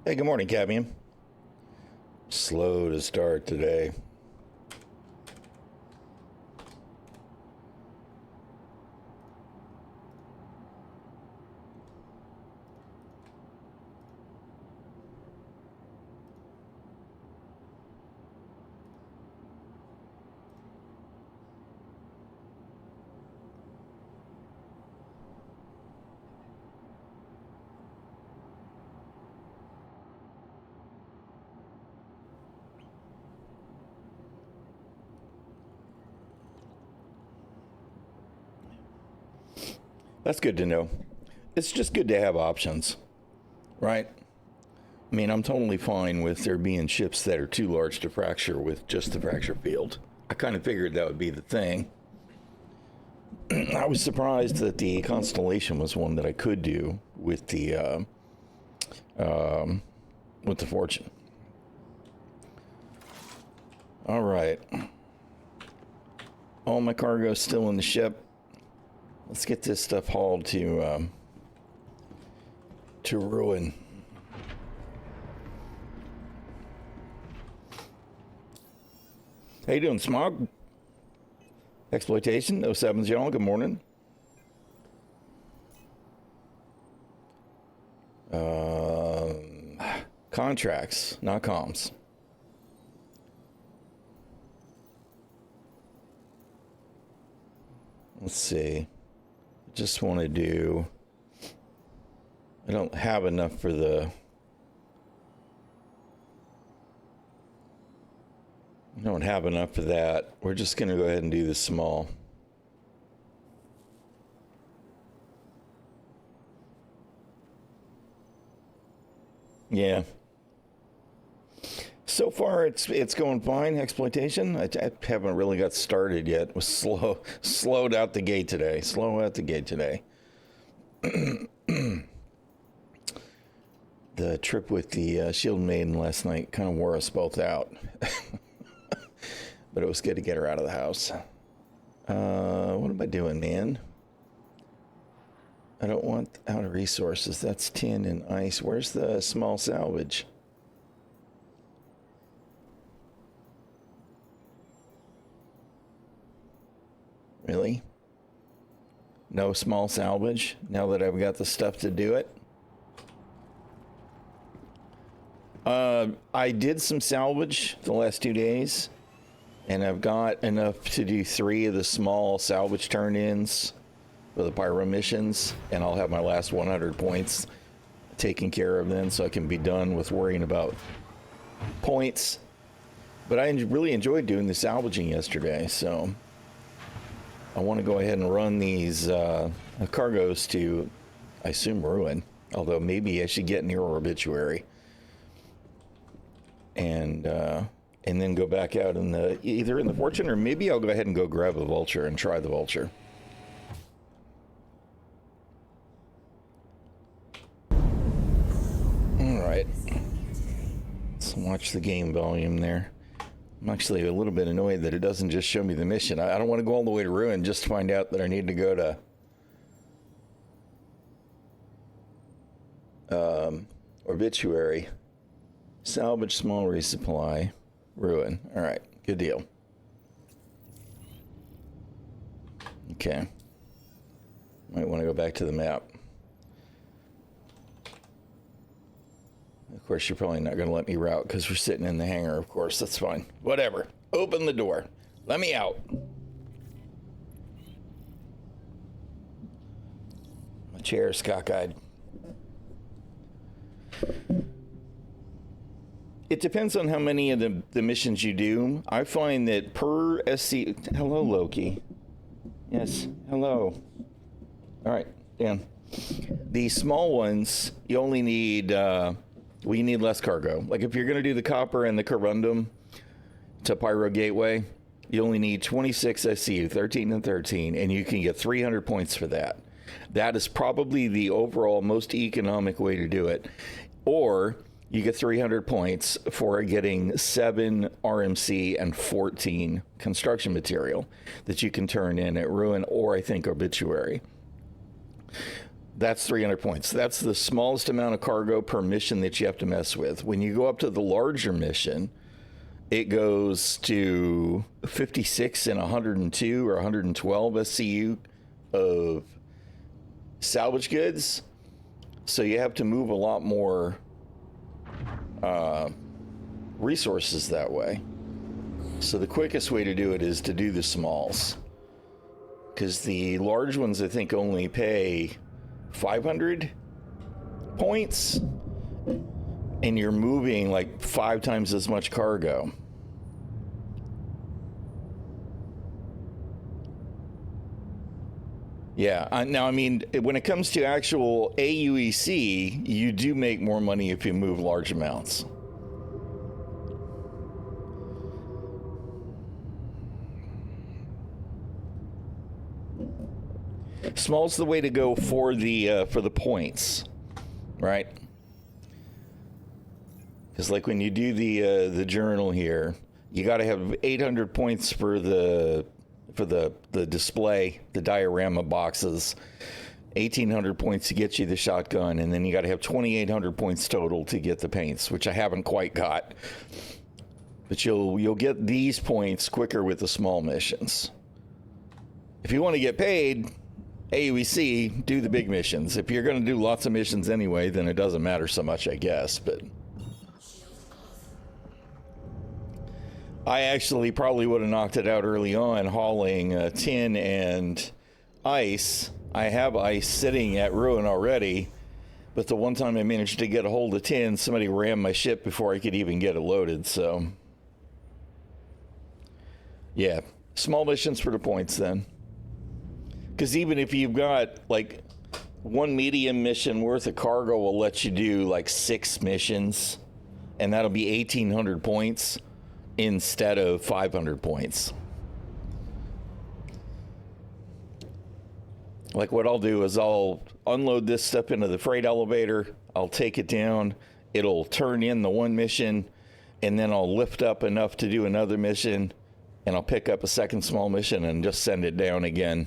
Hey, good morning, Cadmium. Slow to start today. That's good to know. It's just good to have options, right? I mean, I'm totally fine with there being ships that are too large to fracture with just the fracture field. I kind of figured that would be the thing. I was surprised that the Constellation was one that I could do with the Fortune. All right. All my cargo still in the ship. Let's get this stuff hauled to Ruin. How you doing, Smog? Exploitation, 07's y'all, good morning. Contracts, not comms. Let's see. Just want to do, I don't have enough for the, I don't have enough for that. We're just going to go ahead and do this small. Yeah. So far, it's going fine. Exploitation. I haven't really got started yet. It was slowed out the gate today. Slow out the gate today. The trip with the Shield Maiden last night kind of wore us both out, but it was good to get her out of the house. What am I doing, man? I don't want out of resources. That's tin and ice. Where's the small salvage? Really? No small salvage now that I've got the stuff to do it? I did some salvage the last 2 days, and I've got enough to do 3 of the small salvage turn-ins for the pyro missions, and I'll have my last 100 points taken care of then, so I can be done with worrying about points. But I really enjoyed doing the salvaging yesterday, so I want to go ahead and run these cargoes to, I assume, Ruin. Although maybe I should get near Obituary, and then go back out in either in the Fortune, or maybe I'll go ahead and go grab a Vulture and try the Vulture. All right, let's watch the game volume there. I'm actually a little bit annoyed that it doesn't just show me the mission. I don't want to go all the way to Ruin just to find out that I need to go to Obituary, salvage, small resupply, Ruin. All right, good deal. Okay. Might want to go back to the map. Of course, you're probably not going to let me route because we're sitting in the hangar, of course. That's fine. Whatever. Open the door. Let me out. My chair is cockeyed. It depends on how many of the missions you do. I find that per SC... Hello, Loki. Yes, hello. All right, Dan. The small ones, you only need... we need less cargo. Like if you're going to do the copper and the corundum to Pyro Gateway, you only need 26 SCU, 13 and 13, and you can get 300 points for that. That is probably the overall most economic way to do it. Or you get 300 points for getting 7 RMC and 14 construction material that you can turn in at Ruin or I think Obituary. That's 300 points. That's the smallest amount of cargo per mission that you have to mess with. When you go up to the larger mission, it goes to 56 and 102 or 112 SCU of salvage goods. So you have to move a lot more resources that way. So the quickest way to do it is to do the smalls. Because the large ones, I think, only pay 500 points. And you're moving like 5 times as much cargo. Yeah, now, I mean, when it comes to actual AUEC, you do make more money if you move large amounts. Small's the way to go for the points, right? Because like when you do the journal here, you got to have 800 points for the display, the diorama boxes, 1,800 points to get you the shotgun, and then you got to have 2,800 points total to get the paints, which I haven't quite got. But you'll get these points quicker with the small missions. If you want to get paid, AUEC, do the big missions. If you're going to do lots of missions anyway, then it doesn't matter so much, I guess. But I actually probably would have knocked it out early on hauling tin and ice. I have ice sitting at Ruin already, but the one time I managed to get a hold of tin, somebody rammed my ship before I could even get it loaded. So yeah, small missions for the points then. Because even if you've got like one medium mission worth of cargo, will let you do like 6 missions, and that'll be 1,800 points instead of 500 points. Like what I'll do is I'll unload this stuff into the freight elevator, I'll take it down, it'll turn in the one mission, and then I'll lift up enough to do another mission, and I'll pick up a second small mission and just send it down again.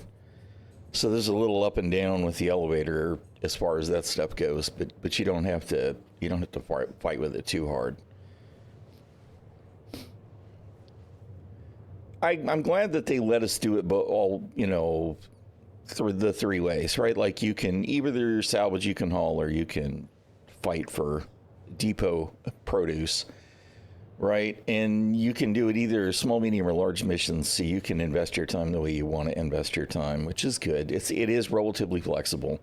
So there's a little up and down with the elevator as far as that stuff goes, but you don't have to fight with it too hard. I'm glad that they let us do it, but all, through the 3 ways, right? Like you can either salvage, you can haul, or you can fight for depot produce, right? And you can do it either small, medium, or large missions, so you can invest your time the way you want to invest your time, which is good. It is relatively flexible.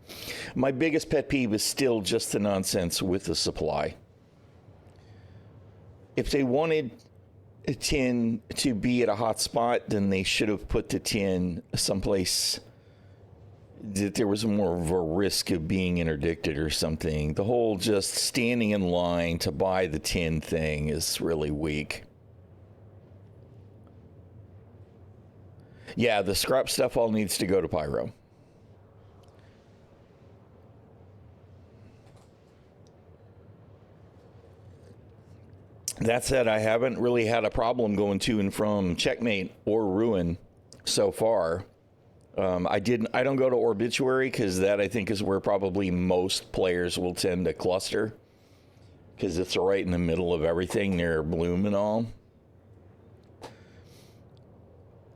My biggest pet peeve is still just the nonsense with the supply. If they wanted a tin to be at a hot spot, then they should have put the tin someplace that there was more of a risk of being interdicted or something. The whole just standing in line to buy the tin thing is really weak. Yeah, the scrap stuff all needs to go to Pyro. That said, I haven't really had a problem going to and from Checkmate or Ruin so far. I don't go to Obituary because that I think is where probably most players will tend to cluster, because it's right in the middle of everything near Bloom and all.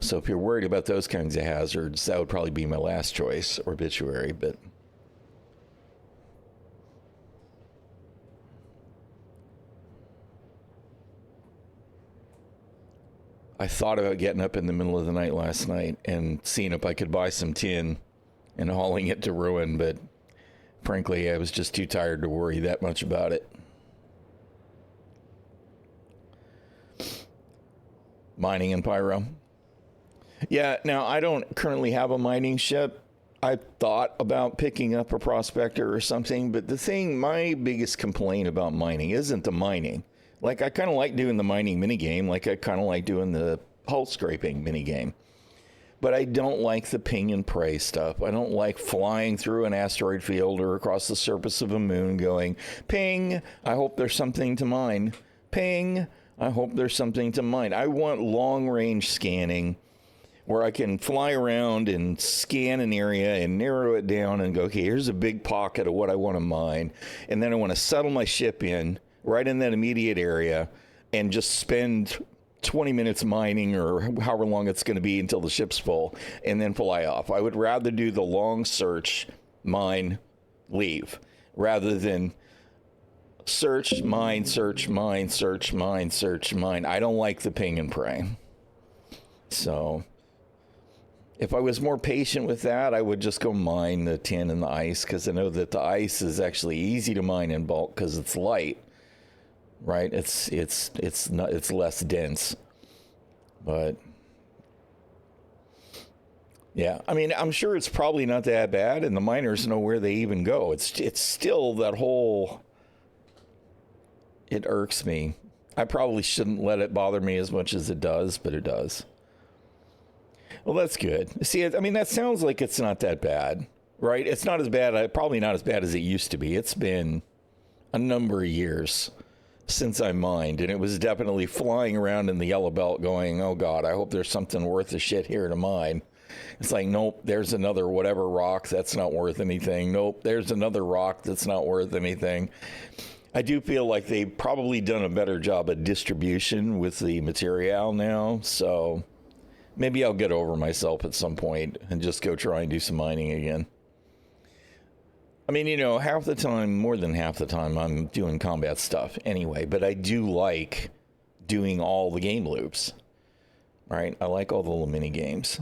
So if you're worried about those kinds of hazards, that would probably be my last choice, Obituary. But I thought about getting up in the middle of the night last night and seeing if I could buy some tin and hauling it to Ruin, but frankly, I was just too tired to worry that much about it. Mining in Pyro. Yeah, now I don't currently have a mining ship. I thought about picking up a prospector or something, but my biggest complaint about mining isn't the mining. Like, I kind of like doing the mining minigame, like I kind of like doing the hull scraping minigame. But I don't like the ping and pray stuff. I don't like flying through an asteroid field or across the surface of a moon going, ping, I hope there's something to mine. Ping, I hope there's something to mine. I want long-range scanning where I can fly around and scan an area and narrow it down and go, okay, here's a big pocket of what I want to mine. And then I want to settle my ship in right in that immediate area and just spend 20 minutes mining or however long it's going to be until the ship's full and then fly off. I would rather do the long search, mine, leave, rather than search, mine, search, mine, search, mine, search, mine. I don't like the ping and pray. So if I was more patient with that, I would just go mine the tin and the ice, because I know that the ice is actually easy to mine in bulk because it's light, right? It's less dense. But yeah, I mean, I'm sure it's probably not that bad, and the miners know where they even go. It's still that whole, it irks me. I probably shouldn't let it bother me as much as it does, but it does. Well, that's good. See, I mean, that sounds like it's not that bad, right? It's not as bad, probably not as bad as it used to be. It's been a number of years since I mined, and it was definitely flying around in the yellow belt going, oh God, I hope there's something worth the shit here to mine. It's like, nope, there's another whatever rock that's not worth anything. Nope, there's another rock that's not worth anything. I do feel like they've probably done a better job of distribution with the material now, so maybe I'll get over myself at some point and just go try and do some mining again. I mean, you know, half the time, more than half the time, I'm doing combat stuff anyway, but I do like doing all the game loops, right? I like all the little mini games.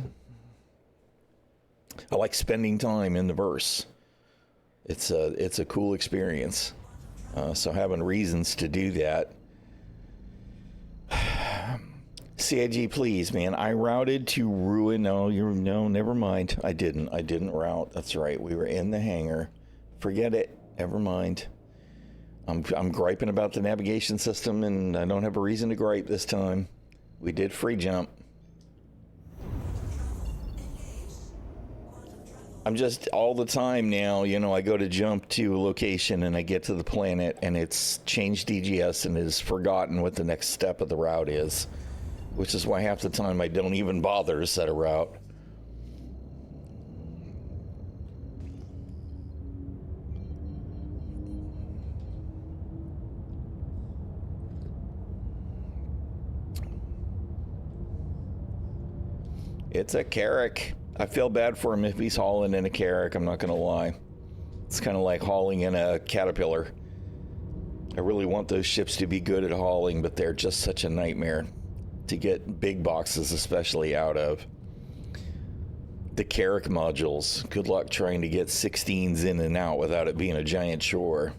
I like spending time in the verse. It's a cool experience. So having reasons to do that. CIG, please, man. I routed to ruin. No, never mind. I didn't route. That's right. We were in the hangar. Forget it. Never mind. I'm griping about the navigation system, and I don't have a reason to gripe this time. We did free jump. I'm just all the time now, you know, I go to jump to a location and I get to the planet and it's changed DGS and has forgotten what the next step of the route is, which is why half the time I don't even bother to set a route. It's a Carrack. I feel bad for him if he's hauling in a Carrack, I'm not going to lie. It's kind of like hauling in a Caterpillar. I really want those ships to be good at hauling, but they're just such a nightmare to get big boxes especially out of. The Carrack modules, good luck trying to get 16s in and out without it being a giant chore.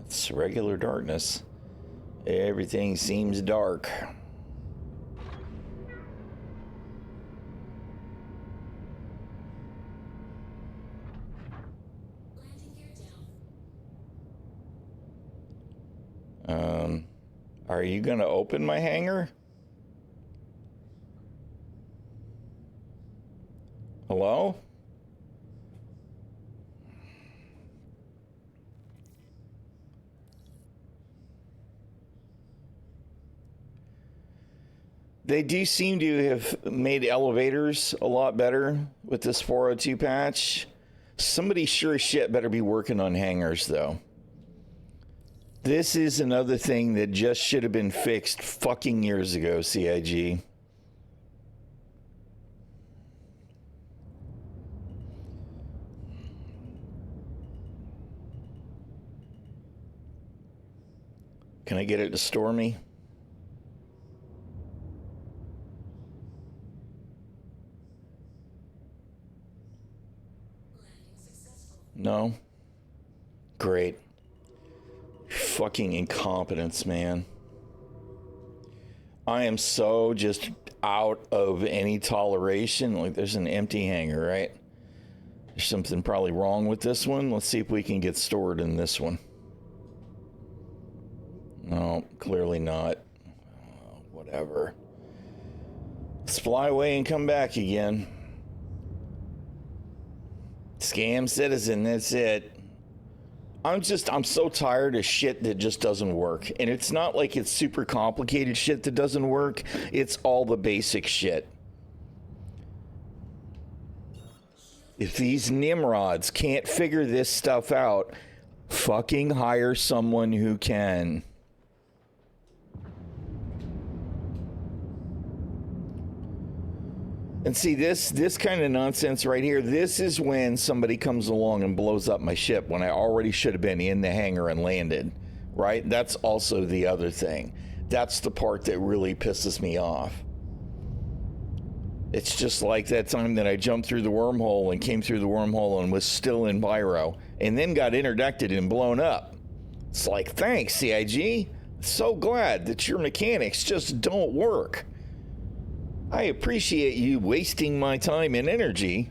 It's regular darkness. Everything seems dark. Are you gonna open my hangar? Hello? They do seem to have made elevators a lot better with this 402 patch. Somebody sure as shit better be working on hangars, though. This is another thing that just should have been fixed fucking years ago, CIG. Can I get it to store me? No? Great. Fucking incompetence, man. I am so just out of any toleration. Like, there's an empty hangar, right? There's something probably wrong with this one. Let's see if we can get stored in this one. No, clearly not. Whatever. Let's fly away and come back again. Scam citizen, that's it. I'm so tired of shit that just doesn't work. And it's not like it's super complicated shit that doesn't work. It's all the basic shit. If these Nimrods can't figure this stuff out, fucking hire someone who can. And see, this kind of nonsense right here, this is when somebody comes along and blows up my ship when I already should have been in the hangar and landed, right? That's also the other thing. That's the part that really pisses me off. It's just like that time that I jumped through the wormhole and came through the wormhole and was still in Pyro and then got interdicted and blown up. It's like, thanks, CIG. So glad that your mechanics just don't work. I appreciate you wasting my time and energy.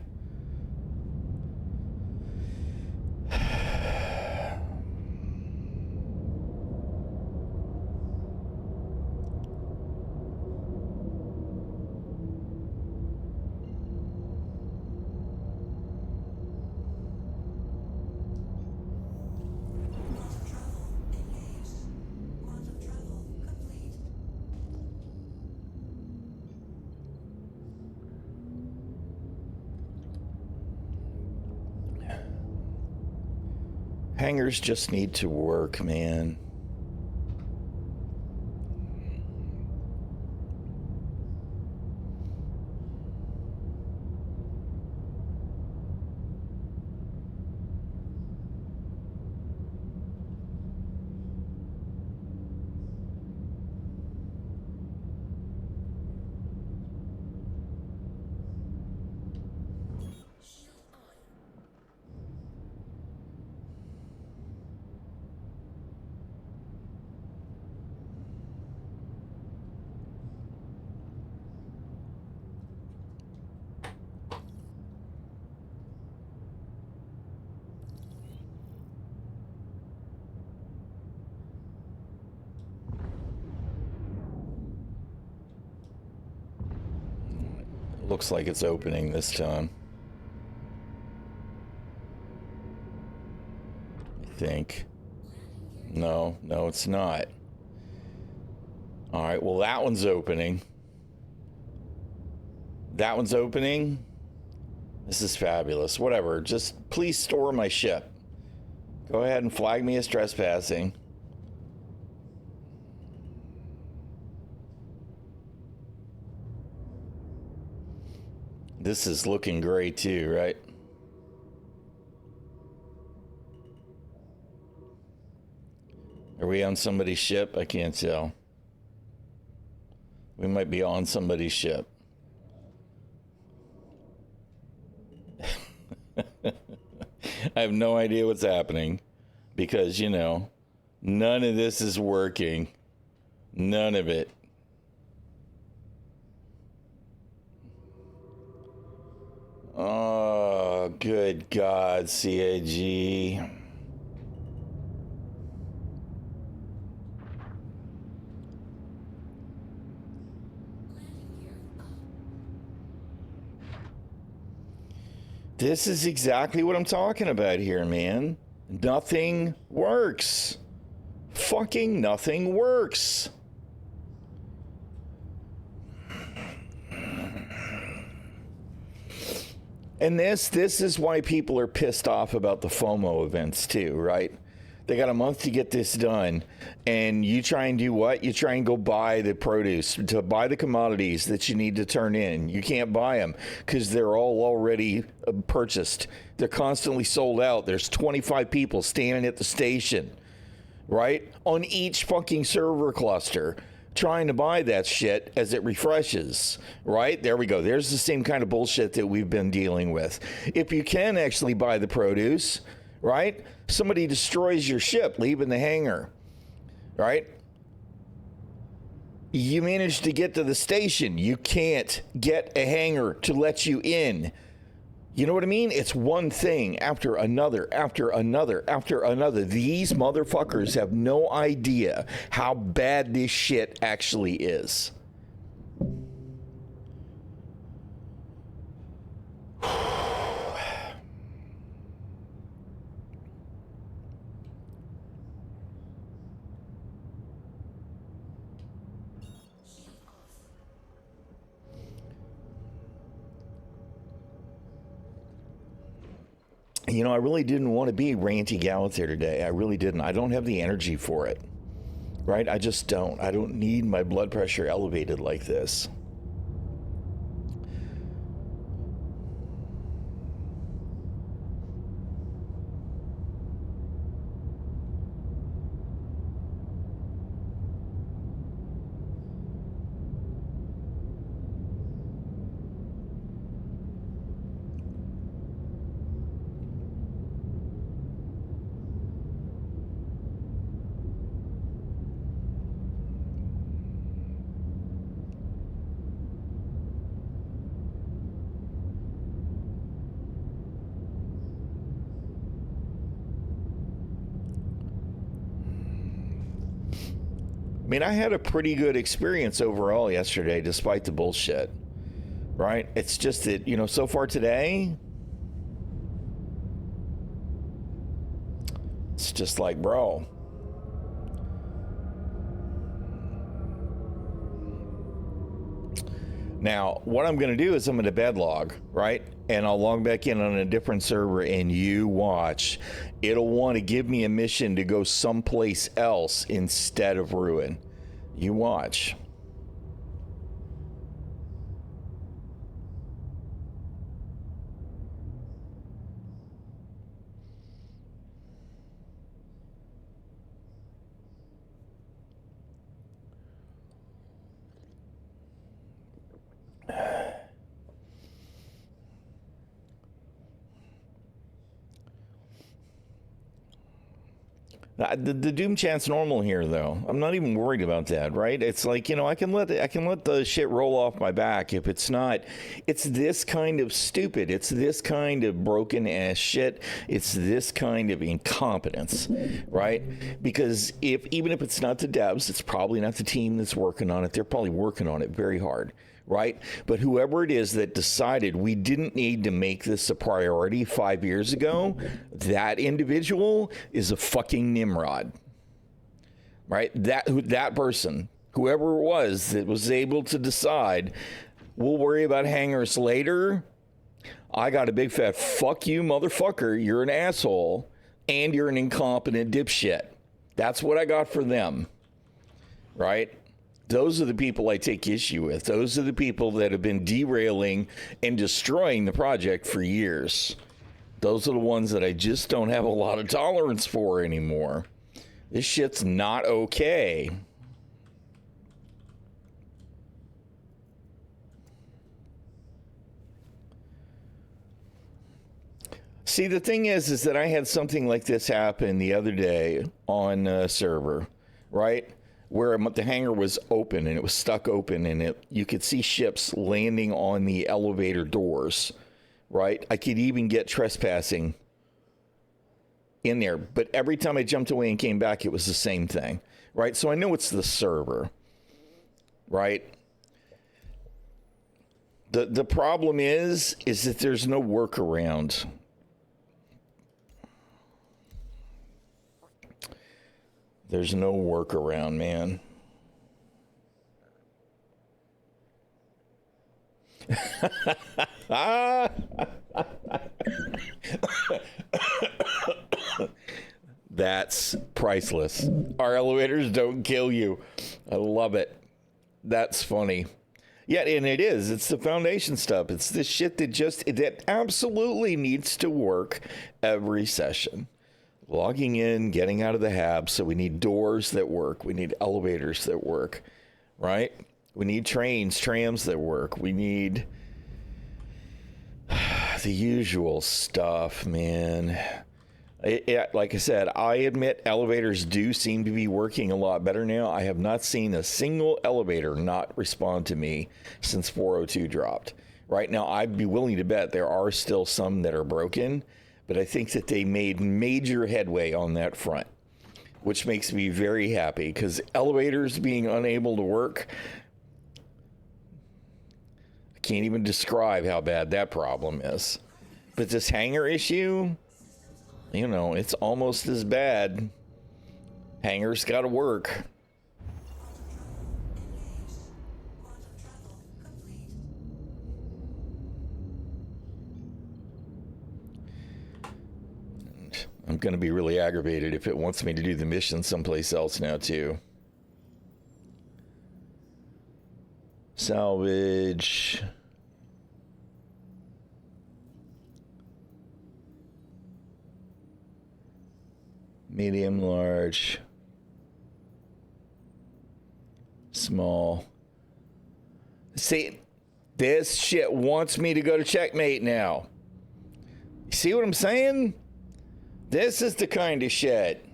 Hangars just need to work, man. Looks like it's opening this time. I think. No, it's not. All right, well, that one's opening. That one's opening. This is fabulous. Whatever, just please store my ship. Go ahead and flag me as trespassing. This is looking great too, right? Are we on somebody's ship? I can't tell. We might be on somebody's ship. I have no idea what's happening because, you know, none of this is working. None of it. Oh, good God, CAG. This is exactly what I'm talking about here, man. Nothing works. Fucking nothing works. And this is why people are pissed off about the FOMO events too, right? They got a month to get this done, and you try and do what? You try and go buy the produce, to buy the commodities that you need to turn in. You can't buy them because they're all already purchased. They're constantly sold out. There's 25 people standing at the station, right? On each fucking server cluster, trying to buy that shit as it refreshes, right? There we go. There's the same kind of bullshit that we've been dealing with. If you can actually buy the produce, right? Somebody destroys your ship, leaving the hangar, right? You manage to get to the station. You can't get a hangar to let you in. You know what I mean? It's one thing after another, after another, after another. These motherfuckers have no idea how bad this shit actually is. You know, I really didn't want to be ranty gal out there today. I really didn't. I don't have the energy for it, right? I just don't. I don't need my blood pressure elevated like this. I mean, I had a pretty good experience overall yesterday, despite the bullshit, right? It's just that, you know, so far today, it's just like, bro. Now, what I'm going to do is I'm going to bed log, right? And I'll log back in on a different server, and you watch. It'll want to give me a mission to go someplace else instead of Ruin. You watch. The doom chance normal here, though. I'm not even worried about that, right? It's like, you know, I can let the shit roll off my back if it's not. It's this kind of stupid. It's this kind of broken ass shit. It's this kind of incompetence, right? Because even if it's not the devs, it's probably not the team that's working on it. They're probably working on it very hard. Right? But whoever it is that decided we didn't need to make this a priority 5 years ago, that individual is a fucking Nimrod. Right? That person, whoever it was that was able to decide, we'll worry about hangars later. I got a big fat fuck you, motherfucker. You're an asshole and you're an incompetent dipshit. That's what I got for them. Right? Those are the people I take issue with. Those are the people that have been derailing and destroying the project for years. Those are the ones that I just don't have a lot of tolerance for anymore. This shit's not okay. See, the thing is that I had something like this happen the other day on a server, right? Where the hangar was open and it was stuck open, and you could see ships landing on the elevator doors, right? I could even get trespassing in there, but every time I jumped away and came back, it was the same thing, right? So I know it's the server, right? The problem is that there's no workaround. There's no workaround, man. That's priceless. Our elevators don't kill you. I love it. That's funny. Yeah, and it is. It's the foundation stuff. It's this shit that absolutely needs to work every session. Logging in, getting out of the hab. So we need doors that work. We need elevators that work, right? We need trams that work. We need the usual stuff, man. Like I said, I admit elevators do seem to be working a lot better now. I have not seen a single elevator not respond to me since 402 dropped, Right now, I'd be willing to bet there are still some that are broken, but I think that they made major headway on that front, which makes me very happy, because elevators being unable to work, I can't even describe how bad that problem is. But this hangar issue, you know, it's almost as bad. Hangars got to work. I'm going to be really aggravated if it wants me to do the mission someplace else now, too. Salvage. Medium, large. Small. See, this shit wants me to go to checkmate now. You see what I'm saying? This is the kind of shit.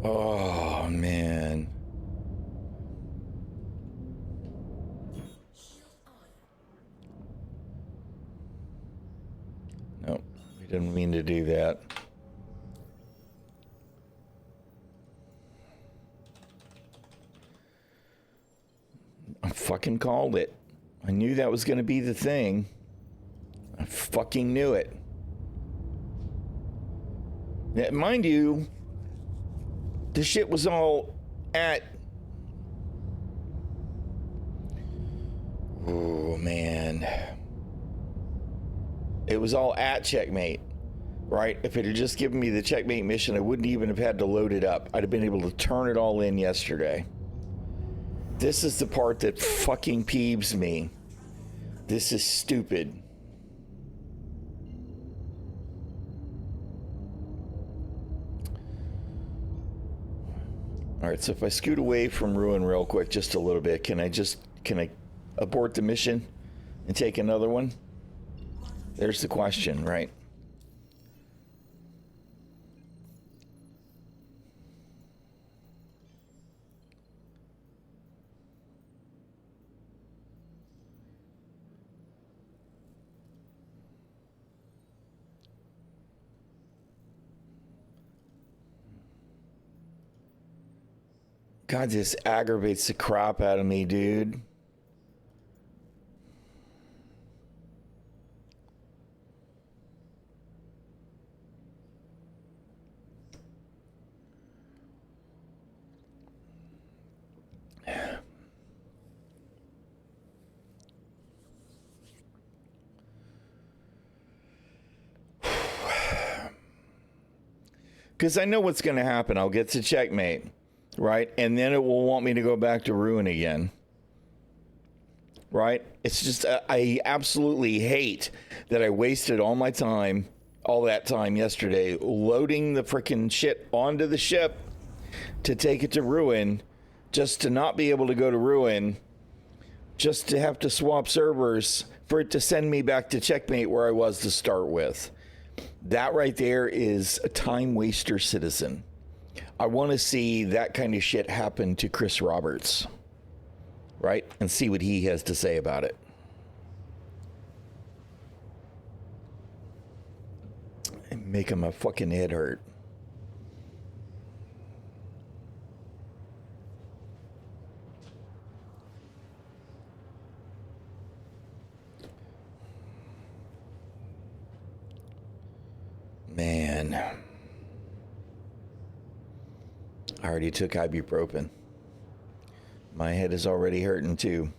Oh, man. Nope, we didn't mean to do that. I fucking called it. I knew that was going to be the thing. I fucking knew it. Now, mind you, the shit was all at... Oh, man. It was all at checkmate, right? If it had just given me the checkmate mission, I wouldn't even have had to load it up. I'd have been able to turn it all in yesterday. This is the part that fucking peeves me. This is stupid. All right, so if I scoot away from Ruin real quick, just a little bit, can I abort the mission and take another one? There's the question, right? God, this aggravates the crap out of me, dude. Because I know what's going to happen. I'll get to checkmate. Right? And then it will want me to go back to Ruin again. Right? It's just, I absolutely hate that I wasted all my time, all that time yesterday, loading the freaking shit onto the ship to take it to Ruin, just to not be able to go to Ruin, just to have to swap servers for it to send me back to checkmate where I was to start with. That right there is a time waster, citizen. I want to see that kind of shit happen to Chris Roberts, right? And see what he has to say about it. And make him a fucking head hurt. Man. I already took ibuprofen. My head is already hurting too.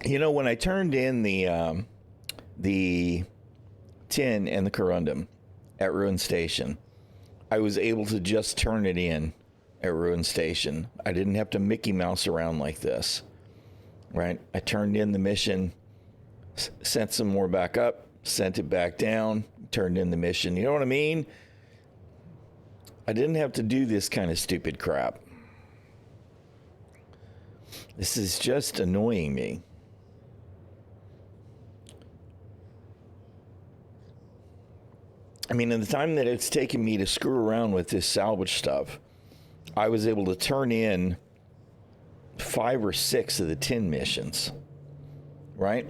You know, when I turned in the tin and the corundum at Ruin Station, I was able to just turn it in at Ruin Station. I didn't have to Mickey Mouse around like this, right? I turned in the mission, sent some more back up, sent it back down, turned in the mission. You know what I mean? I didn't have to do this kind of stupid crap. This is just annoying me. I mean, in the time that it's taken me to screw around with this salvage stuff, I was able to turn in 5 or 6 of the 10 missions, right?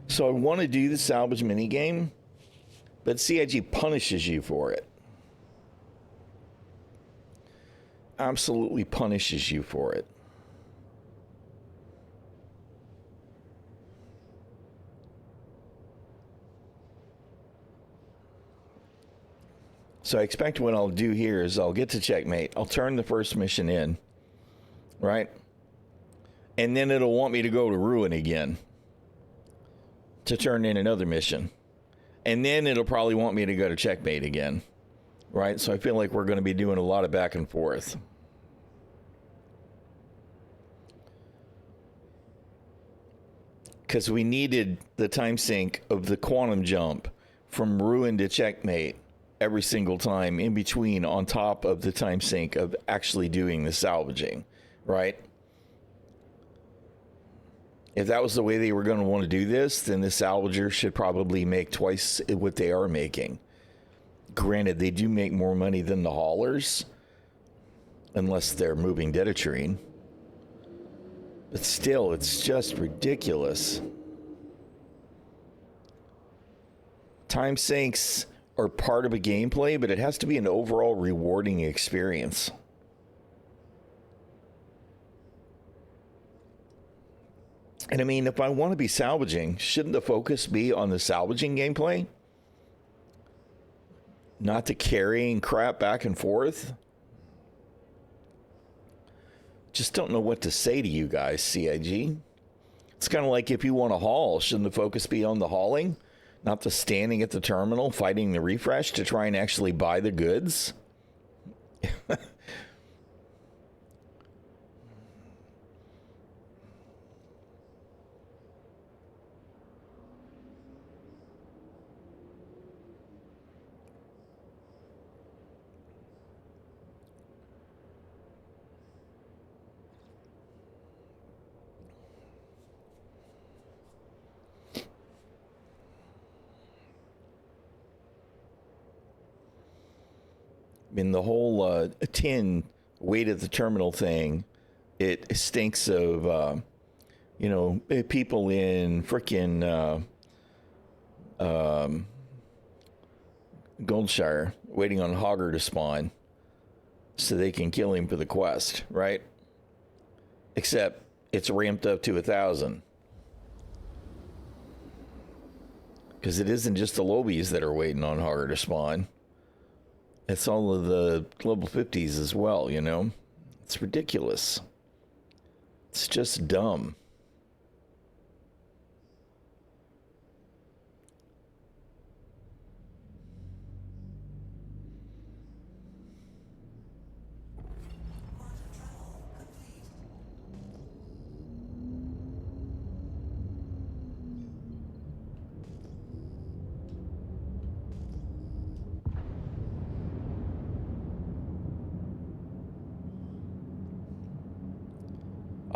So I want to do the salvage minigame, but CIG punishes you for it. Absolutely punishes you for it. So I expect what I'll do here is I'll get to checkmate. I'll turn the first mission in, right? And then it'll want me to go to ruin again to turn in another mission. And then it'll probably want me to go to checkmate again, right? So I feel like we're going to be doing a lot of back and forth. Because we needed the time sync of the quantum jump from ruin to checkmate every single time in between, on top of the time sync of actually doing the salvaging, right? If that was the way they were going to want to do this, then the salvager should probably make twice what they are making. Granted, they do make more money than the haulers, unless they're moving Deditrine. But still, it's just ridiculous. Time sinks are part of a gameplay, but it has to be an overall rewarding experience. And I mean, if I want to be salvaging, shouldn't the focus be on the salvaging gameplay? Not the carrying crap back and forth? Just don't know what to say to you guys, CIG. It's kind of like if you want to haul, shouldn't the focus be on the hauling? Not the standing at the terminal, fighting the refresh to try and actually buy the goods? I mean, the whole tin wait at the terminal thing, it stinks of, people in frickin' Goldshire waiting on Hogger to spawn so they can kill him for the quest, right? Except it's ramped up to 1,000. Because it isn't just the lobies that are waiting on Hogger to spawn. It's all of the level 50s as well, you know? It's ridiculous. It's just dumb.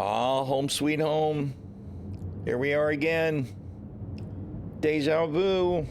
Ah, home sweet home. Here we are again. Deja vu.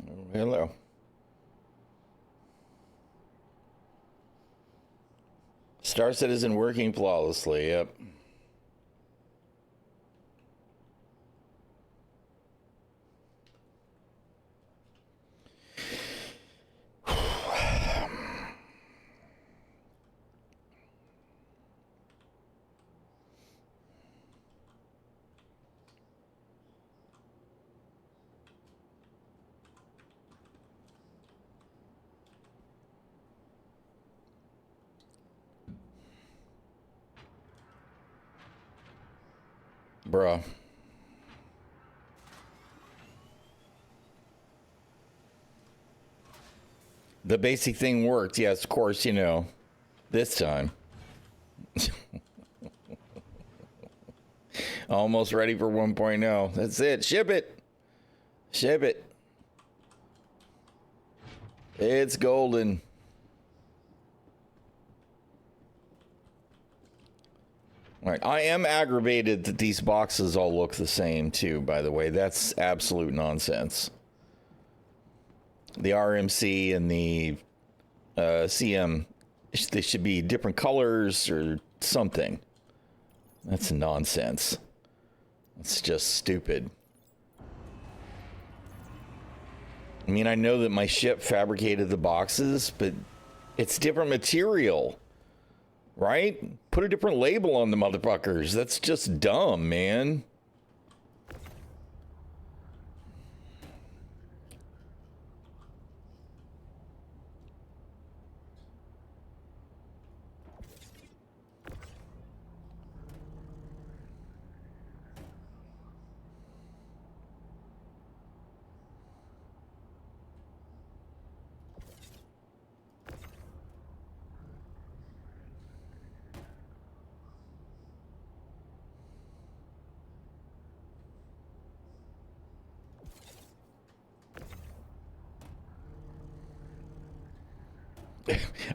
Oh, hello. Star Citizen working flawlessly, yep. Bruh. The basic thing worked. Yes, of course, you know, this time. Almost ready for 1.0. That's it. Ship it. Ship it. It's golden. All right. I am aggravated that these boxes all look the same, too, by the way. That's absolute nonsense. The RMC and the CM, they should be different colors or something. That's nonsense. It's just stupid. I mean, I know that my ship fabricated the boxes, but it's different material, right? Put a different label on the motherfuckers. That's just dumb, man.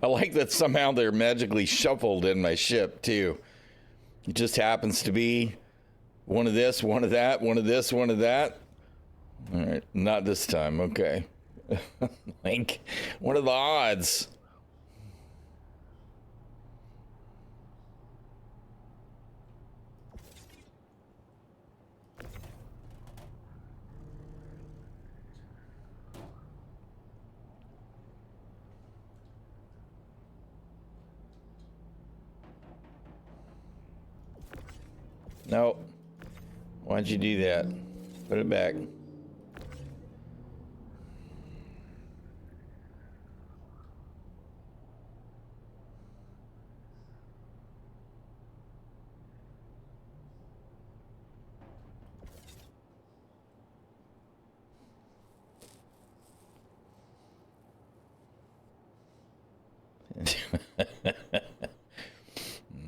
I like that somehow they're magically shuffled in my ship, too. It just happens to be one of this, one of that, one of this, one of that. All right, not this time. Okay. Like, what are the odds? No. Why'd you do that? Put it back.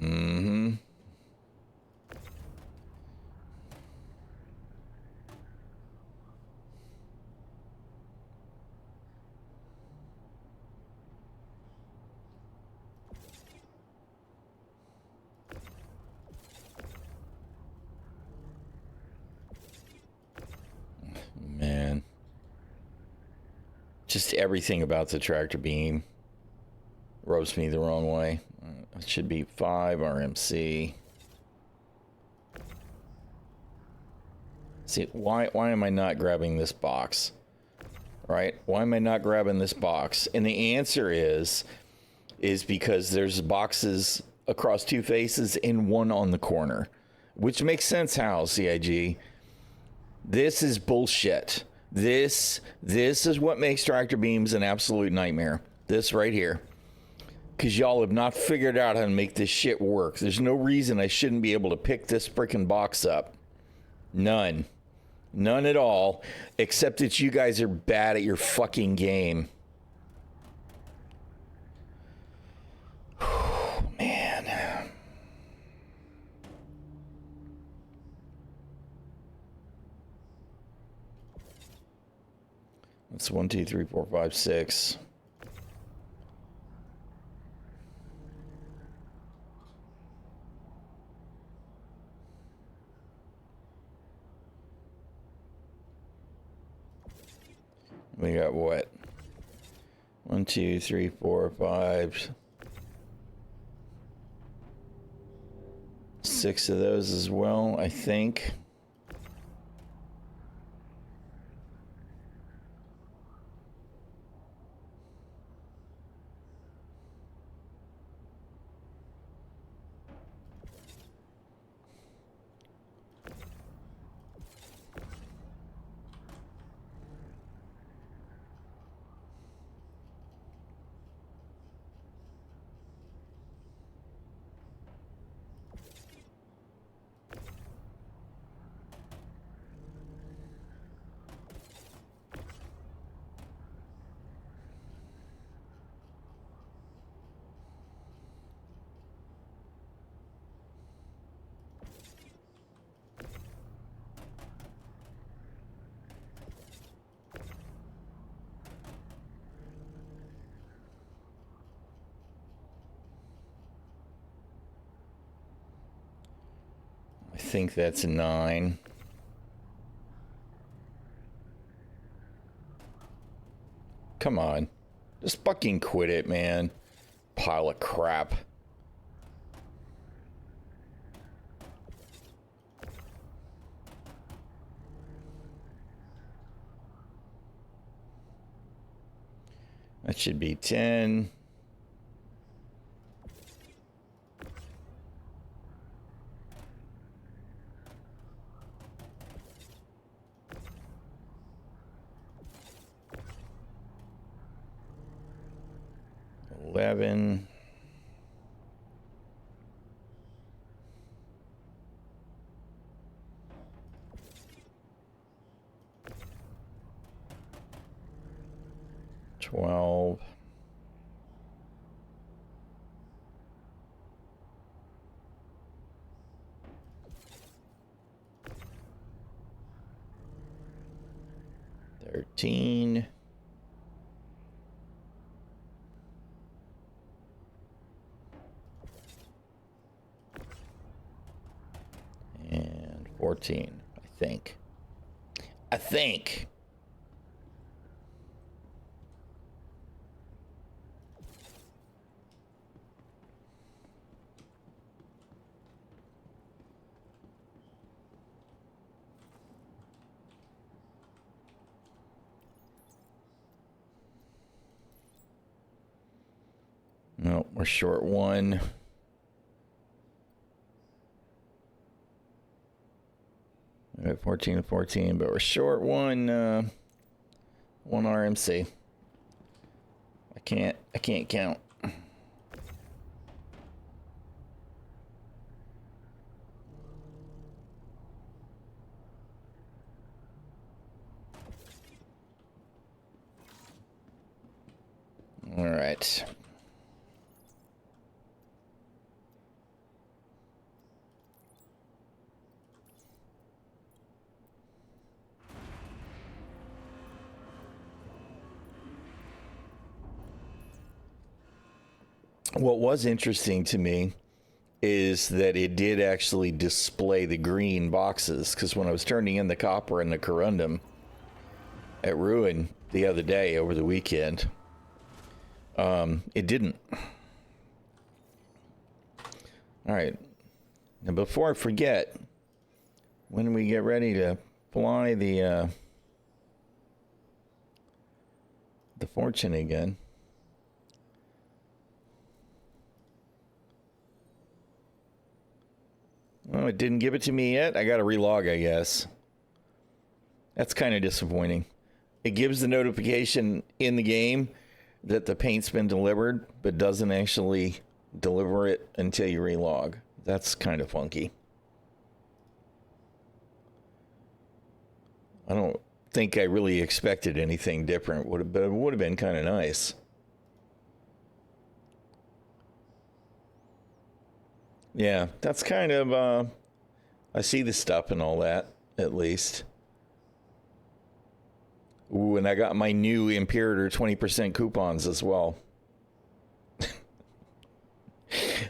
Mm-hmm. Man. Just everything about the tractor beam rubs me the wrong way. It should be 5 RMC. See, why am I not grabbing this box? Right? Why am I not grabbing this box? And the answer is because there's boxes across 2 faces and 1 on the corner. Which makes sense how, CIG. This is bullshit. This is what makes tractor beams an absolute nightmare. This right here. Because y'all have not figured out how to make this shit work. There's no reason I shouldn't be able to pick this freaking box up. None. None at all. Except that you guys are bad at your fucking game. Man. That's 1, 2, 3, 4, 5, 6. We got what? 1, 2, 3, 4, 5, 6 of those as well, I think. I think that's 9. Come on. Just fucking quit it, man. Pile of crap. That should be 10. $11. $12. $13. And 14, I think. No, we're short 1. We're at 14 and 14, but we're short 1 RMC. I can't count. All right. What was interesting to me is that it did actually display the green boxes, because when I was turning in the copper and the corundum at Ruin the other day over the weekend, it didn't. All right. Now, before I forget, when we get ready to fly the fortune again, well, it didn't give it to me yet. I got to relog, I guess. That's kind of disappointing. It gives the notification in the game that the paint's been delivered, but doesn't actually deliver it until you relog. That's kind of funky. I don't think I really expected anything different, but it would have been kind of nice. Yeah, that's kind of, I see the stuff and all that, at least. Ooh, and I got my new Imperator 20% coupons as well. I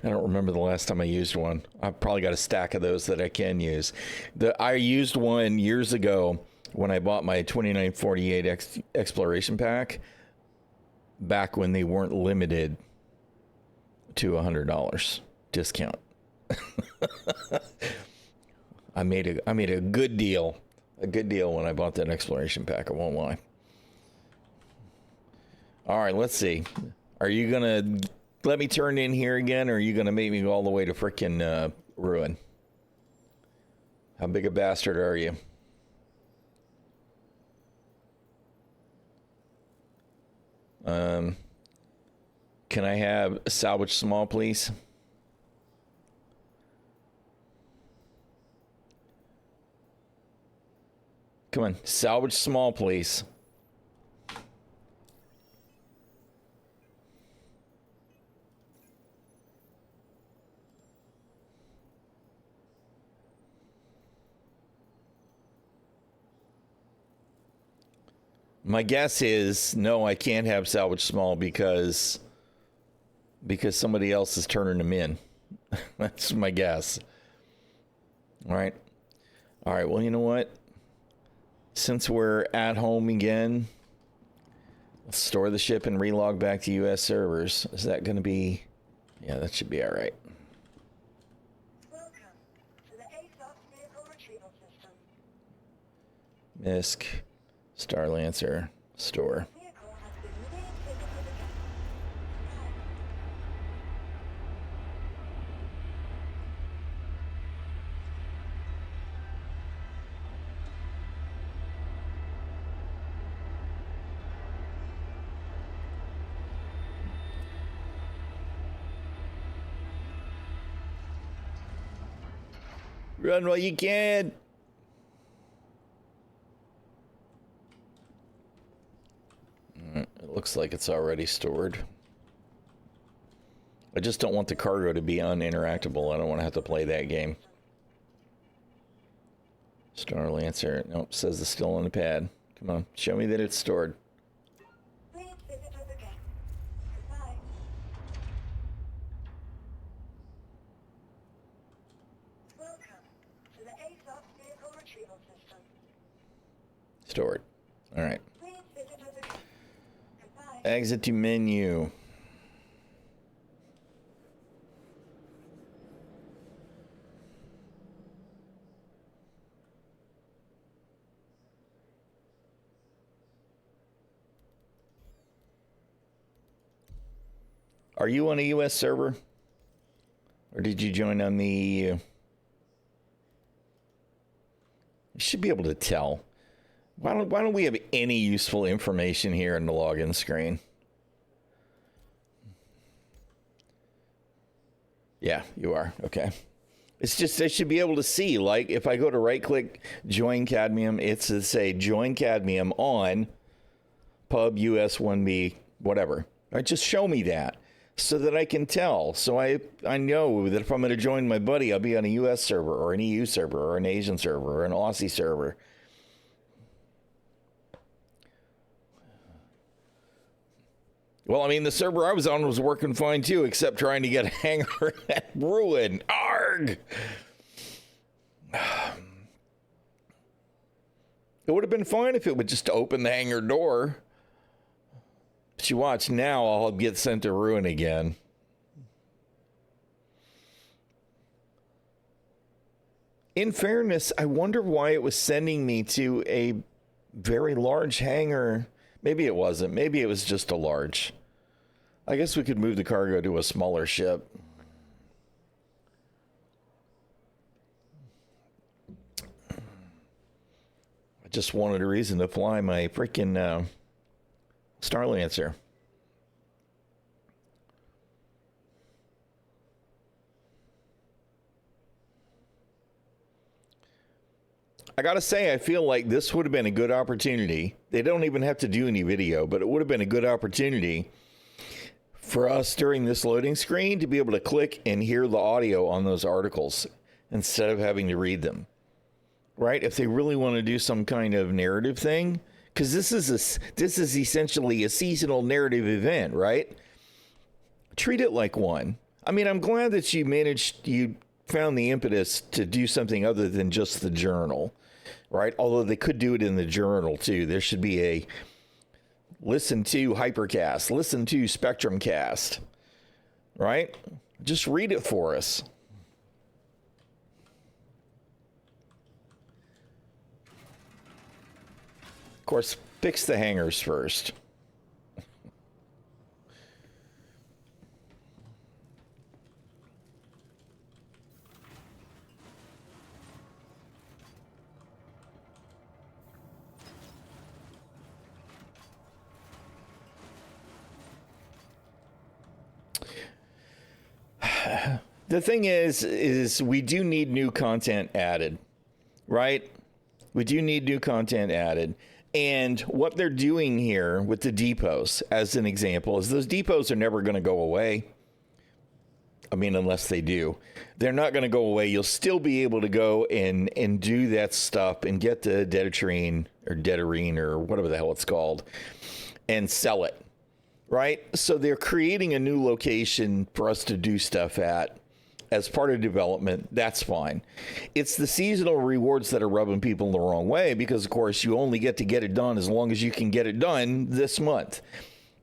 don't remember the last time I used one. I've probably got a stack of those that I can use. I used one years ago when I bought my 2948 exploration pack, back when they weren't limited to $100 discount. I made a good deal. A good deal when I bought that exploration pack, I won't lie. All right, let's see. Are you going to let me turn in here again, or are you going to make me go all the way to frickin' ruin? How big a bastard are you? Can I have salvage small, please? Come on, salvage small, please. My guess is no, I can't have salvage small because somebody else is turning them in. That's my guess. All right. Well, you know what? Since we're at home again, let's store the ship and relog back to U.S. servers. Is that going to be? Yeah, that should be all right. Welcome to the ASOS vehicle retrieval system. MISC, Starlancer, store. Vehicle has been reinfitted with a gas. Run while you can. It looks like it's already stored. I just don't want the cargo to be uninteractable. I don't want to have to play that game. Starlancer. Nope, says it's still on the pad. Come on, show me that it's stored. Please visit us again. Goodbye. Welcome to the ASOS vehicle retrieval system. Stored. All right. Please visit us again. Goodbye. Exit to menu. Are you on a U.S. server? Or did you join on the EU? You should be able to tell. Why don't we have any useful information here in the login screen? Yeah, you are. Okay. It's just they should be able to see, like, if I go to right-click Join Cadmium, it's to say Join Cadmium on Pub US 1B, whatever. All right, just show me that so that I can tell. So I know that if I'm going to join my buddy, I'll be on a US server or an EU server or an Asian server or an Aussie server. Well, I mean, the server I was on was working fine too, except trying to get a hangar at Ruin. Arg! It would have been fine if it would just open the hangar door. But you watch now, I'll get sent to Ruin again. In fairness, I wonder why it was sending me to a very large hangar. Maybe it wasn't. Maybe it was just a large. I guess we could move the cargo to a smaller ship. I just wanted a reason to fly my freaking Starlancer. I gotta say, I feel like this would have been a good opportunity. They don't even have to do any video, but it would have been a good opportunity for us during this loading screen to be able to click and hear the audio on those articles instead of having to read them. Right? If they really want to do some kind of narrative thing, because this is essentially a seasonal narrative event, right? Treat it like one. I mean, I'm glad that you found the impetus to do something other than just the journal. right? Although they could do it in the journal too. There should be a listen to Hypercast, listen to Spectrumcast, right? Just read it for us. Of course, fix the hangars first. The thing is we do need new content added, right? We do need new content added. And what they're doing here with the depots, as an example, is those depots are never going to go away. I mean, unless they do. They're not going to go away. You'll still be able to go and do that stuff and get the Detarine or whatever the hell it's called and sell it, right? So they're creating a new location for us to do stuff at. As part of development, that's fine. It's the seasonal rewards that are rubbing people the wrong way because, of course, you only get to get it done as long as you can get it done this month.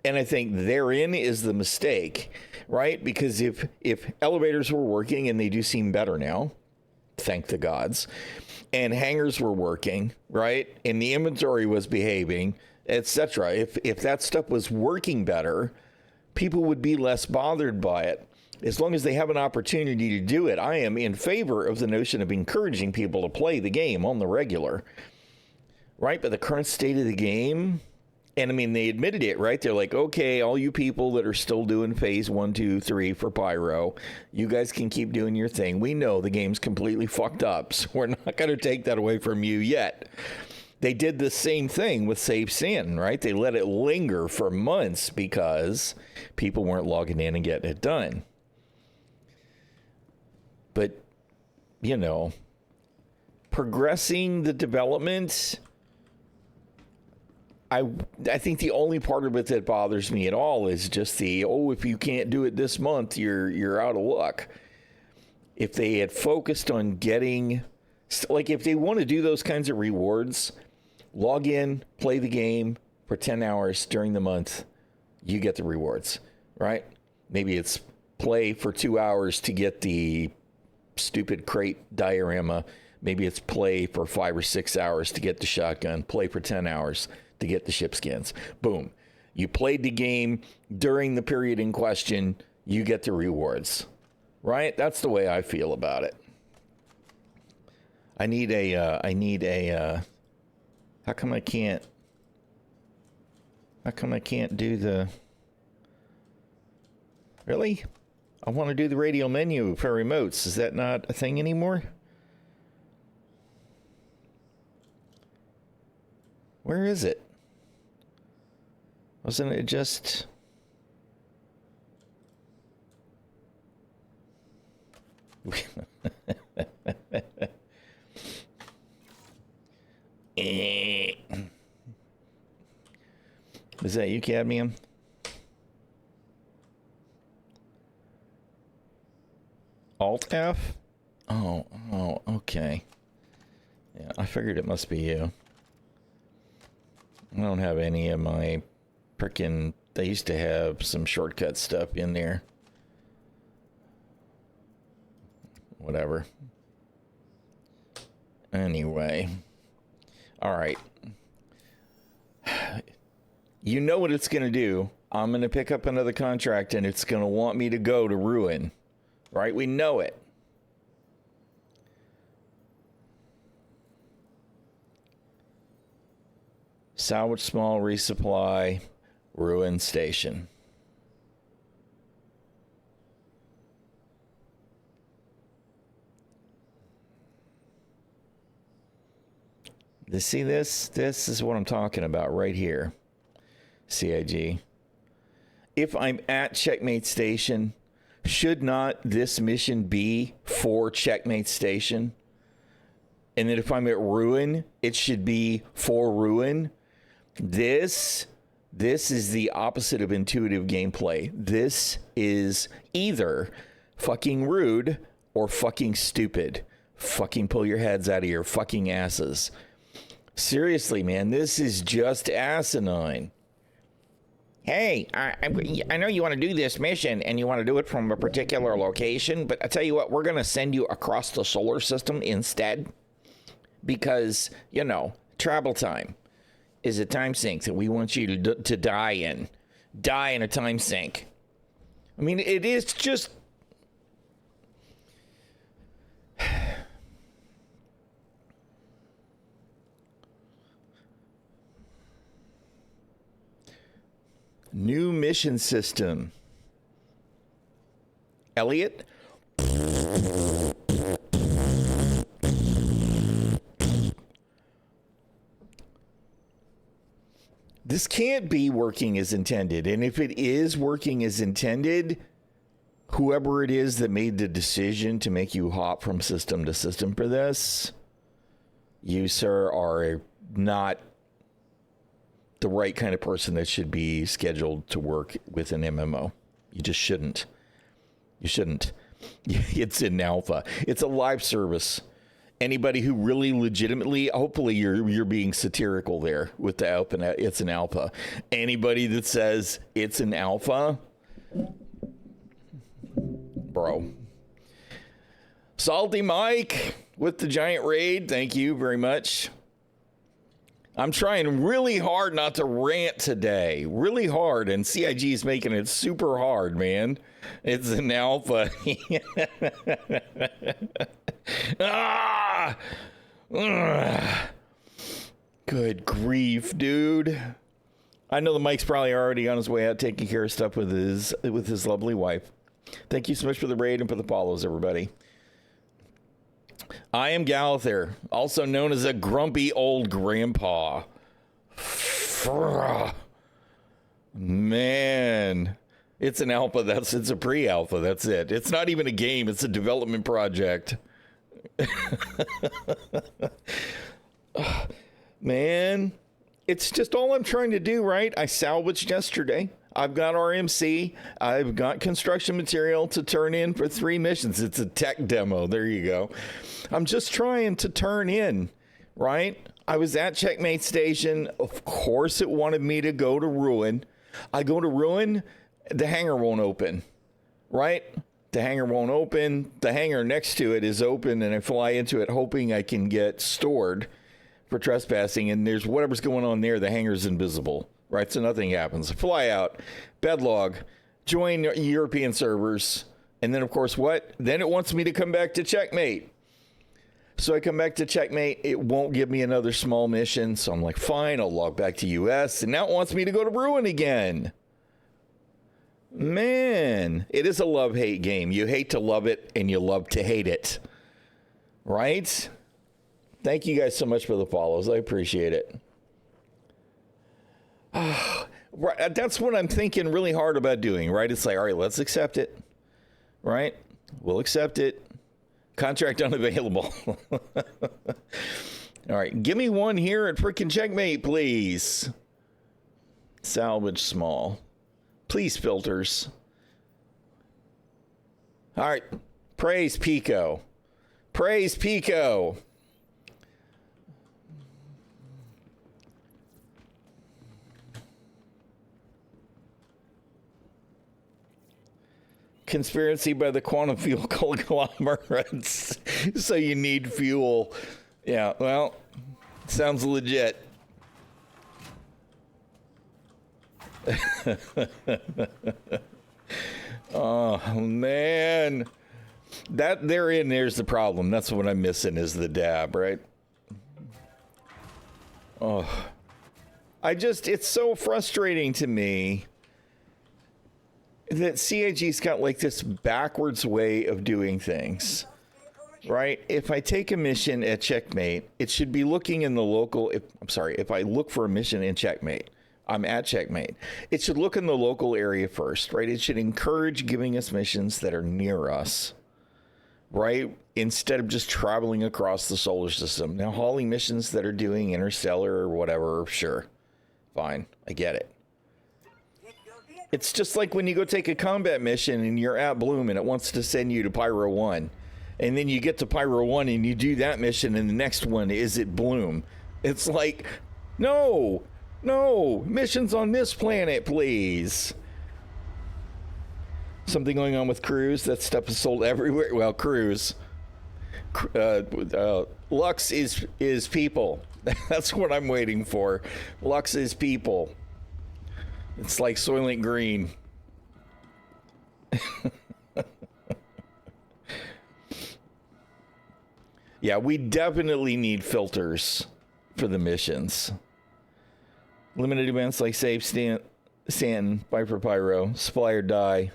And I think therein is the mistake, right? Because if elevators were working, and they do seem better now, thank the gods, and hangars were working, right? And the inventory was behaving, etc. If that stuff was working better, people would be less bothered by it. As long as they have an opportunity to do it, I am in favor of the notion of encouraging people to play the game on the regular, right? But the current state of the game, and I mean, they admitted it, right? They're like, okay, all you people that are still doing phase 1, 2, 3 for Pyro, you guys can keep doing your thing. We know the game's completely fucked up, so we're not going to take that away from you yet. They did the same thing with Save Sin, right? They let it linger for months because people weren't logging in and getting it done. But, you know, progressing the development, I think the only part of it that bothers me at all is just if you can't do it this month, you're out of luck. If they had focused on getting, like if they want to do those kinds of rewards, log in, play the game for 10 hours during the month, you get the rewards, right? Maybe it's play for 2 hours to get the stupid crate diorama. Maybe it's play for 5 or 6 hours to get the shotgun, play for 10 hours to get the ship skins. Boom. You played the game during the period in question, you get the rewards, right? That's the way I feel about it. I need a how come I can't do the, really? I want to do the radio menu for remotes. Is that not a thing anymore? Where is it? Wasn't it just... Is that you, Cadmium? Alt F? Oh, okay. Yeah, I figured it must be you. I don't have any of my frickin'... They used to have some shortcut stuff in there. Whatever. Anyway. Alright. You know what it's going to do. I'm going to pick up another contract and it's going to want me to go to Ruin. Right? We know it. Salvage small, resupply, Ruin station. You see this? This is what I'm talking about right here. CIG. If I'm at Checkmate Station, should not this mission be for Checkmate Station? And then if I'm at Ruin, it should be for Ruin. This is the opposite of intuitive gameplay. This is either fucking rude or fucking stupid. Fucking pull your heads out of your fucking asses. Seriously, man, this is just asinine. Hey, I know you want to do this mission and you want to do it from a particular location, but I tell you what, we're going to send you across the solar system instead because, you know, travel time is a time sink that we want you to die in. Die in a time sink. I mean, it is just... New mission system. Elliot? This can't be working as intended. And if it is working as intended, whoever it is that made the decision to make you hop from system to system for this, you, sir, are not the right kind of person that should be scheduled to work with an MMO. You just shouldn't. You shouldn't. It's in alpha. It's a live service. Anybody who really legitimately, hopefully you're being satirical there with the alpha. It's an alpha. Anybody that says it's an alpha, bro. Salty Mike with the giant raid. Thank you very much. I'm trying really hard not to rant today. Really hard. And CIG is making it super hard, man. It's an alpha. Ah! Good grief, dude. I know the Mike's probably already on his way out taking care of stuff with his lovely wife. Thank you so much for the raid and for the follows, everybody. I am Galather, also known as a grumpy old grandpa. Man, it's an alpha. It's a pre-alpha. That's it. It's not even a game. It's a development project. Man, it's just all I'm trying to do, right? I salvaged yesterday. I've got RMC. I've got construction material to turn in for 3 missions. It's a tech demo. There you go. I'm just trying to turn in, right? I was at Checkmate Station. Of course, it wanted me to go to Ruin. I go to Ruin. The hangar won't open, right? The hangar won't open. The hangar next to it is open, and I fly into it hoping I can get stored for trespassing. And there's whatever's going on there. The hangar's invisible. Right, so nothing happens. Fly out, bedlog, join European servers, and then, of course, what? Then it wants me to come back to Checkmate. So I come back to Checkmate. It won't give me another small mission, so I'm like, fine, I'll log back to US, and now it wants me to go to Ruin again. Man, it is a love-hate game. You hate to love it, and you love to hate it. Right? Thank you guys so much for the follows. I appreciate it. Right, that's what I'm thinking really hard about doing, right? It's like, all right, let's accept it, right? We'll accept it. Contract unavailable. All right, give me one here at frickin' Checkmate, please. Salvage small. Please, filters. All right, praise Pico. Praise Pico. Conspiracy by the quantum fuel conglomerates. So you need fuel. Yeah, well, sounds legit. Oh, man. There's the problem. That's what I'm missing is the dab, right? Oh. It's so frustrating to me that CIG's got like this backwards way of doing things, right? If I take a mission at Checkmate, it should be looking in the local, if I look for a mission in Checkmate, I'm at Checkmate. It should look in the local area first, right? It should encourage giving us missions that are near us, right? Instead of just traveling across the solar system. Now, hauling missions that are doing interstellar or whatever, sure, fine, I get it. It's just like when you go take a combat mission and you're at Bloom and it wants to send you to Pyro 1. And then you get to Pyro 1 and you do that mission and the next one is at Bloom. It's like, no, missions on this planet, please. Something going on with crews. That stuff is sold everywhere. Well, crews. Lux is people. That's what I'm waiting for. Lux is people. It's like Soylent Green. Yeah, we definitely need filters for the missions. Limited events like Save Stanton, Viper Pyro, Supply or Die.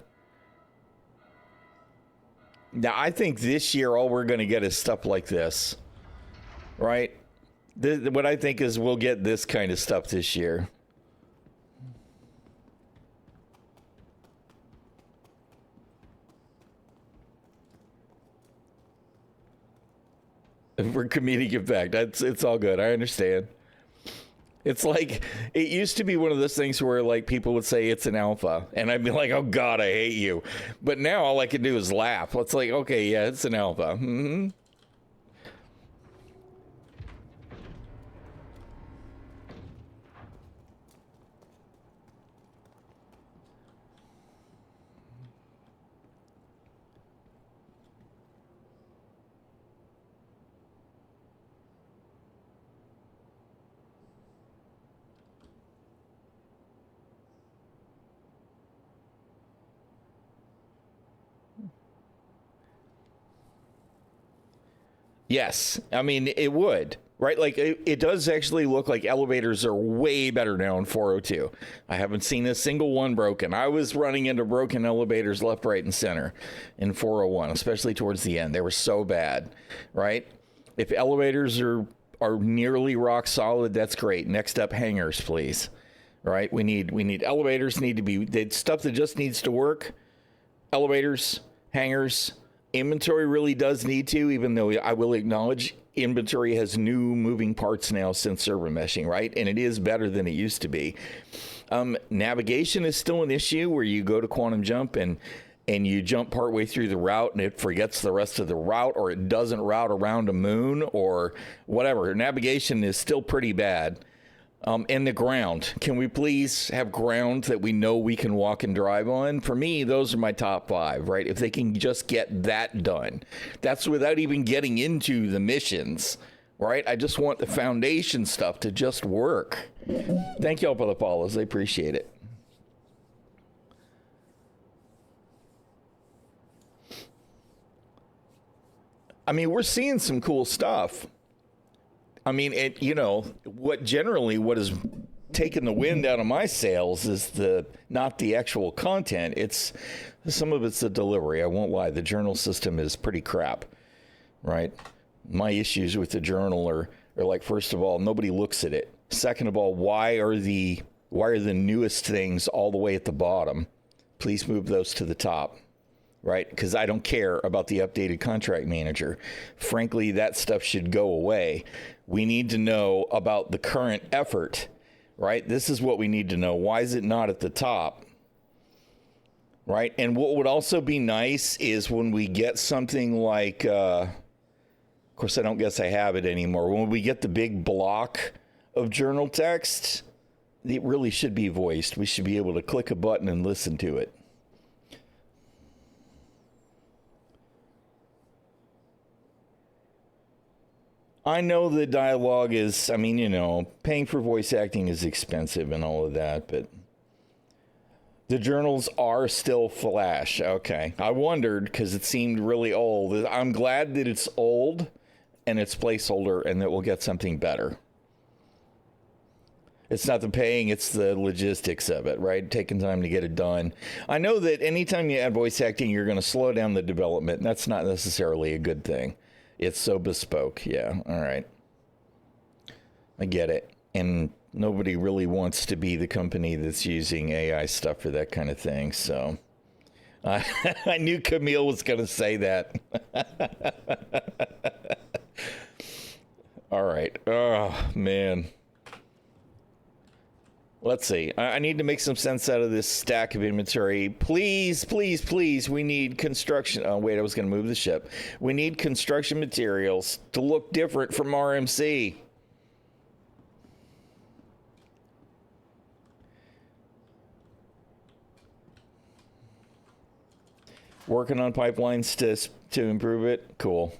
Now, I think this year all we're going to get is stuff like this, right? What I think is we'll get this kind of stuff this year. For comedic effect, it's all good. I understand. It's like, it used to be one of those things where like people would say it's an alpha and I'd be like, oh God, I hate you. But now all I can do is laugh. It's like, okay, yeah, it's an alpha. Mm-hmm. Yes, I mean, it would, right? Like, it does actually look like elevators are way better now in 402. I haven't seen a single one broken. I was running into broken elevators left, right, and center in 401, especially towards the end. They were so bad, right? If elevators are nearly rock solid, that's great. Next up, hangars, please. Right? We need elevators, need to be the stuff that just needs to work. Elevators, hangars. Inventory really does need to, even though I will acknowledge inventory has new moving parts now since server meshing, right? And it is better than it used to be. Navigation is still an issue where you go to quantum jump and you jump partway through the route and it forgets the rest of the route, or it doesn't route around a moon or whatever. Navigation is still pretty bad. And the ground. Can we please have ground that we know we can walk and drive on? For me, those are my top 5, right? If they can just get that done. That's without even getting into the missions, right? I just want the foundation stuff to just work. Thank y'all for the follows. I appreciate it. I mean, we're seeing some cool stuff. I mean, what has taken the wind out of my sails is not the actual content. It's some of it's the delivery. I won't lie. The journal system is pretty crap, right? My issues with the journal are like, first of all, nobody looks at it. Second of all, why are the newest things all the way at the bottom? Please move those to the top. Right? Because I don't care about the updated contract manager. Frankly, that stuff should go away. We need to know about the current effort, right? This is what we need to know. Why is it not at the top? Right? And what would also be nice is when we get something like, of course, I don't guess I have it anymore. When we get the big block of journal text, it really should be voiced. We should be able to click a button and listen to it. I know the dialogue is, paying for voice acting is expensive and all of that, but the journals are still Flash. Okay. I wondered because it seemed really old. I'm glad that it's old and it's placeholder and that we'll get something better. It's not the paying, it's the logistics of it, right? Taking time to get it done. I know that anytime you add voice acting, you're going to slow down the development. And that's not necessarily a good thing. It's so bespoke. Yeah. All right. I get it. And nobody really wants to be the company that's using AI stuff for that kind of thing. So I knew Camille was going to say that. All right. Oh, man. Let's see. I need to make some sense out of this stack of inventory. Please, please, please. We need construction. Oh, wait, I was going to move the ship. We need construction materials to look different from RMC. working on pipelines to improve it. Cool.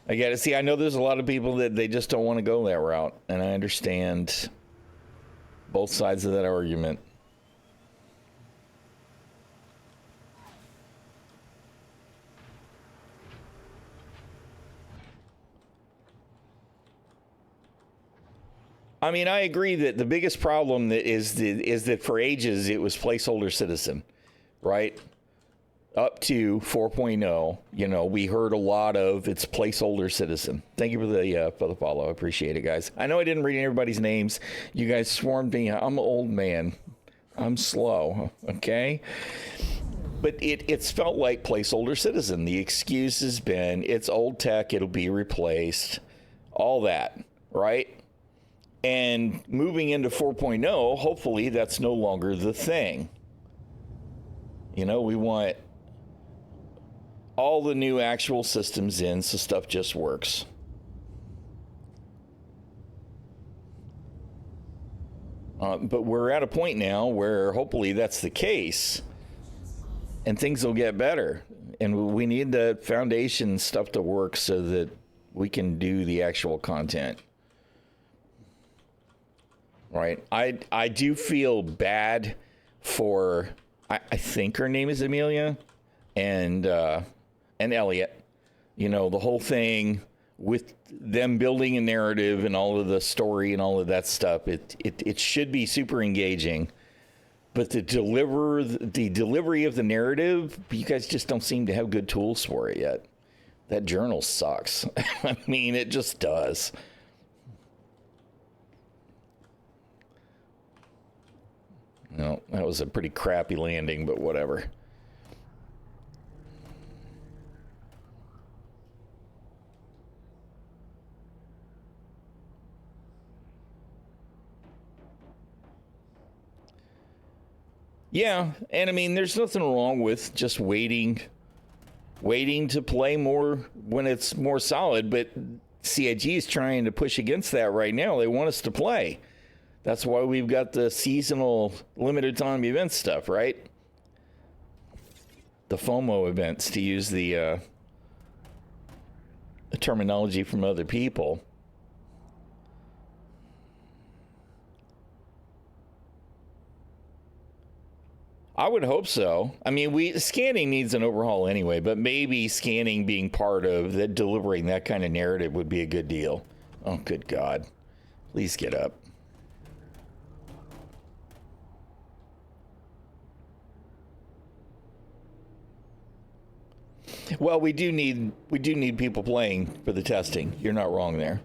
I get it. See, I know there's a lot of people that they just don't want to go that route, and I understand both sides of that argument. I mean, I agree that the biggest problem that is that for ages it was placeholder citizen, right? Up to 4.0, we heard a lot of it's placeholder citizen. Thank you for the follow. I appreciate it, guys. I know I didn't read everybody's names. You guys swarmed me. I'm an old man. I'm slow, okay? But it's felt like placeholder citizen. The excuse has been it's old tech. It'll be replaced. All that, right? And moving into 4.0, hopefully that's no longer the thing. We want all the new actual systems in so stuff just works. But we're at a point now where hopefully that's the case and things will get better. And we need the foundation stuff to work so that we can do the actual content. Right. I do feel bad for, I think her name is Amelia and Elliot. The whole thing with them building a narrative and all of the story and all of that stuff. It should be super engaging, but the delivery of the narrative, you guys just don't seem to have good tools for it yet. That journal sucks. I mean, it just does. No, that was a pretty crappy landing, but whatever. Yeah, and I mean, there's nothing wrong with just waiting to play more when it's more solid, but CIG is trying to push against that right now. They want us to play. That's why we've got the seasonal limited time event stuff, right? The FOMO events, to use the terminology from other people. I would hope so. I mean, scanning needs an overhaul anyway, but maybe scanning being part of that, delivering that kind of narrative would be a good deal. Oh, good God. Please get up. Well, we do need people playing for the testing. You're not wrong there.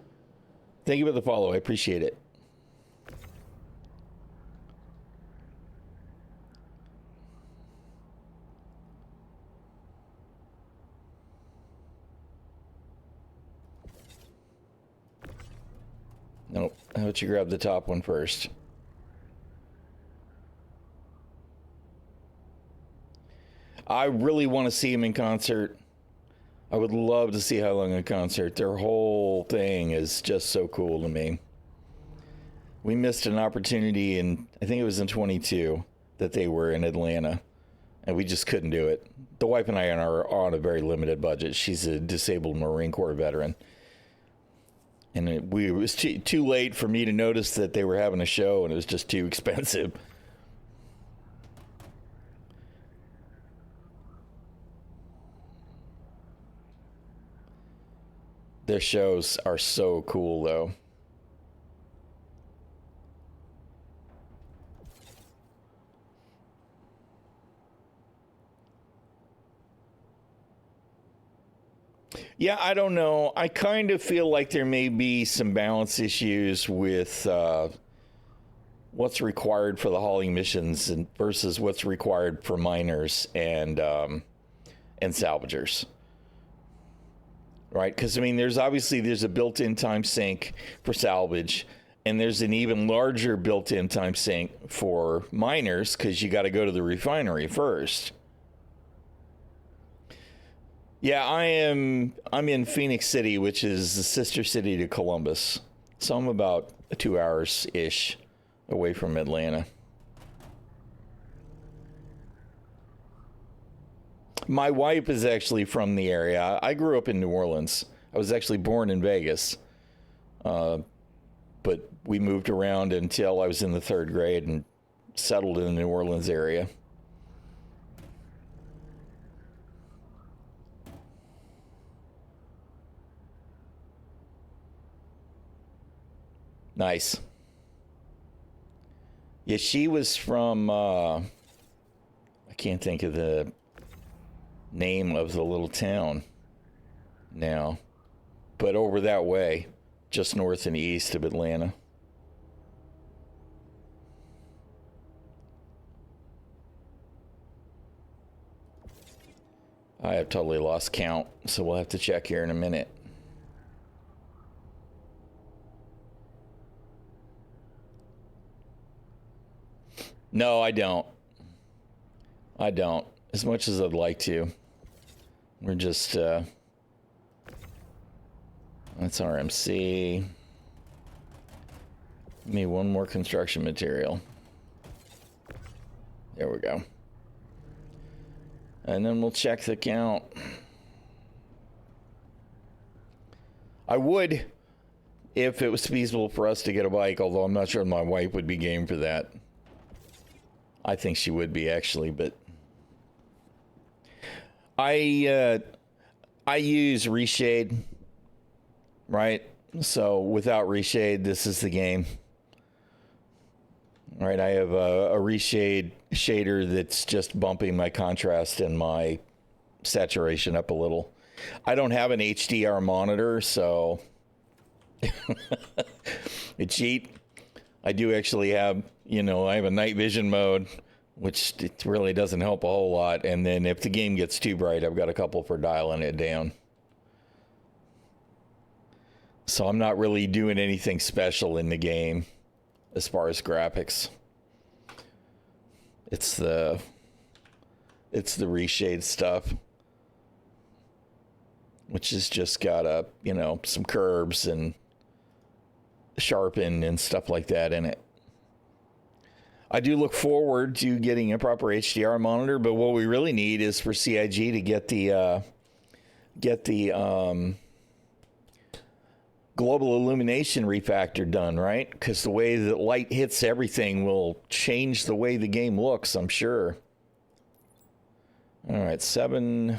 Thank you for the follow. I appreciate it. Nope. How about you grab the top one first? I really want to see him in concert. I would love to see ᚻᚖᚪ᚞ᚻᚢ in concert. Their whole thing is just so cool to me. We missed an opportunity I think it was in 22, that they were in Atlanta, and we just couldn't do it. The wife and I are on a very limited budget. She's a disabled Marine Corps veteran. And it was too late for me to notice that they were having a show, and it was just too expensive. Their shows are so cool, though. Yeah, I don't know. I kind of feel like there may be some balance issues with what's required for the hauling missions versus what's required for miners and salvagers. Right? Because, I mean, there's a built-in time sink for salvage, and there's an even larger built-in time sink for miners because you got to go to the refinery first. Yeah, I'm in Phoenix City, which is the sister city to Columbus. So I'm about 2 hours-ish away from Atlanta. My wife is actually from the area. I grew up in New Orleans. I was actually born in Vegas. But we moved around until I was in the 3rd grade and settled in the New Orleans area. Nice. Yeah, she was from, I can't think of the name of the little town now, but over that way, just north and east of Atlanta. I have totally lost count, so we'll have to check here in a minute. No, I don't. I don't. As much as I'd like to. We're just, that's RMC. Give me one more construction material. There we go. And then we'll check the count. I would, if it was feasible for us to get a bike, although I'm not sure my wife would be game for that. I think she would be, actually, but I use reshade, right? So without reshade, this is the game. All right, I have a reshade shader that's just bumping my contrast and my saturation up a little. I don't have an HDR monitor, so I cheat. I do actually have, I have a night vision mode, which it really doesn't help a whole lot. And then if the game gets too bright, I've got a couple for dialing it down. So I'm not really doing anything special in the game as far as graphics. It's the reshade stuff, which has just got some curves and sharpen and stuff like that in it. I do look forward to getting a proper HDR monitor, but what we really need is for CIG to get the global illumination refactor done, right? Because the way that light hits everything will change the way the game looks, I'm sure. All right, 7.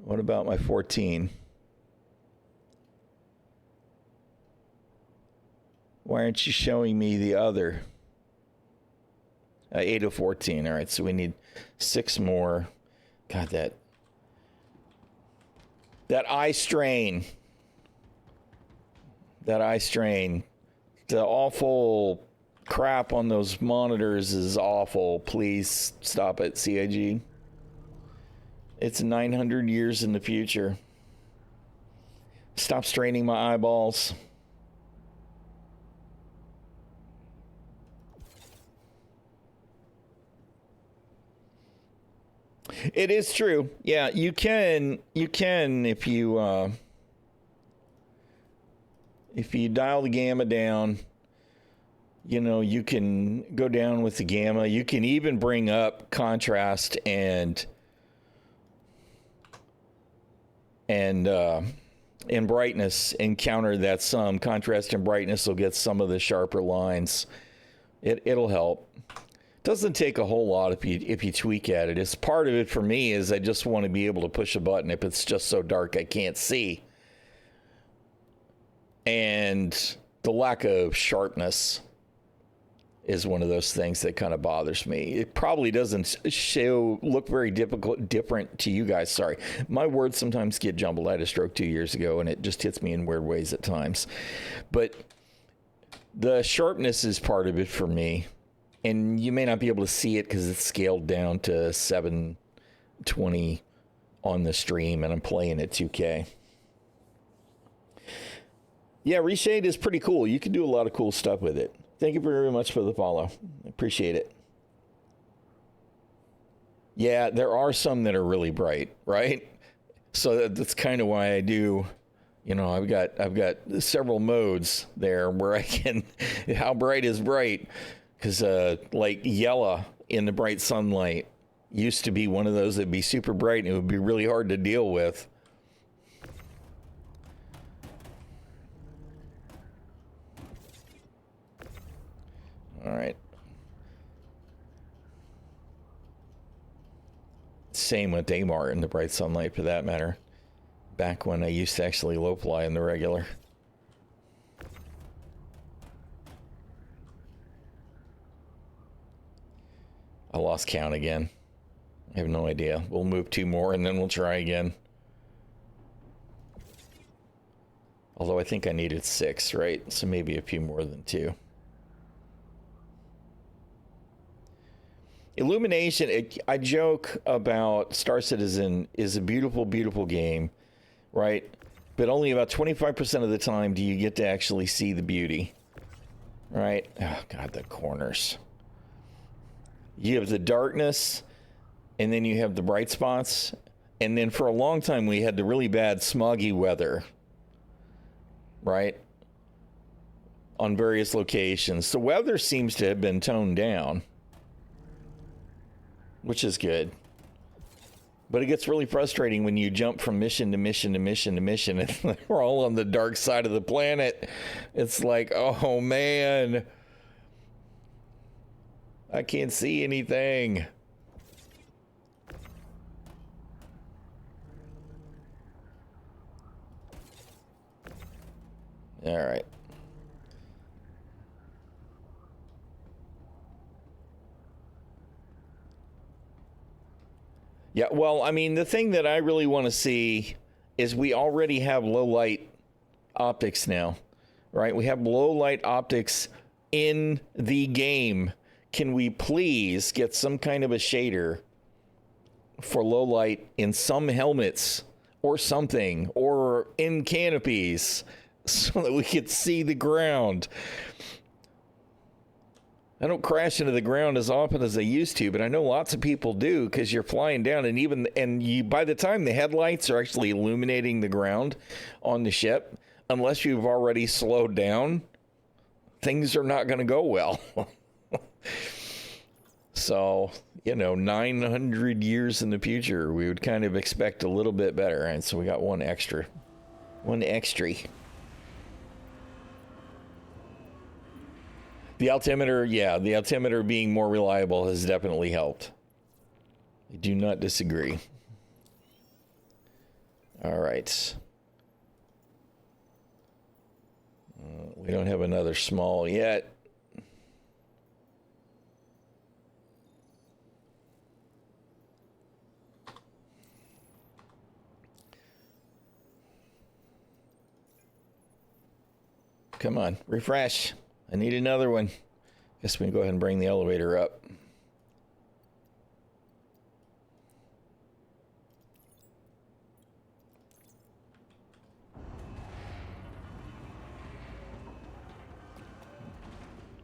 What about my 14? Why aren't you showing me the other? 8 of 14. All right, so we need 6 more. God, that eye strain. That eye strain. The awful crap on those monitors is awful. Please stop it, CIG. It's 900 years in the future. Stop straining my eyeballs. It is true. Yeah, you can if you dial the gamma down, you can go down with the gamma. You can even bring up contrast and brightness and counter that some. Contrast and brightness will get some of the sharper lines. It'll help. Doesn't take a whole lot if you tweak at it. It's part of it for me is I just want to be able to push a button if it's just so dark I can't see. And the lack of sharpness is one of those things that kind of bothers me. It probably doesn't look very different to you guys. Sorry. My words sometimes get jumbled. I had a stroke 2 years ago and it just hits me in weird ways at times. But the sharpness is part of it for me. And you may not be able to see it because it's scaled down to 720 on the stream, and I'm playing at 2K. Yeah, Reshade is pretty cool. You can do a lot of cool stuff with it. Thank you very much for the follow. I appreciate it. Yeah, there are some that are really bright, right? So that's kind of why I do. I've got several modes there where I can. How bright is bright? Because like yellow in the bright sunlight used to be one of those that'd be super bright and it would be really hard to deal with. All right. Same with Daymar in the bright sunlight, for that matter. Back when I used to actually low fly in the regular. I lost count again. I have no idea. We'll move 2 more and then we'll try again. Although I think I needed 6, right? So maybe a few more than 2. Illumination, I joke about Star Citizen is a beautiful, beautiful game, right? But only about 25% of the time do you get to actually see the beauty, right? Oh, God, the corners. You have the darkness, and then you have the bright spots. And then for a long time, we had the really bad smoggy weather, right? On various locations. The weather seems to have been toned down, which is good. But it gets really frustrating when you jump from mission to mission to mission to mission, and we're all on the dark side of the planet. It's like, oh man, I can't see anything. All right. Yeah, well, I mean, the thing that I really want to see is we already have low light optics now, right? We have low light optics in the game. Can we please get some kind of a shader for low light in some helmets or something, or in canopies, so that we could see the ground? I don't crash into the ground as often as I used to, but I know lots of people do, because you're flying down, and you, by the time the headlights are actually illuminating the ground on the ship, unless you've already slowed down, things are not going to go well. So, 900 years in the future, we would kind of expect a little bit better. And so we got one extra. The altimeter being more reliable has definitely helped. I do not disagree. All right. We don't have another small yet. Come on, refresh. I need another one. Guess we can go ahead and bring the elevator up.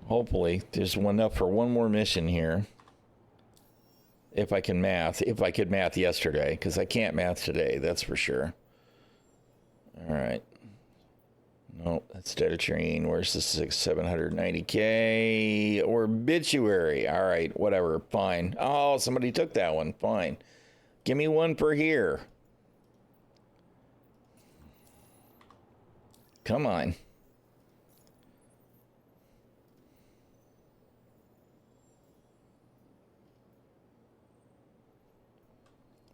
Hopefully, there's enough for one more mission here. If I could math yesterday, because I can't math today, that's for sure. All right. Nope, that's data train. Where's the 790K obituary? All right, whatever, fine. Oh, somebody took that one. Fine. Give me one per here. Come on.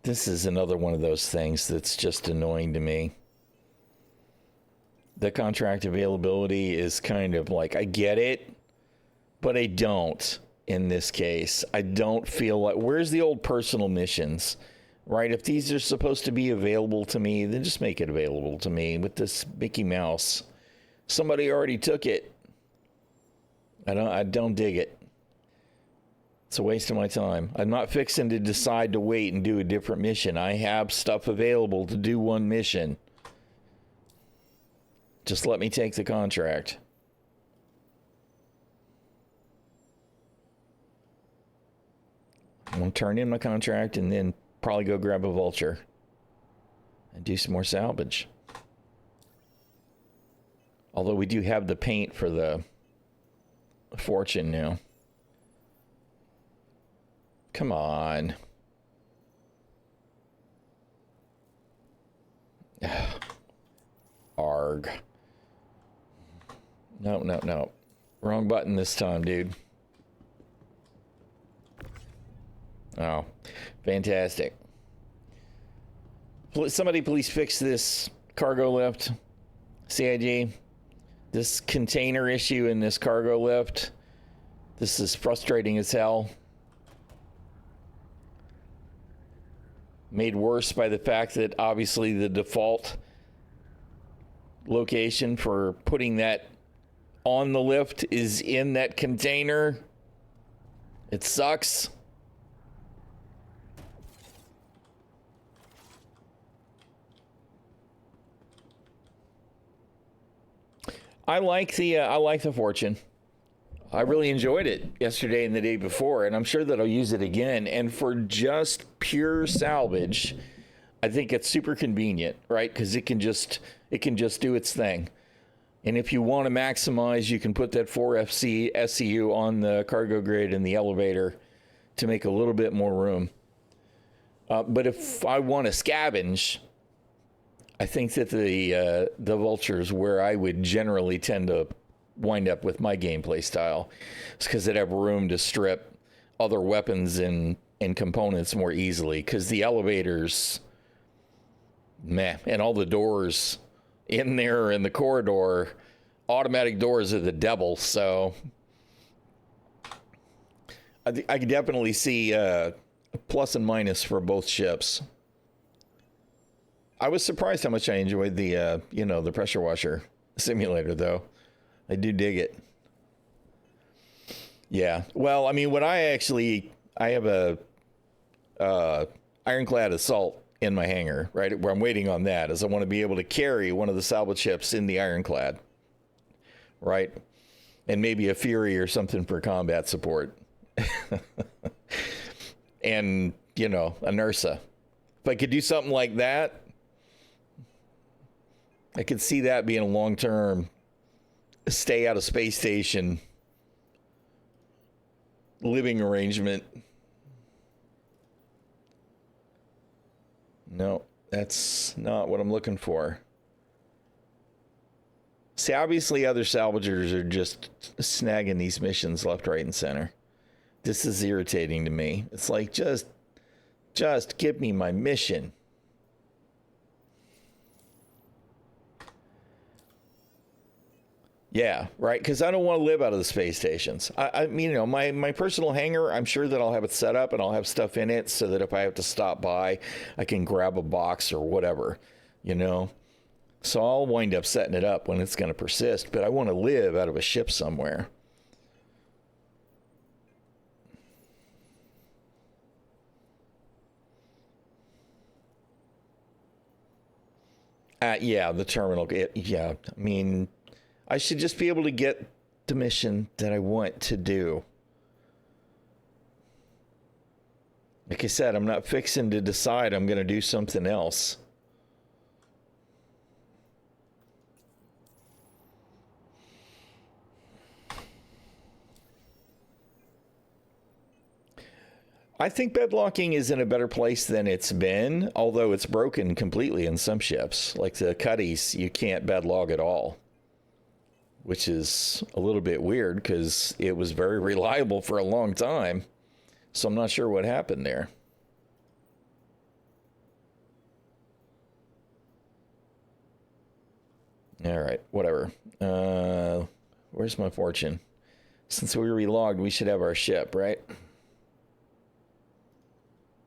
This is another one of those things that's just annoying to me. The contract availability is kind of like, I get it, but I don't in this case. I don't feel like, where's the old personal missions, right? If these are supposed to be available to me, then just make it available to me with this Mickey Mouse. Somebody already took it. I don't dig it. It's a waste of my time. I'm not fixing to decide to wait and do a different mission. I have stuff available to do one mission. Just let me take the contract. I'm going to turn in my contract and then probably go grab a vulture and do some more salvage. Although we do have the paint for the fortune now. Come on. Arg. No. Wrong button this time, dude. Oh, fantastic. Somebody please fix this cargo lift. CIG. This container issue in this cargo lift. This is frustrating as hell. Made worse by the fact that obviously the default location for putting that on the lift is in that container. It sucks. I like the Fortune. I really enjoyed it yesterday and the day before, and I'm sure that I'll use it again. And for just pure salvage, I think it's super convenient, right? Because it can just do its thing. And if you want to maximize, you can put that 4FC SCU on the cargo grid in the elevator to make a little bit more room. But if I want to scavenge, I think that the Vulture's where I would generally tend to wind up with my gameplay style. It's because they'd have room to strip other weapons and components more easily. Because the elevators, meh, and all the doors in there in the corridor, automatic doors are the devil. So I could definitely see plus and minus for both ships. I was surprised how much I enjoyed the the pressure washer simulator, though. I do dig it. Yeah. Well, I mean, I have a ironclad assault in my hangar, right? Where I'm waiting on that, is I want to be able to carry one of the salvage ships in the ironclad, right? And maybe a Fury or something for combat support. And, a Nursa. If I could do something like that, I could see that being a long-term stay out of space station living arrangement. No, that's not what I'm looking for. See, obviously other salvagers are just snagging these missions left, right, and center. This is irritating to me. It's like, just give me my mission. Yeah, right, because I don't want to live out of the space stations. I mean, my personal hangar, I'm sure that I'll have it set up and I'll have stuff in it so that if I have to stop by, I can grab a box or whatever, So I'll wind up setting it up when it's going to persist, but I want to live out of a ship somewhere. Yeah, the terminal. I mean, I should just be able to get the mission that I want to do. Like I said, I'm not fixing to decide I'm going to do something else. I think bedlocking is in a better place than it's been, although it's broken completely in some ships. Like the Cuddies, you can't bedlog at all, which is a little bit weird because it was very reliable for a long time. So I'm not sure what happened there. All right, whatever. Where's my Fortune? Since we relogged, we should have our ship, right?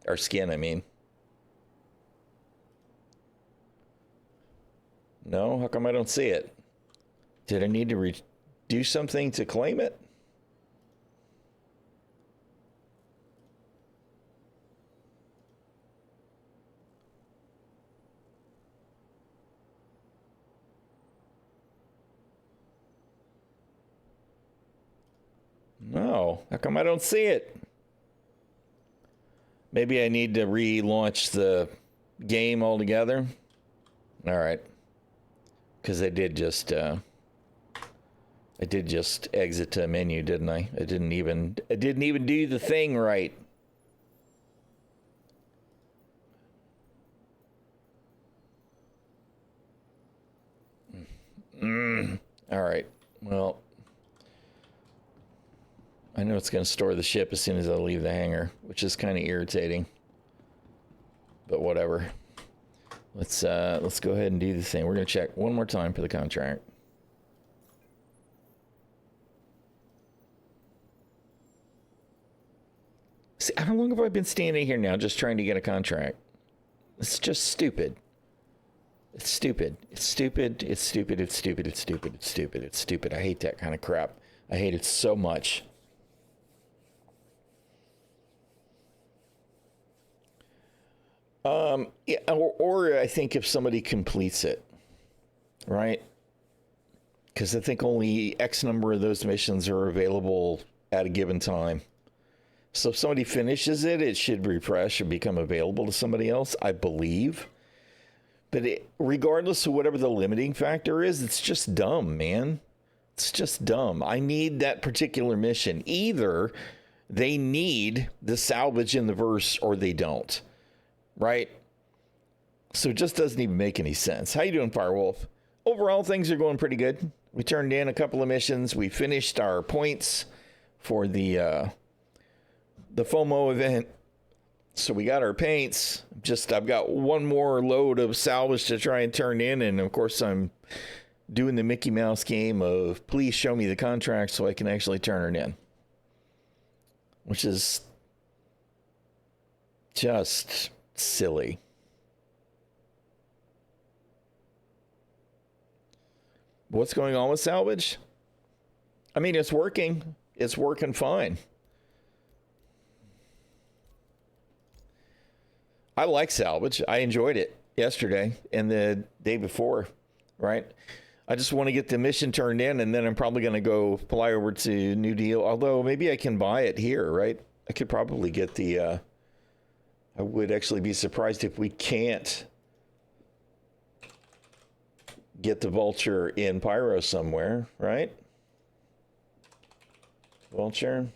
Our skin, I mean. No? How come I don't see it? Did I need to do something to claim it? No. How come I don't see it? Maybe I need to relaunch the game altogether. All right. Because I did just exit to a menu, didn't I? I didn't even do the thing right. All right. Well, I know it's going to store the ship as soon as I leave the hangar, which is kind of irritating. But whatever. Let's go ahead and do the thing. We're going to check one more time for the contract. See, how long have I been standing here now just trying to get a contract? It's just stupid. It's stupid. It's stupid. It's stupid. It's stupid. It's stupid. It's stupid. It's stupid. I hate that kind of crap. I hate it so much. Yeah, or I think if somebody completes it, right? Because I think only X number of those missions are available at a given time. So if somebody finishes it, it should refresh and become available to somebody else, I believe. But regardless of whatever the limiting factor is, it's just dumb, man. It's just dumb. I need that particular mission. Either they need the salvage in the verse or they don't, right? So it just doesn't even make any sense. How you doing, Firewolf? Overall, things are going pretty good. We turned in a couple of missions. We finished our points for the FOMO event. So we got our paints. I've got one more load of salvage to try and turn in. And of course, I'm doing the Mickey Mouse game of please show me the contract so I can actually turn it in. Which is just silly. What's going on with salvage? I mean, it's working. It's working fine. I like salvage. I enjoyed it yesterday and the day before, right? I just want to get the mission turned in, and then I'm probably going to go fly over to New Deal. Although maybe I can buy it here, right? I could probably get the... I would actually be surprised if we can't get the Vulture in Pyro somewhere, right? Vulture...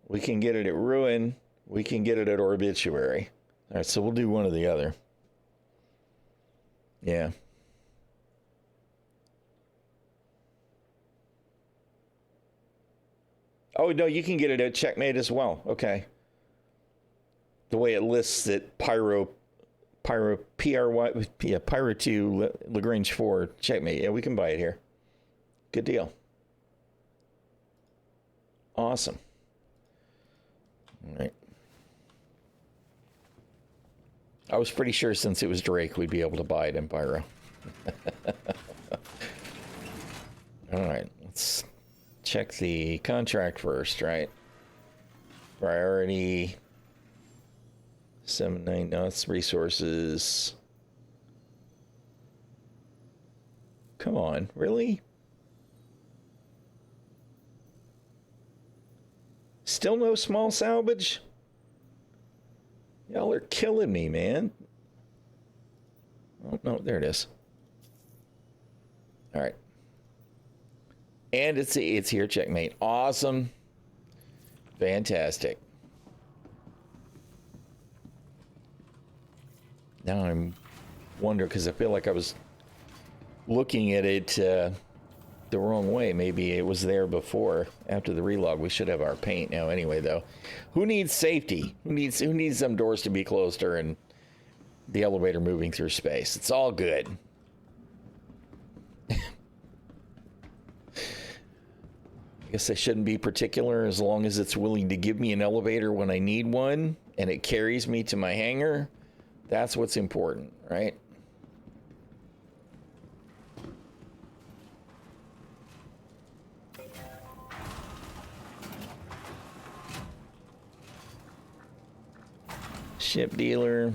We can get it at Ruin. We can get it at Obituary. All right, so we'll do one or the other. Yeah. Oh, no, you can get it at Checkmate as well. Okay. The way it lists it, Pyro, P-R-Y, yeah, Pyro 2, Lagrange 4, Checkmate. Yeah, we can buy it here. Good deal. Awesome. All right. I was pretty sure since it was Drake, we'd be able to buy it in Pyro. All right, let's check the contract first, right? Priority. 7-9 knots, resources. Come on, really? Still no small salvage? Y'all are killing me, man. Oh, no, there it is. All right. And it's here, Checkmate. Awesome. Fantastic. Now I'm wondering, because I feel like I was looking at it the wrong way. Maybe it was there before. After the relog, we should have our paint now anyway, though. Who needs safety? Who needs them doors to be closed and the elevator moving through space? It's all good. I guess I shouldn't be particular as long as it's willing to give me an elevator when I need one and it carries me to my hangar. That's what's important, right? Ship dealer.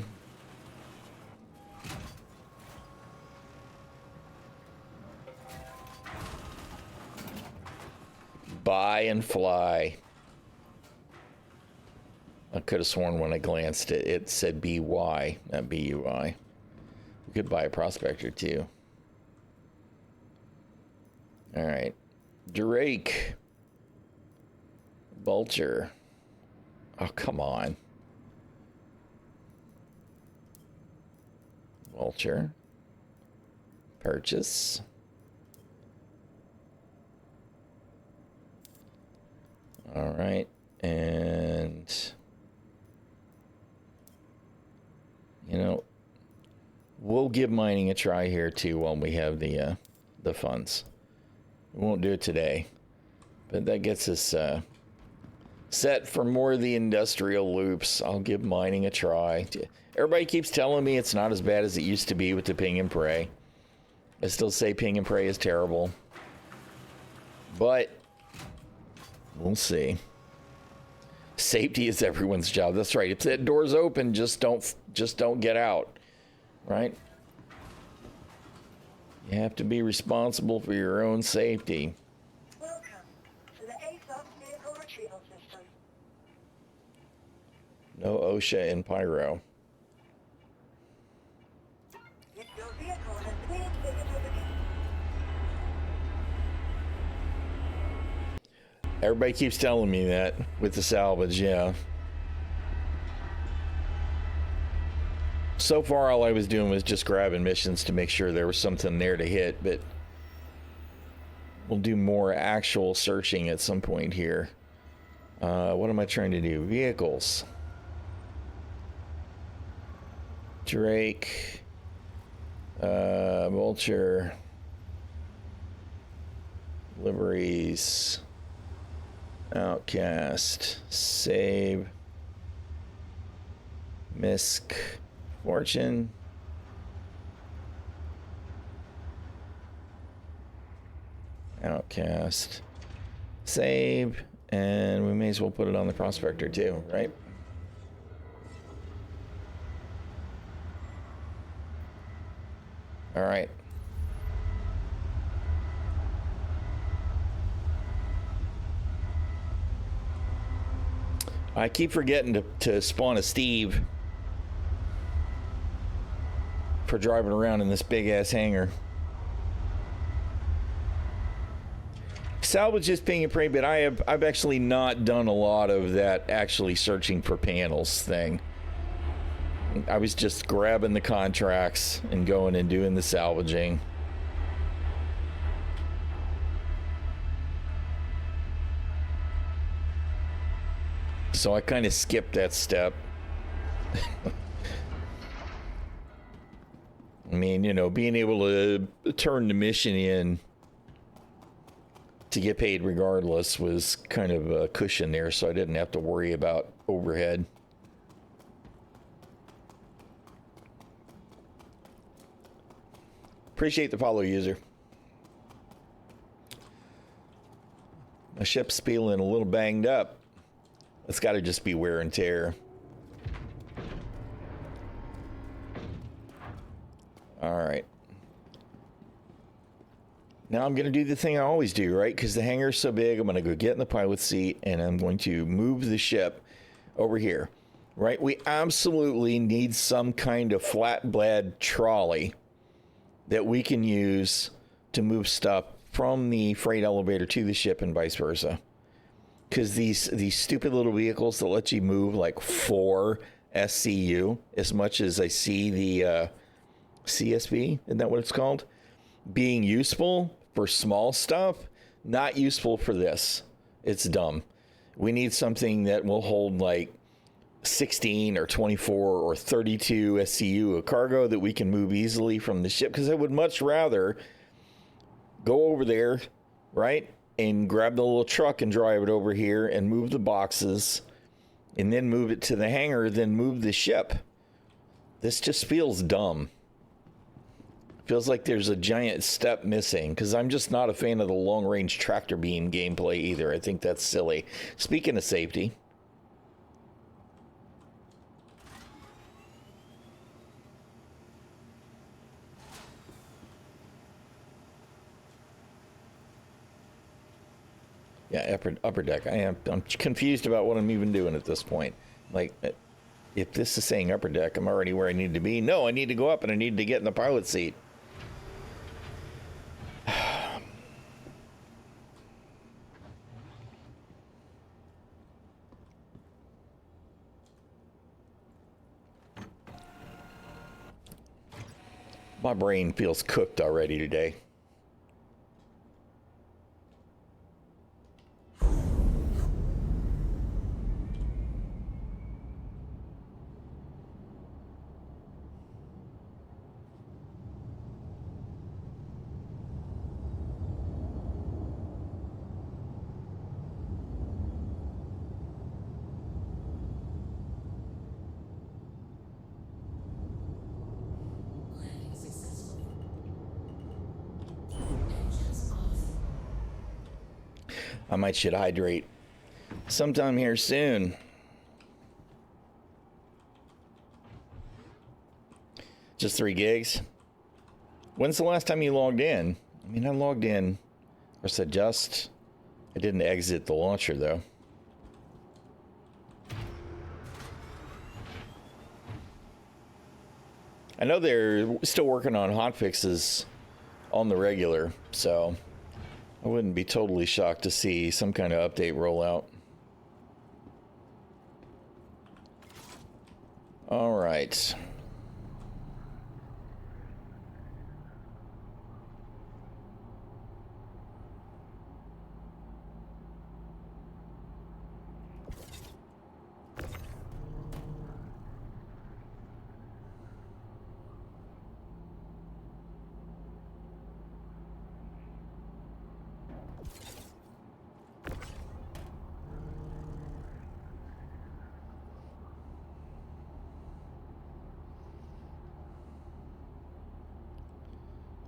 Buy and fly. I could have sworn when I glanced at it, it said BY, not BUI. We could buy a prospector too. All right. Drake. Vulture. Oh, come on. Vulture. Purchase. All right, and you know, we'll give mining a try here too while we have the funds. We won't do it today, but that gets us set for more of the industrial loops. I'll give mining a try. Everybody keeps telling me it's not as bad as it used to be with the ping and pray. I still say ping and pray is terrible, but we'll see. Safety is everyone's job. That's right. If that door's open, just don't get out. Right? You have to be responsible for your own safety. Welcome to the ᚻᚖᚪ᚞ᚻᚖ vehicle retrieval system. No OSHA in Pyro. Your vehicle has cleared physical limits. Everybody keeps telling me that with the salvage, yeah. So far, all I was doing was just grabbing missions to make sure there was something there to hit, but we'll do more actual searching at some point here. What am I trying to do? Vehicles. Drake. Vulture. Liveries. Outcast. Save. Misk. Fortune. Outcast. Save. And we may as well put it on the prospector too, right? All right. I keep forgetting to spawn a Steve for driving around in this big ass hangar. Salvage is ping and pray, but I've actually not done a lot of that actually searching for panels thing. I was just grabbing the contracts and going and doing the salvaging. So I kind of skipped that step. I mean, you know, being able to turn the mission in to get paid regardless was kind of a cushion there, so I didn't have to worry about overhead. Appreciate the follow, user. My ship's feeling a little banged up. It's got to just be wear and tear. All right. Now I'm going to do the thing I always do, right? Because the hangar's so big, I'm going to go get in the pilot seat and I'm going to move the ship over here, right? We absolutely need some kind of flatbed trolley that we can use to move stuff from the freight elevator to the ship and vice versa. Because these stupid little vehicles that let you move like 4 SCU, as much as I see the CSV, isn't that what it's called? Being useful for small stuff, not useful for this. It's dumb. We need something that will hold like 16 or 24 or 32 SCU of cargo that we can move easily from the ship, because I would much rather go over there, right, and grab the little truck and drive it over here and move the boxes and then move it to the hangar, then move the ship. This just feels dumb. Feels like there's a giant step missing, because I'm just not a fan of the long-range tractor beam gameplay either. I think that's silly. Speaking of safety, yeah, upper deck. I'm confused about what I'm even doing at this point. Like, if this is saying upper deck, I'm already where I need to be. No, I need to go up and I need to get in the pilot seat. My brain feels cooked already today. I might should hydrate sometime here soon. Just 3 gigs. When's the last time you logged in? I mean, I logged in. Of course, I didn't exit the launcher though. I know they're still working on hotfixes on the regular, so I wouldn't be totally shocked to see some kind of update rollout. All right.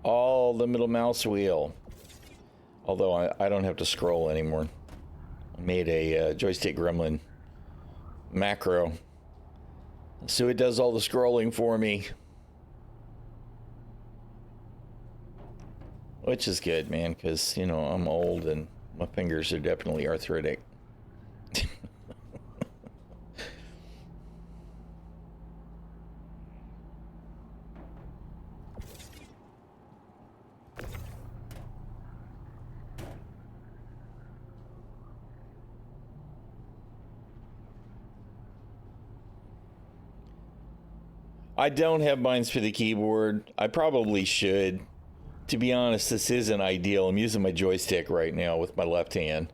All the middle mouse wheel. Although I don't have to scroll anymore. I made a joystick gremlin macro. So it does all the scrolling for me. Which is good, man, because, you know, I'm old and my fingers are definitely arthritic. I don't have binds for the keyboard. I probably should. To be honest, this isn't ideal. I'm using my joystick right now with my left hand.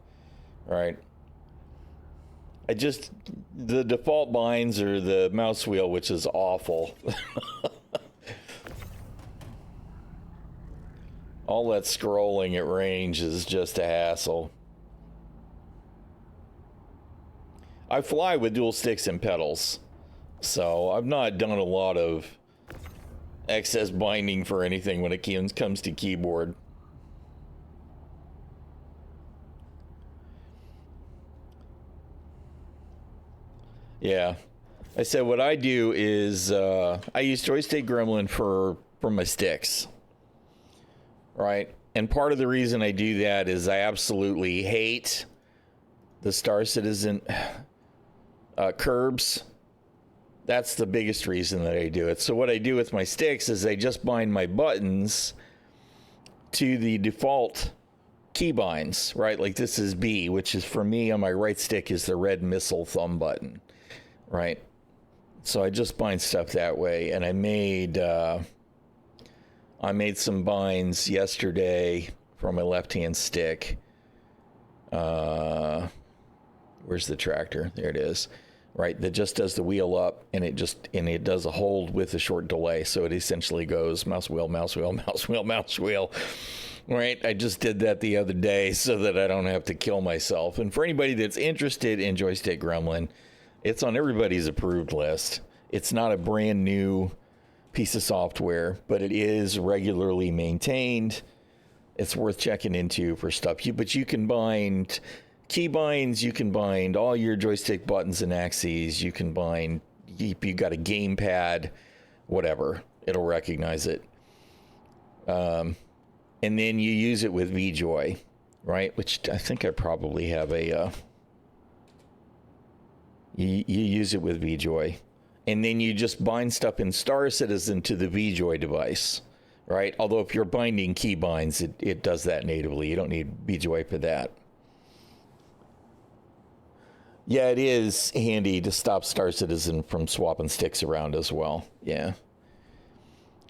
Right. The default binds are the mouse wheel, which is awful. All that scrolling at range is just a hassle. I fly with dual sticks and pedals. So I've not done a lot of excess binding for anything when it comes to keyboard. Yeah. I said what I do is I use Joystick Gremlin for my sticks. Right? And part of the reason I do that is I absolutely hate the Star Citizen curbs. That's the biggest reason that I do it. So what I do with my sticks is I just bind my buttons to the default key binds, right? Like this is B, which is for me on my right stick is the red missile thumb button, right? So I just bind stuff that way. And I made some binds yesterday for my left-hand stick. Where's the tractor? There it is. Right, that just does the wheel up, and it does a hold with a short delay, so it essentially goes mouse wheel, mouse wheel, mouse wheel, mouse wheel. Right, I just did that the other day so that I don't have to kill myself. And for anybody that's interested in Joystick Gremlin, it's on everybody's approved list. It's not a brand new piece of software, but it is regularly maintained. It's worth checking into for stuff. But you can bind key binds, you can bind all your joystick buttons and axes, you can bind, you got a gamepad, whatever, it'll recognize it. And then you use it with VJoy, right? Which I think I probably have you use it with VJoy. And then you just bind stuff in Star Citizen to the VJoy device, right? Although if you're binding key binds, it does that natively. You don't need VJoy for that. Yeah, it is handy to stop Star Citizen from swapping sticks around as well. Yeah.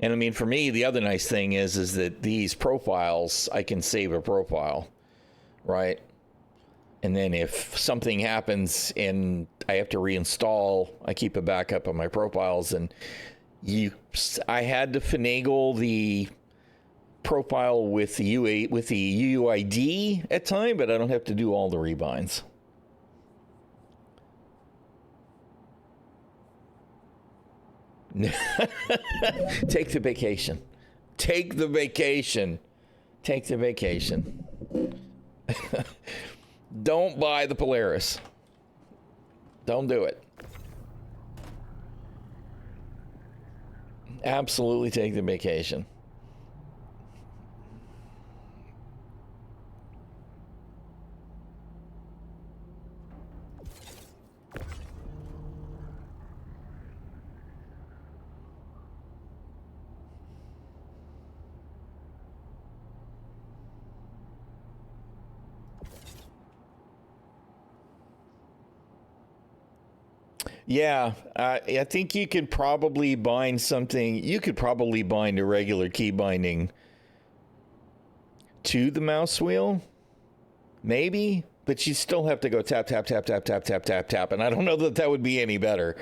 And I mean, for me, the other nice thing is that these profiles, I can save a profile, right? And then if something happens and I have to reinstall, I keep a backup of my profiles. And I had to finagle the profile with the UUID at time, but I don't have to do all the rebinds. Take the vacation. Take the vacation. Take the vacation. Don't buy the Polaris. Don't do it. Absolutely take the vacation. Yeah, I think you could probably bind something. You could probably bind a regular key binding to the mouse wheel, maybe, but you still have to go tap, tap, tap, tap, tap, tap, tap, tap, and I don't know that that would be any better.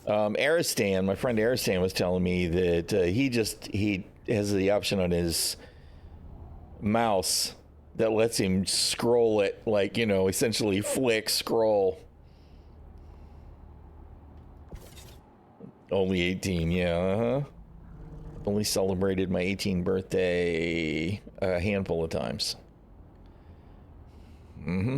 Aristan, my friend Aristan was telling me that he has the option on his mouse that lets him scroll it, like, you know, essentially flick, scroll. Only 18, yeah, uh-huh. Only celebrated my 18th birthday a handful of times. Mm-hmm.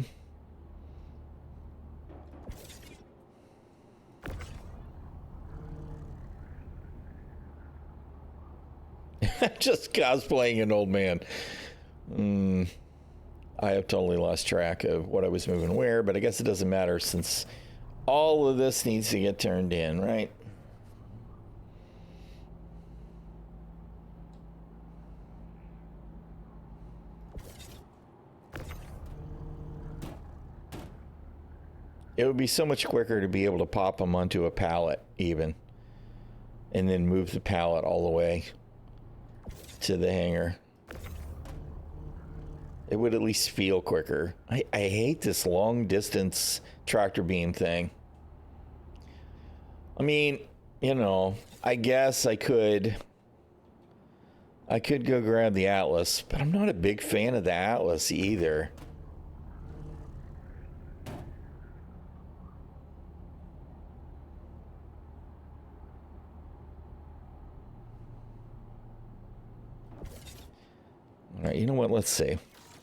Just cosplaying an old man. I have totally lost track of what I was moving where, but I guess it doesn't matter since all of this needs to get turned in, right? It would be so much quicker to be able to pop them onto a pallet even, and then move the pallet all the way to the hangar. It would at least feel quicker. I hate this long distance tractor beam thing. I mean, you know, I guess I could go grab the Atlas, but I'm not a big fan of the Atlas either. All right, you know what? Let's see.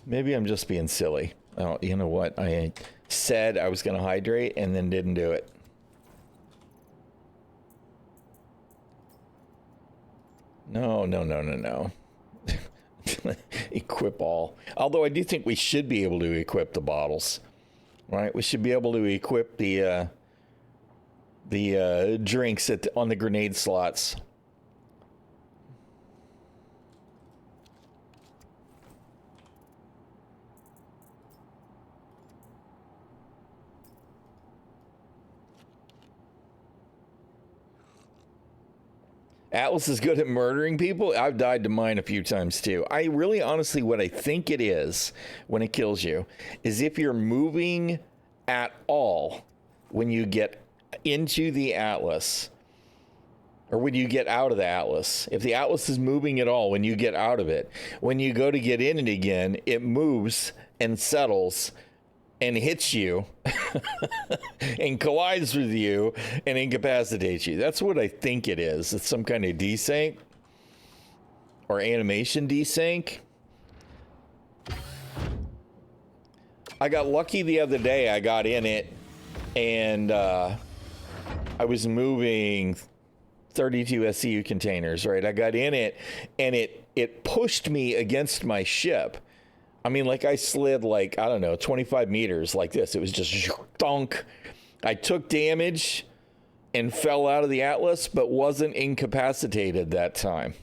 Maybe I'm just being silly. Oh, you know what? I said I was going to hydrate and then didn't do it. No. Equip all. Although I do think we should be able to equip the bottles, right? We should be able to equip the drinks on the grenade slots. Atlas is good at murdering people. I've died to mine a few times too. I really honestly, what I think it is when it kills you is if you're moving at all when you get into the Atlas, or when you get out of the Atlas. If the Atlas is moving at all when you get out of it, when you go to get in it again, it moves and settles and hits you and collides with you and incapacitates you. That's what I think it is. It's some kind of desync or animation desync. I got lucky the other day. I got in it and I was moving 32 SCU containers, right? I got in it and it pushed me against my ship. I mean, like I slid like, I don't know, 25 meters like this. It was just thunk. I took damage and fell out of the Atlas, but wasn't incapacitated that time.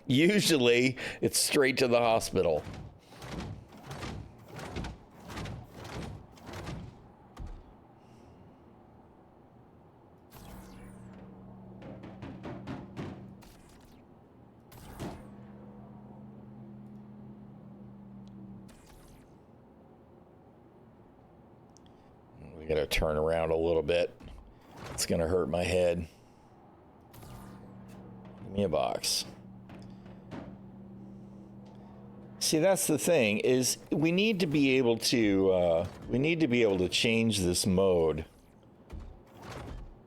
Usually, it's straight to the hospital. I gotta turn around a little bit. It's gonna hurt my head. Give me a box. See, that's the thing, is we need to be able to change this mode,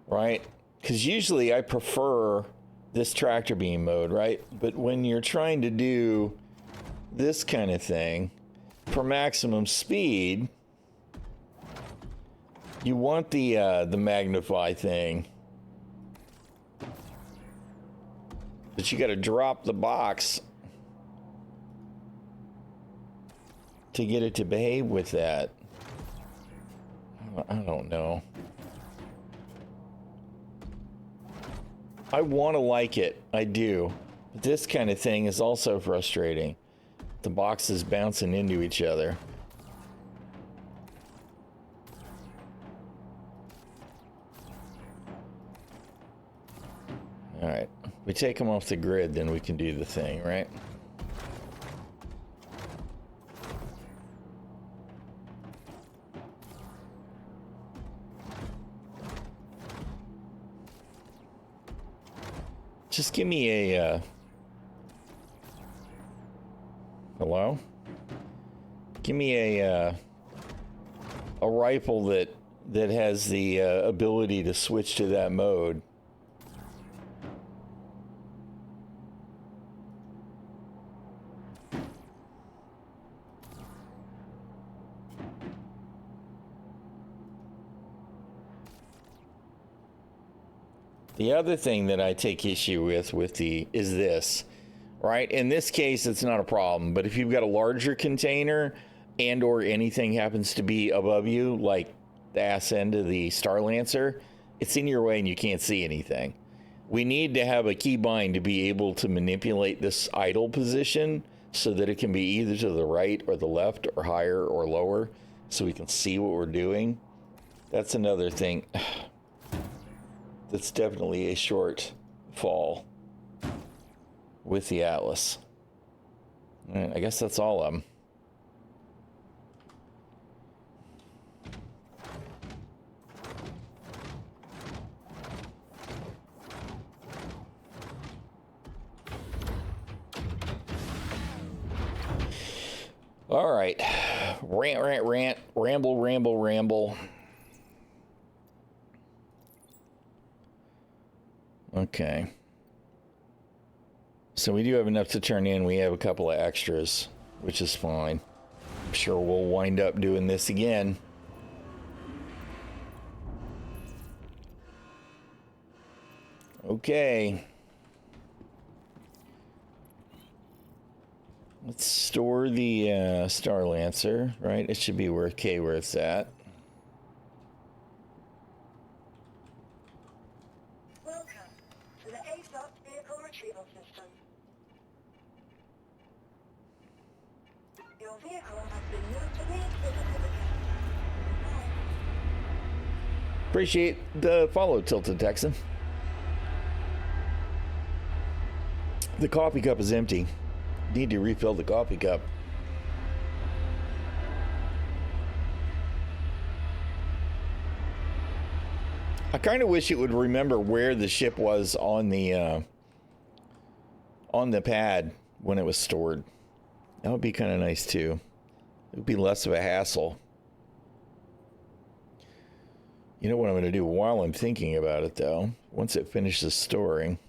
right? Because usually I prefer this tractor beam mode, right? But when you're trying to do this kind of thing for maximum speed, you want the magnify thing. But you got to drop the box to get it to behave with that. I don't know. I want to like it. I do. But this kind of thing is also frustrating. The boxes bouncing into each other. All right. We take them off the grid, then we can do the thing, right? Just give me a, hello? Give me a rifle that has the ability to switch to that mode. The other thing that I take issue with is this, right? In this case, it's not a problem, but if you've got a larger container and or anything happens to be above you, like the ass end of the ᚻᚖᚪ᚞ᚻᚢ, it's in your way and you can't see anything. We need to have a keybind to be able to manipulate this idle position so that it can be either to the right or the left or higher or lower so we can see what we're doing. That's another thing. That's definitely a shortfall with the Atlas. All right, I guess that's all of them. All right. Rant, ramble. Okay. So we do have enough to turn in. We have a couple of extras, which is fine. I'm sure we'll wind up doing this again. Okay. Let's store the ᚻᚪ᚞ᚻᚢ, right? It should be where it's at. Welcome to the ASOP vehicle retrieval system. Your vehicle has been moved to the Disintigrating. Appreciate the follow, Tilted Texan. The coffee cup is empty. Need to refill the coffee cup. I kind of wish it would remember where the ship was on the pad when it was stored. That would be kind of nice too. It would be less of a hassle. You know what I'm going to do while I'm thinking about it though? Once it finishes storing.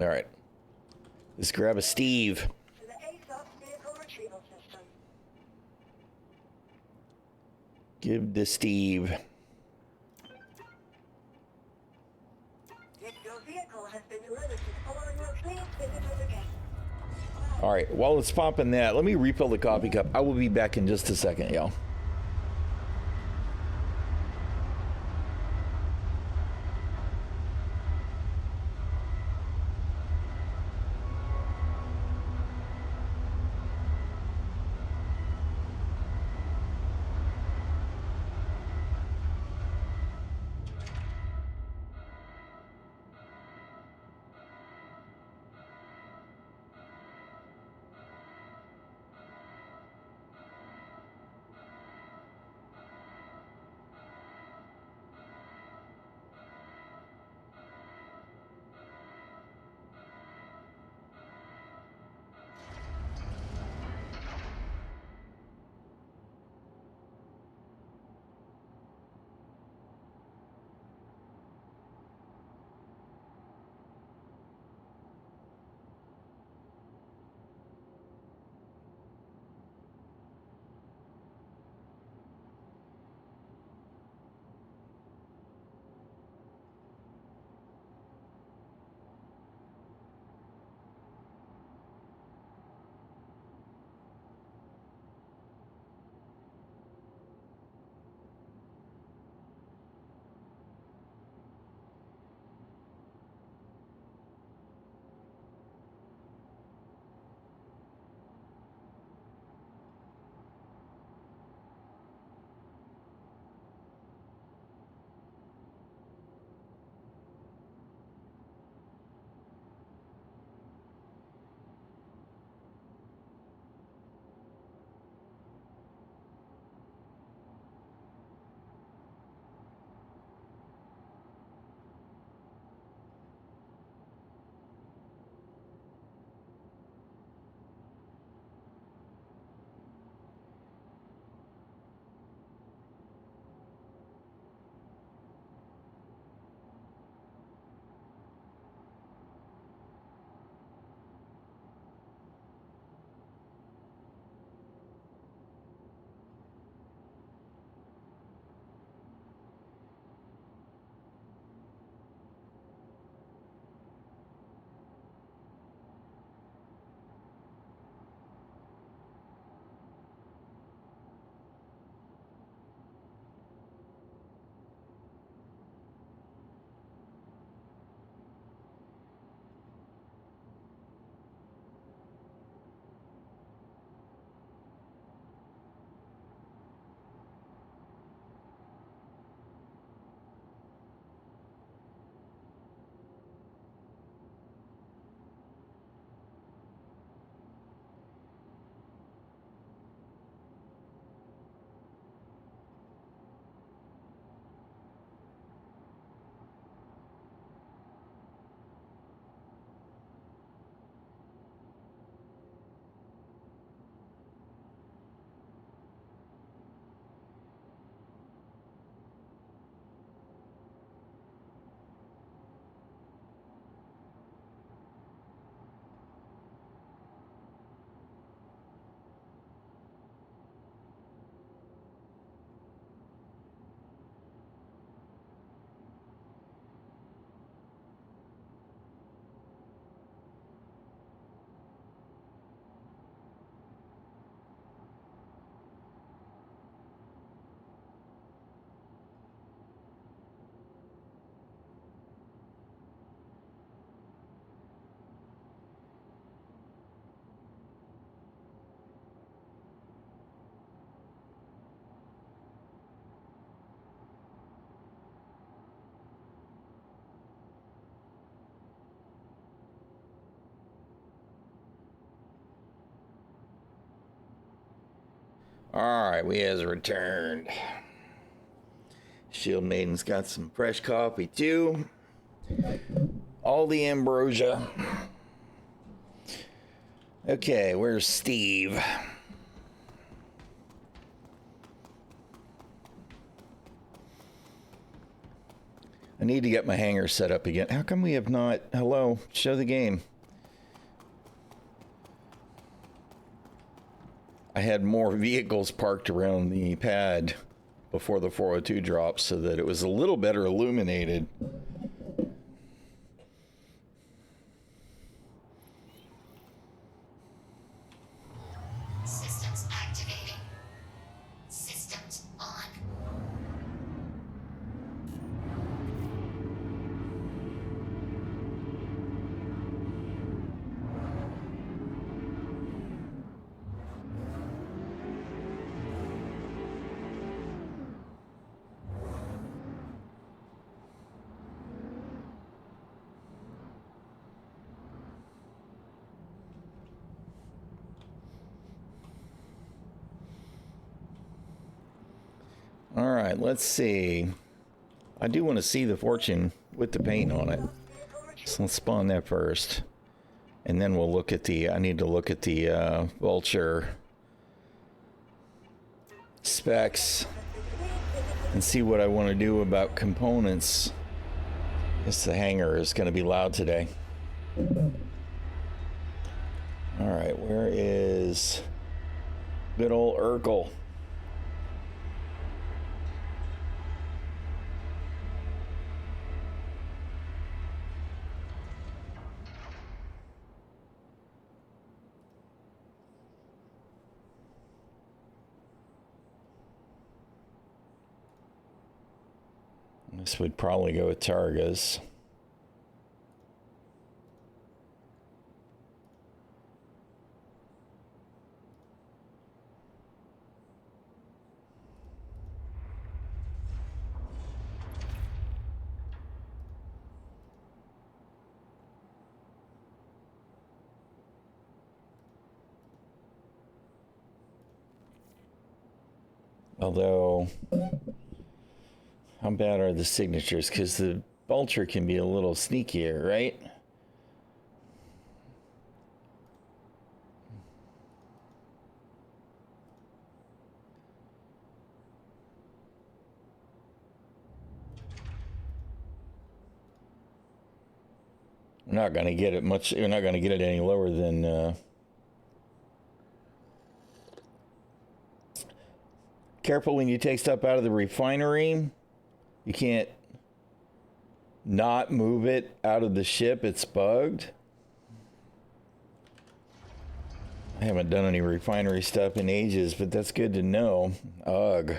All right. Let's grab a Steve. To the ASOP vehicle retrieval system. Give the Steve. Your vehicle has been delivered to following your clean Disintigrating. All right. While it's popping that, let me refill the coffee cup. I will be back in just a second, y'all. All right, we has returned. Shield Maiden's got some fresh coffee too. All the ambrosia. Okay, where's Steve? I need to get my hangar set up again. How come we have not? Hello, show the game. I had more vehicles parked around the pad before the 402 dropped so that it was a little better illuminated. Systems activating. Systems on. All right, let's see. I do want to see the Fortune with the paint on it. So let's spawn that first. And then we'll look at the, I need to look at the Vulture specs and see what I want to do about components. Guess the hangar is going to be loud today. All right, where is good old Urkel? This would probably go with Targa's. Although, how bad are the signatures? Because the Vulture can be a little sneakier, right? We're not going to get it much. You're not going to get it any lower than. Careful when you take stuff out of the refinery. You can't not move it out of the ship. It's bugged. I haven't done any refinery stuff in ages, but that's good to know. Ugh.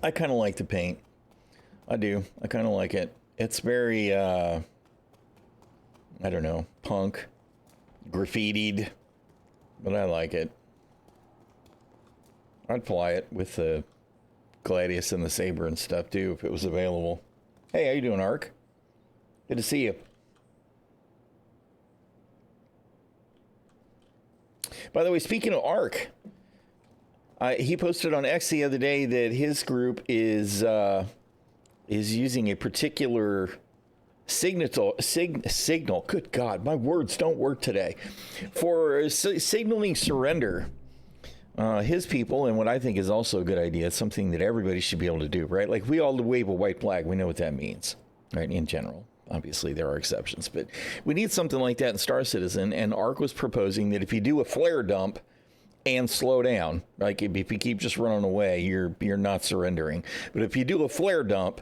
I kind of like the paint. I do. I kind of like it. It's very, I don't know, punk, graffitied, but I like it. I'd fly it with the Gladius and the Saber and stuff too if it was available. Hey, how you doing, Ark? Good to see you. By the way, speaking of Ark, he posted on X the other day that his group is using a particular signal. Good God, my words don't work today. For signaling surrender, his people, and what I think is also a good idea, it's something that everybody should be able to do, right? Like we all wave a white flag. We know what that means, right? In general. Obviously, there are exceptions, but we need something like that in Star Citizen. And Ark was proposing that if you do a flare dump and slow down, like if you keep just running away, you're not surrendering. But if you do a flare dump,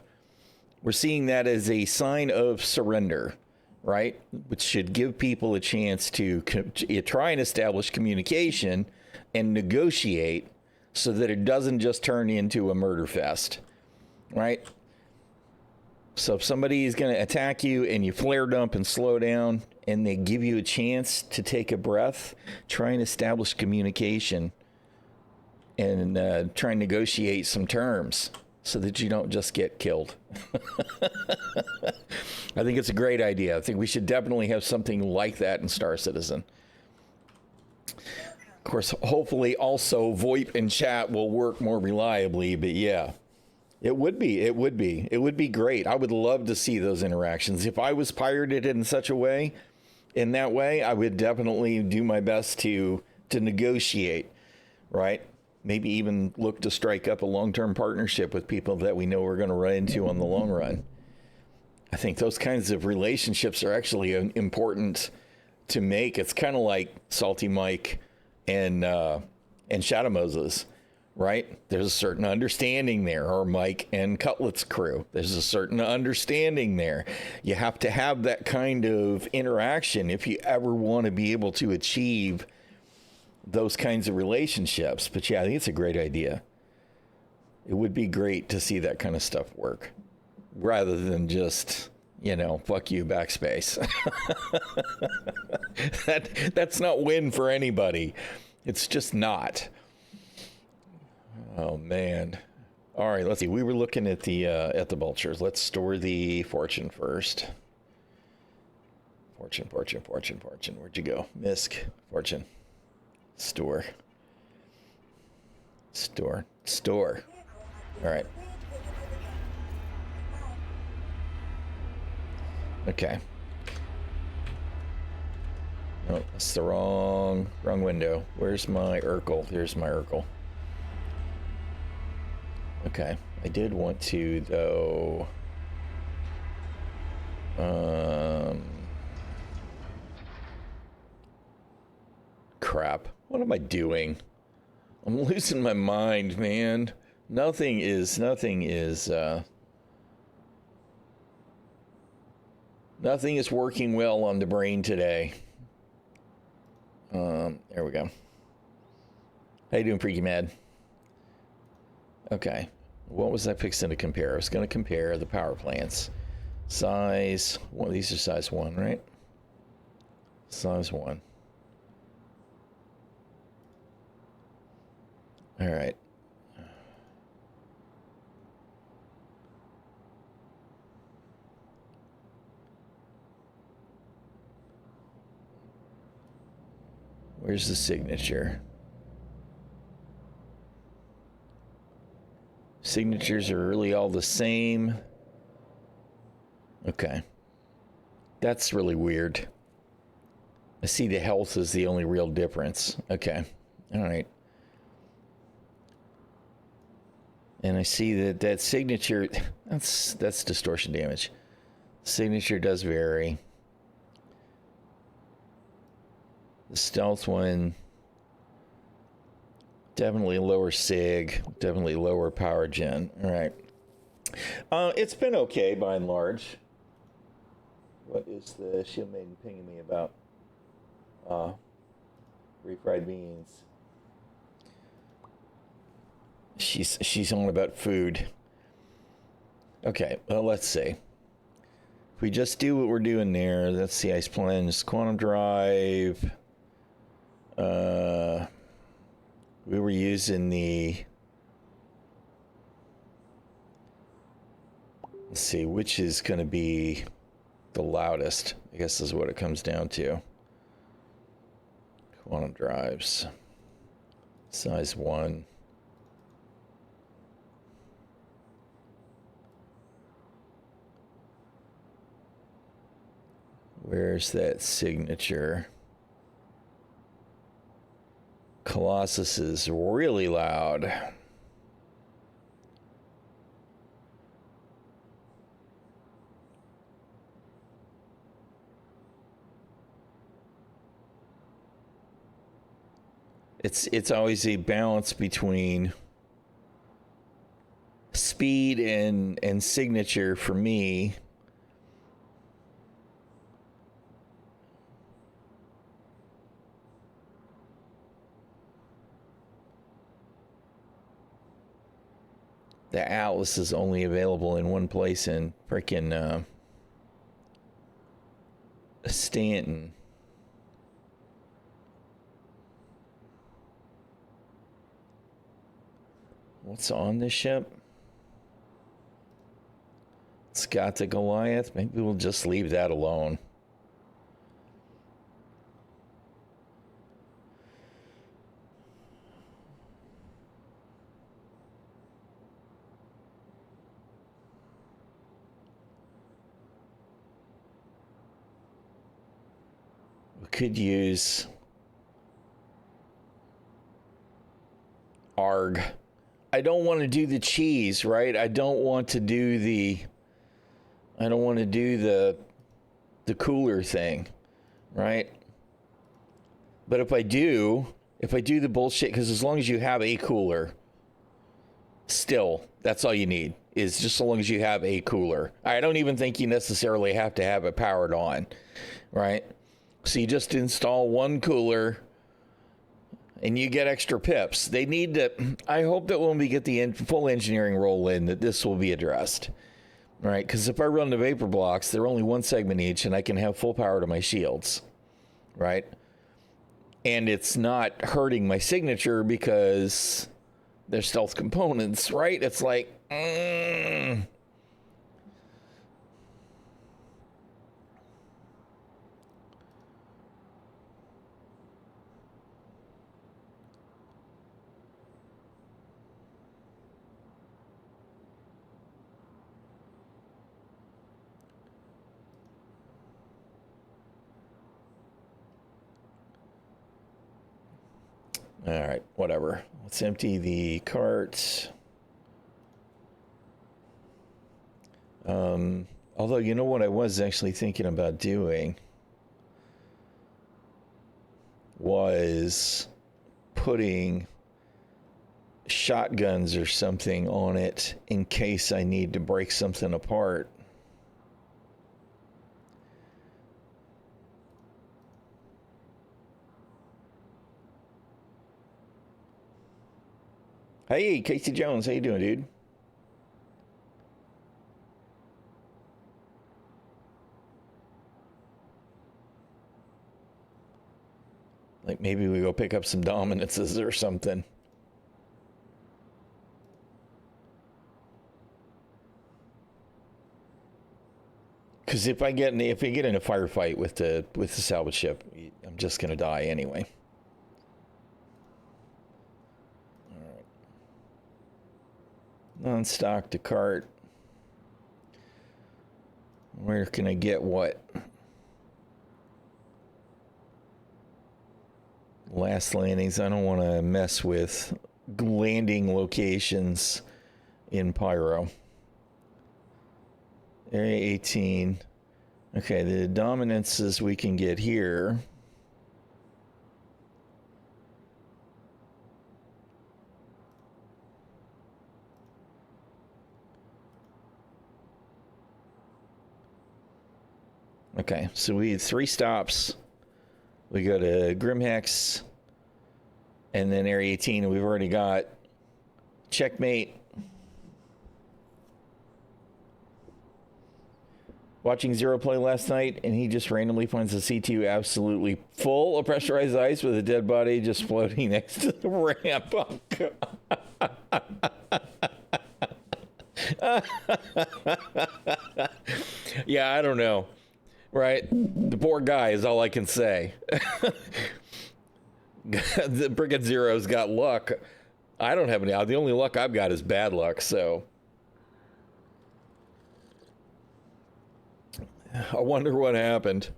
we're seeing that as a sign of surrender, right? Which should give people a chance to try and establish communication and negotiate so that it doesn't just turn into a murder fest, right? So if somebody is going to attack you and you flare dump and slow down and they give you a chance to take a breath, try and establish communication and try and negotiate some terms. so that you don't just get killed. I think it's a great idea. I think we should definitely have something like that in Star Citizen. Of course, hopefully also VoIP and chat will work more reliably, but yeah, it would be great. I would love to see those interactions. If I was pirated in such a way, in that way, I would definitely do my best to negotiate, right? Maybe even look to strike up a long-term partnership with people that we know we're going to run into on the long run. I think those kinds of relationships are actually important to make. It's kind of like Salty Mike and Shadow Moses, right? There's a certain understanding there, or Mike and Cutlet's crew. There's a certain understanding there. You have to have that kind of interaction if you ever want to be able to achieve those kinds of relationships. But yeah, I think it's a great idea. It would be great to see that kind of stuff work rather than just, fuck you, backspace. That's not win for anybody. It's just not. Oh man. All right, let's see. We were looking at the vultures. Let's store the fortune first. Fortune. Where'd you go? Misk. Fortune. Store. All right. Okay. Oh, that's the wrong window. Where's my Urkel? Here's my Urkel. Okay. I did want to, though. Crap. What am I doing? I'm losing my mind, man. Nothing is working well on the brain today. There we go. How you doing, Freaky Mad? Okay. What was I fixing to compare? I was going to compare the power plants. Size, well, these are size 1, right? Size 1. All right. Where's the signature? Signatures are really all the same. Okay. That's really weird. I see the health is the only real difference. Okay. All right. And I see that signature, that's distortion damage. Signature does vary. The stealth one, definitely lower sig, definitely lower power gen. All right. It's been okay by and large. What is the Shield Maiden pinging me about? Refried beans. She's on about food. Okay, well, let's see. If we just do what we're doing there, let's see, Ice Plunge, Quantum Drive. We were using the... Let's see, which is going to be the loudest, I guess is what it comes down to. Quantum Drives. Size 1. Where's that signature? Colossus is really loud. It's always a balance between speed and signature for me. The Atlas is only available in one place in frickin' Stanton. What's on this ship? got the Goliath. Maybe we'll just leave that alone. We could use Arg. I don't want to do the cheese, right? I don't want to do the cooler thing, right? But if I do the bullshit, because as long as you have a cooler, still, that's all you need, is just so long as you have a cooler. I don't even think you necessarily have to have it powered on, right? So you just install one cooler and you get extra pips. They need to, I hope that when we get the full engineering roll in, that this will be addressed, right? Because if I run the vapor blocks, they're only one segment each, and I can have full power to my shields, right? And it's not hurting my signature because they're stealth components, right? It's like, all right, whatever. Let's empty the cart. Although, you know what I was actually thinking about doing was putting shotguns or something on it in case I need to break something apart. Hey, Casey Jones, how you doing, dude? Like maybe we go pick up some dominances or something. Because if I get in a firefight with the salvage ship, I'm just gonna die anyway. Non-stock to cart. Where can I get what? Last landings. I don't want to mess with landing locations in Pyro. Area 18. Okay, the dominances we can get here. Okay, so we had 3 stops. We go to Grimhex, and then Area 18, and we've already got Checkmate. Watching Zero play last night, and he just randomly finds the C2 absolutely full of pressurized ice with a dead body just floating next to the ramp. Oh, yeah, I don't know. Right? The poor guy is all I can say. The Brigade Zero's got luck. I don't have any. The only luck I've got is bad luck, so. I wonder what happened.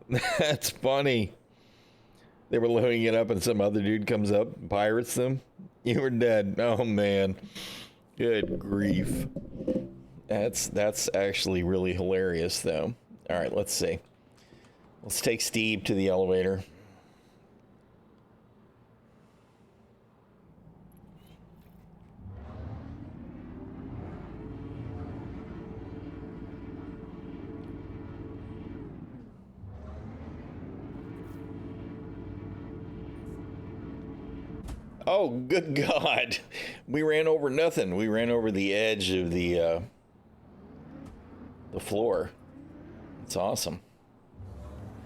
That's funny. They were loading it up and some other dude comes up and pirates them. You were dead. Oh, man. Good grief. That's actually really hilarious, though. All right, let's see. Let's take Steve to the elevator. Oh, good God. We ran over nothing. We ran over the edge of the floor. It's awesome.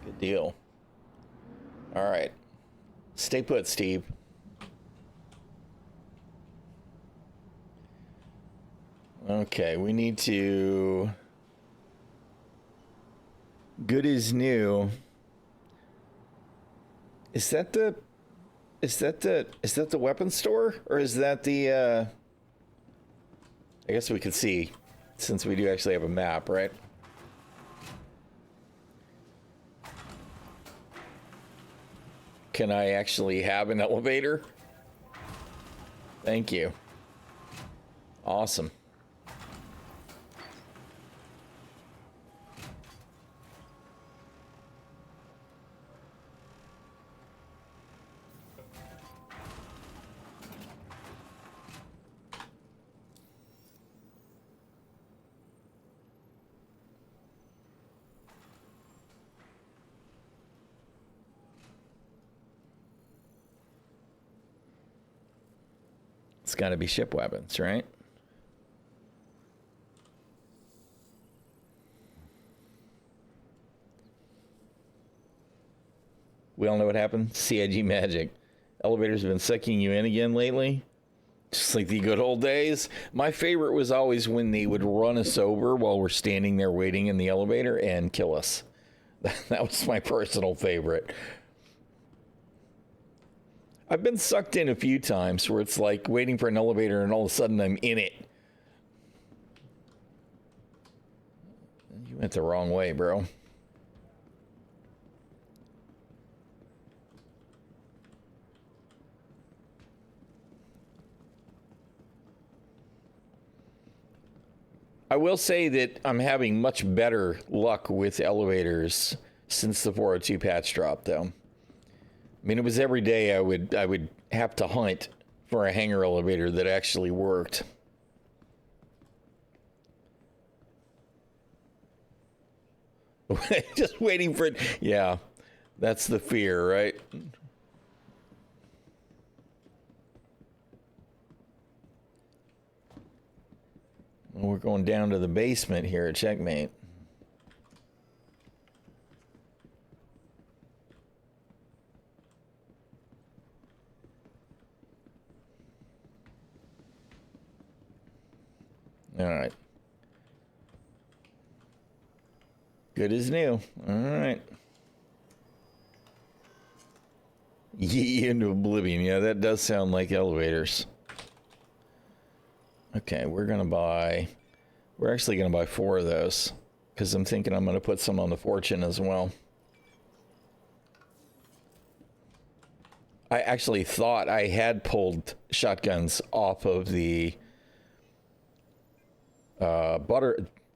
Good deal. All right. Stay put, Steve. Okay, we need to... Good is new. Is that the weapons store? Or is that the, I guess we could see, since we do actually have a map, right? Can I actually have an elevator? Thank you. Awesome. It's got to be ship weapons, right? We all know what happened. CIG magic. Elevators have been sucking you in again lately. Just like the good old days. My favorite was always when they would run us over while we're standing there waiting in the elevator and kill us. That was my personal favorite. I've been sucked in a few times where it's like waiting for an elevator and all of a sudden I'm in it. You went the wrong way, bro. I will say that I'm having much better luck with elevators since the 402 patch drop, though. I mean, it was every day I would have to hunt for a hangar elevator that actually worked. Just waiting for it. Yeah, that's the fear, right? Well, we're going down to the basement here at Checkmate. All right. Good as new. All right. Yee into oblivion. Yeah, that does sound like elevators. Okay, we're actually gonna buy 4 of those because I'm thinking I'm gonna put some on the Fortune as well. I actually thought I had pulled shotguns off of the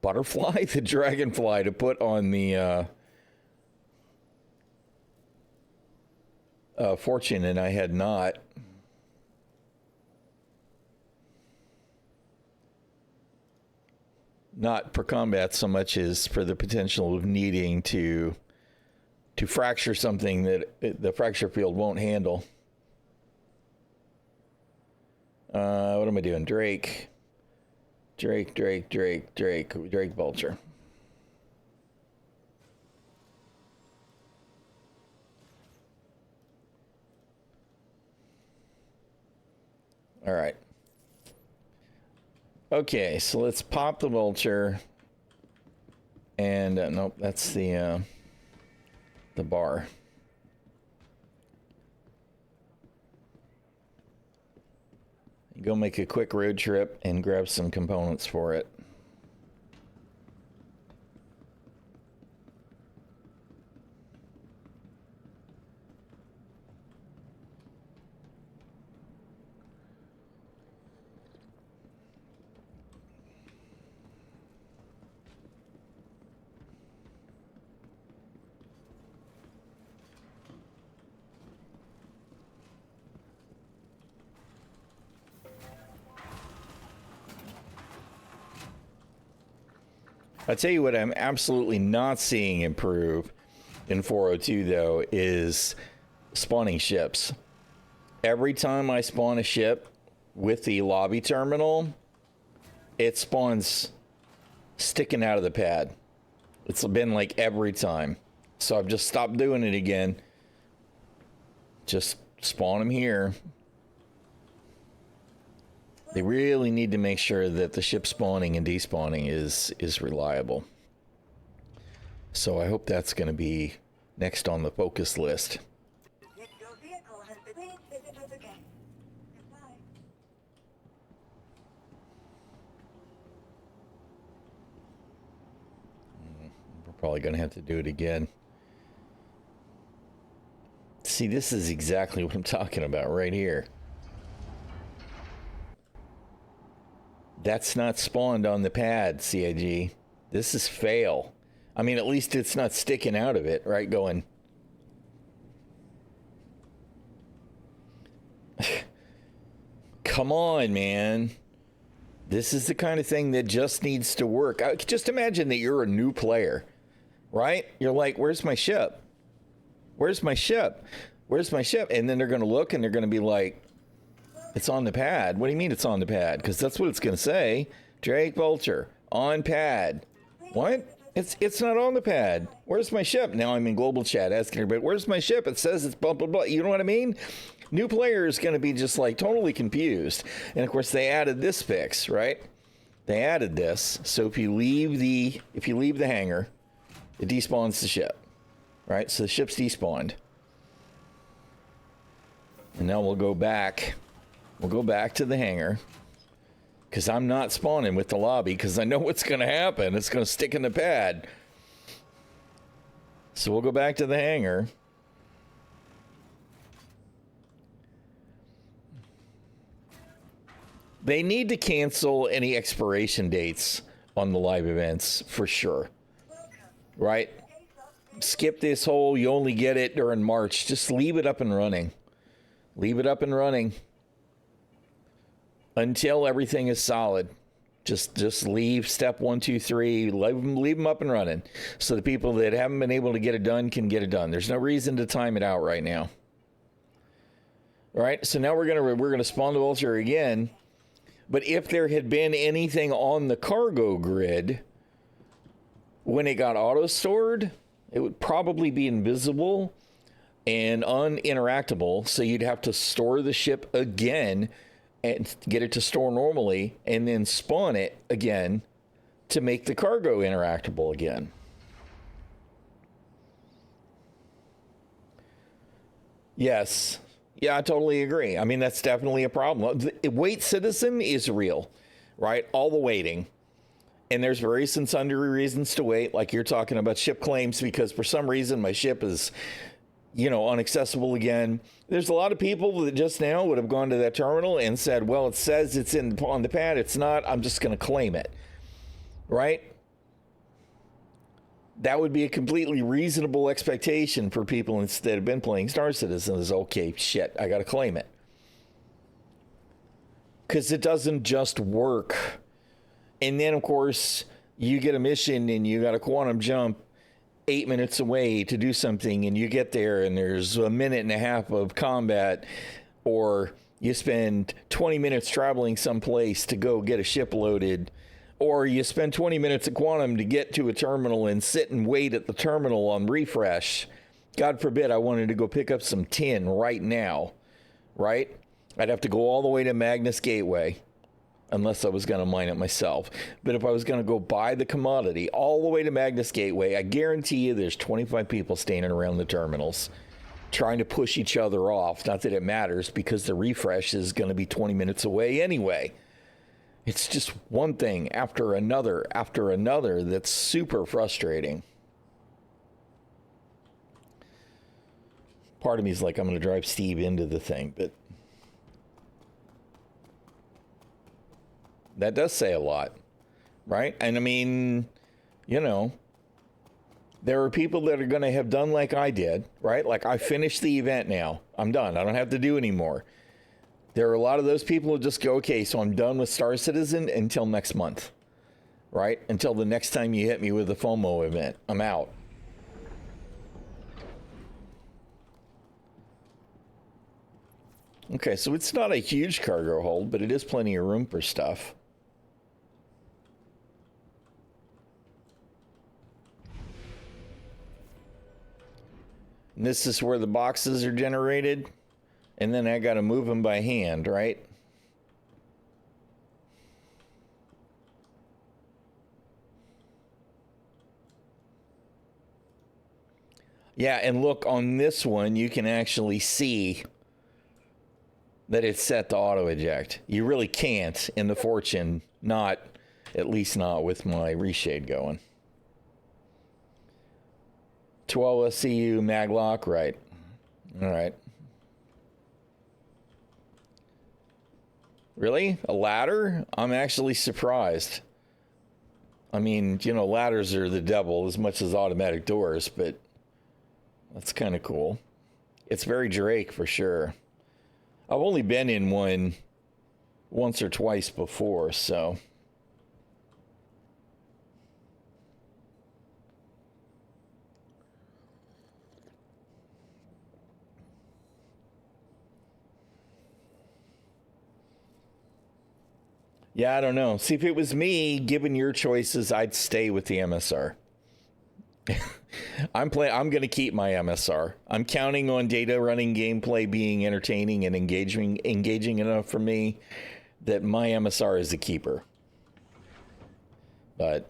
butterfly, the dragonfly, to put on the Fortune, and I had not. Not for combat so much as for the potential of needing to fracture something that the fracture field won't handle. What am I doing? Drake Vulture. All right. Okay, so let's pop the Vulture. And nope, that's the bar. Go make a quick road trip and grab some components for it. I'll tell you what I'm absolutely not seeing improve in 402, though, is spawning ships. Every time I spawn a ship with the lobby terminal, it spawns sticking out of the pad. It's been like every time. So I've just stopped doing it again. Just spawn them here. They really need to make sure that the ship spawning and despawning is reliable. So I hope that's going to be next on the focus list. If your vehicle has been... Please visit us again. Goodbye. We're probably going to have to do it again. See, this is exactly what I'm talking about right here. That's not spawned on the pad, CIG. This is fail. I mean, at least it's not sticking out of it, right? Going. Come on, man. This is the kind of thing that just needs to work. Just imagine that you're a new player, right? You're like, where's my ship? Where's my ship? Where's my ship? And then they're going to look and they're going to be like, it's on the pad. What do you mean it's on the pad? Because that's what it's going to say. Drake Vulture, on pad. What? It's not on the pad. Where's my ship? Now I'm in global chat asking everybody, where's my ship? It says it's blah, blah, blah. You know what I mean? New player is going to be just like totally confused. And of course they added this fix, right? They added this. So if you leave the hangar, it despawns the ship, right? So the ship's despawned. And now we'll go back. We'll go back to the hangar. Because I'm not spawning with the lobby because I know what's going to happen. It's going to stick in the pad. So we'll go back to the hangar. They need to cancel any expiration dates on the live events for sure. Right? Skip this whole you only get it during March. Just leave it up and running. Leave it up and running. Until everything is solid. Just leave step 1, 2, 3. Leave them up and running. So the people that haven't been able to get it done can get it done. There's no reason to time it out right now. All right, so now we're gonna spawn the vulture again. But if there had been anything on the cargo grid when it got auto stored, it would probably be invisible and uninteractable. So you'd have to store the ship again and get it to store normally and then spawn it again to make the cargo interactable again. Yes. Yeah, I totally agree. I mean, that's definitely a problem. The wait citizen is real, right? All the waiting. And there's various and sundry reasons to wait, like you're talking about ship claims, because for some reason my ship is, unaccessible again. There's a lot of people that just now would have gone to that terminal and said, well, it says it's on the pad. It's not. I'm just going to claim it. Right? That would be a completely reasonable expectation for people that have been playing Star Citizen is, okay, shit, I got to claim it. Because it doesn't just work. And then, of course, you get a mission and you got a quantum jump 8 minutes away to do something, and you get there and there's a minute and a half of combat, or you spend 20 minutes traveling someplace to go get a ship loaded, or you spend 20 minutes at quantum to get to a terminal and sit and wait at the terminal on refresh. God forbid I wanted to go pick up some tin right now, right? I'd have to go all the way to Magnus Gateway. Unless I was going to mine it myself. But if I was going to go buy the commodity all the way to Magnus Gateway, I guarantee you there's 25 people standing around the terminals trying to push each other off. Not that it matters, because the refresh is going to be 20 minutes away anyway. It's just one thing after another that's super frustrating. Part of me is like, I'm going to drive Steve into the thing, but that does say a lot, right? And I mean, there are people that are going to have done like I did, right? Like, I finished the event now. I'm done. I don't have to do anymore. There are a lot of those people who just go, okay, so I'm done with Star Citizen until next month, right? Until the next time you hit me with a FOMO event. I'm out. Okay, so it's not a huge cargo hold, but it is plenty of room for stuff. And this is where the boxes are generated. And then I got to move them by hand, right? Yeah, and look, on this one, you can actually see that it's set to auto eject. You really can't in the Fortune, not, at least not with my reshade going. 12 SCU maglock, right. All right. Really? A ladder? I'm actually surprised. I mean, you know, ladders are the devil as much as automatic doors, but that's kind of cool. It's very Drake for sure. I've only been in one once or twice before, so. Yeah, I don't know. See, if it was me, given your choices, I'd stay with the MSR. I'm going to keep my MSR. I'm counting on data running gameplay being entertaining and engaging enough for me that my MSR is the keeper. But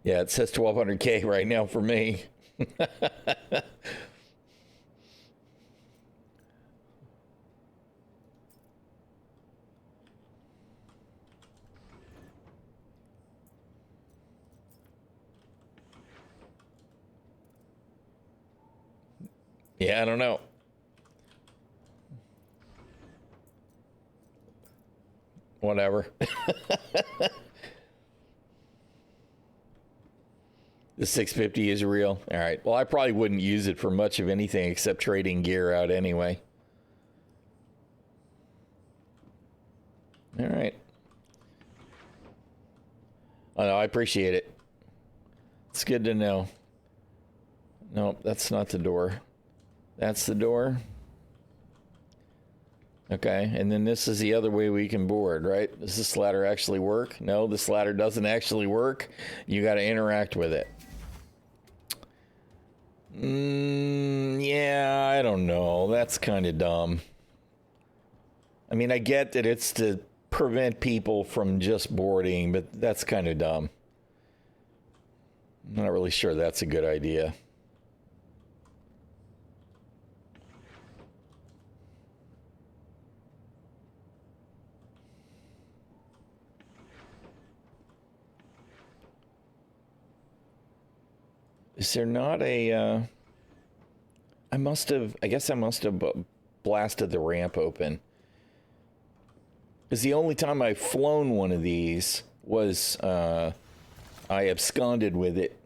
yeah, it says 1200K right now for me. Yeah, I don't know. Whatever. The 650 is real. All right. Well, I probably wouldn't use it for much of anything except trading gear out anyway. All right. Oh, no, I appreciate it. It's good to know. Nope, that's not the door. That's the door. Okay, and then this is the other way we can board, right? Does this ladder actually work? No, this ladder doesn't actually work. You got to interact with it. Yeah, I don't know. That's kind of dumb. I mean, I get that it's to prevent people from just boarding, but that's kind of dumb. I'm not really sure that's a good idea. Is there not a, I guess I must have blasted the ramp open. Because the only time I've flown one of these was, I absconded with it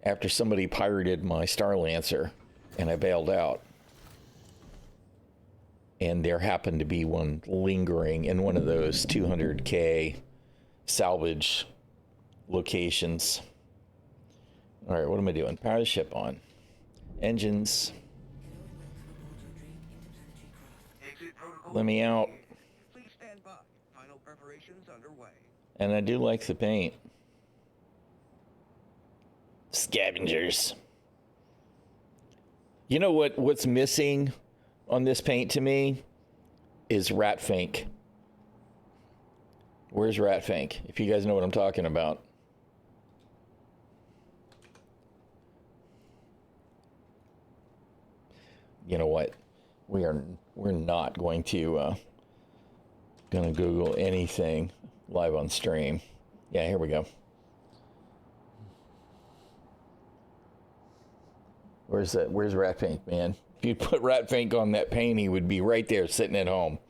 after somebody pirated my Starlancer and I bailed out. And there happened to be one lingering in one of those 200K salvage locations. All right, what am I doing? Power the ship on. Engines. Let me out. Please stand by. Final preparations underway. And I do like the paint. Scavengers. You know what's missing on this paint to me is Ratfink. Where's Ratfink? If you guys know what I'm talking about. You know what? We're not going to Google anything live on stream. Yeah, here we go. Where's Ratfink, man? If you put Ratfink on that paint, he would be right there sitting at home.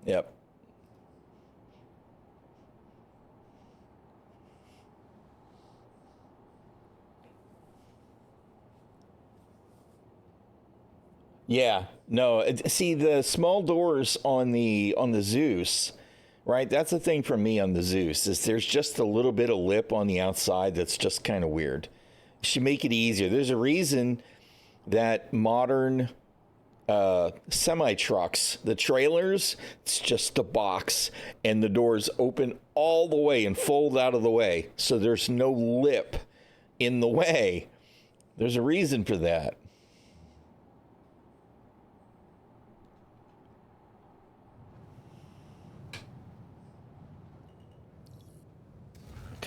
Yep. Yeah, no. See, the small doors on the Zeus, right? That's the thing for me on the Zeus is there's just a little bit of lip on the outside that's just kind of weird. You should make it easier. There's a reason that modern semi trucks, the trailers, it's just a box and the doors open all the way and fold out of the way, so there's no lip in the way. There's a reason for that.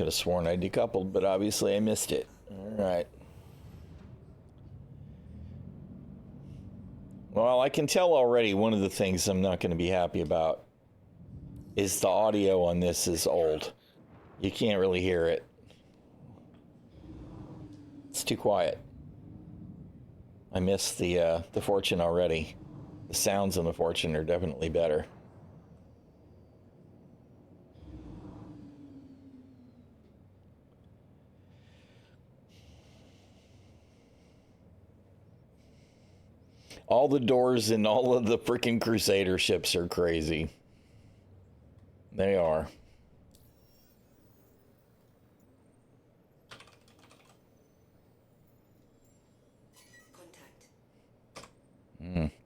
could have sworn I decoupled, but obviously I missed it. All right. Well, I can tell already one of the things I'm not going to be happy about is the audio on this is old. You can't really hear it. It's too quiet. I missed the Fortune already. The sounds on the Fortune are definitely better. All the doors in all of the freaking Crusader ships are crazy. They are.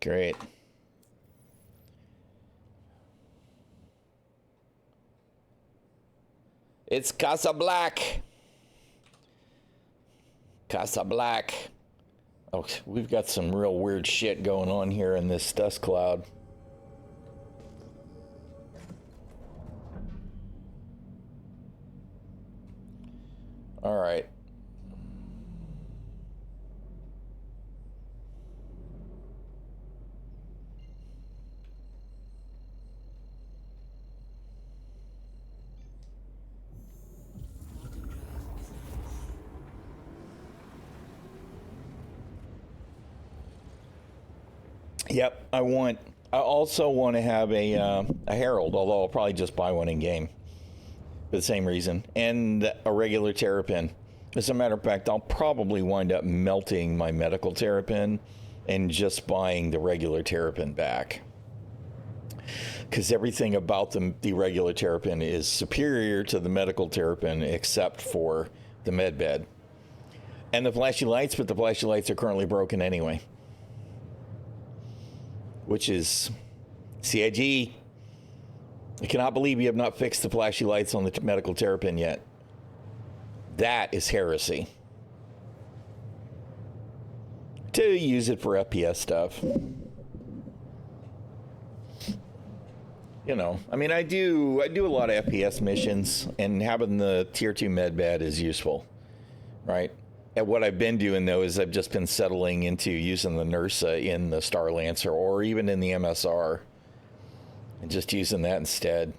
Great. It's Casa Black. Casa Black. Oh, we've got some real weird shit going on here in this dust cloud. All right. Yep, I also want to have a Herald, although I'll probably just buy one in game for the same reason, and a regular Terrapin. As a matter of fact, I'll probably wind up melting my medical Terrapin and just buying the regular Terrapin back, because everything about the regular Terrapin is superior to the medical Terrapin except for the med bed and the flashy lights, but the flashy lights are currently broken anyway. Which is CIG. I cannot believe you have not fixed the flashy lights on the medical Terrapin yet. That is heresy. To use it for FPS stuff. You know, I mean, I do a lot of FPS missions, and having the tier 2 med bed is useful, right? And what I've been doing, though, is I've just been settling into using the ᚻᚖᚪ᚞ᚻᚖ in the Star Lancer or even in the MSR and just using that instead.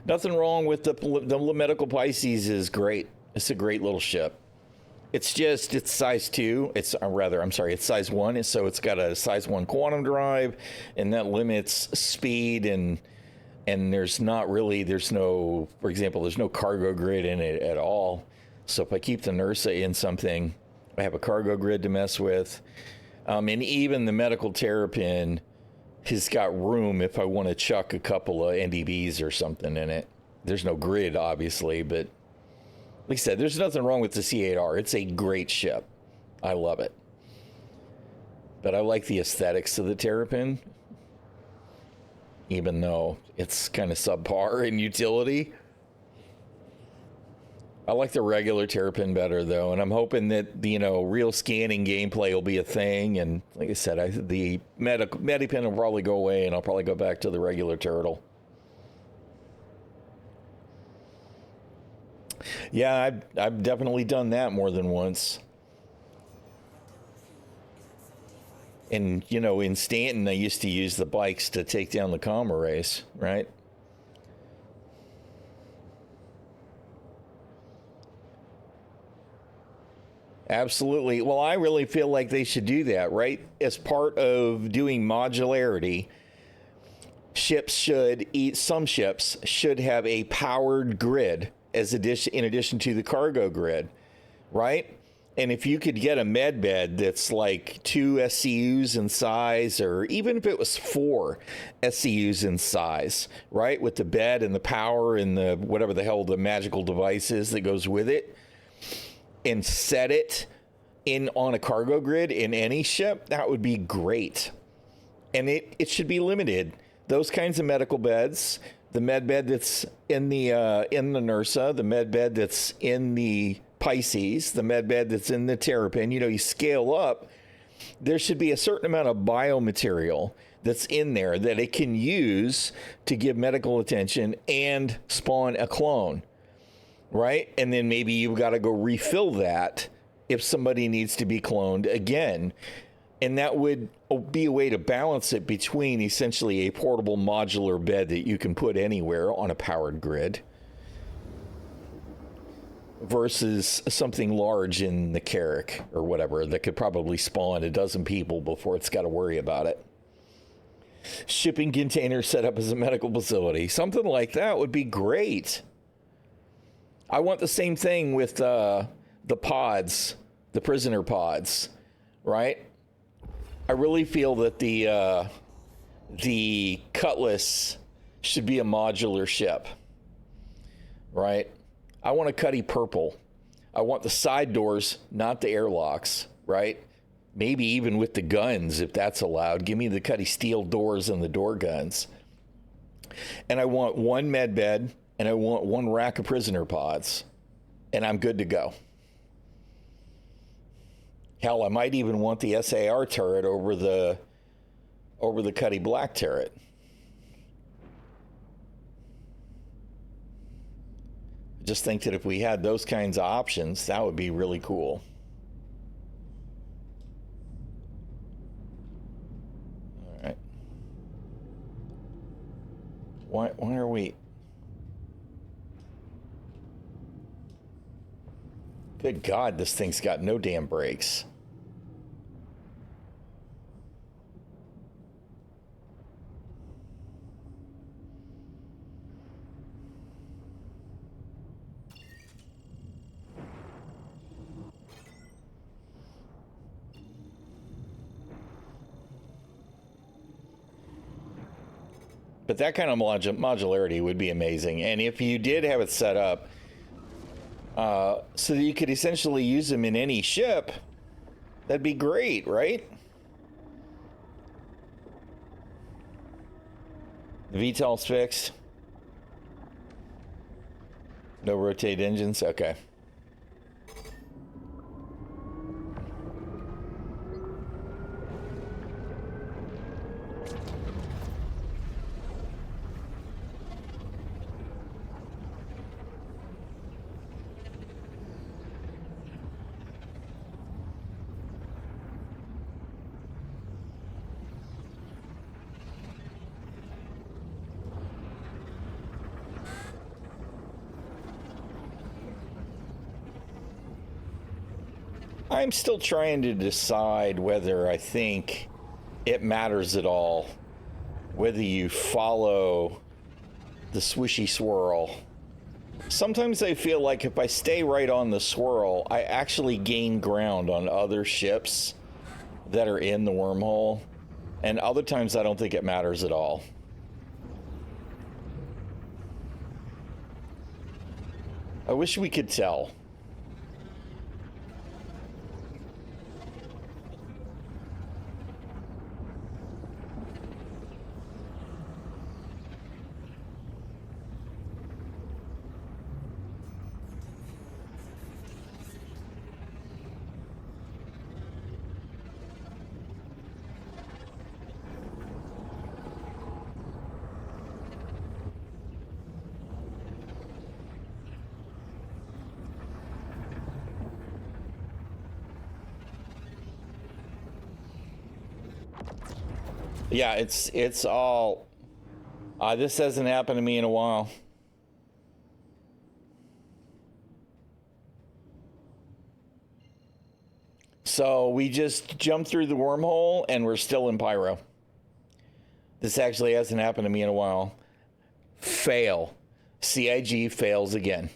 Nothing wrong with the medical Pisces is great. It's a great little ship. It's size 2. It's size 1. So it's got a size 1 quantum drive, and that limits speed and there's no cargo grid in it at all. So if I keep the ᚻᚖᚪ᚞ᚻᚖ in something, I have a cargo grid to mess with. And even the medical Terrapin has got room if I want to chuck a couple of NDBs or something in it. There's no grid, obviously, but like I said, there's nothing wrong with the C8R. It's a great ship. I love it. But I like the aesthetics of the Terrapin, even though it's kind of subpar in utility. I like the regular Terrapin better, though, and I'm hoping that, real scanning gameplay will be a thing, and like I said, the Medipin will probably go away, and I'll probably go back to the regular Turtle. Yeah, I've definitely done that more than once. And, in Stanton, I used to use the bikes to take down the comma race, right? Absolutely. Well, I really feel like they should do that, right? As part of doing modularity, some ships should have a powered grid in addition to the cargo grid, right? And if you could get a med bed that's like 2 SCUs in size, or even if it was 4 SCUs in size, right? With the bed and the power and the whatever the hell the magical device is that goes with it, and set it on a cargo grid in any ship, that would be great. And it should be limited. Those kinds of medical beds, the med bed that's in the ᚻᚪ᚞ᚻᚖ, the med bed that's in the Pisces, the med bed that's in the Terrapin, you scale up, there should be a certain amount of biomaterial that's in there that it can use to give medical attention and spawn a clone, right? And then maybe you've got to go refill that if somebody needs to be cloned again. And that would be a way to balance it between essentially a portable modular bed that you can put anywhere on a powered grid versus something large in the Carrick or whatever that could probably spawn a dozen people before it's got to worry about it. Shipping container set up as a medical facility. Something like that would be great. I want the same thing with the pods, the prisoner pods, right? I really feel that the Cutlass should be a modular ship, right? I want a Cutty purple. I want the side doors, not the airlocks, right? Maybe even with the guns, if that's allowed. Give me the Cutty steel doors and the door guns. And I want one med bed, and I want one rack of prisoner pods, and I'm good to go. Hell, I might even want the SAR turret over the Cutty black turret. I just think that if we had those kinds of options, that would be really cool. All right. Why are we? Good God, this thing's got no damn brakes. But that kind of modularity would be amazing. And if you did have it set up so that you could essentially use them in any ship, that'd be great, right? The VTOL's fixed. No rotate engines? Okay. I'm still trying to decide whether I think it matters at all whether you follow the swishy swirl. Sometimes I feel like if I stay right on the swirl, I actually gain ground on other ships that are in the wormhole, and other times I don't think it matters at all. I wish we could tell. Yeah, it's all. This hasn't happened to me in a while. So we just jumped through the wormhole and we're still in Pyro. This actually hasn't happened to me in a while. Fail. CIG fails again.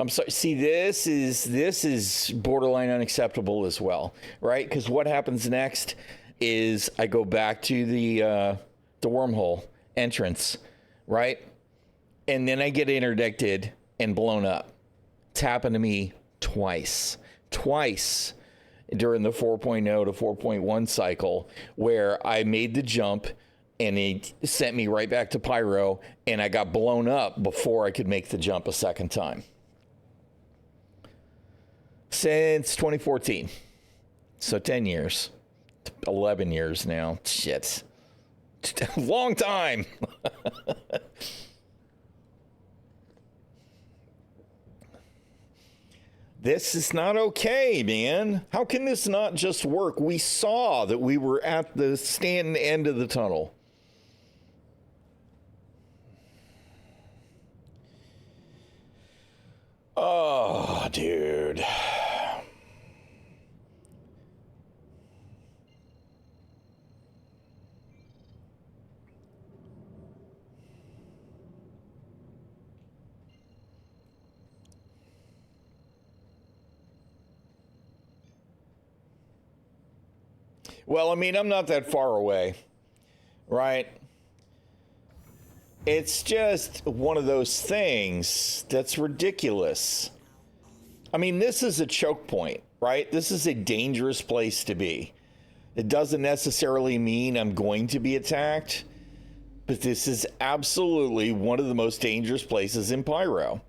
I'm sorry. See, this is borderline unacceptable as well, right? Because what happens next is I go back to the wormhole entrance, right? And then I get interdicted and blown up. It's happened to me twice during the 4.0 to 4.1 cycle, where I made the jump and it sent me right back to Pyro, and I got blown up before I could make the jump a second time. Since 2014. So 10 years. 11 years now. Shit. Long time. This is not okay, man. How can this not just work? We saw that we were at the Stanton end of the tunnel. Oh, dude. Well, I mean, I'm not that far away, right? It's just one of those things that's ridiculous. I mean, this is a choke point, right? This is a dangerous place to be. It doesn't necessarily mean I'm going to be attacked, but this is absolutely one of the most dangerous places in Pyro.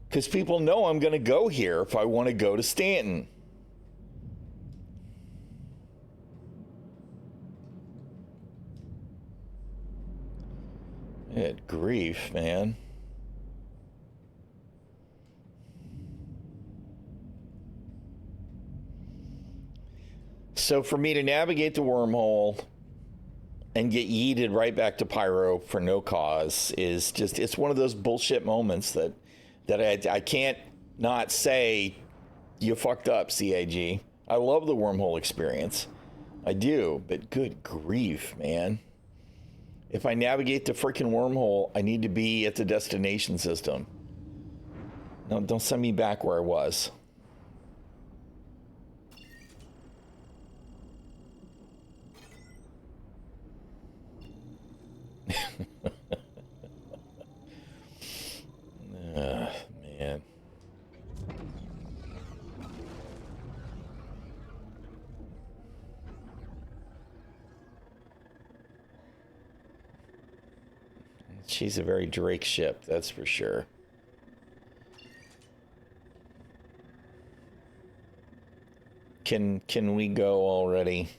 Because people know I'm going to go here if I want to go to Stanton. Good grief, man. So for me to navigate the wormhole and get yeeted right back to Pyro for no cause is just, it's one of those bullshit moments that I can't not say you fucked up, CAG. I love the wormhole experience. I do, but good grief, man. If I navigate the freaking wormhole, I need to be at the destination system. No, don't send me back where I was. Man. She's a very Drake ship, that's for sure. Can we go already?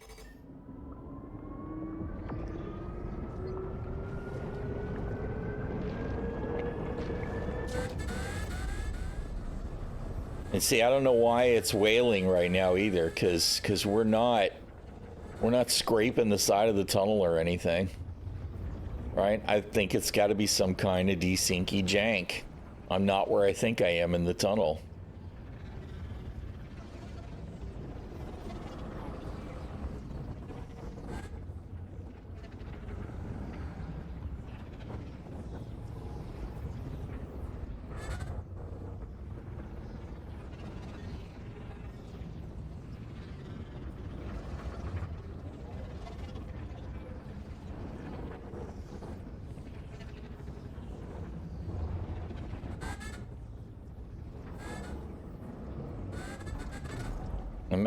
And see, I don't know why it's wailing right now either, because we're not scraping the side of the tunnel or anything. Right? I think it's got to be some kind of desyncy jank. I'm not where I think I am in the tunnel.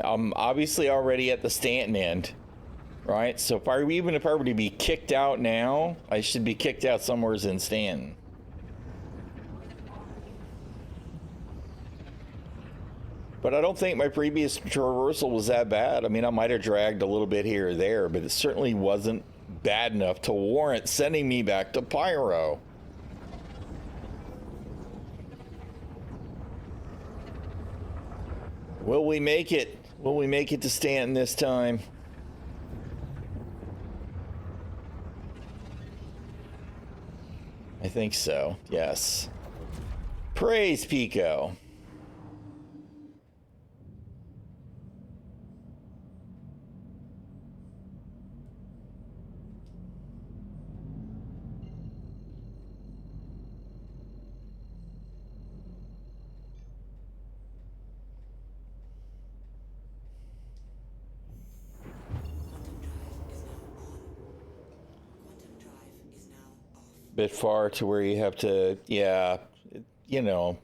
I'm obviously already at the Stanton end, right? So even if I were to be kicked out now, I should be kicked out somewhere in Stanton. But I don't think my previous traversal was that bad. I mean, I might have dragged a little bit here or there, but it certainly wasn't bad enough to warrant sending me back to Pyro. Will we make it? Will we make it to Stanton this time? I think so, yes. Praise Pico. Bit far to where you have to, yeah, you know,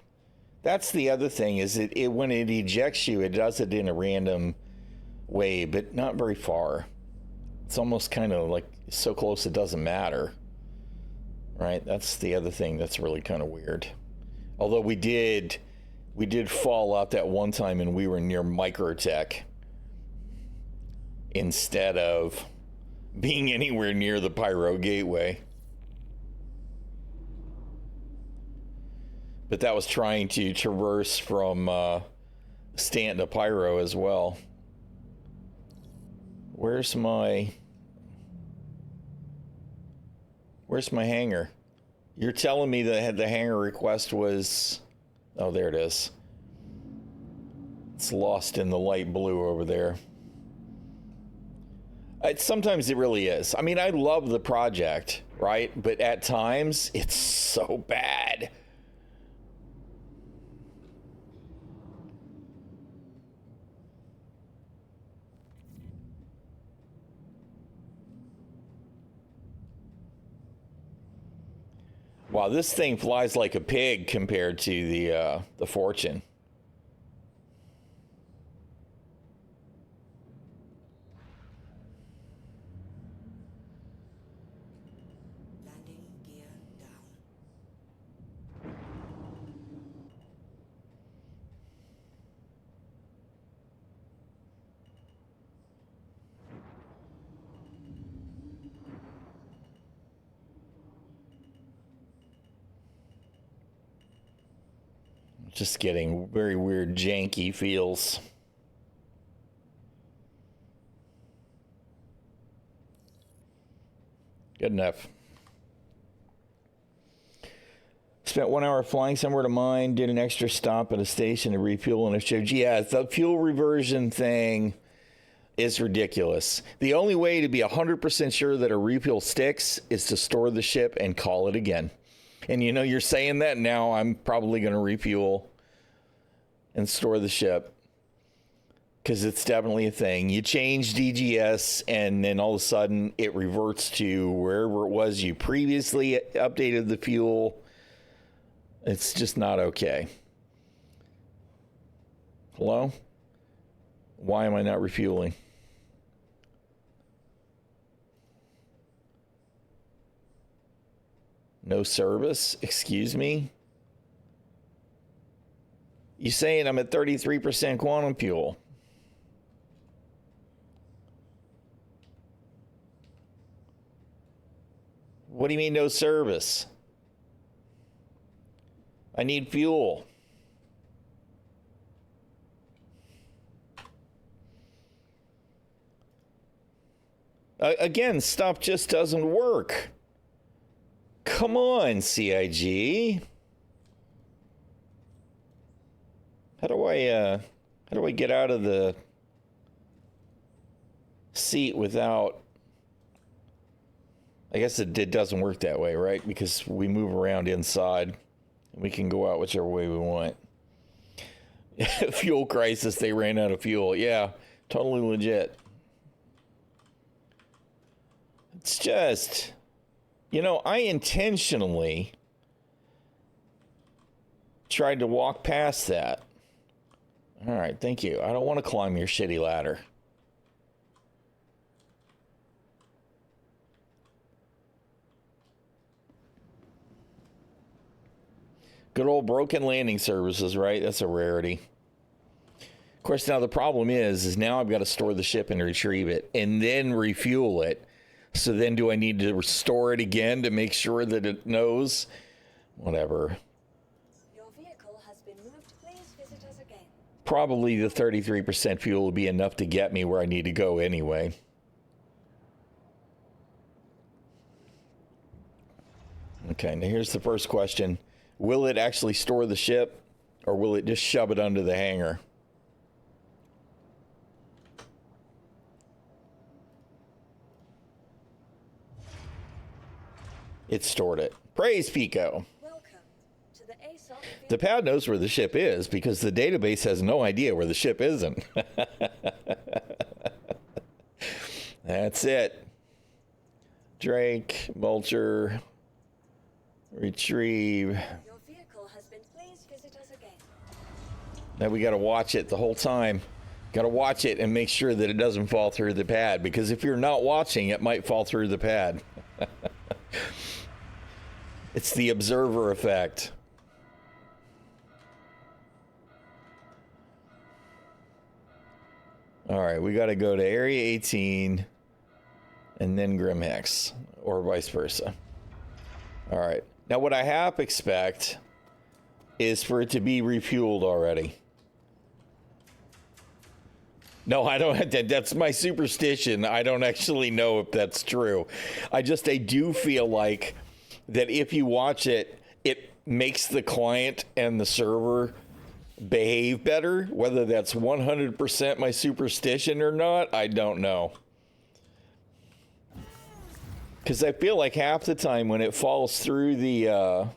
that's the other thing is it when it ejects you, it does it in a random way, but not very far. It's almost kind of like so close it doesn't matter, right? That's the other thing that's really kind of weird. Although we did fall out that one time and we were near Microtech instead of being anywhere near the Pyro Gateway. But that was trying to traverse from Stanton to Pyro as well. Where's my hangar? You're telling me that the hangar request was... Oh, there it is. It's lost in the light blue over there. Sometimes it really is. I mean, I love the project, right? But at times, it's so bad. Wow, this thing flies like a pig compared to the Fortune. Landing gear down. Just getting very weird, janky feels. Good enough. Spent 1 hour flying somewhere to mine, did an extra stop at a station to refuel and exchange. Yeah, the fuel reversion thing is ridiculous. The only way to be 100% sure that a refuel sticks is to store the ship and call it again. And you know, you're saying that now, I'm probably going to refuel and store the ship because it's definitely a thing. You change DGS and then all of a sudden it reverts to wherever it was you previously updated the fuel. It's just not okay. Hello? Why am I not refueling? No service? Excuse me? You saying I'm at 33% quantum fuel? What do you mean no service? I need fuel. Again, stuff just doesn't work. Come on, CIG. How do I get out of the seat without... I guess it doesn't work that way, right? Because we move around inside. We can go out whichever way we want. Fuel crisis, they ran out of fuel. Yeah, totally legit. It's just, you know, I intentionally tried to walk past that. All right, thank you. I don't want to climb your shitty ladder. Good old broken landing services, right? That's a rarity. Of course, now the problem is now I've got to store the ship and retrieve it and then refuel it. So then do I need to restore it again to make sure that it knows? Whatever. Your vehicle has been moved. Please visit us again. Probably the 33% fuel will be enough to get me where I need to go anyway. Okay, now here's the first question. Will it actually store the ship, or will it just shove it under the hangar? It stored it. Praise Pico. Welcome to the ᚻᚖᚪ᚞ᚻᚖ. The pad knows where the ship is because the database has no idea where the ship isn't. That's it. Drake, Vulture, retrieve. Your vehicle has been. Please visit us again. Now we got to watch it the whole time. Got to watch it and make sure that it doesn't fall through the pad, because if you're not watching, it might fall through the pad. It's the observer effect. All right, we got to go to Area 18 and then Grim Hex, or vice versa. All right. Now, what I half expect is for it to be refueled already. No, I don't. That's my superstition. I don't actually know if that's true. I do feel like that if you watch it, it makes the client and the server behave better. Whether that's 100% my superstition or not, I don't know. Because I feel like half the time when it falls through the... Now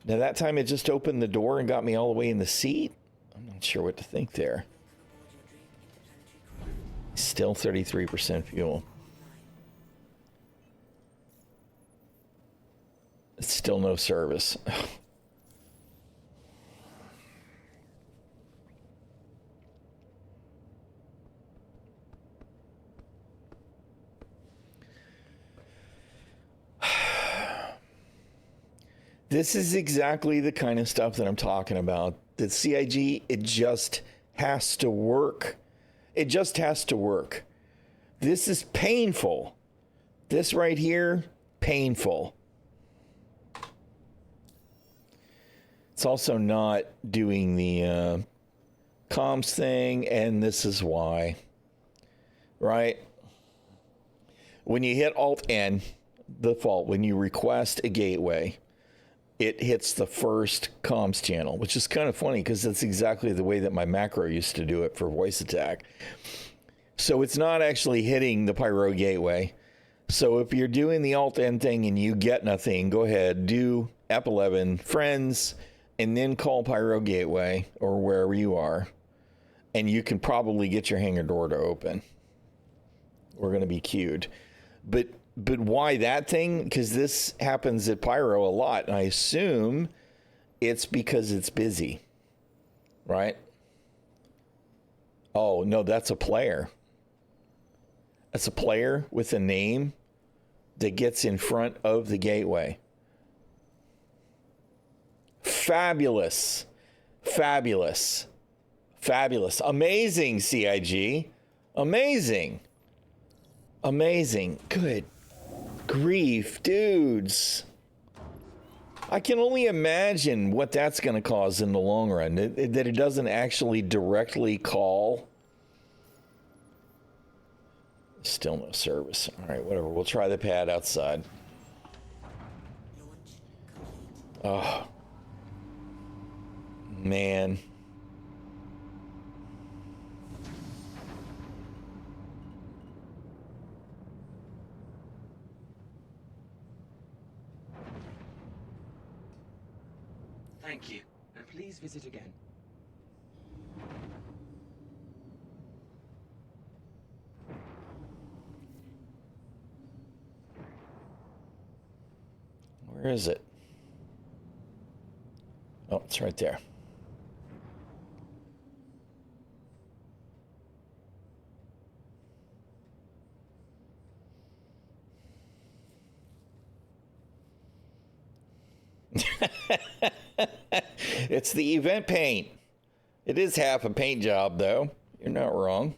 that time it just opened the door and got me all the way in the seat. I'm not sure what to think there. Still 33% fuel. It's still no service. This is exactly the kind of stuff that I'm talking about. The CIG, it just has to work. It just has to work. This is painful. This right here, painful. It's also not doing the comms thing, and this is why. Right? When you hit Alt-N, the default, when you request a gateway, it hits the first comms channel, which is kind of funny because that's exactly the way that my macro used to do it for voice attack. So it's not actually hitting the Pyro gateway. So if you're doing the Alt-N thing and you get nothing, go ahead, do Ep11 friends, and then call Pyro gateway or wherever you are, and you can probably get your hangar door to open. We're going to be queued. But why that thing? Because this happens at Pyro a lot, and I assume it's because it's busy, right? Oh, no, that's a player. That's a player with a name that gets in front of the gateway. Fabulous. Fabulous. Fabulous. Amazing, CIG. Amazing. Amazing. Good grief, dudes. I can only imagine what that's going to cause in the long run. That it doesn't actually directly call. Still no service. All right, whatever. We'll try the pad outside. Oh. Man. Thank you, and please visit again. Where is it? Oh, it's right there. It's the event paint. It is half a paint job, though. You're not wrong.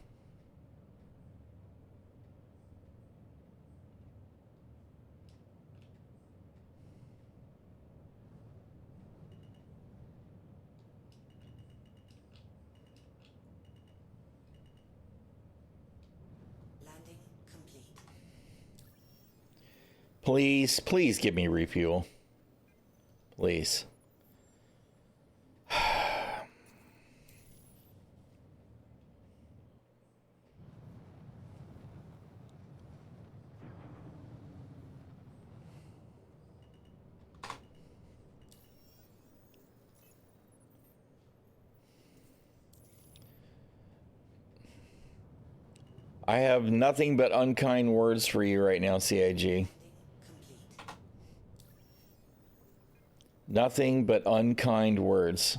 Landing complete. Please give me refuel. Please. I have nothing but unkind words for you right now, CIG. Nothing but unkind words.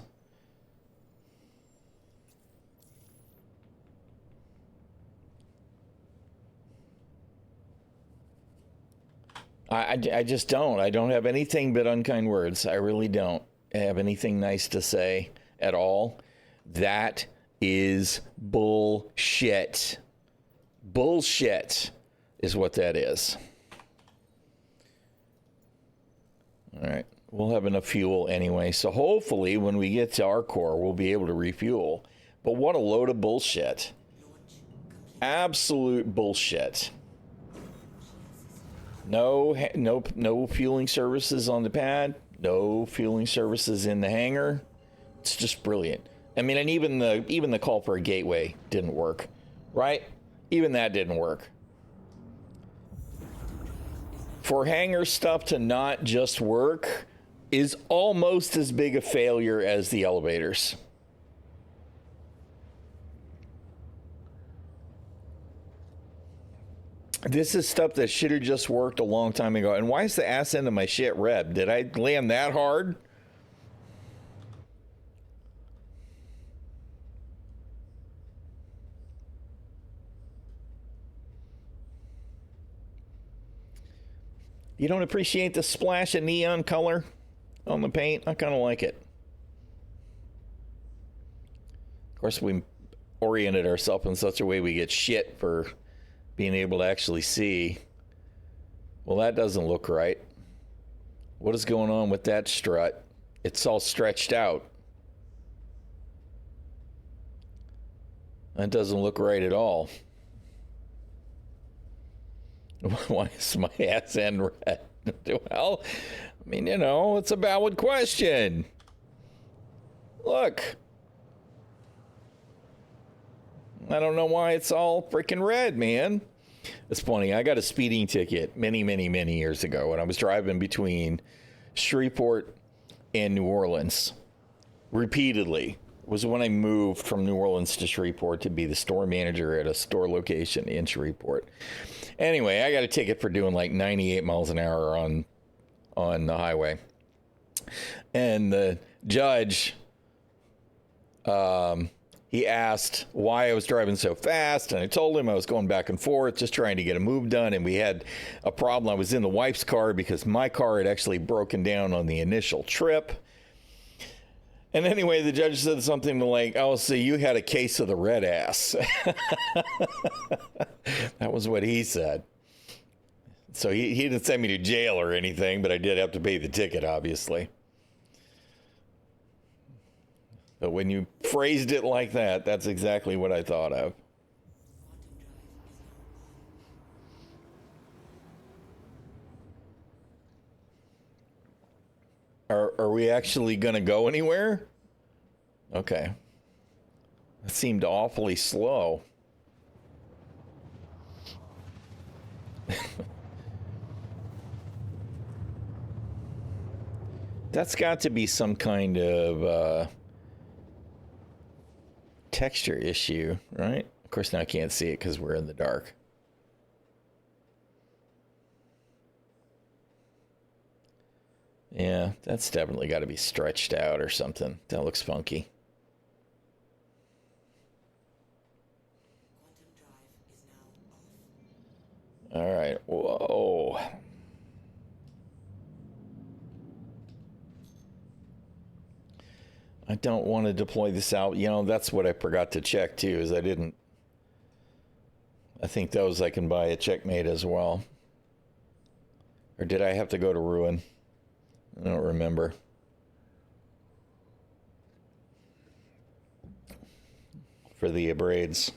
I just don't. I don't have anything but unkind words. I really don't have anything nice to say at all. That is bullshit. Bullshit is what that is. All right. We'll have enough fuel anyway. So hopefully when we get to our core, we'll be able to refuel. But what a load of bullshit. Absolute bullshit. No fueling services on the pad. No fueling services in the hangar. It's just brilliant. I mean, and even the call for a gateway didn't work, right? Even that didn't work. For hangar stuff to not just work is almost as big a failure as the elevators. This is stuff that should have just worked a long time ago. And why is the ass end of my shit red? Did I land that hard? You don't appreciate the splash of neon color on the paint? I kind of like it. Of course, we oriented ourselves in such a way we get shit for being able to actually see. Well, that doesn't look right. What is going on with that strut? It's all stretched out. That doesn't look right at all. Why is my ass end red? Well, I mean, you know, it's a valid question. Look. I don't know why it's all freaking red, man. It's funny. I got a speeding ticket many, many, many years ago when I was driving between Shreveport and New Orleans repeatedly. It was when I moved from New Orleans to Shreveport to be the store manager at a store location in Shreveport. Anyway, I got a ticket for doing like 98 miles an hour on the highway. And the judge, he asked why I was driving so fast, and I told him I was going back and forth just trying to get a move done, and we had a problem. I was in the wife's car because my car had actually broken down on the initial trip. And anyway, the judge said something like, oh, so you had a case of the red ass. That was what he said. So he didn't send me to jail or anything, but I did have to pay the ticket, obviously. But when you phrased it like that, that's exactly what I thought of. Are we actually going to go anywhere? Okay. That seemed awfully slow. That's got to be some kind of texture issue, right? Of course, now I can't see it because we're in the dark. Yeah, that's definitely got to be stretched out or something. That looks funky. All right. Whoa. I don't want to deploy this out. You know, that's what I forgot to check too, is I think those I can buy at Checkmate as well. Or did I have to go to Ruin? I don't remember. For the braids.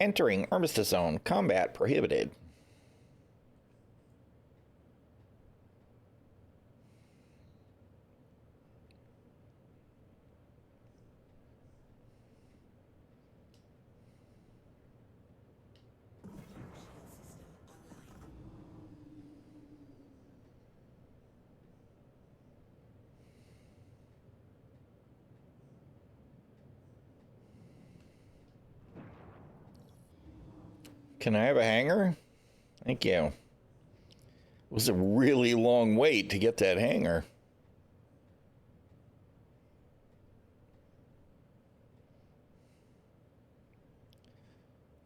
Entering Armistice Zone. Combat prohibited. Can I have a hanger? Thank you. It was a really long wait to get that hanger.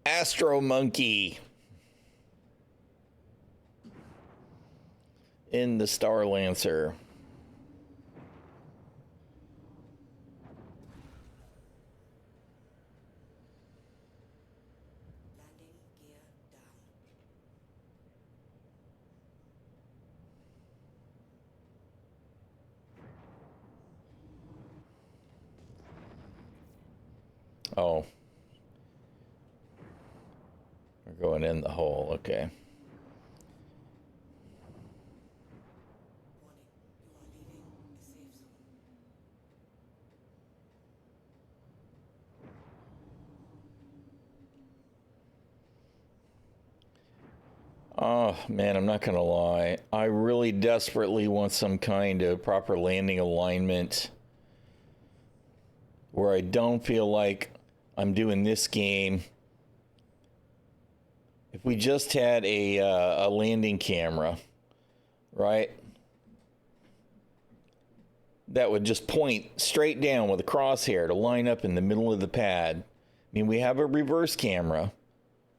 Astro Monkey. in the Star Lancer. Landing gear down. Oh. We're going in the hole, okay. Warning, you are leaving the safe zone. Oh, man, I'm not gonna lie. I really desperately want some kind of proper landing alignment where I don't feel like I'm doing this game. If we just had a landing camera, right? That would just point straight down with a crosshair to line up in the middle of the pad. I mean, we have a reverse camera.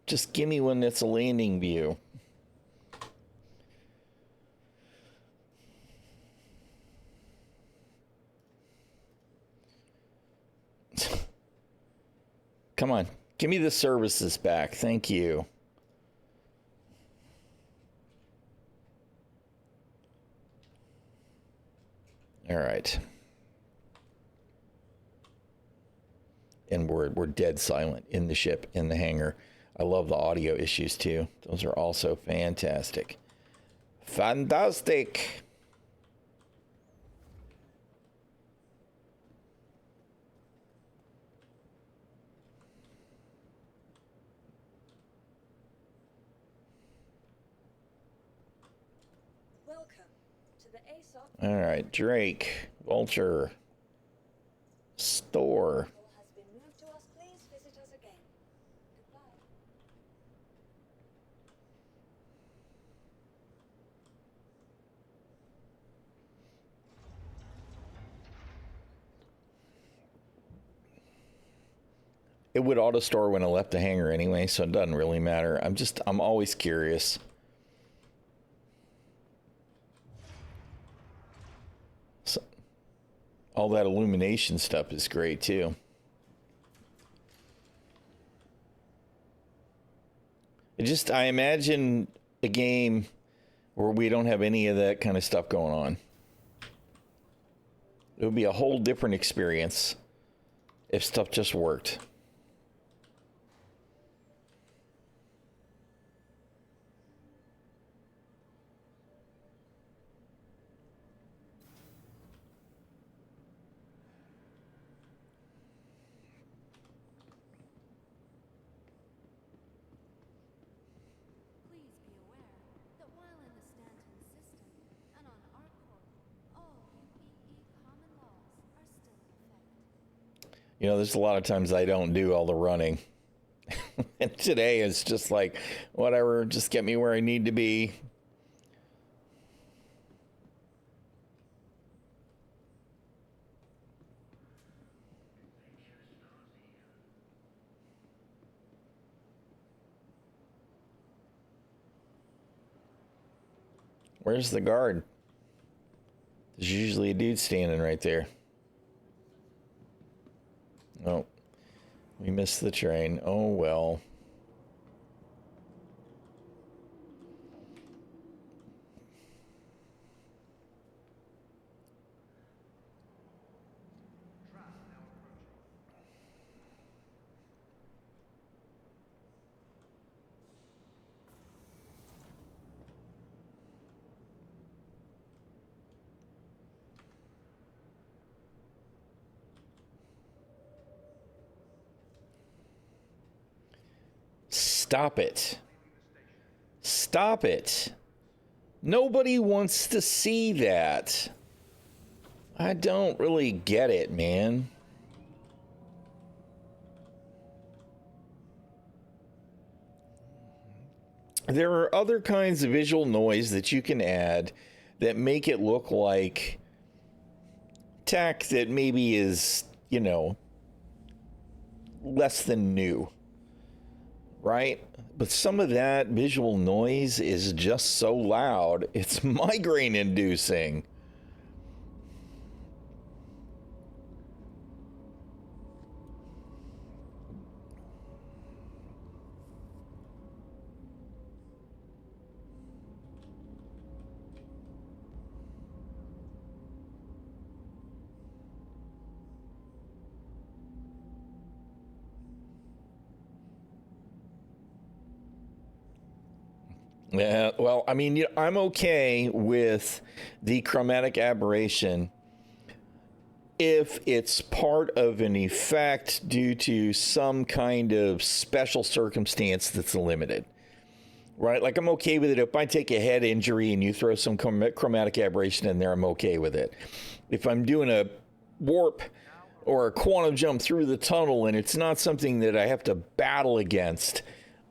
Just give me one that's a landing view. Come on, give me the services back. Thank you. All right. And we're dead silent in the ship, in the hangar. I love the audio issues too. Those are also fantastic. Fantastic. Welcome to the ASOP. All right, Drake, Vulture, Store. Call has been moved to us. Please visit us again. Goodbye. It would auto store when I left the hangar anyway, so it doesn't really matter. I'm always curious. So, all that illumination stuff is great too. I imagine a game where we don't have any of that kind of stuff going on. It would be a whole different experience if stuff just worked. Please be aware that while in the Stanton system and on our core, all UEE common laws are still in effect. You know, there's a lot of times I don't do all the running. And today it's just like, whatever, just get me where I need to be. Where's the guard? There's usually a dude standing right there. Oh, we missed the train. Oh, well. Stop it. Stop it. Nobody wants to see that. I don't really get it, man. There are other kinds of visual noise that you can add that make it look like tech that maybe is, less than new. right? But some of that visual noise is just so loud, it's migraine inducing. Yeah, well, I mean, I'm okay with the chromatic aberration if it's part of an effect due to some kind of special circumstance that's limited, right? Like, I'm okay with it if I take a head injury and you throw some chromatic aberration in there, I'm okay with it. If I'm doing a warp or a quantum jump through the tunnel and it's not something that I have to battle against,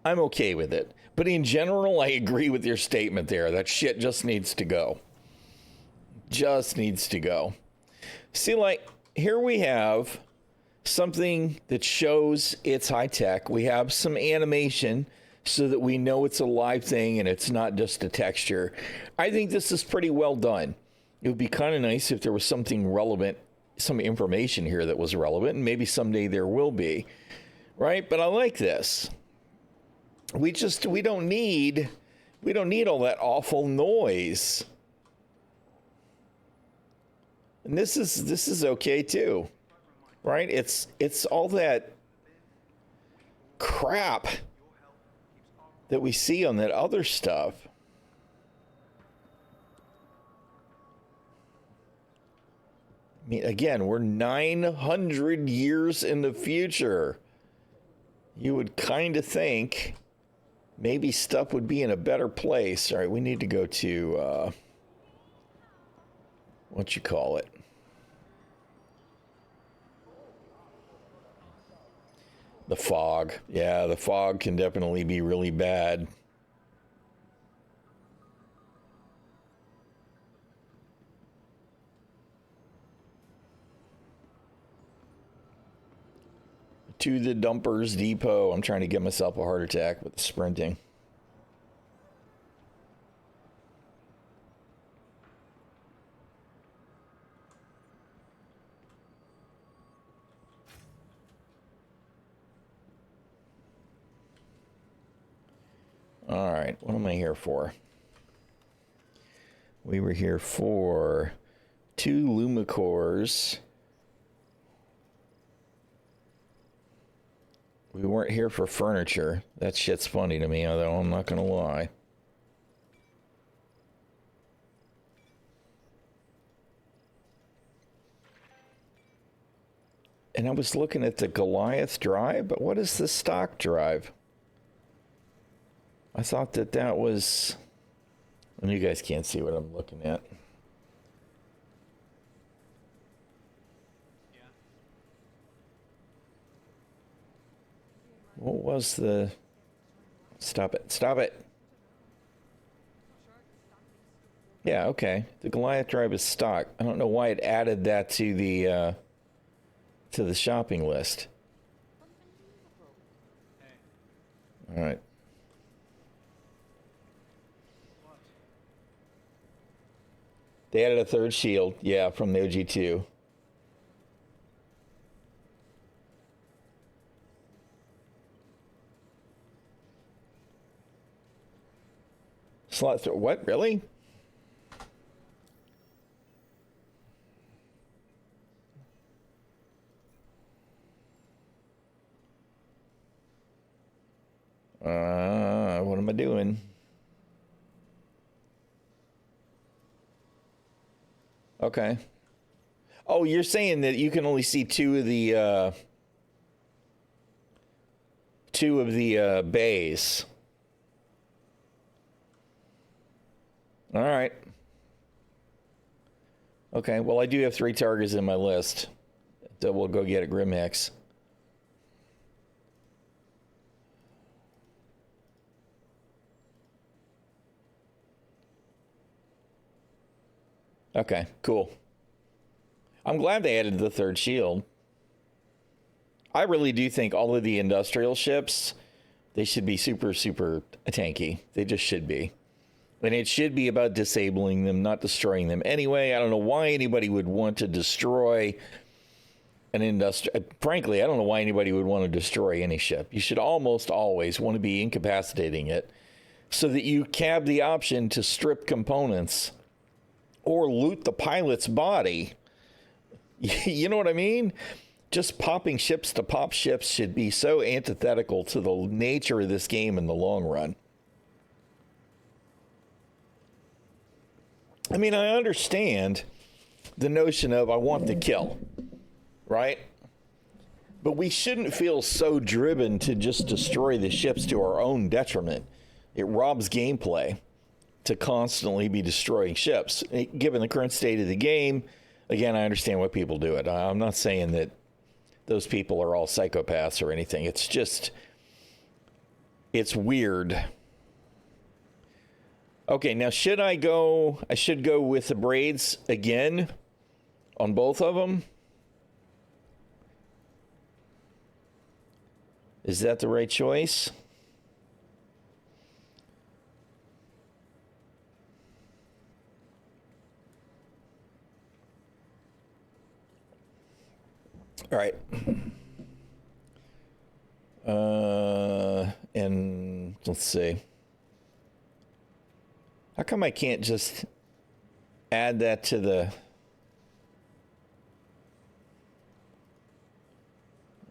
I'm okay with it. But in general, I agree with your statement there. That shit just needs to go. Just needs to go. See, like, here we have something that shows it's high tech. We have some animation so that we know it's a live thing and it's not just a texture. I think this is pretty well done. It would be kind of nice if there was something relevant, some information here that was relevant, and maybe someday there will be, right? But I like this. We don't need all that awful noise. And this is okay too, right? It's all that crap that we see on that other stuff. I mean, again, we're 900 years in the future. You would kind of think maybe stuff would be in a better place. All right, we need to go to, what you call it? The fog. Yeah, the fog can definitely be really bad. To the dumpers depot. I'm trying to get myself a heart attack with the sprinting. All right, what am I here for? We were here for 2 lumicores. We weren't here for furniture. That shit's funny to me, although I'm not gonna lie. And I was looking at the Goliath drive, but what is the stock drive? I thought that was... And you guys can't see what I'm looking at. What was the... Stop it. Stop it. Yeah, okay. The Goliath drive is stock. I don't know why it added that to the shopping list. All right. They added a 3rd shield, yeah, from the OG2. Slot through what? Really? What am I doing? Okay. Oh, you're saying that you can only see two of the bays. All right. Okay, well, I do have 3 targets in my list that we'll go get at Grimhex. Okay, cool. I'm glad they added the 3rd shield. I really do think all of the industrial ships They should be super, super tanky. They just should be. And it should be about disabling them, not destroying them. Anyway, I don't know why anybody would want to destroy an industry. Frankly, I don't know why anybody would want to destroy any ship. You should almost always want to be incapacitating it so that you have the option to strip components or loot the pilot's body. You know what I mean? Just popping ships to pop ships should be so antithetical to the nature of this game in the long run. I mean, I understand the notion of I want the kill, right? But we shouldn't feel so driven to just destroy the ships to our own detriment. It robs gameplay to constantly be destroying ships. Given the current state of the game, again, I understand why people do it. I'm not saying that those people are all psychopaths or anything. It's just, it's weird. Okay, now should I go? I should go with the braids again on both of them. Is that the right choice? All right. And let's see. How come I can't just add that to the...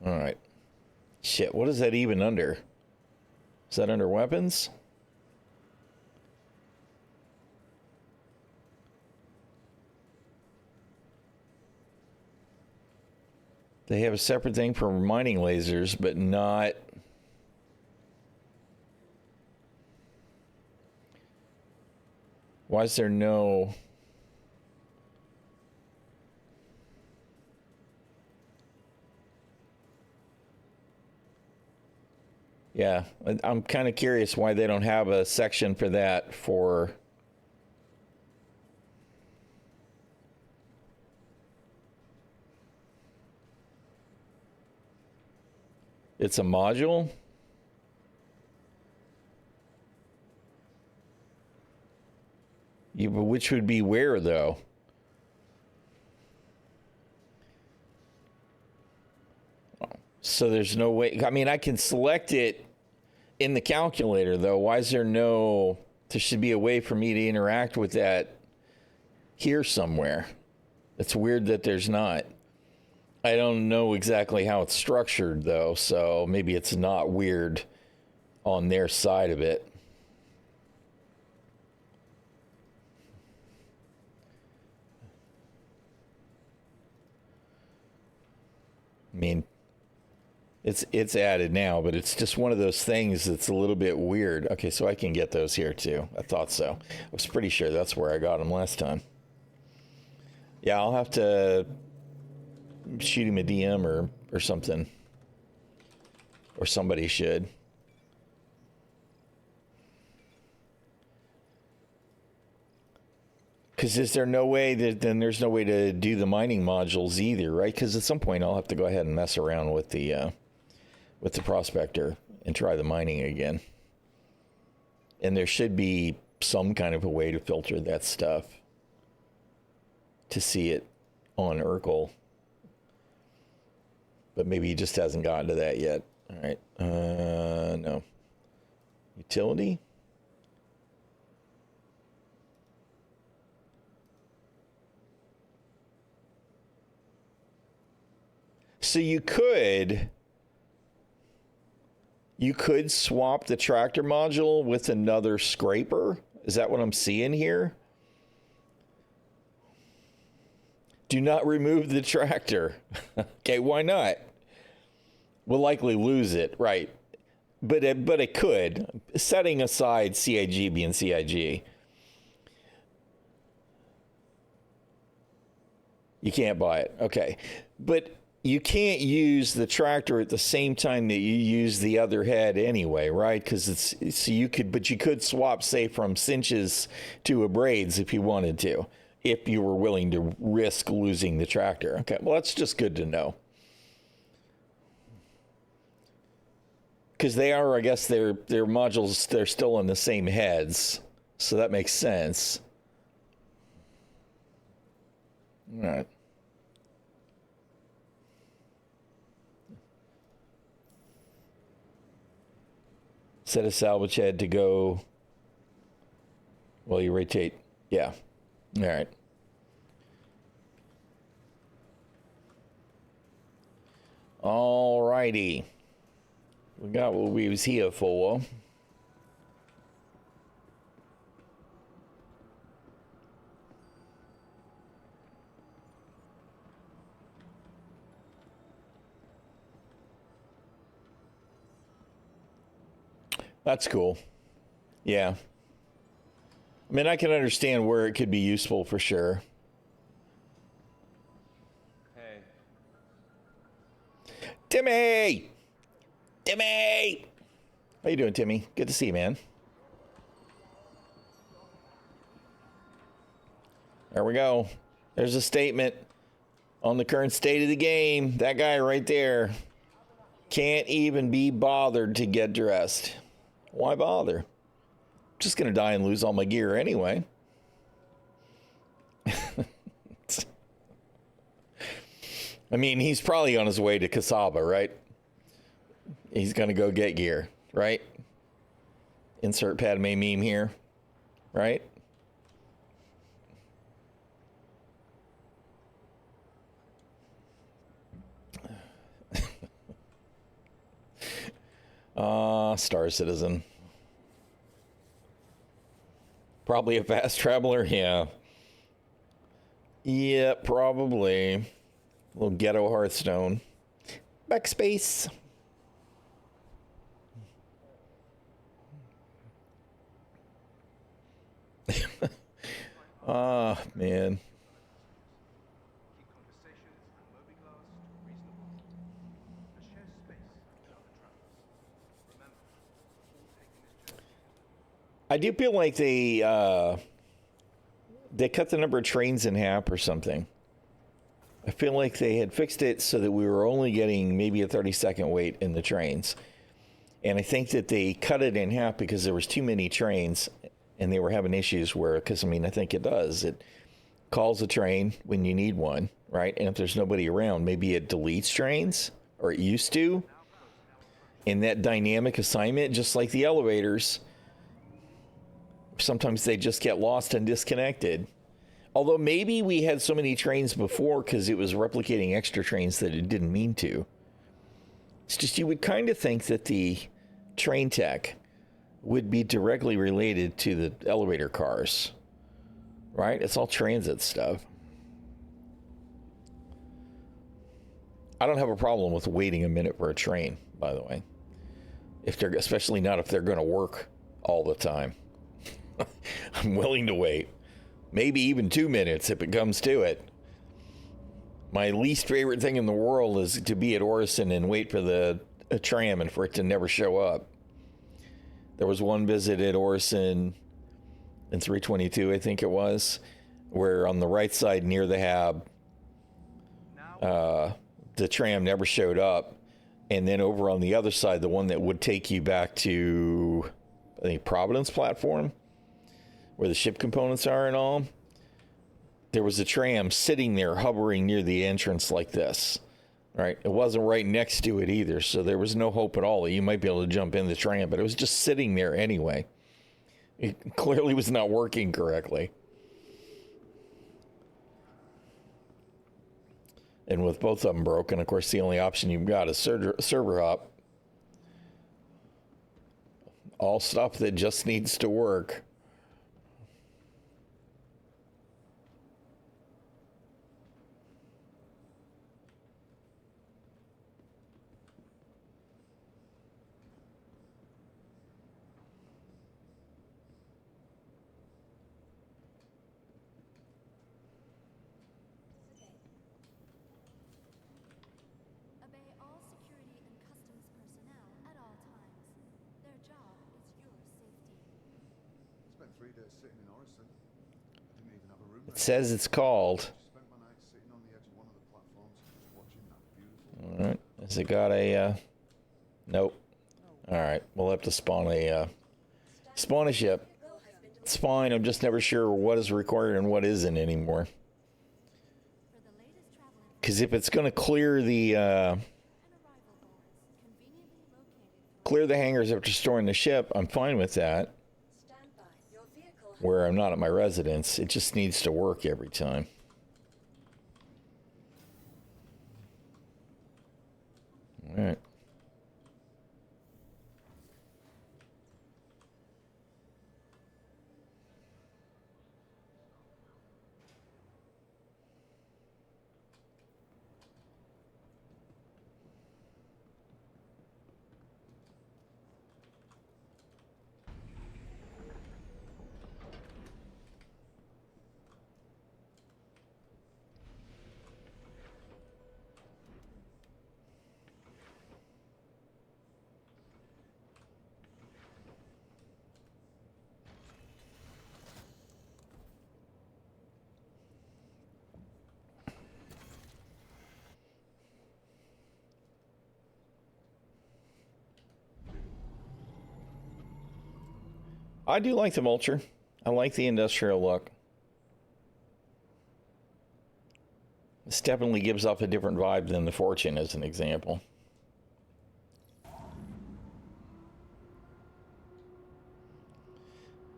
All right. Shit, what is that even under? Is that under weapons? They have a separate thing for mining lasers, but not... Why is there no... Yeah, I'm kind of curious why they don't have a section for that for... It's a module? Yeah, but which would be where, though? So there's no way... I mean, I can select it in the calculator, though. Why is there no... There should be a way for me to interact with that here somewhere. It's weird that there's not. I don't know exactly how it's structured, though, so maybe it's not weird on their side of it. I mean, it's added now, but it's just one of those things that's a little bit weird. Okay, so I can get those here, too. I thought so. I was pretty sure that's where I got them last time. Yeah, I'll have to... shoot him a DM or something. Or somebody should. Because is there no way that then there's no way to do the mining modules either, right? Because at some point I'll have to go ahead and mess around with the prospector and try the mining again. And there should be some kind of a way to filter that stuff to see it on ᚻᚖᚪ᚞ᚻᚢ. But maybe he just hasn't gotten to that yet. All right. No. Utility? So you could swap the tractor module with another scraper. Is that what I'm seeing here? Do not remove the tractor. Okay, why not? We'll likely lose it, right? But it could. Setting aside CIG being CIG. You can't buy it. Okay. But you can't use the tractor at the same time that you use the other head anyway, right? Because you could swap, say, from cinches to a braids if you wanted to, if you were willing to risk losing the tractor. Okay, well, that's just good to know. Because they are, I guess, their modules, they're still on the same heads. So that makes sense. All right. Set a salvage head to go. Well, you rotate. Yeah. All right. All righty. We got what we was here for. That's cool. Yeah. I mean, I can understand where it could be useful for sure. Hey. Timmy! Timmy! How you doing, Timmy? Good to see you, man. There we go. There's a statement on the current state of the game. That guy right there can't even be bothered to get dressed. Why bother? Just gonna die and lose all my gear anyway. I mean, he's probably on his way to Kasaba, right? He's gonna go get gear, right? Insert Padme meme here, right? Star Citizen. Probably a fast traveler, yeah. Yeah, probably. Little ghetto Hearthstone. Backspace. Ah, man. I do feel like they cut the number of trains in half or something. I feel like they had fixed it so that we were only getting maybe a 30-second wait in the trains. And I think that they cut it in half because there was too many trains and they were having issues where, because I mean, I think it does. It calls a train when you need one, right? And if there's nobody around, maybe it deletes trains, or it used to. And that dynamic assignment, just like the elevators, sometimes they just get lost and disconnected. Although maybe we had so many trains before because it was replicating extra trains that it didn't mean to. It's just you would kind of think that the train tech would be directly related to the elevator cars, right? It's all transit stuff. I don't have a problem with waiting a minute for a train, by the way. Especially not if they're going to work all the time. I'm willing to wait. Maybe even 2 minutes if it comes to it. My least favorite thing in the world is to be at Orison and wait for a tram and for it to never show up. There was one visit at Orison in 322, I think it was, where on the right side near the hab, the tram never showed up. And then over on the other side, the one that would take you back to, I think, Providence platform, where the ship components are and all, there was a tram sitting there hovering near the entrance like this, right? It wasn't right next to it either, so there was no hope at all that you might be able to jump in the tram, but it was just sitting there anyway. It clearly was not working correctly. And with both of them broken, of course, the only option you've got is server hop. All stuff that just needs to work. Obey all security and customs personnel at all times. Their job is your safety. Spent 3 days sitting in Orison. I didn't even have a room. It says it's called. Spent my night sitting on the edge of one of the platforms, just watching that beautiful. All right. Has it got a... Nope. All right, we'll have to spawn a ship. It's fine. I'm just never sure what is required and what isn't anymore. For the latest travel information Because if it's going to clear the and arrival boards, conveniently located clear the hangars after storing the ship, I'm fine with that. Stand by. Your vehicle has Where I'm not at my residence, it just needs to work every time. All right. I do like the Vulture. I like the industrial look. This definitely gives off a different vibe than the Fortune, as an example.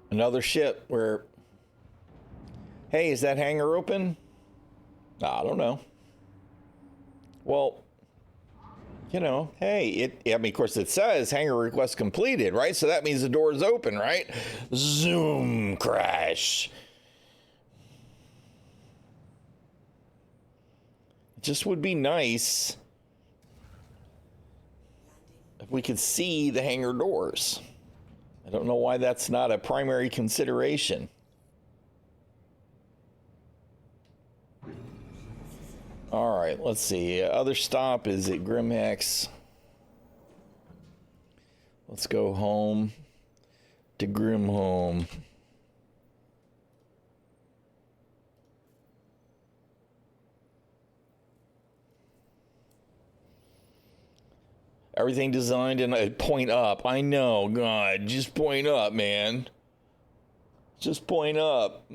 Another ship where, hey, is that hangar open? I don't know. Well, you know, hey, I mean, of course it says hangar request completed, right? So that means the door is open, right? Zoom crash. It just would be nice if we could see the hangar doors. I don't know why that's not a primary consideration. All right, let's see. Other stop is at Grimhex. Let's go home to Grimhome. Everything designed and point up. I know, God, just point up, man. Just point up.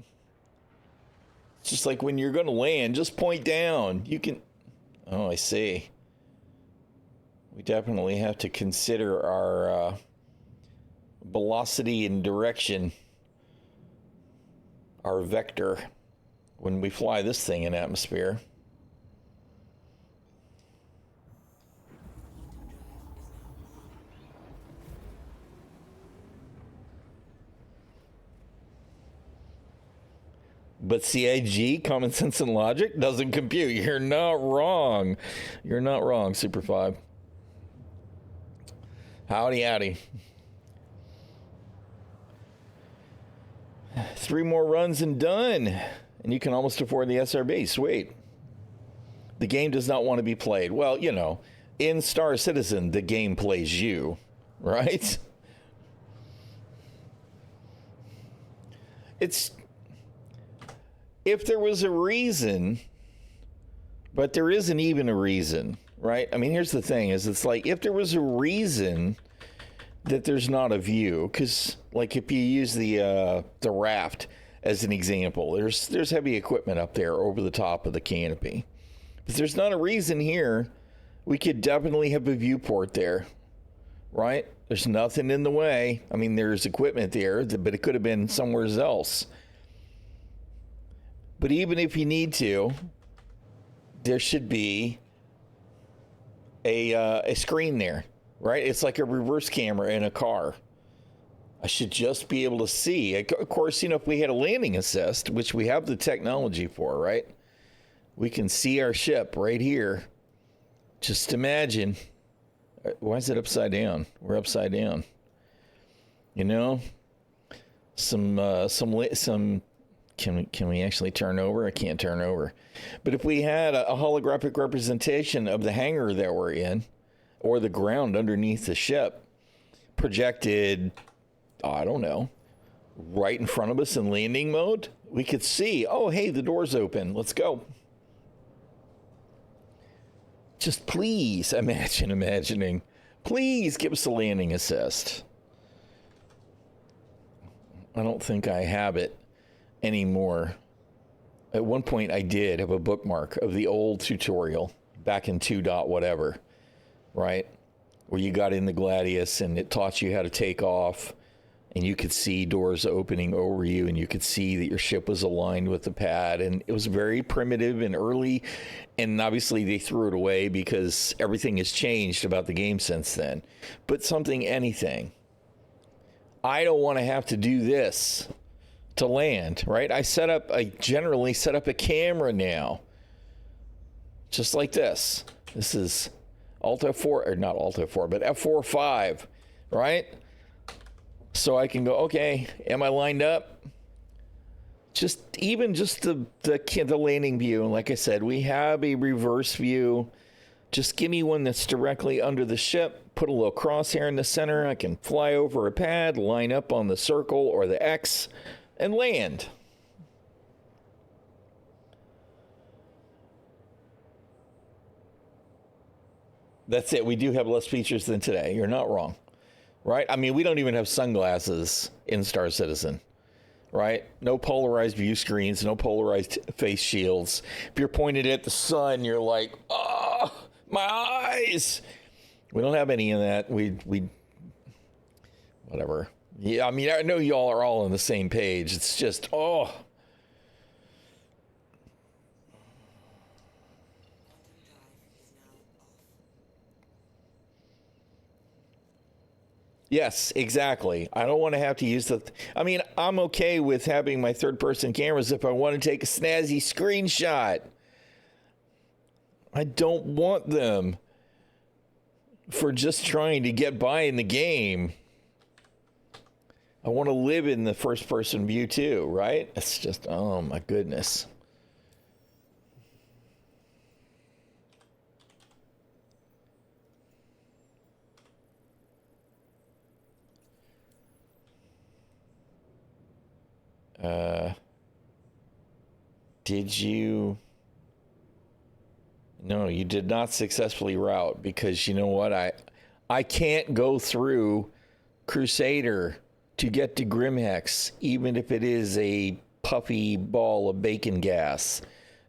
It's just like when you're going to land, just point down. You can... Oh, I see. We definitely have to consider our velocity and direction, our vector, when we fly this thing in atmosphere. But CIG, common sense and logic, doesn't compute. You're not wrong. You're not wrong, Super 5. Howdy, howdy. 3 more runs and done. And you can almost afford the SRB. Sweet. The game does not want to be played. Well, you know, in Star Citizen, the game plays you, right? It's... If there was a reason, but there isn't even a reason, right? I mean, here's the thing, is it's like, if there was a reason that there's not a view, because, like, if you use the raft as an example, there's heavy equipment up there over the top of the canopy. If there's not a reason here, we could definitely have a viewport there, right? There's nothing in the way. I mean, there's equipment there, but it could have been somewhere else. But even if you need to, there should be a screen there, right? It's like a reverse camera in a car. I should just be able to see. Of course, you know, if we had a landing assist, which we have the technology for, right? We can see our ship right here. Just imagine. Why is it upside down? We're upside down. You know, some. Can we actually turn over? I can't turn over. But if we had a holographic representation of the hangar that we're in, or the ground underneath the ship, projected, I don't know, right in front of us in landing mode, we could see, oh, hey, the door's open. Let's go. Just please imagining Please give us a landing assist. I don't think I have it anymore. At one point, I did have a bookmark of the old tutorial back in 2 dot whatever, right? Where you got in the Gladius and it taught you how to take off, and you could see doors opening over you, and you could see that your ship was aligned with the pad, and it was very primitive and early, and obviously they threw it away because everything has changed about the game since then. But anything. I don't want to have to do this to land, right? I generally set up a camera now, just like this. This is Alt F4, or not Alt F4, but F4-5, right? So I can go, okay, am I lined up? Just the landing view. And like I said, we have a reverse view. Just give me one that's directly under the ship. Put a little crosshair in the center. I can fly over a pad, line up on the circle or the X, and land. That's it. We do have less features than today. You're not wrong. Right? I mean, we don't even have sunglasses in Star Citizen, right? No polarized view screens, no polarized face shields. If you're pointed at the sun, you're like, oh, my eyes. We don't have any of that. We whatever. Yeah, I mean, I know y'all are all on the same page. It's just, oh. Yes, exactly. I don't want to have to use I mean, I'm okay with having my third-person cameras if I want to take a snazzy screenshot. I don't want them for just trying to get by in the game. I want to live in the first-person view too, right? It's just, oh my goodness. Did you? No, you did not successfully route, because you know what? I can't go through Crusader to get to Grimhex, even if it is a puffy ball of bacon gas.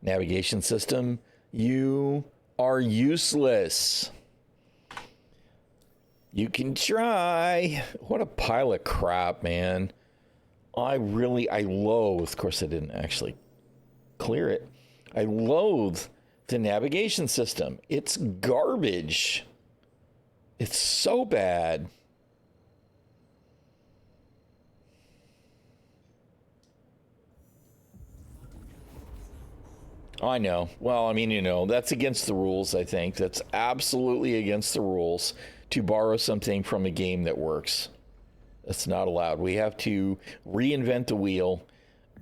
Navigation system, you are useless. You can try. What a pile of crap, man. I loathe, of course I didn't actually clear it. I loathe the navigation system. It's garbage. It's so bad. I know. Well, I mean, you know, that's against the rules, I think. That's absolutely against the rules to borrow something from a game that works. That's not allowed. We have to reinvent the wheel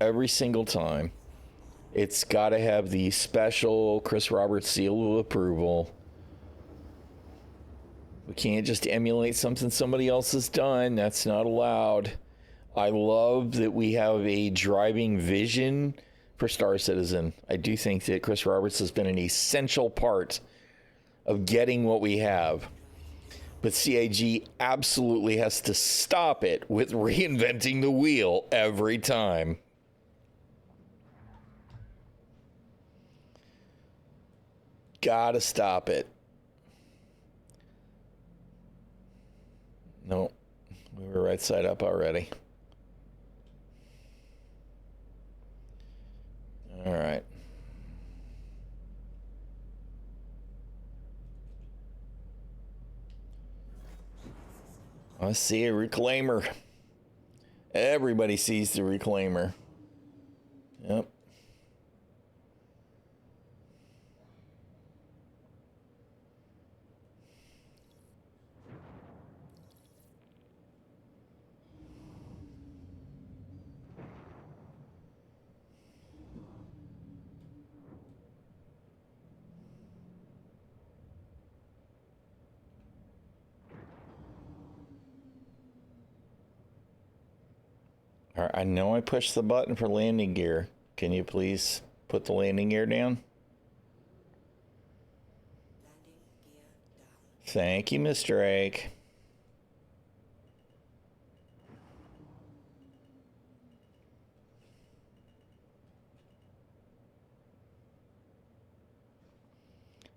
every single time. It's got to have the special Chris Roberts seal of approval. We can't just emulate something somebody else has done. That's not allowed. I love that we have a driving vision for Star Citizen. I do think that Chris Roberts has been an essential part of getting what we have. But CIG absolutely has to stop it with reinventing the wheel every time. Gotta stop it. No, we were right side up already. All right. I see a reclaimer. Everybody sees the reclaimer. Yep. All right, I know I pushed the button for landing gear. Can you please put the landing gear down? Landing gear down. Thank you, Miss Drake.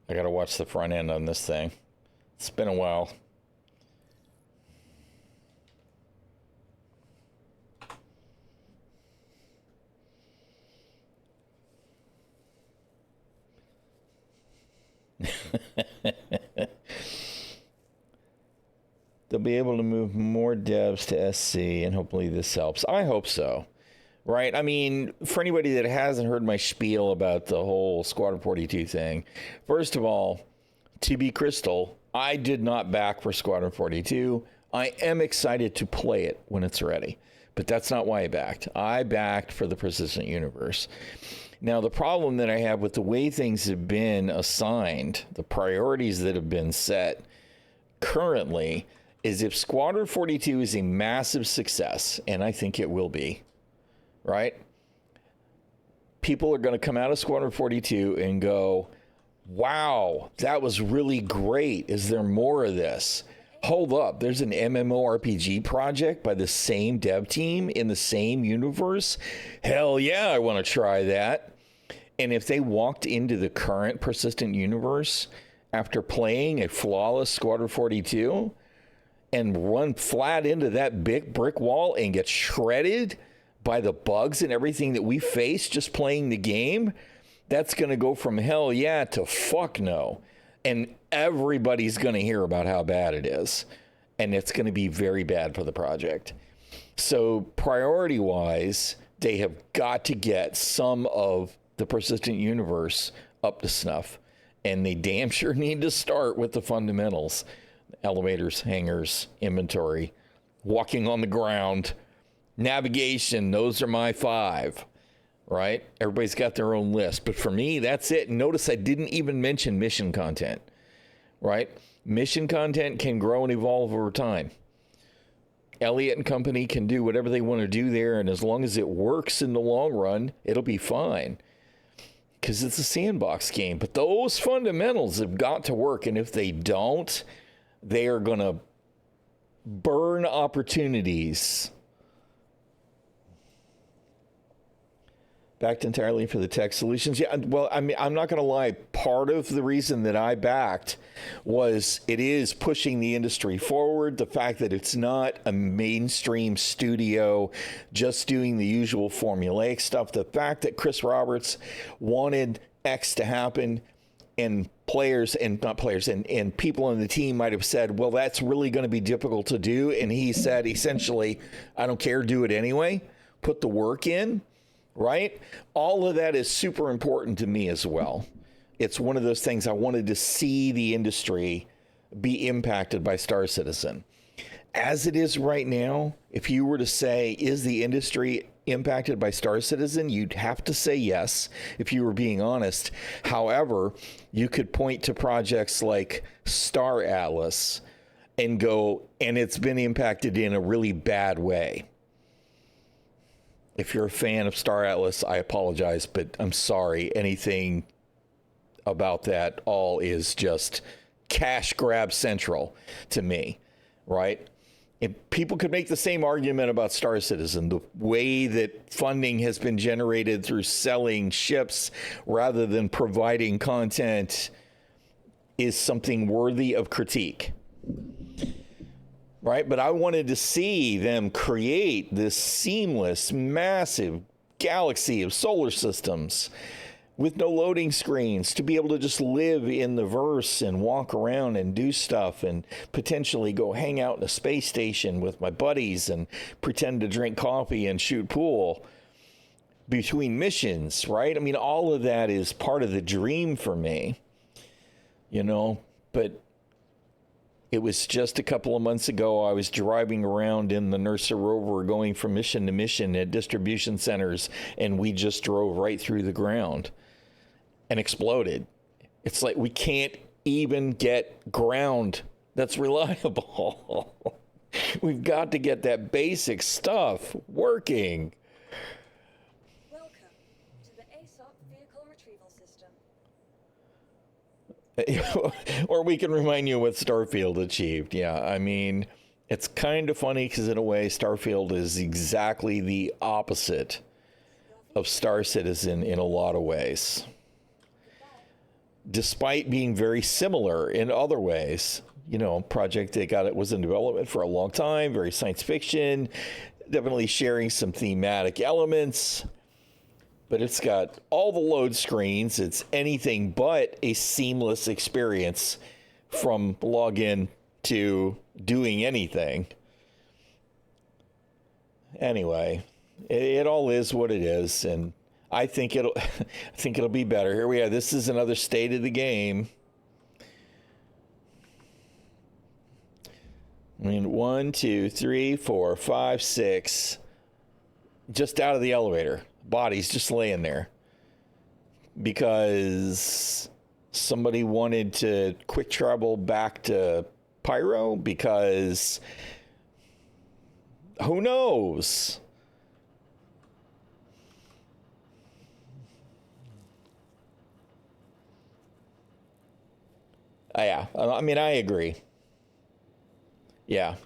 I gotta watch the front end on this thing. It's been a while. They'll be able to move more devs to SC, and hopefully this helps. I hope so. Right? I mean, for anybody that hasn't heard my spiel about the whole Squadron 42 thing, first of all, to be crystal, I did not back for Squadron 42. I am excited to play it when it's ready, but that's not why I backed. I backed for the Persistent Universe. Now, the problem that I have with the way things have been assigned, the priorities that have been set currently, is if Squadron 42 is a massive success, and I think it will be, right? People are going to come out of Squadron 42 and go, wow, that was really great. Is there more of this? Hold up. There's an MMORPG project by the same dev team in the same universe. Hell yeah, I want to try that. And if they walked into the current Persistent Universe after playing a flawless Squadron 42 and run flat into that big brick wall and get shredded by the bugs and everything that we face just playing the game, that's going to go from hell yeah to fuck no. And everybody's going to hear about how bad it is. And it's going to be very bad for the project. So priority-wise, they have got to get some of the Persistent Universe up to snuff. And they damn sure need to start with the fundamentals. Elevators, hangars, inventory, walking on the ground, navigation. Those are my 5. Right? Everybody's got their own list. But for me, that's it. Notice I didn't even mention mission content. Right? Mission content can grow and evolve over time. Elliott and company can do whatever they want to do there. And as long as it works in the long run, it'll be fine. Because it's a sandbox game. But those fundamentals have got to work. And if they don't, they are going to burn opportunities. Backed entirely for the tech solutions. Yeah, well, I mean, I'm not going to lie. Part of the reason that I backed was it is pushing the industry forward. The fact that it's not a mainstream studio just doing the usual formulaic stuff. The fact that Chris Roberts wanted X to happen, and players and not players and people on the team might have said, well, that's really going to be difficult to do. And he said, essentially, I don't care, do it anyway. Put the work in. Right? All of that is super important to me as well. It's one of those things I wanted to see the industry be impacted by Star Citizen. As it is right now, if you were to say, is the industry impacted by Star Citizen? You'd have to say yes, if you were being honest. However, you could point to projects like Star Atlas and go, and it's been impacted in a really bad way. If you're a fan of Star Atlas, I apologize, but I'm sorry. Anything about that all is just cash grab central to me, right? And people could make the same argument about Star Citizen. The way that funding has been generated through selling ships rather than providing content is something worthy of critique. Right? But I wanted to see them create this seamless, massive galaxy of solar systems with no loading screens, to be able to just live in the verse and walk around and do stuff and potentially go hang out in a space station with my buddies and pretend to drink coffee and shoot pool between missions, right? I mean, all of that is part of the dream for me, you know, but it was just a couple of months ago, I was driving around in the Nursa rover going from mission to mission at distribution centers, and we just drove right through the ground and exploded. It's like we can't even get ground that's reliable. We've got to get that basic stuff working. Welcome to the ASOP vehicle retrieval system. Or we can remind you what Starfield achieved. Yeah, I mean, it's kind of funny because in a way, Starfield is exactly the opposite of Star Citizen in a lot of ways. Despite being very similar in other ways, you know, project that was in development for a long time, very science fiction, definitely sharing some thematic elements, but it's got all the load screens. It's anything but a seamless experience from login to doing anything. Anyway, it all is what it is, and I think it'll be better. Here we are. This is another state of the game. I mean, 1, 2, 3, 4, 5, 6. Just out of the elevator. Bodies just laying there. Because somebody wanted to quick travel back to Pyro. Because who knows? Yeah, I mean, I agree. Yeah.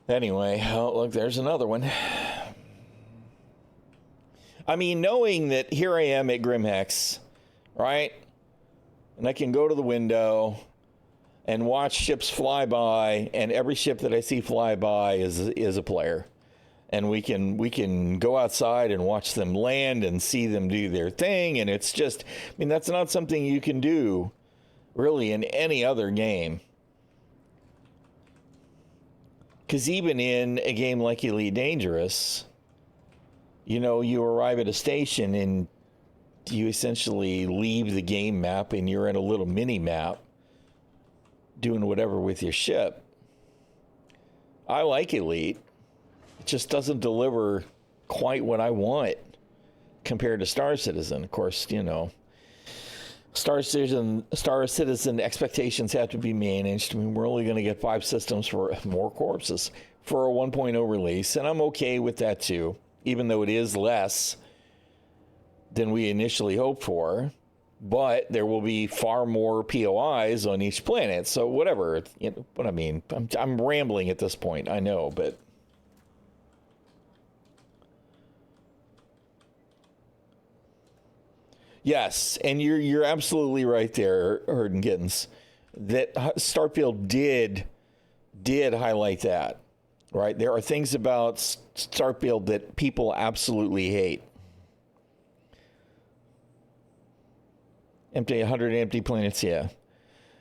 Anyway, oh, look, there's another one. I mean, knowing that here I am at Grimhex, right? And I can go to the window and watch ships fly by, and every ship that I see fly by is a player. And we can go outside and watch them land and see them do their thing. And it's just, I mean, that's not something you can do really in any other game. Because even in a game like Elite Dangerous, you know, you arrive at a station and you essentially leave the game map and you're in a little mini map doing whatever with your ship. I like Elite. It just doesn't deliver quite what I want compared to Star Citizen. Of course, you know, Star Citizen expectations have to be managed. I mean, we're only going to get 5 systems for more corpses for a 1.0 release, and I'm okay with that too, even though it is less than we initially hoped for. But there will be far more POIs on each planet, so whatever. You know what I mean? I'm rambling at this point, I know, but yes, and you're absolutely right there, ᚻᚖᚪ᚞ᚻᚢ, that Starfield did highlight that, right? There are things about Starfield that people absolutely hate. 100 empty planets, yeah.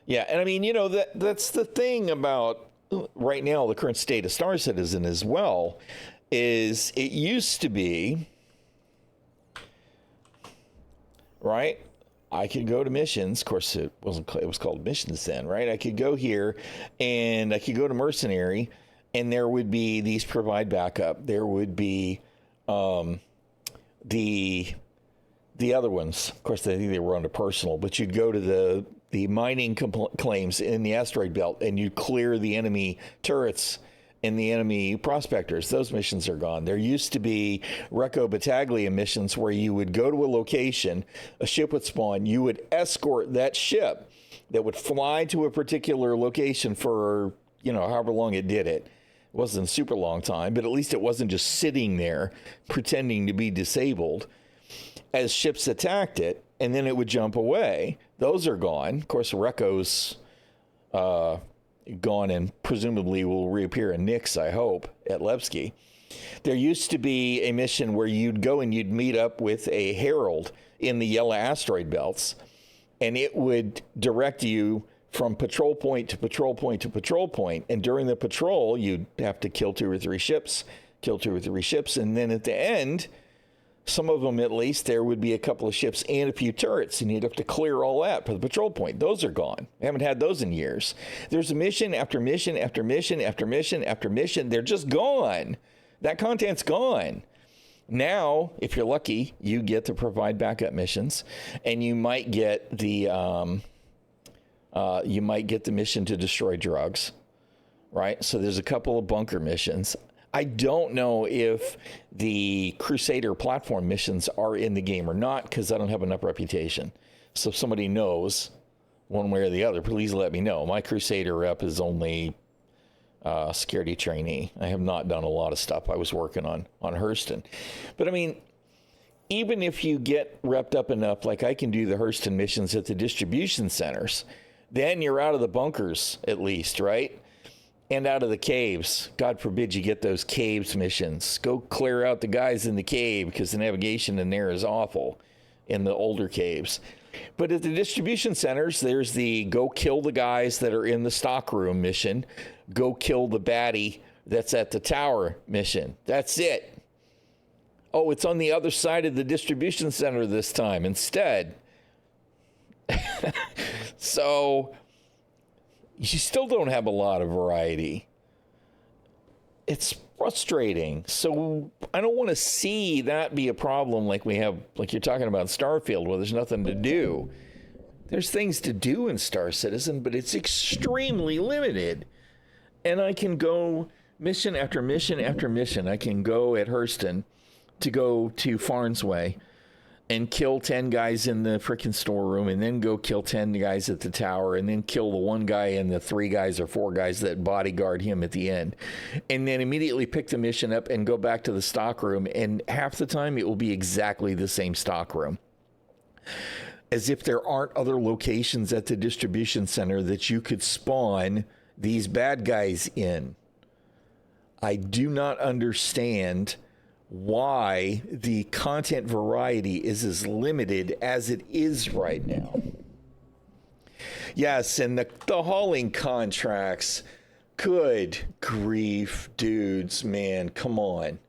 Yeah, and I mean, you know, that's the thing about right now, the current state of Star Citizen as well, is it used to be, right? I could go to missions. Of course, it was called missions then, right? I could go here and I could go to mercenary, and there would be these provide backup. There would be the other ones. Of course, I think they were under personal, but you'd go to the mining claims in the asteroid belt and you'd clear the enemy turrets and the enemy prospectors. Those missions are gone. There used to be Recco Battaglia missions where you would go to a location, a ship would spawn, you would escort that ship that would fly to a particular location for, you know, however long it did it. It wasn't a super long time, but at least it wasn't just sitting there pretending to be disabled as ships attacked it, and then it would jump away. Those are gone. Of course, Recco's gone and presumably will reappear in Nyx, I hope, at Levski. There used to be a mission where you'd go and you'd meet up with a herald in the yellow asteroid belts, and it would direct you from patrol point to patrol point to patrol point. And during the patrol, you'd have to kill 2 or 3 ships, and then at the end, some of them at least, there would be a couple of ships and a few turrets, and you'd have to clear all that for the patrol point. Those are gone. We haven't had those in years. There's a mission after mission after mission after mission after mission. They're just gone. That content's gone. Now, if you're lucky, you get to provide backup missions, and you might get the mission to destroy drugs, right? So there's a couple of bunker missions. I don't know if the Crusader platform missions are in the game or not, because I don't have enough reputation. So if somebody knows one way or the other, please let me know. My Crusader rep is only security trainee. I have not done a lot of stuff I was working on Ḥursten. But I mean, even if you get repped up enough, like I can do the Ḥursten missions at the distribution centers, then you're out of the bunkers at least, right? And out of the caves. God forbid you get those caves missions. Go clear out the guys in the cave because the navigation in there is awful in the older caves. But at the distribution centers, there's the go kill the guys that are in the stockroom mission. Go kill the baddie that's at the tower mission. That's it. Oh, it's on the other side of the distribution center this time instead. So you still don't have a lot of variety. It's frustrating. So I don't want to see that be a problem like we have, like you're talking about Starfield, where there's nothing to do. There's things to do in Star Citizen, but it's extremely limited. And I can go mission after mission after mission. I can go at Ḥursten to go to Farnsway and kill 10 guys in the frickin' storeroom, and then go kill 10 guys at the tower, and then kill the one guy and the 3 guys or 4 guys that bodyguard him at the end. And then immediately pick the mission up and go back to the stockroom, and half the time it will be exactly the same stockroom. As if there aren't other locations at the distribution center that you could spawn these bad guys in. I do not understand why the content variety is as limited as it is right now. Yes, and the hauling contracts, good grief, dudes, man, come on.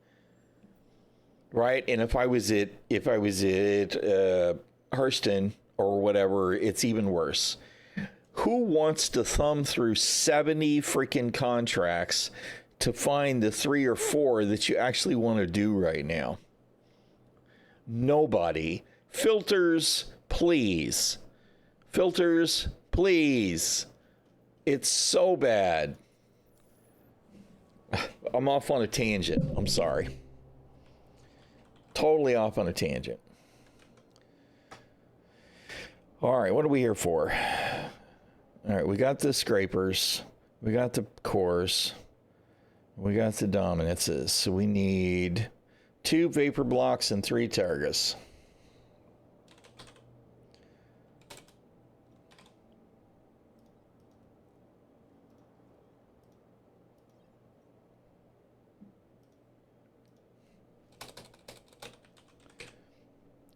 Right? And if I was at Ḥursten or whatever, it's even worse. Who wants to thumb through 70 freaking contracts to find the 3 or 4 that you actually want to do right now? Nobody. Filters, please. Filters, please. It's so bad. I'm off on a tangent. I'm sorry. Totally off on a tangent. All right, what are we here for? All right, we got the scrapers. We got the cores. We got the dominances. So we need 2 vapor blocks and 3 targets.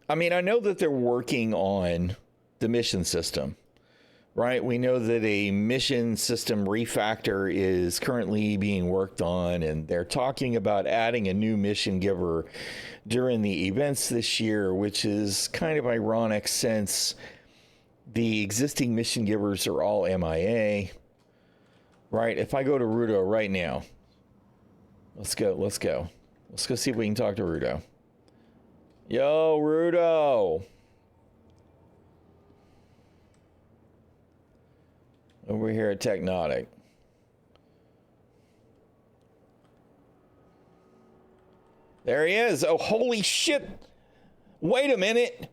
I mean, I know that they're working on the mission system, right? We know that a mission system refactor is currently being worked on, and they're talking about adding a new mission giver during the events this year, which is kind of ironic since the existing mission givers are all MIA, right? If I go to Rudo right now, let's go see if we can talk to Rudo. Yo, Rudo. Over here at Technotic. There he is. Oh, holy shit. Wait a minute.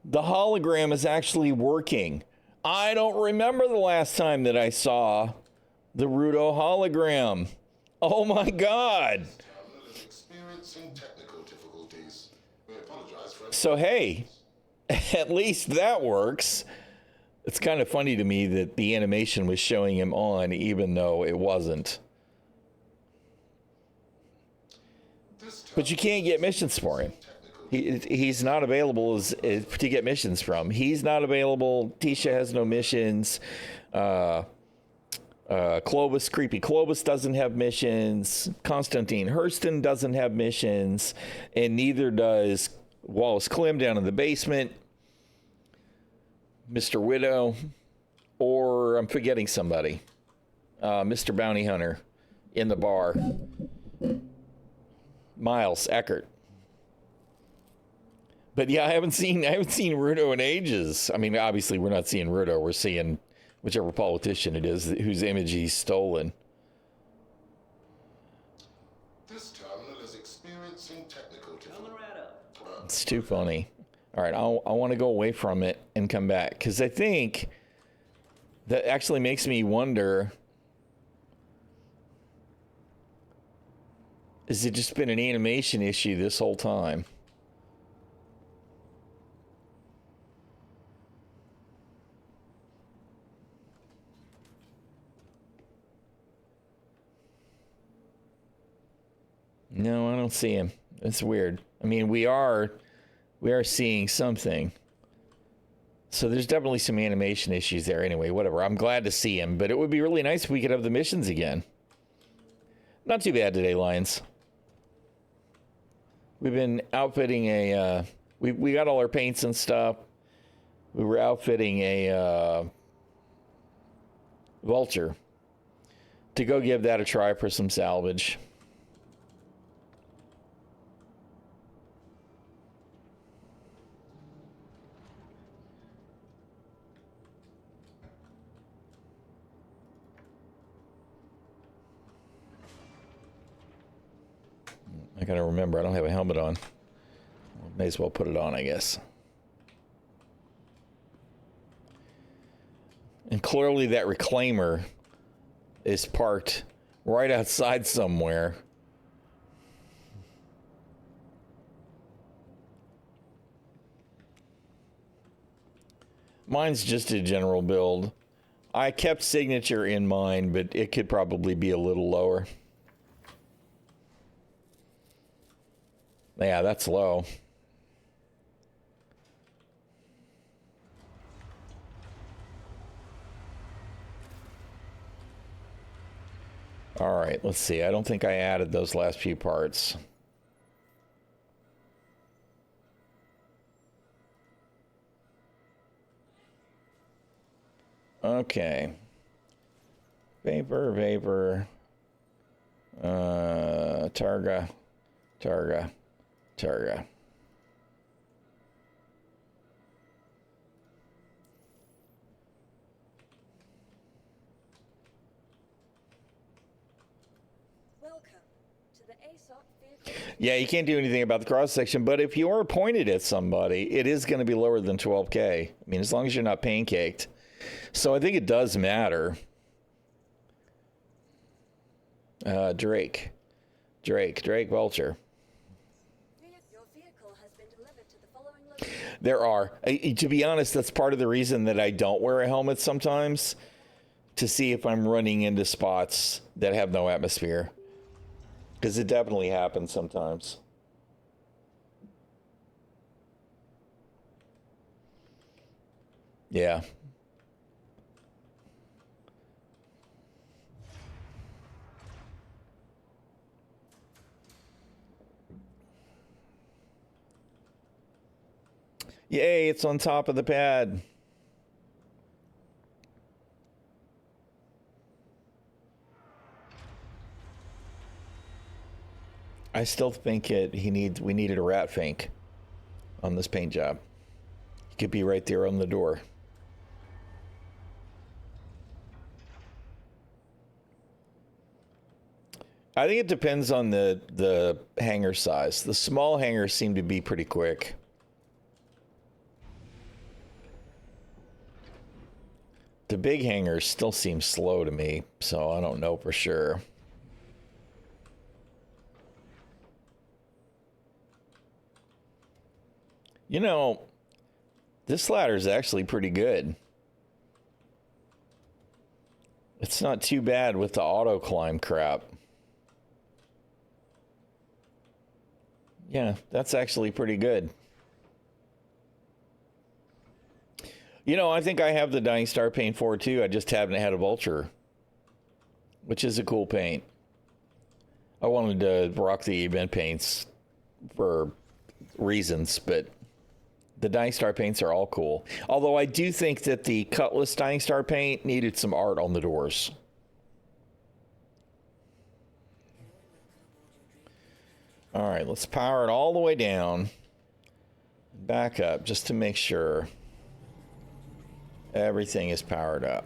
The hologram is actually working. I don't remember the last time that I saw the Rudo hologram. Oh my God. Experiencing technical difficulties. We apologize for. So, hey, at least that works. It's kind of funny to me that the animation was showing him on, even though it wasn't. But you can't get missions for him. He's not available to get missions from. He's not available. Tisha has no missions. Clovis, Creepy Clovis doesn't have missions. Constantine Ḥursten doesn't have missions. And neither does Wallace Clem down in the basement. Mr. Widow, or I'm forgetting somebody. Mr. Bounty Hunter in the bar. Miles Eckert. But yeah, I haven't seen Rudo in ages. I mean, obviously we're not seeing Rudo. We're seeing whichever politician it is whose image he's stolen. This terminal is experiencing technical difficulties. It's too funny. All right, I want to go away from it and come back, because I think that actually makes me wonder, has it just been an animation issue this whole time? No, I don't see him. It's weird. I mean, we are seeing something. So there's definitely some animation issues there anyway, whatever. I'm glad to see him, but it would be really nice if we could have the missions again. Not too bad today, Lions. We've been outfitting a, we got all our paints and stuff. We were outfitting a vulture to go give that a try for some salvage. I gotta remember, I don't have a helmet on. May as well put it on, I guess. And clearly that reclaimer is parked right outside somewhere. Mine's just a general build. I kept signature in mind, but it could probably be a little lower. Yeah, that's low. All right, let's see. I don't think I added those last few parts. Okay. Vapor. Targa. Welcome to the ᚻᚖᚪ᚞ᚻᚖ vehicle. Yeah, you can't do anything about the cross section, but if you are pointed at somebody, it is going to be lower than 12K. I mean, as long as you're not pancaked. So I think it does matter. Drake Vulture. Your vehicle has been delivered to the following location. There are. To be honest, that's part of the reason that I don't wear a helmet sometimes, to see if I'm running into spots that have no atmosphere. Because it definitely happens sometimes. Yeah. Yay, it's on top of the pad. I still think we needed a rat fink on this paint job. He could be right there on the door. I think it depends on the hanger size. The small hangers seem to be pretty quick. The big hangers still seem slow to me, so I don't know for sure. You know, this ladder is actually pretty good. It's not too bad with the auto climb crap. Yeah, that's actually pretty good. You know, I think I have the Dying Star paint for it too. I just haven't had a Vulture, which is a cool paint. I wanted to rock the event paints for reasons, but the Dying Star paints are all cool. Although I do think that the Cutlass Dying Star paint needed some art on the doors. All right, let's power it all the way down. Back up just to make sure everything is powered up.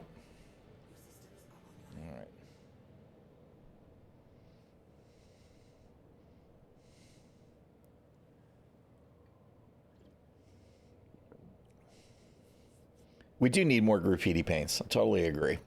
All right. We do need more graffiti paints. I totally agree.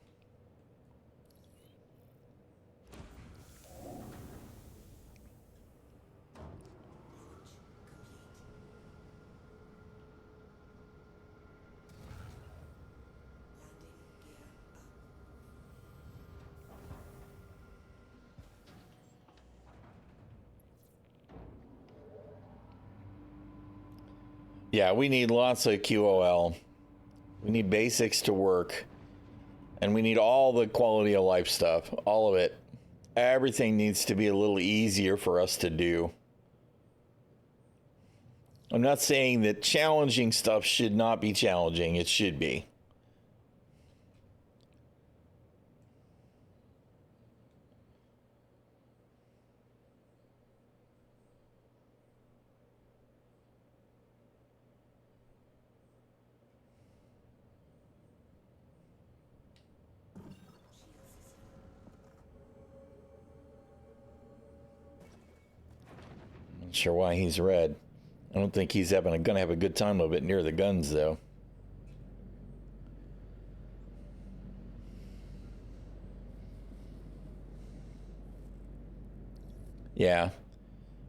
Yeah, we need lots of QOL. We need basics to work. And we need all the quality of life stuff. All of it. Everything needs to be a little easier for us to do. I'm not saying that challenging stuff should not be challenging. It should be. Not sure why he's red. I don't think he's gonna have a good time of it near the guns, though. Yeah.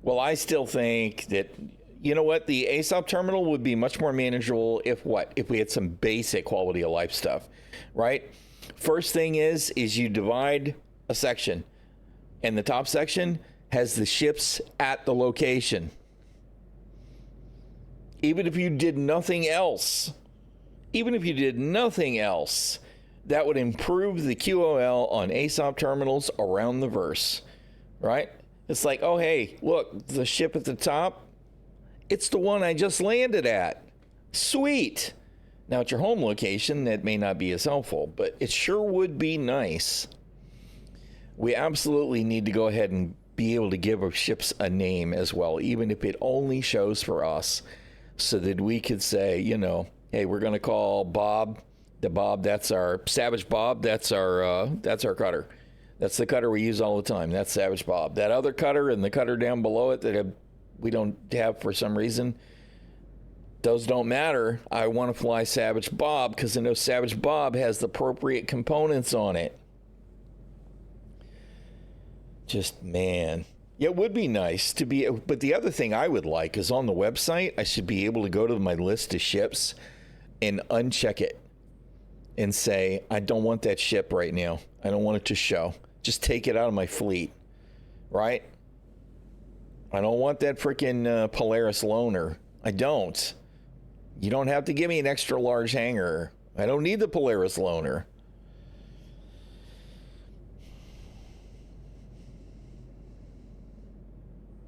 Well, I still think that, you know what, the ASOP terminal would be much more manageable if we had some basic quality of life stuff, right? First thing is you divide a section, and the top section has the ships at the location. Even if you did nothing else, that would improve the QOL on ASOP terminals around the verse, right? It's like, oh, hey, look, the ship at the top, it's the one I just landed at. Sweet. Now, at your home location, that may not be as helpful, but it sure would be nice. We absolutely need to go ahead and be able to give our ships a name as well, even if it only shows for us, so that we could say, you know, hey, we're going to call Bob, that's our Savage Bob, that's our cutter. That's the cutter we use all the time. That's Savage Bob. That other cutter and the cutter down below it that we don't have for some reason, those don't matter. I want to fly Savage Bob because I know Savage Bob has the appropriate components on it. Just, man. Yeah, it would be nice to be, but the other thing I would like is on the website, I should be able to go to my list of ships and uncheck it and say, I don't want that ship right now. I don't want it to show. Just take it out of my fleet, right? I don't want that freaking Polaris loner. I don't. You don't have to give me an extra large hangar. I don't need the Polaris loner.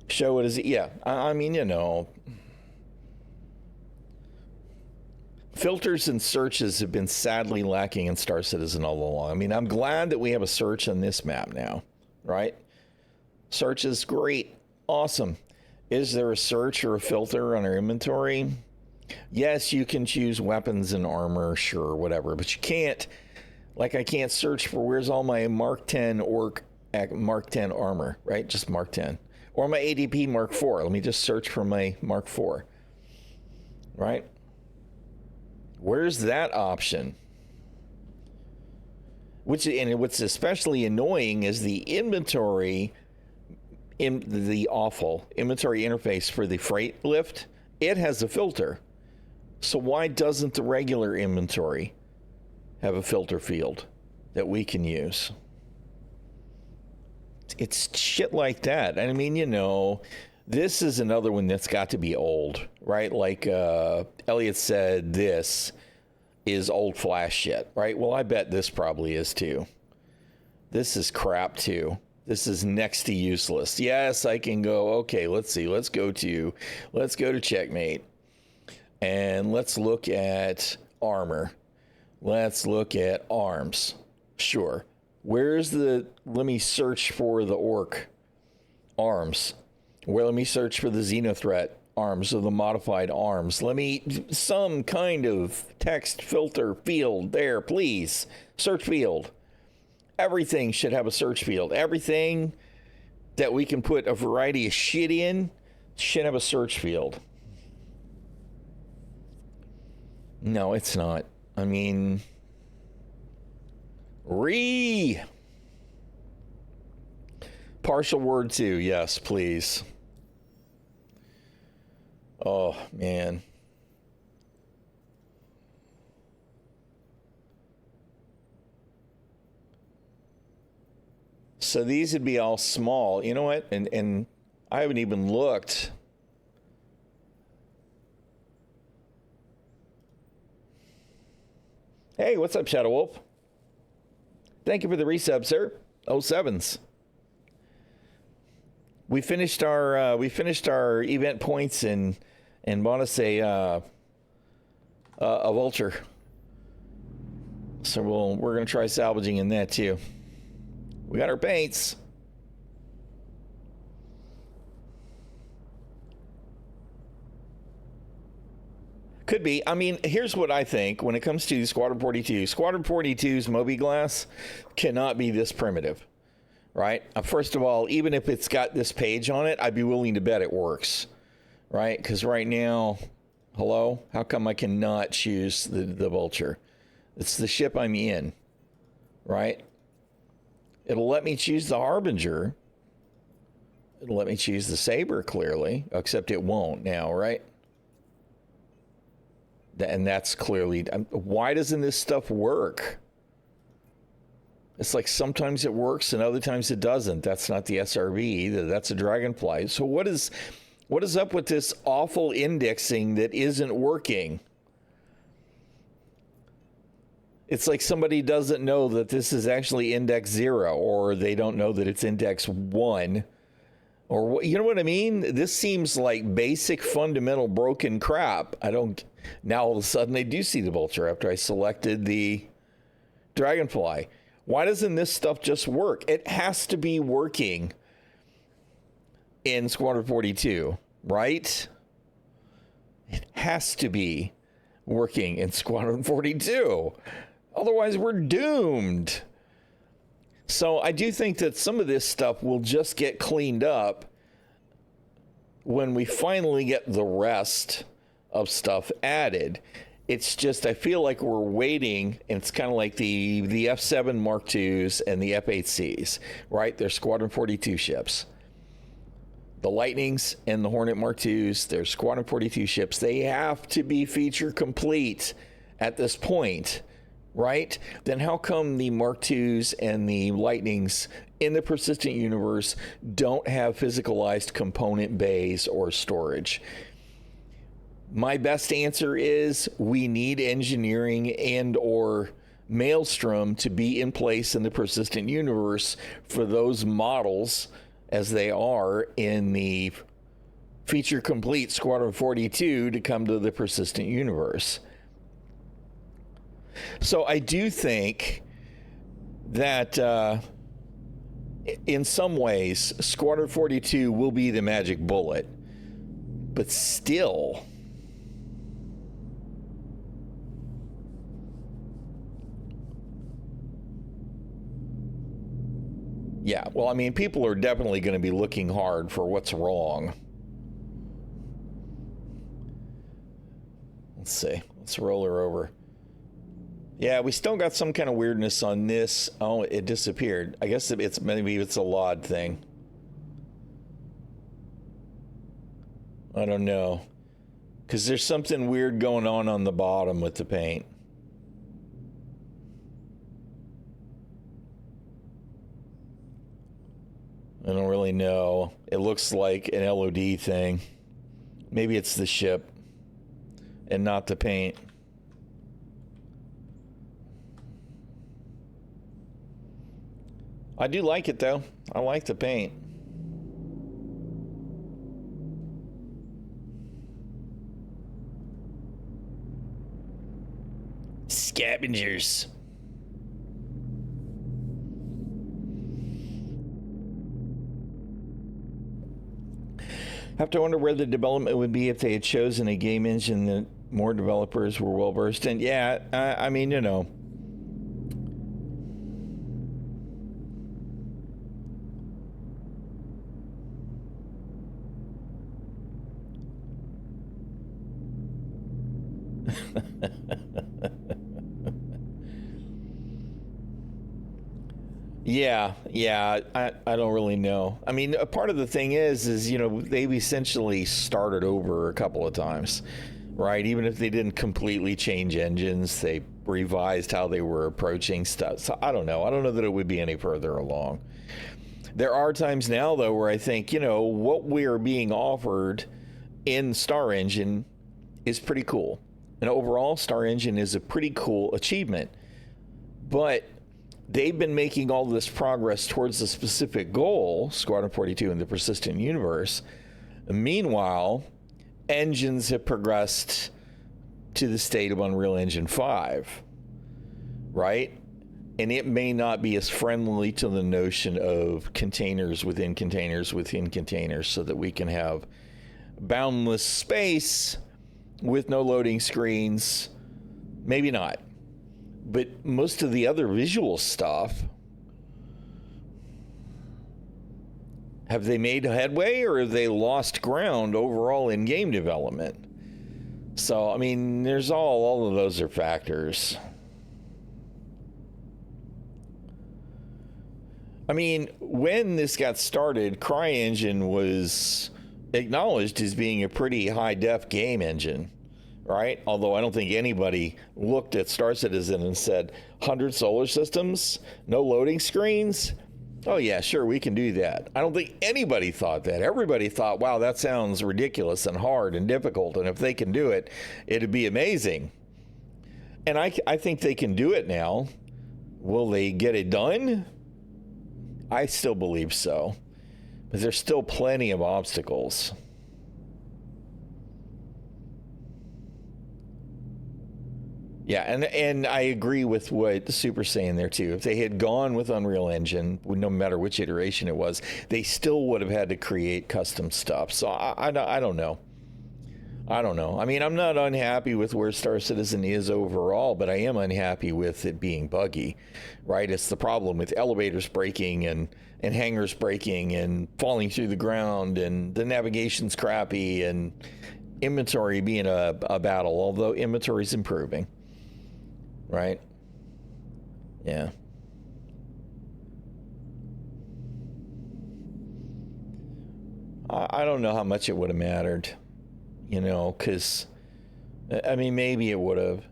Show it as, yeah, I mean, you know, filters and searches have been sadly lacking in Star Citizen all along. I mean, I'm glad that we have a search on this map now, right? Search is great. Awesome. Is there a search or a filter on our inventory? Yes, you can choose weapons and armor, sure, whatever, but you can't, like, I can't search for where's all my Mark 10 Orc Mark 10 armor, right? Just Mark 10. Or my ADP Mark 4. Let me just search for my Mark 4. Right? Where's that option? What's especially annoying is the inventory, the awful inventory interface for the freight lift. It has a filter. So why doesn't the regular inventory have a filter field that we can use? It's shit like that. I mean, you know, this is another one that's got to be old, right? Like Elliot said, this is old Flash shit, right? Well, I bet this probably is too. This is crap too. This is next to useless. Yes, I can go, okay, let's see. Let's go to Checkmate. And let's look at armor. Let's look at arms. Sure. Let me search for the Orc arms. Let me search for the Xenothreat arms or the modified arms. Some kind of text filter field there, please. Search field. Everything should have a search field. Everything that we can put a variety of shit in should have a search field. No, it's not. I mean, partial word 2, yes, please. Oh, man. So these would be all small. You know what? And I haven't even looked. Hey, what's up, Shadow Wolf? Thank you for the resub, sir. 07s. We finished our event points and bought us a vulture. So we're gonna try salvaging in that too. We got our paints. Could be. I mean, here's what I think when it comes to Squadron 42. Squadron 42's Moby Glass cannot be this primitive, right? First of all, even if it's got this page on it, I'd be willing to bet it works, right? Because right now, hello? How come I cannot choose the Vulture? It's the ship I'm in, right? It'll let me choose the Harbinger. It'll let me choose the Saber, clearly, except it won't now, right? And that's clearly... Why doesn't this stuff work? It's like sometimes it works and other times it doesn't. That's not the SRV either. That's a Dragonfly. So what is up with this awful indexing that isn't working? It's like somebody doesn't know that this is actually index 0, or they don't know that it's index 1. Or, you know what I mean? This seems like basic, fundamental, broken crap. Now all of a sudden I do see the Vulture after I selected the Dragonfly. Why doesn't this stuff just work? It has to be working in Squadron 42, right? It has to be working in Squadron 42. Otherwise, we're doomed. So I do think that some of this stuff will just get cleaned up when we finally get the rest of stuff added. It's just, I feel like we're waiting, and it's kind of like the F7 Mark IIs and the F8Cs, right? They're Squadron 42 ships. The Lightnings and the Hornet Mark IIs, they're Squadron 42 ships. They have to be feature complete at this point, right? Then how come the Mark IIs and the Lightnings in the persistent universe don't have physicalized component bays or storage? My best answer is we need engineering and or Maelstrom to be in place in the persistent universe for those models as they are in the feature complete Squadron 42 to come to the persistent universe. So I do think that in some ways Squadron 42 will be the magic bullet, but still, yeah, well, I mean, people are definitely going to be looking hard for what's wrong. Let's see. Let's roll her over. Yeah, we still got some kind of weirdness on this. Oh, it disappeared. I guess maybe it's a LOD thing. I don't know. Because there's something weird going on the bottom with the paint. I don't really know. It looks like an LOD thing. Maybe it's the ship and not the paint. I do like it though. I like the paint. Scavengers. Have to wonder where the development would be if they had chosen a game engine that more developers were well versed in. Yeah, I mean, you know. Yeah, I don't really know. I mean, a part of the thing is they've essentially started over a couple of times, right? Even if they didn't completely change engines, they revised how they were approaching stuff. So I don't know. I don't know that it would be any further along. There are times now, though, where I think, what we're being offered in Star Engine is pretty cool. And overall, Star Engine is a pretty cool achievement. But they've been making all this progress towards a specific goal, Squadron 42 in the persistent universe. Meanwhile, engines have progressed to the state of Unreal Engine 5, right? And it may not be as friendly to the notion of containers within containers within containers, so that we can have boundless space with no loading screens. Maybe not. But most of the other visual stuff, have they made headway, or have they lost ground overall in game development? So, I mean, there's all of those are factors. I mean, when this got started, CryEngine was acknowledged as being a pretty high-def game engine, right? Although I don't think anybody looked at Star Citizen and said, 100 solar systems, no loading screens? Oh yeah, sure, we can do that. I don't think anybody thought that. Everybody thought, wow, that sounds ridiculous and hard and difficult, and if they can do it, it'd be amazing. And I think they can do it now. Will they get it done? I still believe so. But there's still plenty of obstacles. Yeah, and I agree with what Super's saying there too. If they had gone with Unreal Engine, no matter which iteration it was, they still would have had to create custom stuff. So I don't know. I don't know. I mean, I'm not unhappy with where Star Citizen is overall, but I am unhappy with it being buggy, right? It's the problem with elevators breaking and hangars breaking and falling through the ground, and the navigation's crappy, and inventory being a battle, although inventory's improving. Right? Yeah. I don't know how much it would have mattered, because, I mean, maybe it would have.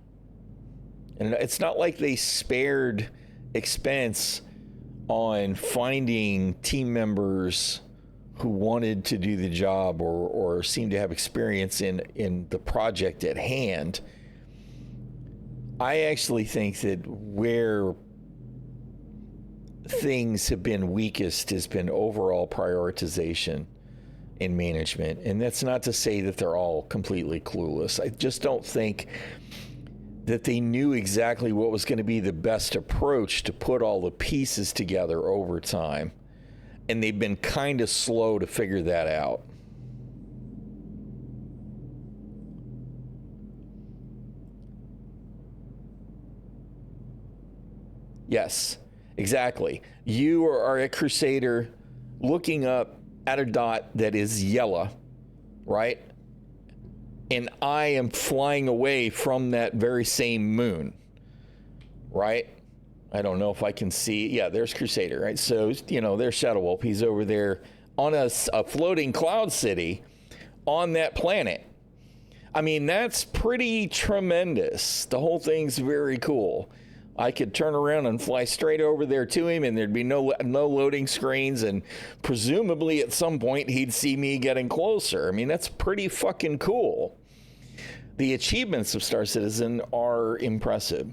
And it's not like they spared expense on finding team members who wanted to do the job or seemed to have experience in the project at hand. I actually think that where things have been weakest has been overall prioritization in management. And that's not to say that they're all completely clueless. I just don't think that they knew exactly what was going to be the best approach to put all the pieces together over time. And they've been kind of slow to figure that out. Yes, exactly. You are a Crusader looking up at a dot that is yellow, right? And I am flying away from that very same moon, right? I don't know if I can see. Yeah, there's Crusader, right? So, there's Shadow Wolf. He's over there on a floating cloud city on that planet. I mean, that's pretty tremendous. The whole thing's very cool. I could turn around and fly straight over there to him, and there'd be no loading screens, and presumably at some point he'd see me getting closer. I mean, that's pretty fucking cool. The achievements of Star Citizen are impressive.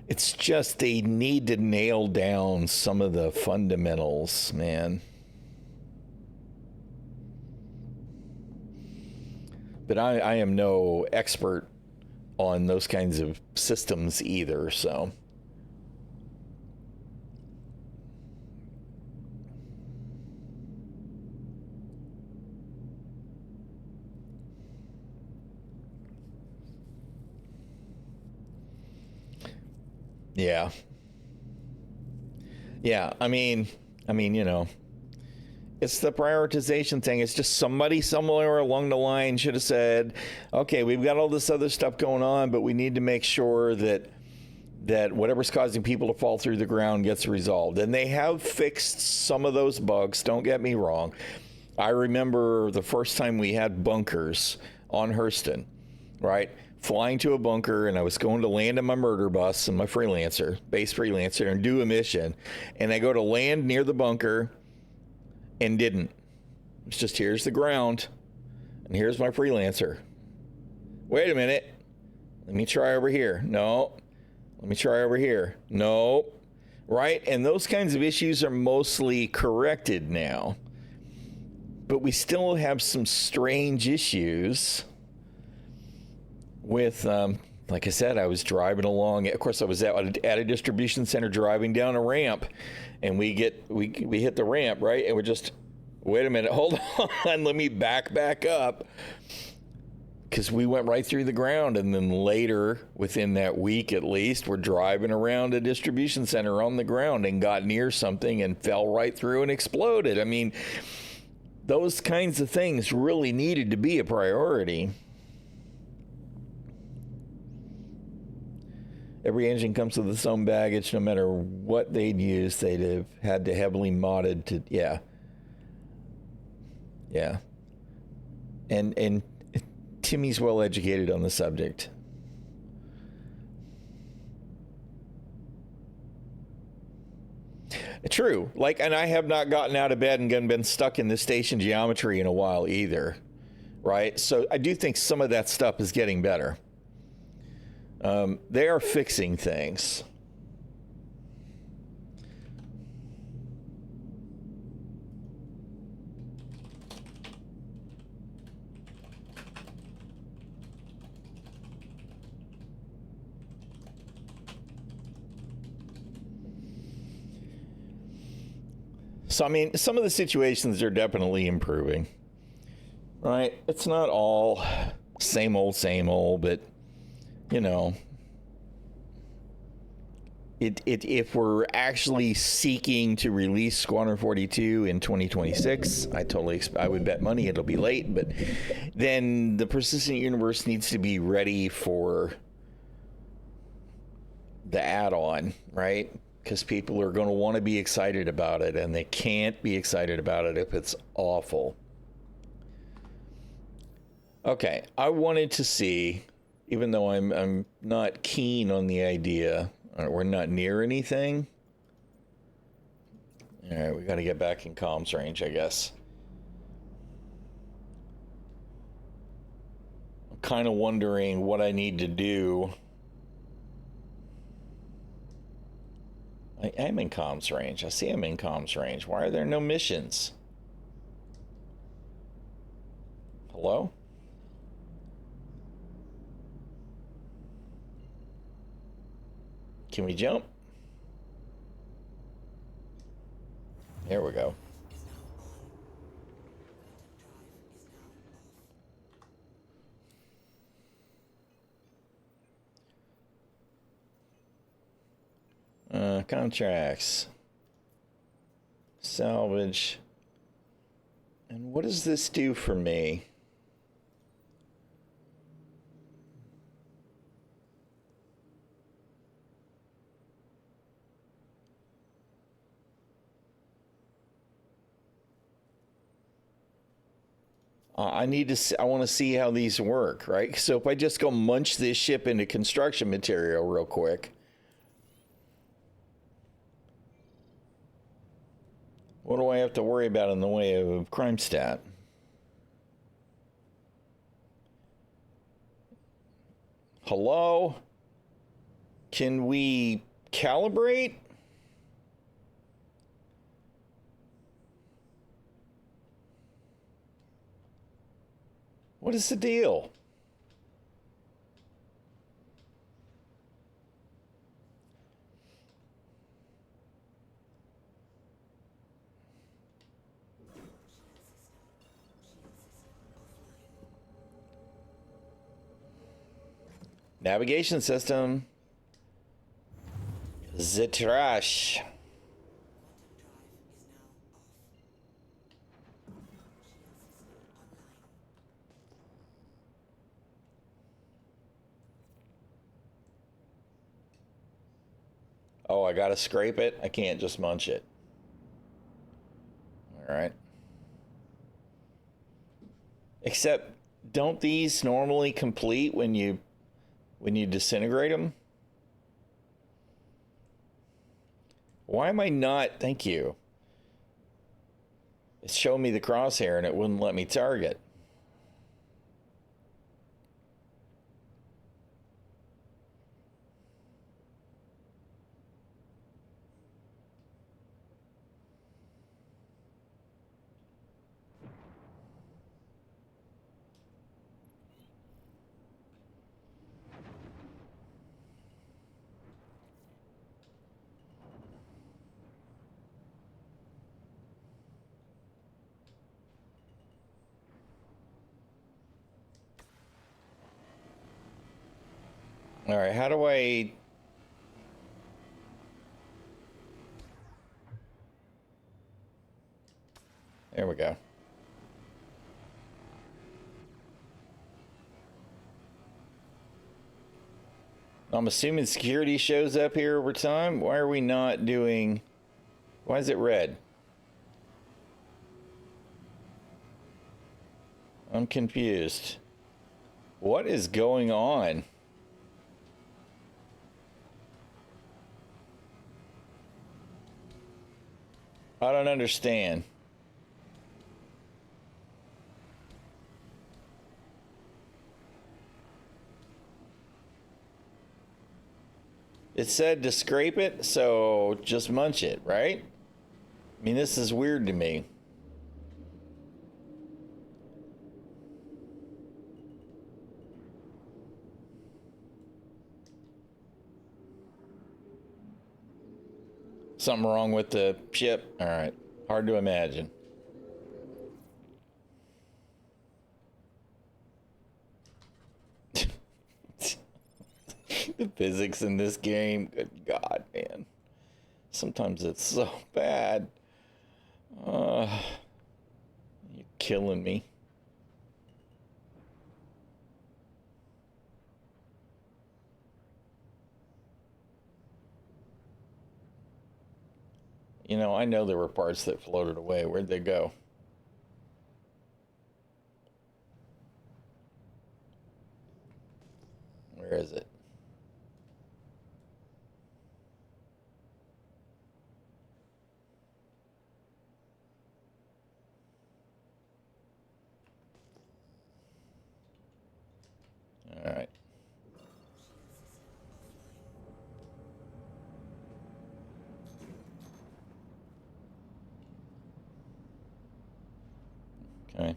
It's just they need to nail down some of the fundamentals, man. But I am no expert on those kinds of systems either, so. Yeah. Yeah, I mean, it's the prioritization thing. It's just somebody somewhere along the line should have said, okay, we've got all this other stuff going on, but we need to make sure that that whatever's causing people to fall through the ground gets resolved. And they have fixed some of those bugs, don't get me wrong. I remember the first time we had bunkers on ᚻᚖᚪ᚞ᚻᚢ, right? Flying to a bunker, and I was going to land in my murder bus and my freelancer, base freelancer, and do a mission. And I go to land near the bunker and didn't. It's just, here's the ground, and here's my freelancer. Wait a minute. Let me try over here. No. Let me try over here. No. Right? And those kinds of issues are mostly corrected now. But we still have some strange issues with, like I said, I was driving along. Of course, I was at a distribution center driving down a ramp, and we hit the ramp, right? And we're just, wait a minute, hold on, let me back up. Because we went right through the ground, and then later, within that week at least, we're driving around a distribution center on the ground and got near something and fell right through and exploded. I mean, those kinds of things really needed to be a priority. Every engine comes with its own baggage. No matter what they'd use, they'd have had to heavily modded to, yeah. And Timmy's well educated on the subject. True. Like, and I have not gotten out of bed and been stuck in the station geometry in a while either, right? So I do think some of that stuff is getting better. They are fixing things. So, I mean, some of the situations are definitely improving, right? It's not all same old, but, you know, if we're actually seeking to release Squadron 42 in 2026, I would bet money it'll be late, but then the persistent universe needs to be ready for the add-on, right? Because people are going to want to be excited about it, and they can't be excited about it if it's awful. Okay, I wanted to see, even though I'm not keen on the idea, we're not near anything. All right, we got to get back in comms range, I guess. I'm kind of wondering what I need to do. I am in comms range. I see I'm in comms range. Why are there no missions? Hello? Can we jump? There we go. Contracts. Salvage. And what does this do for me? I need to see, I want to see how these work, right? So if I just go munch this ship into construction material real quick. What do I have to worry about in the way of crime stat? Hello? Can we calibrate? What is the deal? Navigation system. Zitrash. Oh, I gotta scrape it? I can't just munch it. Alright. Except, don't these normally complete when you disintegrate them? Why am I not? Thank you. It's showing me the crosshair and it wouldn't let me target. All right, how do I... There we go. I'm assuming security shows up here over time. Why are we not doing... Why is it red? I'm confused. What is going on? I don't understand. It said to scrape it, so just munch it, right? I mean, this is weird to me. Something wrong with the ship? All right. Hard to imagine. The physics in this game, good God, man. Sometimes it's so bad. You're killing me. You know, I know there were parts that floated away. Where'd they go? Where is it? All right. Okay.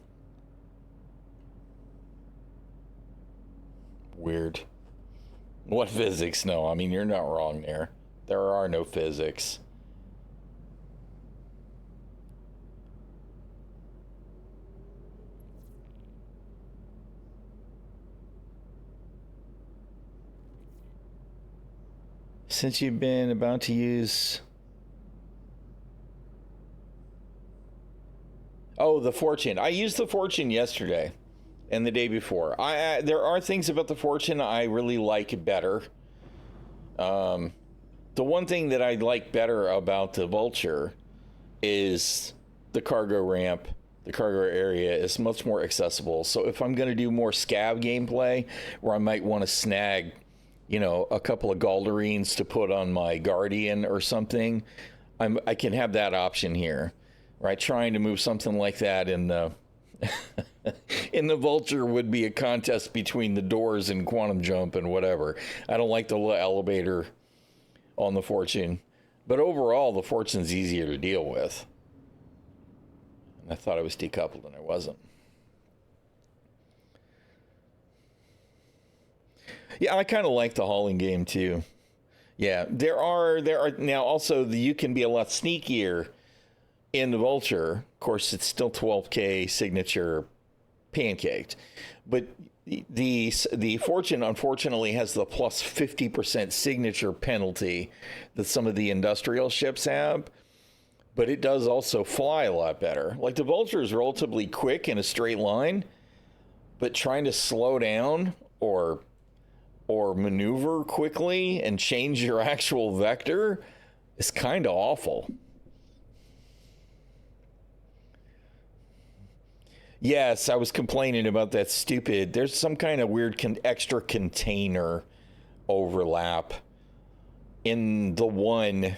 Weird. What physics? No, I mean, you're not wrong there. There are no physics. Since you've been about to use... Oh, the fortune. I used the fortune yesterday and the day before. There are things about the fortune I really like better. The one thing that I like better about the vulture is the cargo ramp. The cargo area is much more accessible. So if I'm going to do more scab gameplay where I might want to snag, you know, a couple of Galderines to put on my Guardian or something, I can have that option here. Right, trying to move something like that in the in the vulture would be a contest between the doors and quantum jump and whatever. I don't like the little elevator on the fortune, but overall the fortune's easier to deal with. And I thought I was decoupled and I wasn't. Yeah, I kind of like the hauling game too. Yeah, there are now also you can be a lot sneakier in the vulture. Of course, it's still 12K signature pancaked, but the fortune unfortunately has the plus 50% signature penalty that some of the industrial ships have, but it does also fly a lot better. Like the vulture is relatively quick in a straight line, but trying to slow down or or maneuver quickly and change your actual vector is kind of awful. Yes, I was complaining about that stupid. There's some kind of weird extra container overlap in the one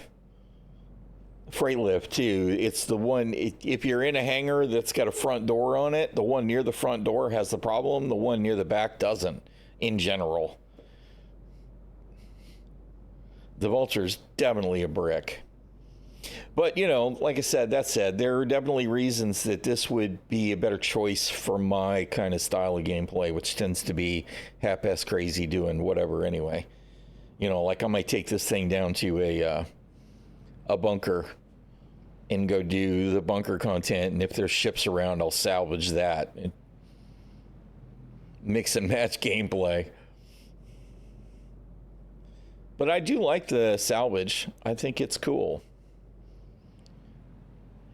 freight lift too. It's the one, if you're in a hangar that's got a front door on it, the one near the front door has the problem. The one near the back doesn't, in general. The Vulture's definitely a brick. But, you know, like I said, that said, there are definitely reasons that this would be a better choice for my kind of style of gameplay, which tends to be half-ass crazy doing whatever anyway. You know, like I might take this thing down to a bunker and go do the bunker content, and if there's ships around, I'll salvage that. And mix and match gameplay. But I do like the salvage. I think it's cool.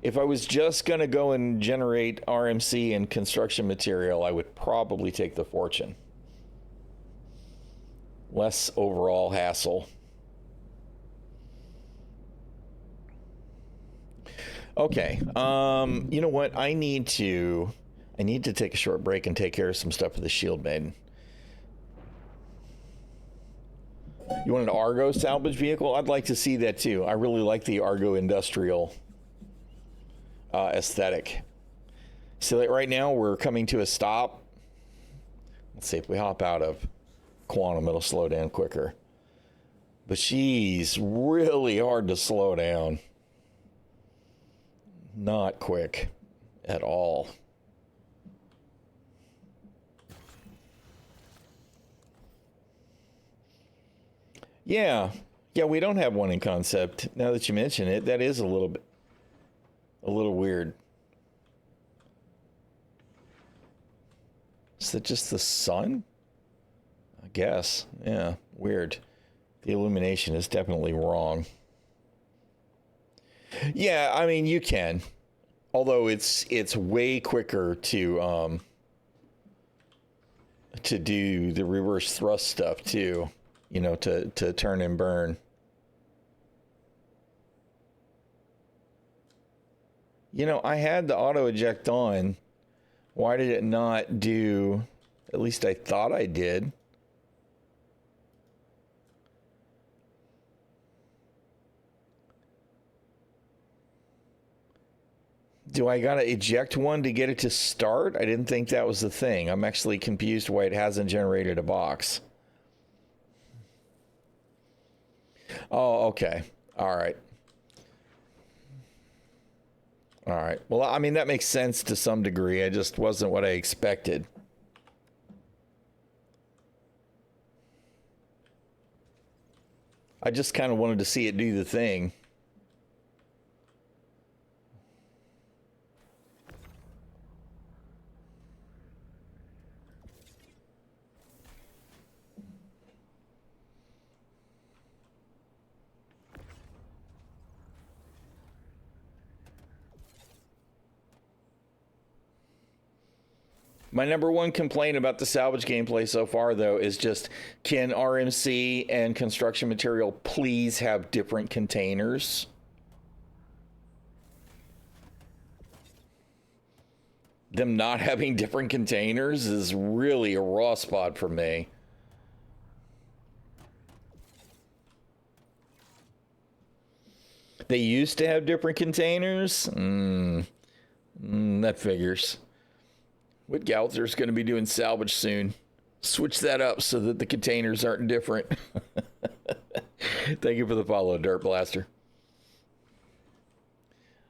If I was just going to go and generate RMC and construction material, I would probably take the Fortune. Less overall hassle. Okay. You know what? I need to take a short break and take care of some stuff for the Shield Maiden. You want an Argo salvage vehicle? I'd like to see that too. I really like the Argo industrial aesthetic. So that right now we're coming to a stop. Let's see if we hop out of Quantum, it'll slow down quicker. But she's really hard to slow down. Not quick at all. Yeah, we don't have one in concept. Now that you mention it, that is a little weird. Is that just the sun? I guess. Yeah, weird. The illumination is definitely wrong. Yeah, I mean, you can. Although it's way quicker to do the reverse thrust stuff too. You know, to turn and burn. You know, I had the auto eject on. Why did it not do? At least I thought I did. Do I gotta eject one to get it to start? I didn't think that was the thing. I'm actually confused why it hasn't generated a box. Oh, okay. All right. All right. Well, I mean, that makes sense to some degree. It just wasn't what I expected. I just kind of wanted to see it do the thing. My number one complaint about the salvage gameplay so far, though, is just, can RMC and construction material please have different containers? Them not having different containers is really a raw spot for me. They used to have different containers? That figures. What Galther's going to be doing salvage soon. Switch that up so that the containers aren't different. Thank you for the follow, Dirt Blaster.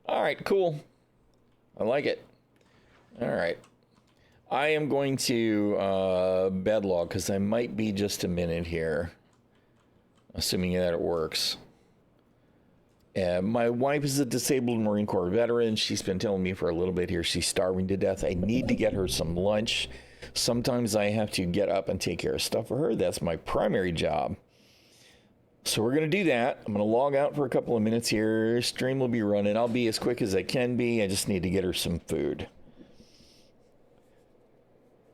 All right, cool. I like it. All right. I am going to bedlog because I might be just a minute here. Assuming that it works. My wife is a disabled Marine Corps veteran. She's been telling me for a little bit here she's starving to death. I need to get her some lunch. Sometimes I have to get up and take care of stuff for her. That's my primary job. So we're going to do that. I'm going to log out for a couple of minutes here. Stream will be running. I'll be as quick as I can be. I just need to get her some food.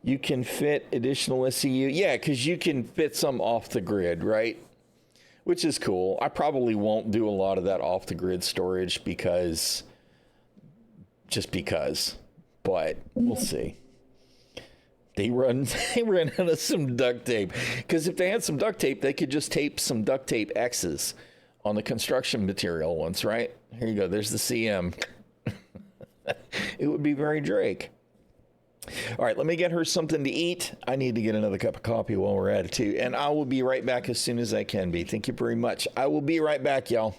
You can fit additional SCU. Yeah, because you can fit some off the grid, right? Which is cool. I probably won't do a lot of that off the grid storage because, but we'll see. They run out of some duct tape, because if they had some duct tape, they could just tape some duct tape X's on the construction material once, right? Here you go. There's the CM. It would be very Drake. All right, let me get her something to eat. I need to get another cup of coffee while we're at it too. And I will be right back as soon as I can be. Thank you very much. I will be right back, y'all.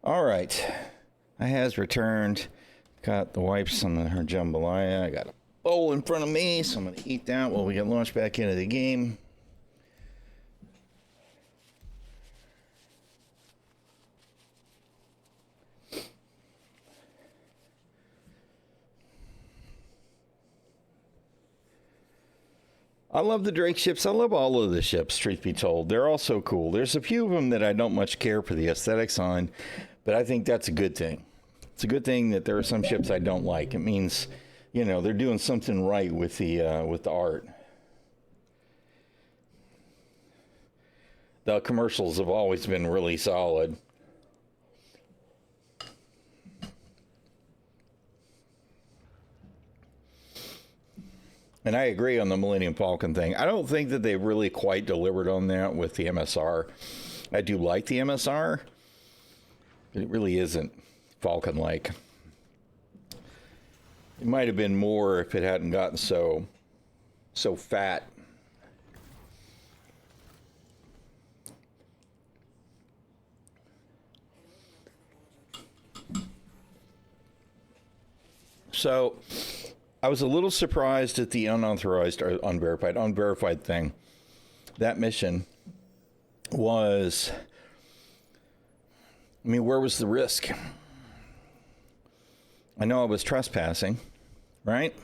All right. I has returned. Got the wipes on her jambalaya. I got a bowl in front of me, so I'm going to eat that while we get launched back into the game. I love the Drake ships. I love all of the ships, truth be told. They're all so cool. There's a few of them that I don't much care for the aesthetics on, but I think that's a good thing. It's a good thing that there are some ships I don't like. It means, you know, they're doing something right with the art. The commercials have always been really solid. And I agree on the Millennium Falcon thing. I don't think that they really quite delivered on that with the MSR. I do like the MSR, but it really isn't Falcon-like. It might have been more if it hadn't gotten so fat. So I was a little surprised at the unauthorized or unverified thing. That mission was, I mean, where was the risk? I know I was trespassing, right?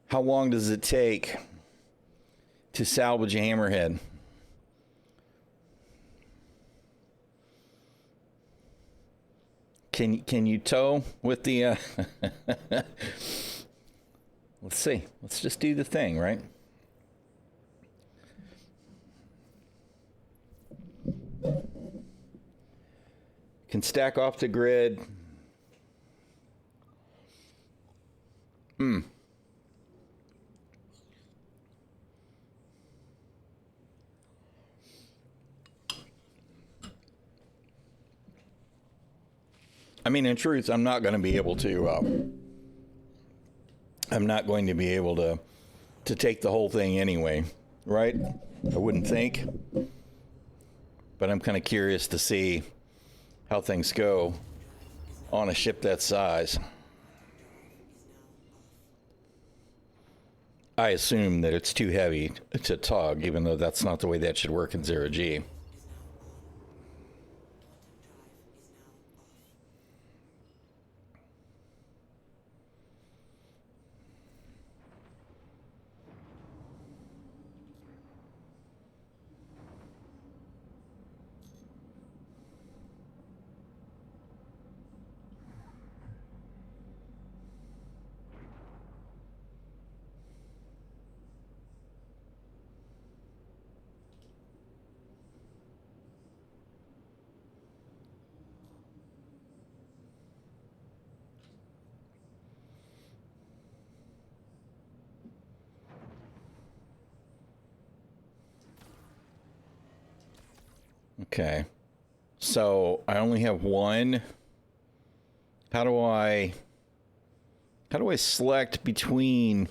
How long does it take to salvage a hammerhead? Can you tow with the let's see. Let's just do the thing, right? Can stack off the grid. I mean, in truth, I'm not going to be able to. I'm not going to be able to take the whole thing anyway, right? I wouldn't think. But I'm kind of curious to see how things go on a ship that size. I assume that it's too heavy to tug, even though that's not the way that should work in 0G. Okay, so I only have one. How do I select between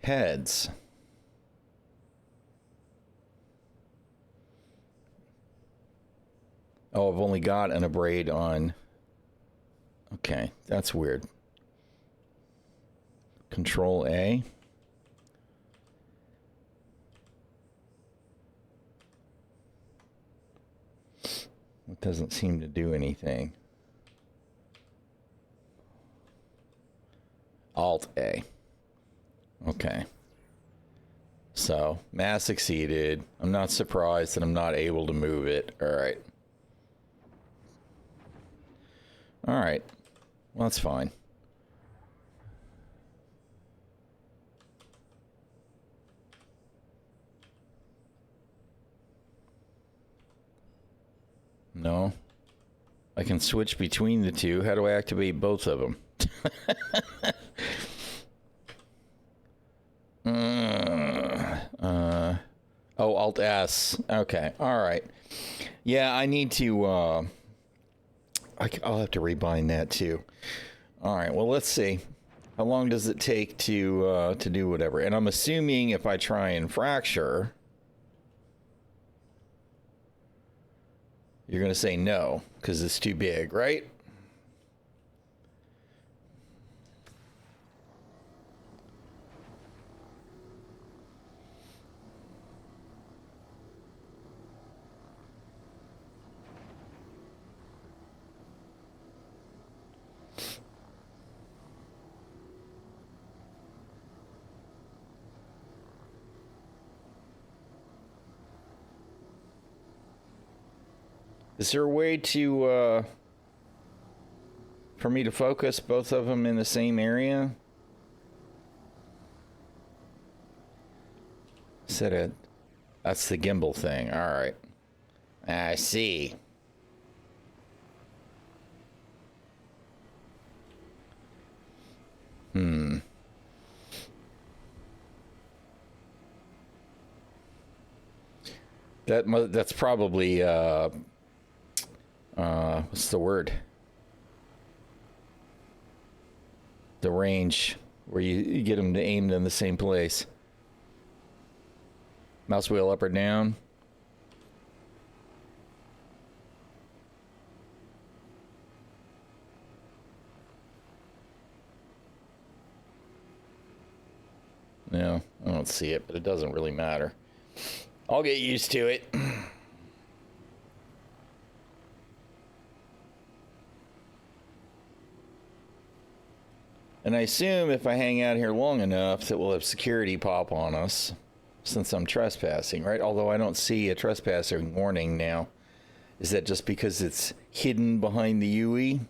heads? Oh, I've only got an abrade on. Okay, that's weird. Control A. It doesn't seem to do anything. Alt A. Okay. So, mass exceeded. I'm not surprised that I'm not able to move it. All right. All right. Well, that's fine. No. I can switch between the two. How do I activate both of them? Oh, Alt S. Okay. All right. Yeah, I need to. I'll have to rebind that too. All right. Well, let's see. How long does it take to do whatever? And I'm assuming if I try and fracture, You're going to say no, because it's too big, right? Is there a way to, for me to focus both of them in the same area? Set it. That's the gimbal thing. All right. I see. That's probably what's the word? The range where you get them to aim in the same place. Mouse wheel up or down. No, I don't see it, but it doesn't really matter. I'll get used to it. And I assume if I hang out here long enough that we'll have security pop on us since I'm trespassing, right? Although I don't see a trespassing warning now. Is that just because it's hidden behind the UE?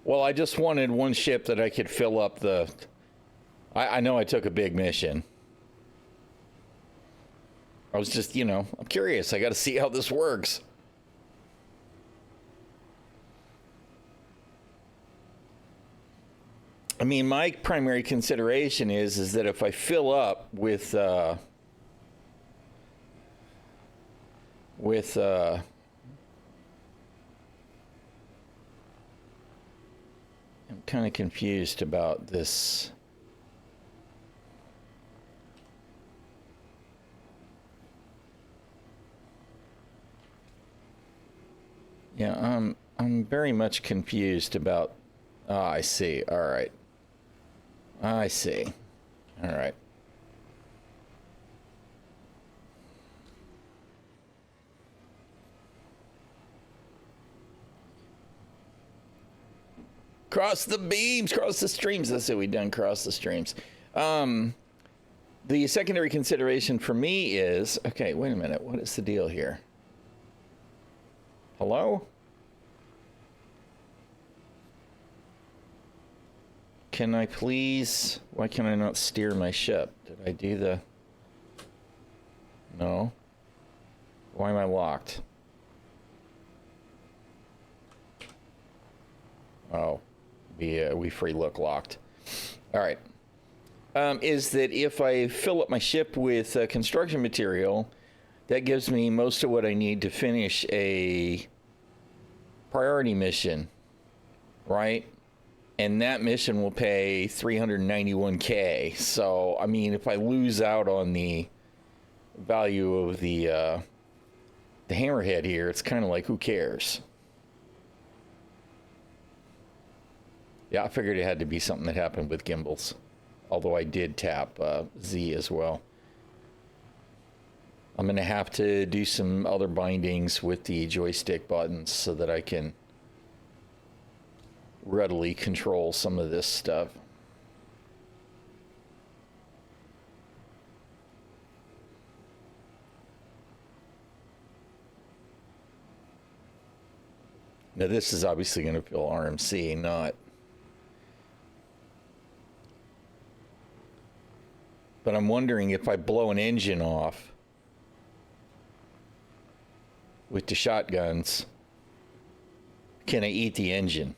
Well, I just wanted one ship that I could fill up the... I know I took a big mission. I was just, you know, I'm curious. I got to see how this works. I mean, my primary consideration is that if I fill up with I'm kind of confused about this. Yeah, I'm very much confused about. Ah, I see. All right. I see. All right. Cross the beams, cross the streams. That's what we done, cross the streams. The secondary consideration for me is, okay, wait a minute. What is the deal here? Hello? Can I please, why can I not steer my ship? Did I do the, no? Why am I locked? Oh, we free look locked. All right. Is that if I fill up my ship with construction material, that gives me most of what I need to finish a priority mission, right? And that mission will pay 391K. So, I mean, if I lose out on the value of the hammerhead here, it's kind of like, who cares? Yeah, I figured it had to be something that happened with gimbals. Although I did tap Z as well. I'm going to have to do some other bindings with the joystick buttons so that I can readily control some of this stuff. Now this is obviously going to feel RMC, not... But I'm wondering if I blow an engine off with the shotguns, Can I eat the engine?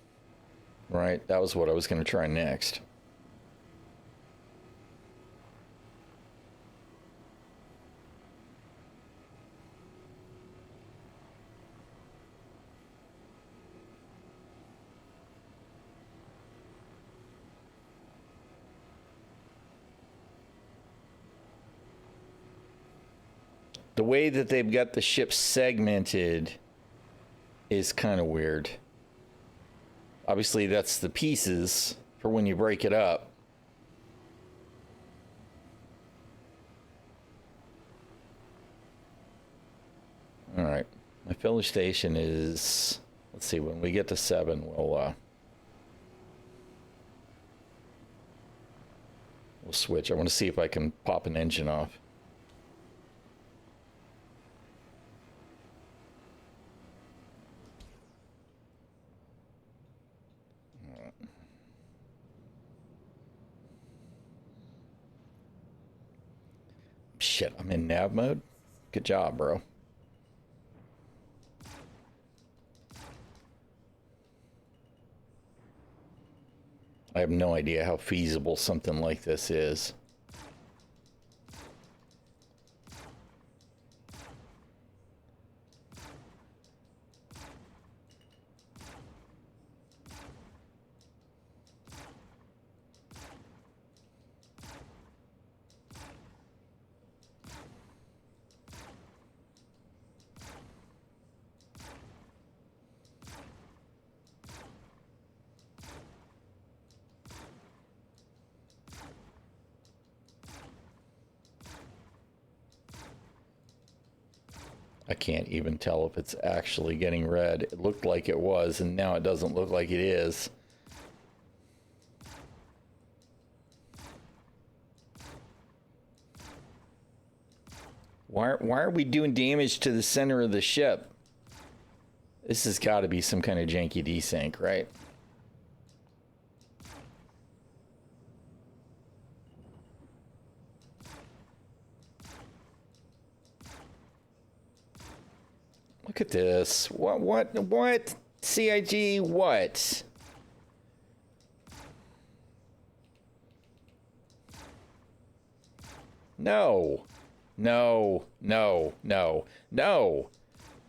Right? That was what I was going to try next. The way that they've got the ship segmented is kind of weird. Obviously, that's the pieces for when you break it up. All right. My filler station is... Let's see, when we get to 7, we'll switch. I want to see if I can pop an engine off. Shit, I'm in nav mode? Good job, bro. I have no idea how feasible something like this is. I can't even tell if it's actually getting red. It looked like it was, and now it doesn't look like it is. Why are we doing damage to the center of the ship? This has got to be some kind of janky desync, right? Look at this. What? CIG, what? No. No. No. No. No.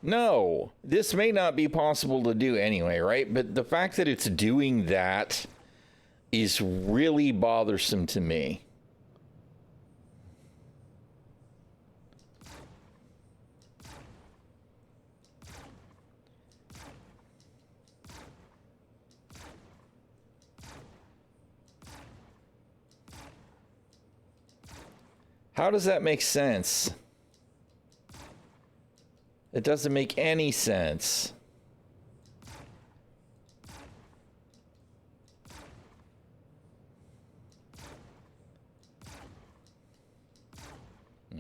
No. This may not be possible to do anyway, right? But the fact that it's doing that is really bothersome to me. How does that make sense? It doesn't make any sense.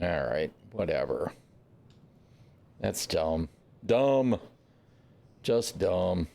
All right, whatever. That's dumb. Dumb. Just dumb.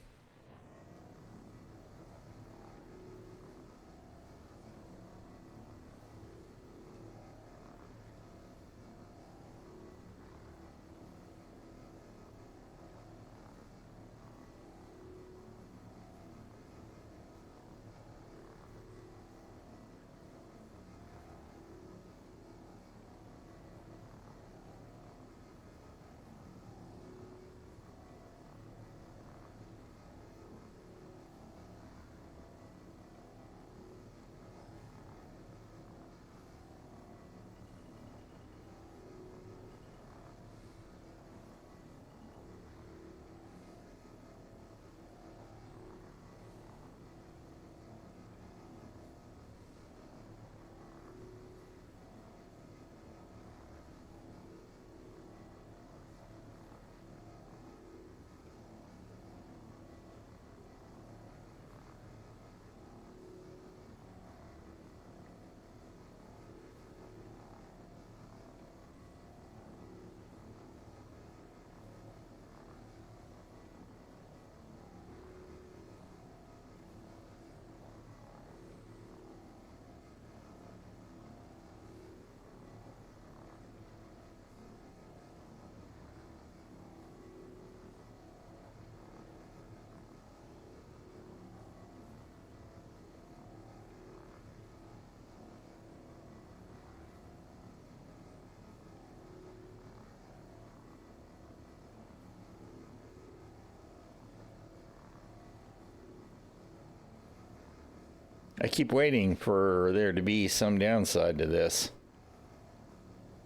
I keep waiting for there to be some downside to this.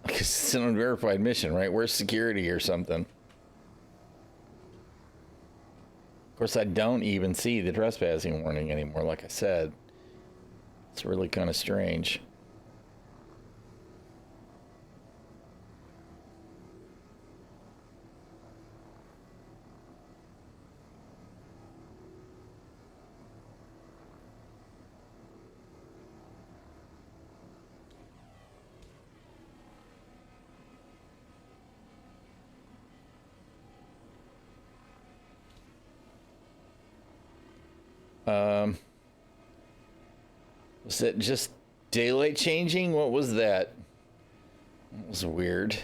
Because it's an unverified mission, right? Where's security or something? Of course, I don't even see the trespassing warning anymore, like I said. It's really kind of strange. Was it just daylight changing? What was that? That was weird.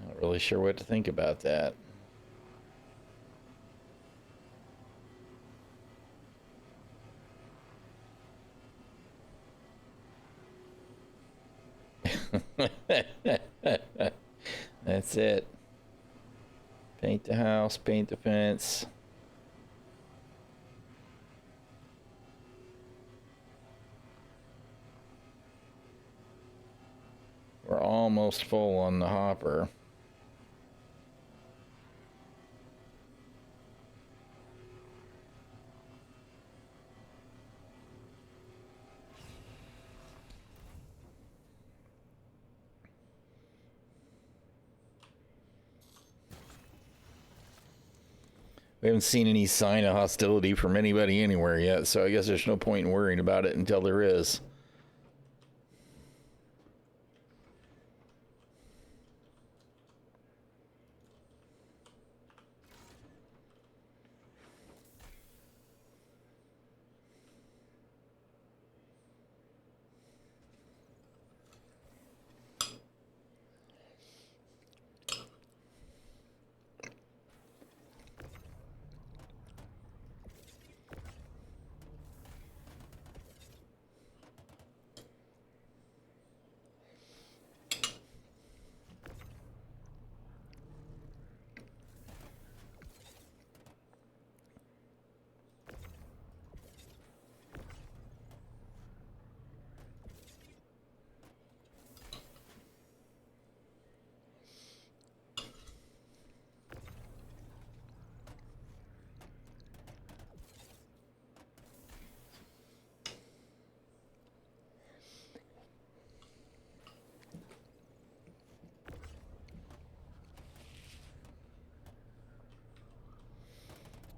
Not really sure what to think about that. That's it. Paint the house, paint the fence. We're almost full on the hopper. We haven't seen any sign of hostility from anybody anywhere yet, so I guess there's no point in worrying about it until there is.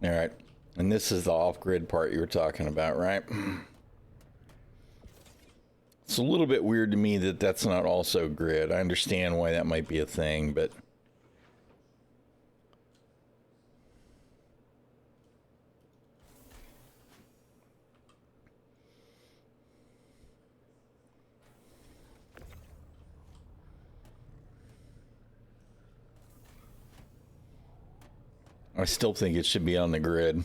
All right. And this is the off-grid part you were talking about, right? It's a little bit weird to me that that's not also grid. I understand why that might be a thing, but... I still think it should be on the grid.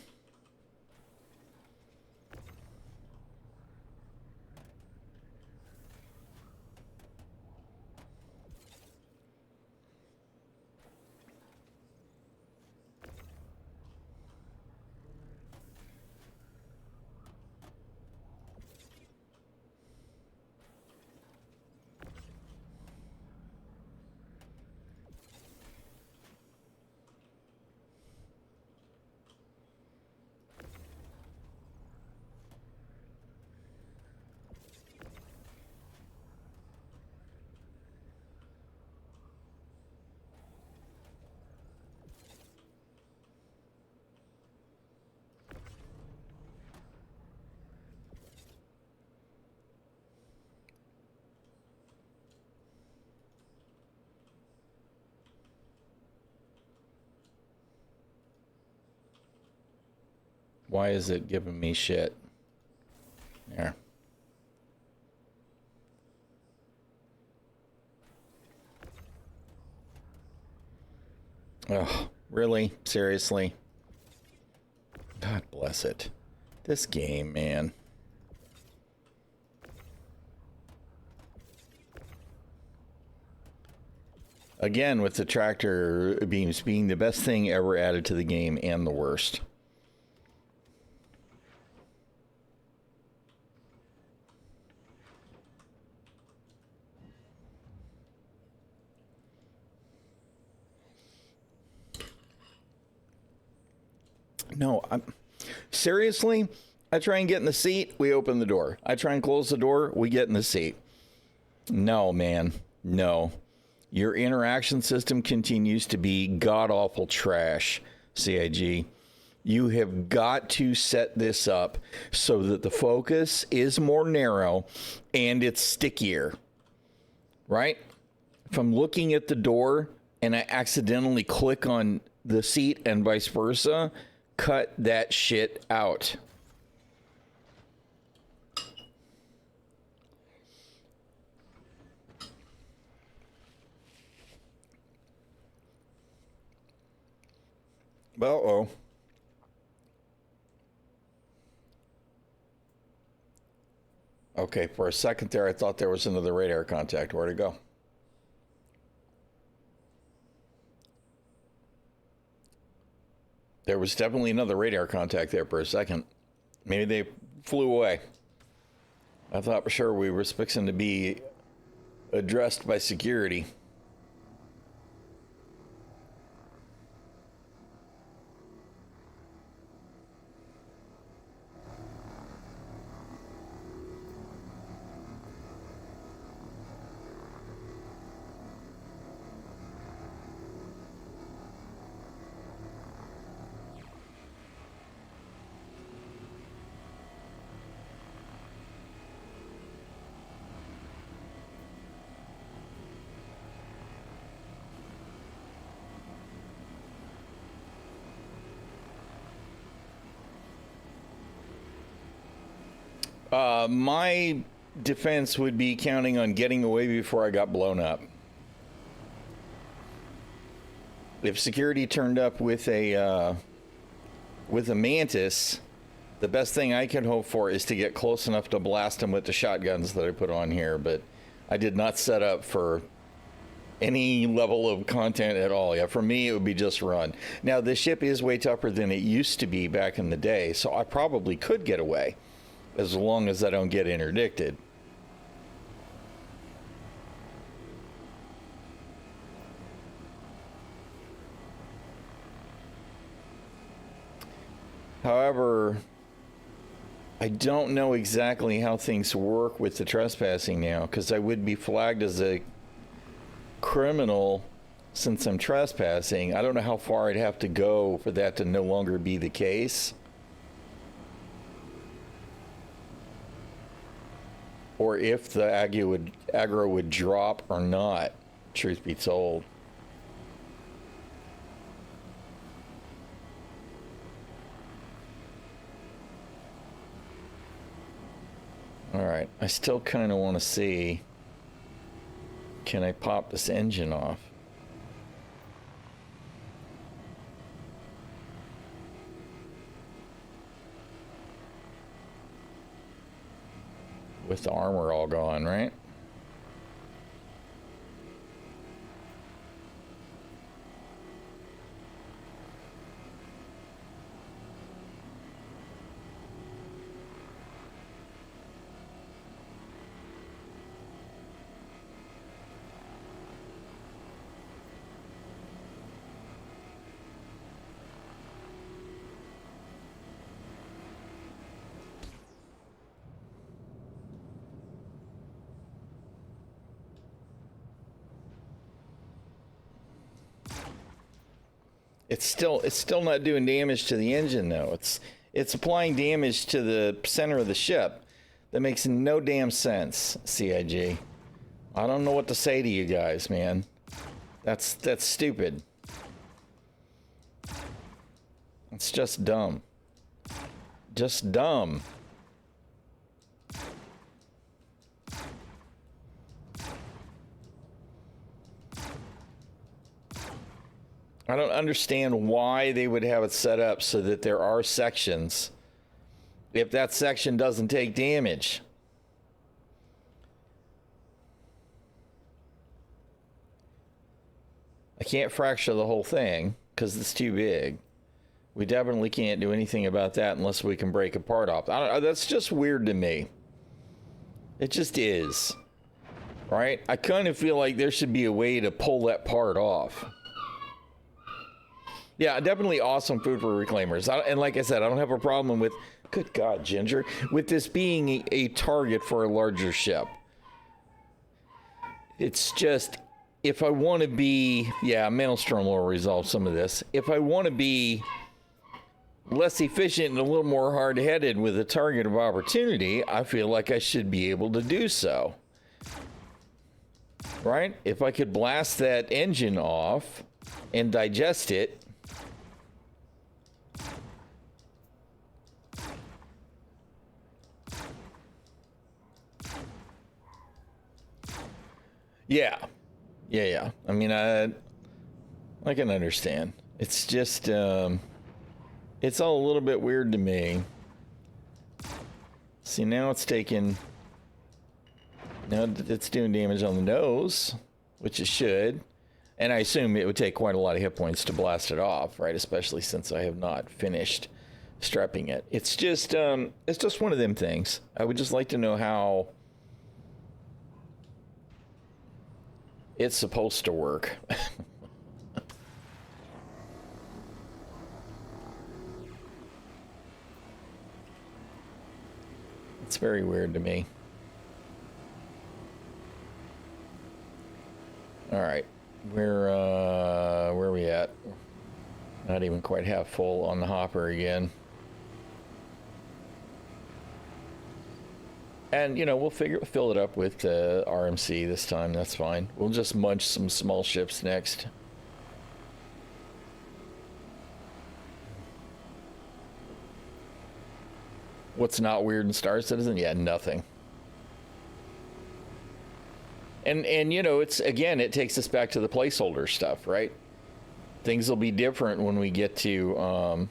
Why is it giving me shit? There. Oh, really? Seriously? God bless it. This game, man. Again, with the tractor beams being the best thing ever added to the game and the worst. No, seriously, I try and get in the seat, we open the door. I try and close the door, we get in the seat. No, man, no. Your interaction system continues to be god-awful trash, CIG. You have got to set this up so that the focus is more narrow and it's stickier, right? If I'm looking at the door and I accidentally click on the seat and vice versa, cut that shit out. Uh-oh. Okay, for a second there, I thought there was another radar contact. Where'd it go? There was definitely another radar contact there for a second. Maybe they flew away. I thought for sure we were fixing to be addressed by security. My defense would be counting on getting away before I got blown up. If security turned up with a mantis, the best thing I can hope for is to get close enough to blast them with the shotguns that I put on here, but I did not set up for any level of content at all. Yeah, for me, it would be just run. Now, the ship is way tougher than it used to be back in the day, so I probably could get away as long as I don't get interdicted. However, I don't know exactly how things work with the trespassing now, because I would be flagged as a criminal since I'm trespassing. I don't know how far I'd have to go for that to no longer be the case. Or if the aggro would drop or not, truth be told. All right, I still kind of want to see, can I pop this engine off? With the armor all gone, right? It's still not doing damage to the engine though. It's applying damage to the center of the ship. That makes no damn sense, CIG. I don't know what to say to you guys, man. That's stupid. It's just dumb. Just dumb. I don't understand why they would have it set up so that there are sections if that section doesn't take damage. I can't fracture the whole thing because it's too big. We definitely can't do anything about that unless we can break a part off. I don't know, that's just weird to me. It just is. Right? I kind of feel like there should be a way to pull that part off. Yeah, definitely awesome food for reclaimers. And like I said, I don't have a problem with, good God, Ginger, with this being a target for a larger ship. It's just, if I want to be, yeah, Maelstrom will resolve some of this. If I want to be less efficient and a little more hard-headed with a target of opportunity, I feel like I should be able to do so. Right? If I could blast that engine off and digest it, yeah. I mean, I can understand. It's just, it's all a little bit weird to me. See, now it's taking, now it's doing damage on the nose, which it should. And I assume it would take quite a lot of hit points to blast it off, right? Especially since I have not finished strapping it. It's just one of them things. I would just like to know how it's supposed to work. It's very weird to me. All right, where are we at? Not even quite half full on the hopper again. And, you know, we'll fill it up with RMC this time. That's fine. We'll just munch some small ships next. What's not weird in Star Citizen? Yeah, nothing. And you know, it's, again, it takes us back to the placeholder stuff, right? Things will be different when we get to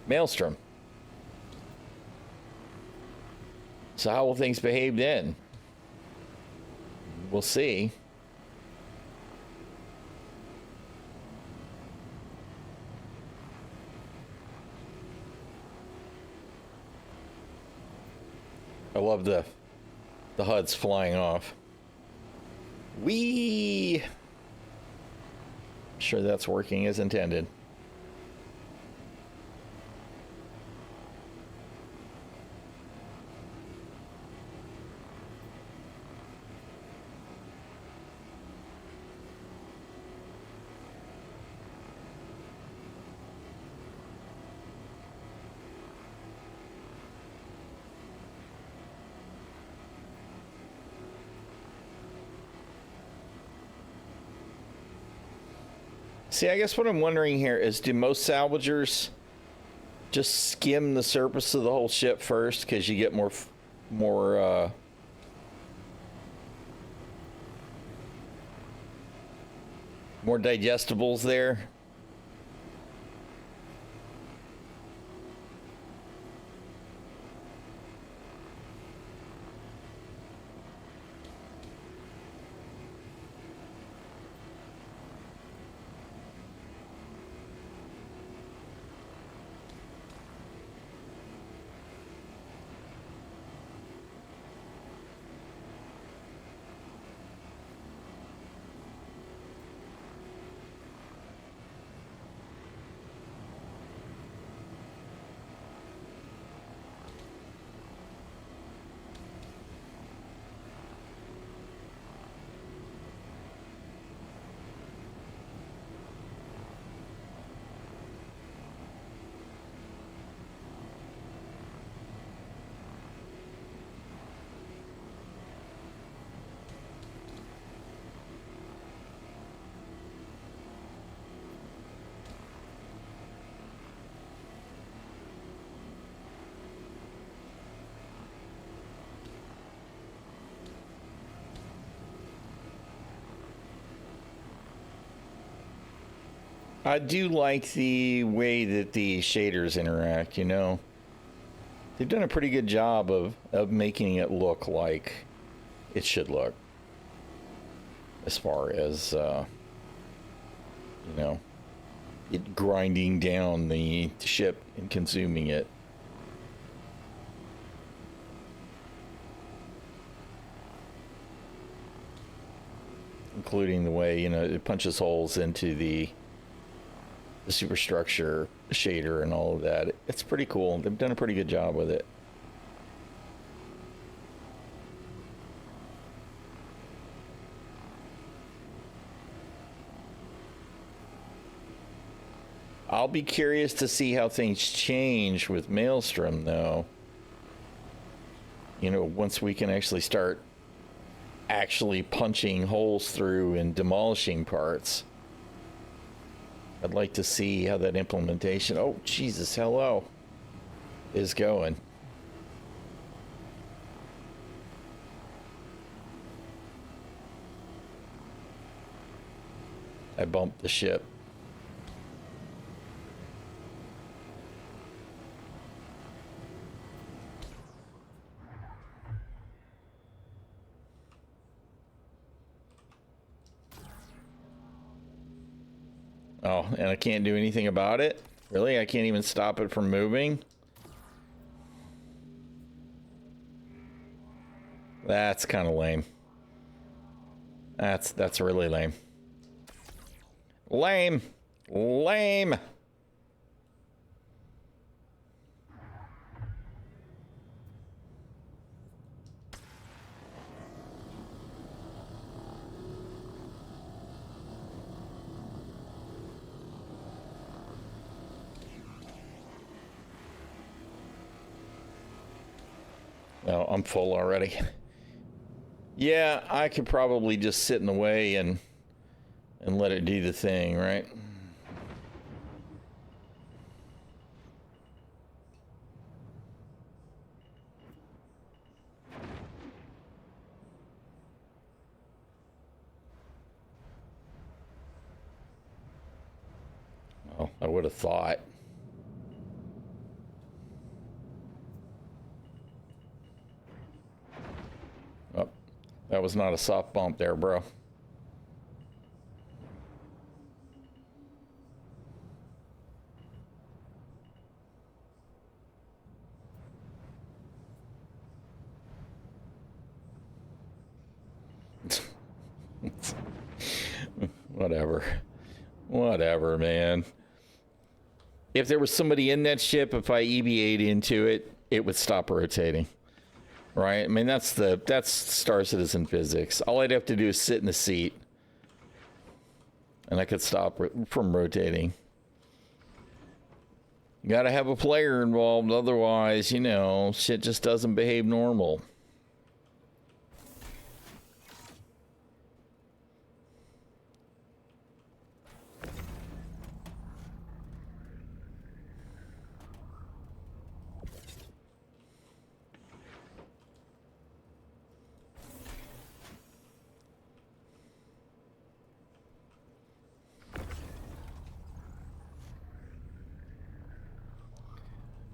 Maelstrom. So how will things behave then? We'll see. I love the HUDs flying off. Whee! Sure that's working as intended. See, I guess what I'm wondering here is, do most salvagers just skim the surface of the whole ship first because you get more digestibles there? I do like the way that the shaders interact, you know. They've done a pretty good job of making it look like it should look. As far as you know, it grinding down the ship and consuming it. Including the way, you know, it punches holes into the superstructure shader and all of that. It's pretty cool. They've done a pretty good job with it. I'll be curious to see how things change with Maelstrom, though. You know, once we can actually start punching holes through and demolishing parts. I'd like to see how that implementation, oh, Jesus, hello, is going. I bumped the ship. Oh, and I can't do anything about it? Really? I can't even stop it from moving? That's kind of lame. That's really lame. Lame. Lame. Oh, I'm full already. Yeah, I could probably just sit in the way and let it do the thing, right? Oh, I would have thought. Oh, that was not a soft bump there, bro. Whatever, man. If there was somebody in that ship, if I EVA'd into it, it would stop rotating. Right? I mean, that's Star Citizen physics. All I'd have to do is sit in the seat, and I could stop from rotating. You gotta have a player involved, otherwise, you know, shit just doesn't behave normal.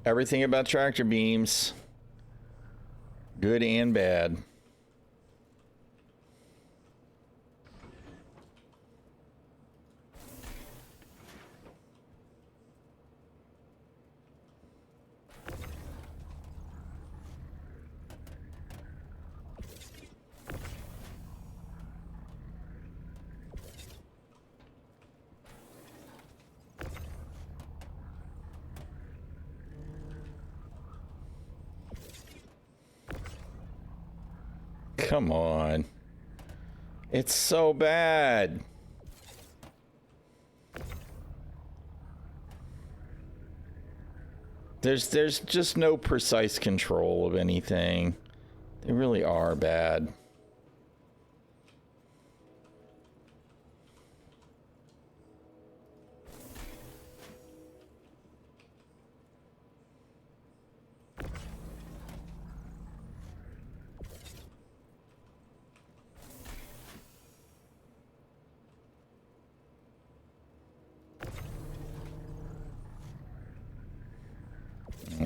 Everything about tractor beams, good and bad. Come on. It's so bad. There's just no precise control of anything. They really are bad.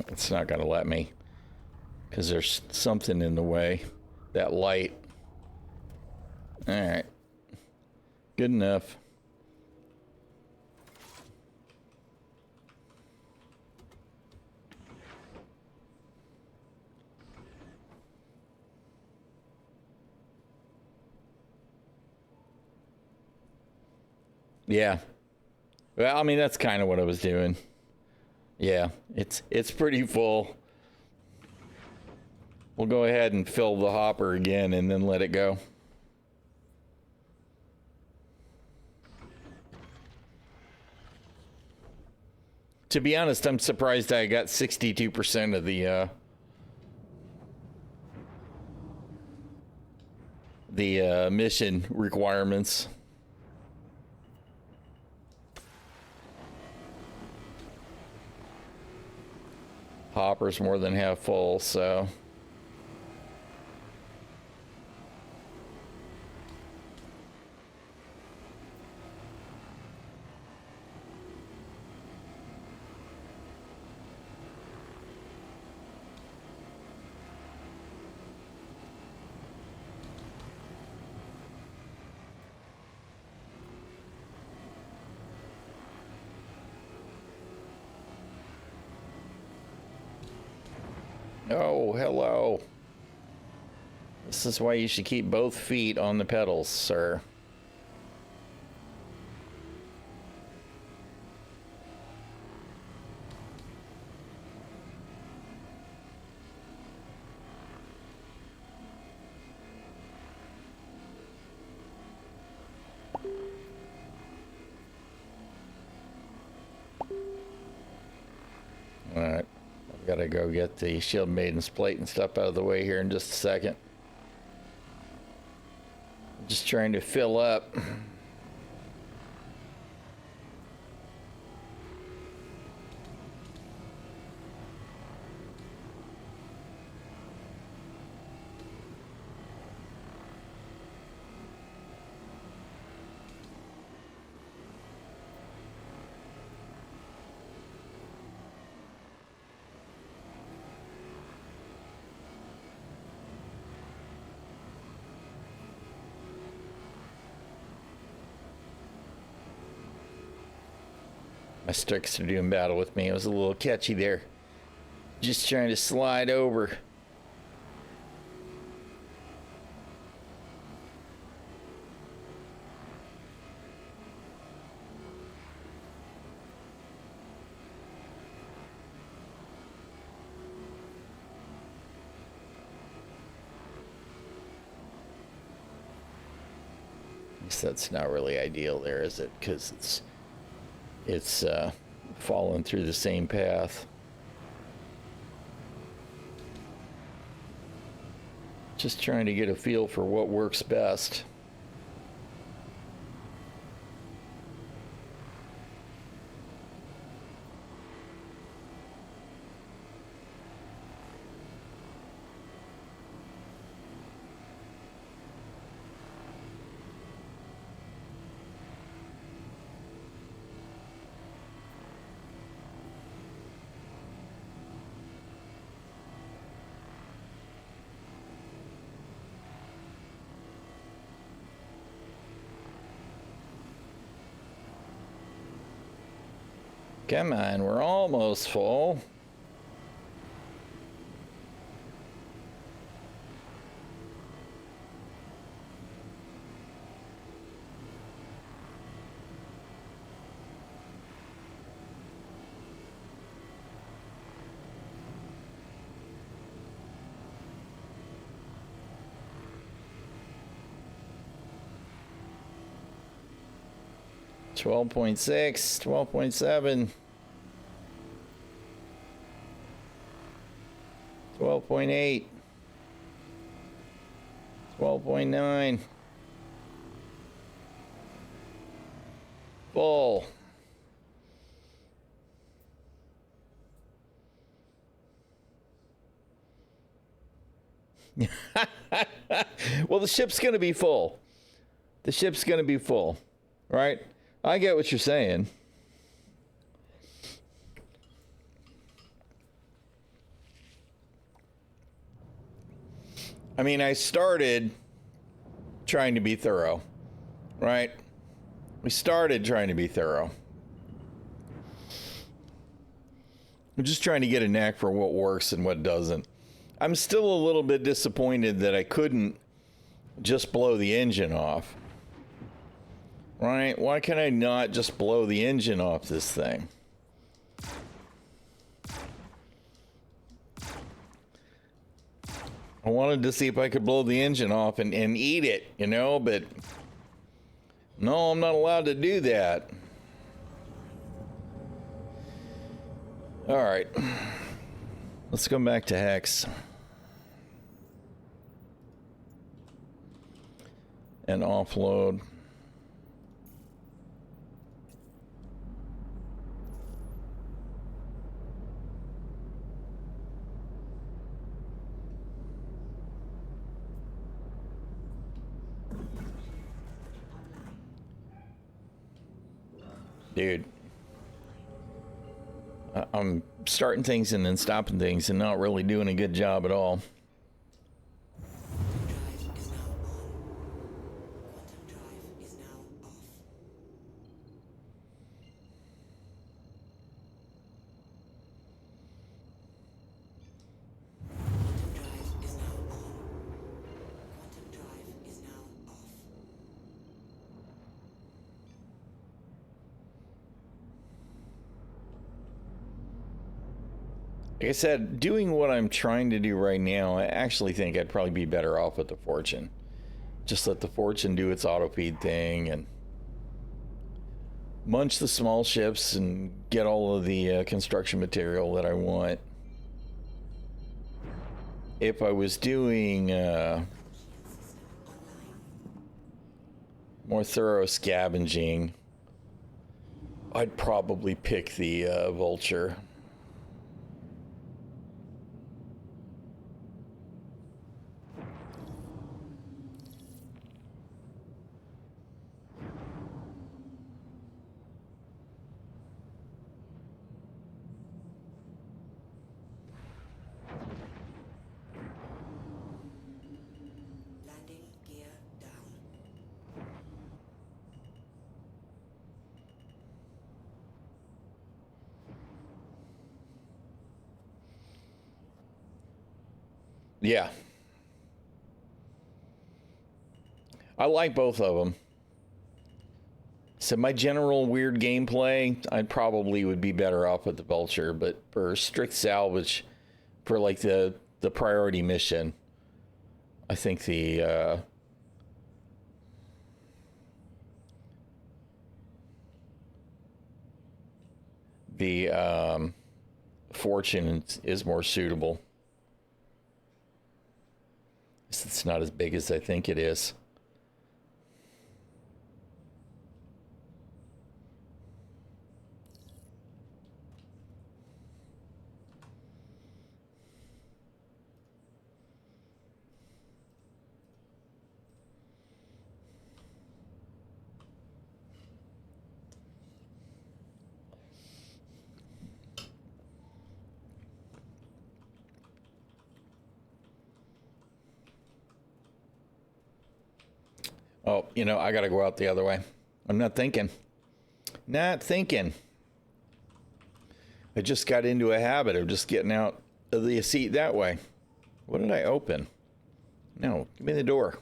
It's not gonna let me, because there's something in the way. That light. All right. Good enough. Yeah. Well, I mean, that's kind of what I was doing. Yeah, it's pretty full. We'll go ahead and fill the hopper again and then let it go. To be honest, I'm surprised I got 62% of the mission requirements. Hopper's more than half full, so. Oh, hello. This is why you should keep both feet on the pedals, sir. All right. Gotta go get the Shield Maiden's plate and stuff out of the way here in just a second. Just trying to fill up. My sticks are doing battle with me. It was a little catchy there. Just trying to slide over. I guess that's not really ideal there, is it? Because it's following through the same path. Just trying to get a feel for what works best. Come on, we're almost full. Twelve 12.7, 12.8, 12.9, full. Well, the ship's going to be full. The ship's going to be full, right? I get what you're saying. I mean, I started trying to be thorough, right? We started trying to be thorough. I'm just trying to get a knack for what works and what doesn't. I'm still a little bit disappointed that I couldn't just blow the engine off. Right? Why can I not just blow the engine off this thing? I wanted to see if I could blow the engine off and eat it, you know, but no, I'm not allowed to do that. All right. Let's go back to Hex. And offload. Dude, I'm starting things and then stopping things and not really doing a good job at all. Drive is now on. Quantum drive is now off. Quantum drive is now on. Quantum drive is now off. Like I said, doing what I'm trying to do right now, I actually think I'd probably be better off with the Fortune. Just let the Fortune do its auto feed thing and munch the small ships and get all of the construction material that I want. If I was doing more thorough scavenging, I'd probably pick the Vulture. Landing gear down. Yeah. I like both of them. So my general weird gameplay, I probably would be better off with the Vulture, but for strict salvage, for like the priority mission, I think the Fortune is more suitable. It's not as big as I think it is. Oh, you know, I gotta go out the other way. I'm not thinking. Not thinking. I just got into a habit of just getting out of the seat that way. What did I open? No, give me the door.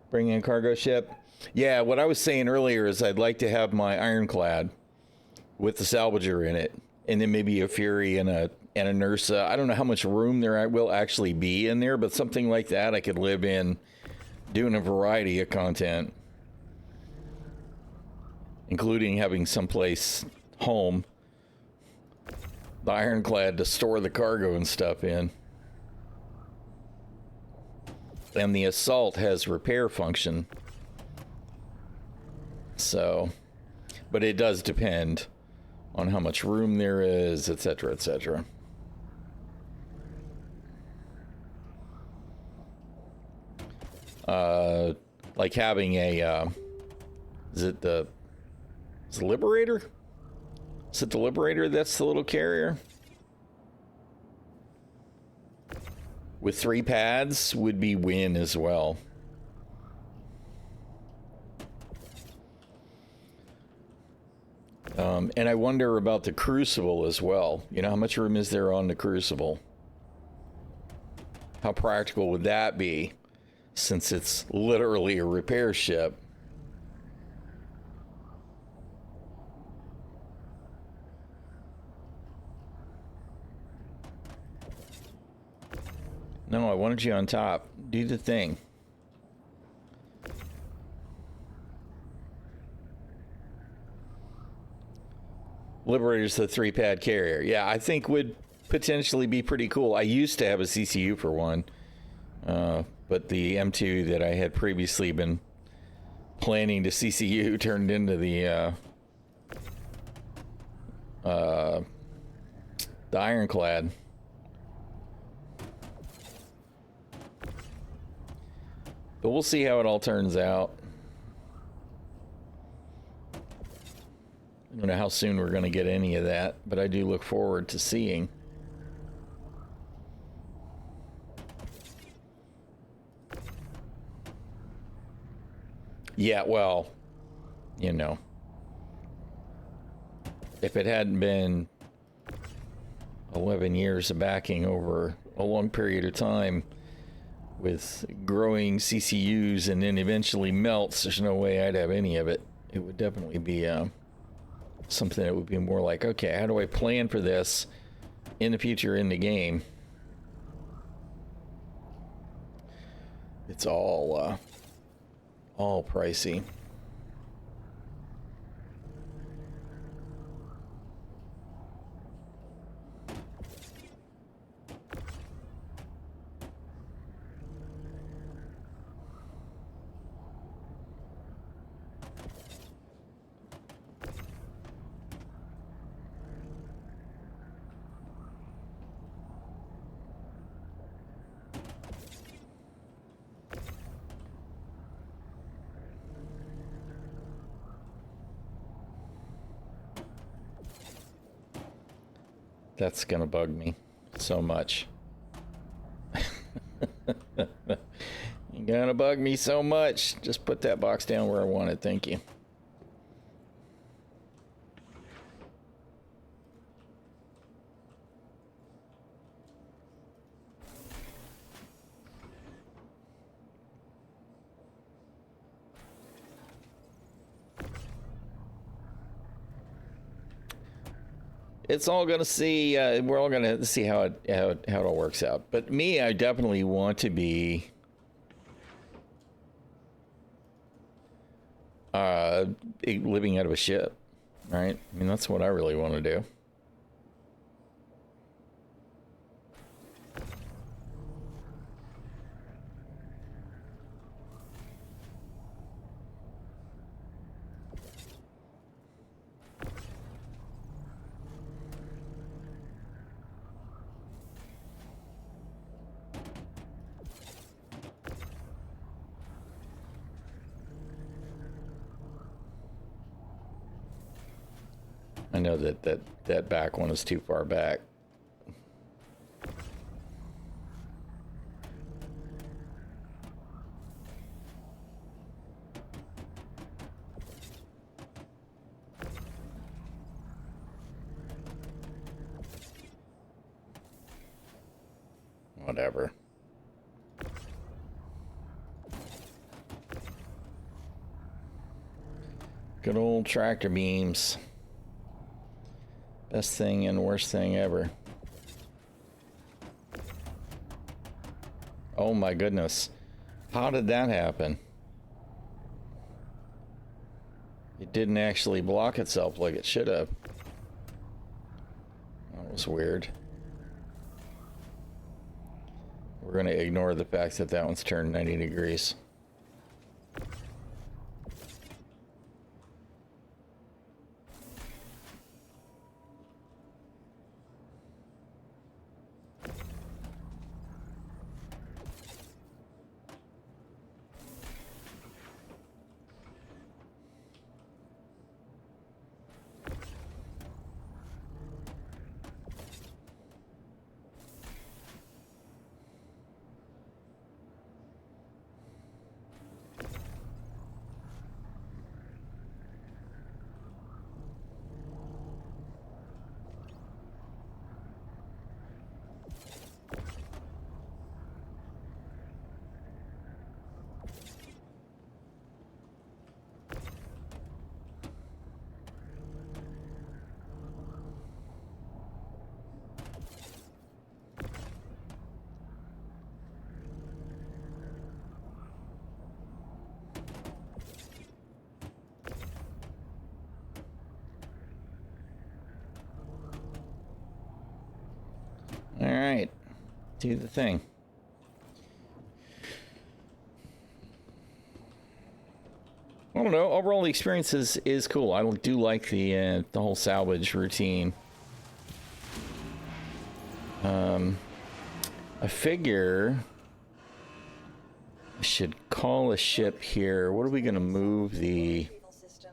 Bring in cargo ship. Yeah, what I was saying earlier is I'd like to have my ironclad with the salvager in it, and then maybe a Fury and a ᚻᚖᚪ᚞ᚻᚢ. I don't know how much room there will actually be in there, but something like that I could live in, doing a variety of content, including having someplace home, the ironclad to store the cargo and stuff in. And the assault has repair function. So, but it does depend on how much room there is, etc., etc. Like having a, is it the Liberator? Is it the Liberator that's the little carrier? With 3 pads would be win as well. And I wonder about the Crucible as well. You know, how much room is there on the Crucible? How practical would that be, since it's literally a repair ship? No, I wanted you on top. Do the thing. Liberator's the 3-pad carrier. Yeah, I think would potentially be pretty cool. I used to have a CCU for one, but the M2 that I had previously been planning to CCU turned into the Ironclad. But we'll see how it all turns out. I don't know how soon we're going to get any of that, but I do look forward to seeing. Yeah, well, you know, if it hadn't been 11 years of backing over a long period of time with growing CCUs and then eventually melts, there's no way I'd have any of it. It would definitely be something that would be more like, okay, how do I plan for this in the future in the game? It's all pricey. That's gonna bug me so much. You're gonna bug me so much. Just put that box down where I want it. Thank you. It's all gonna see. We're all gonna see how it all works out. But me, I definitely want to be living out of a ship, right? I mean, that's what I really want to do. I know that back one is too far back. Whatever. Good old tractor beams. Best thing and worst thing ever. Oh my goodness. How did that happen? It didn't actually block itself like it should have. That was weird. We're going to ignore the fact that that one's turned 90 degrees. do the thing. I don't know. Overall, the experience is cool. I do like the whole salvage routine. I figure I should call a ship here. What are we gonna move the? Retrieval system.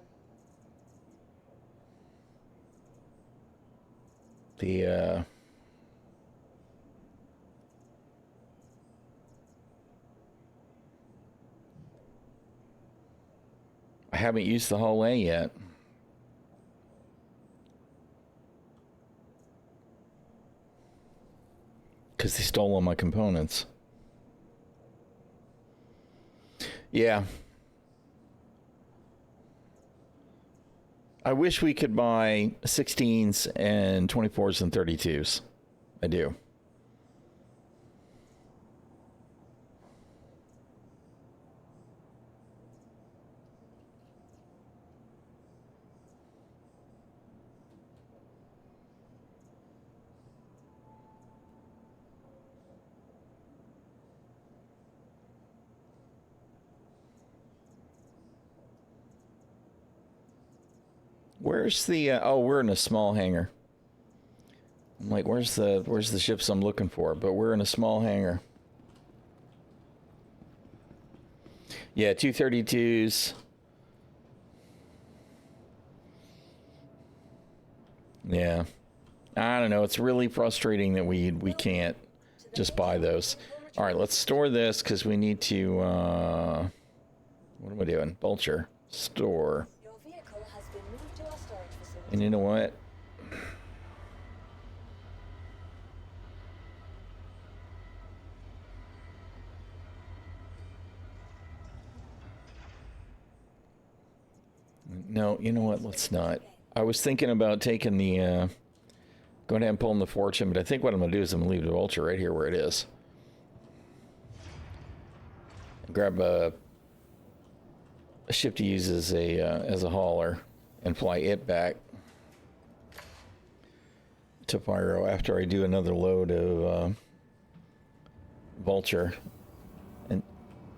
I haven't used the Hull A yet. Because they stole all my components. Yeah. I wish we could buy 16s and 24s and 32s. I do. Where's the oh, we're in a small hangar. I'm like, where's the ships I'm looking for? But we're in a small hangar. Yeah, 232s. Yeah. I don't know, it's really frustrating that we can't just buy those. All right, let's store this because we need to what am I doing? Vulture. Store. Your vehicle has been moved to our storage facility. And you know what? No, you know what? Let's not. I was thinking about taking the, going ahead and pulling the Fortune, but I think what I'm going to do is I'm going to leave the Vulture right here where it is. Grab a ship to use as a hauler and fly it back to Pyro after I do another load of Vulture, and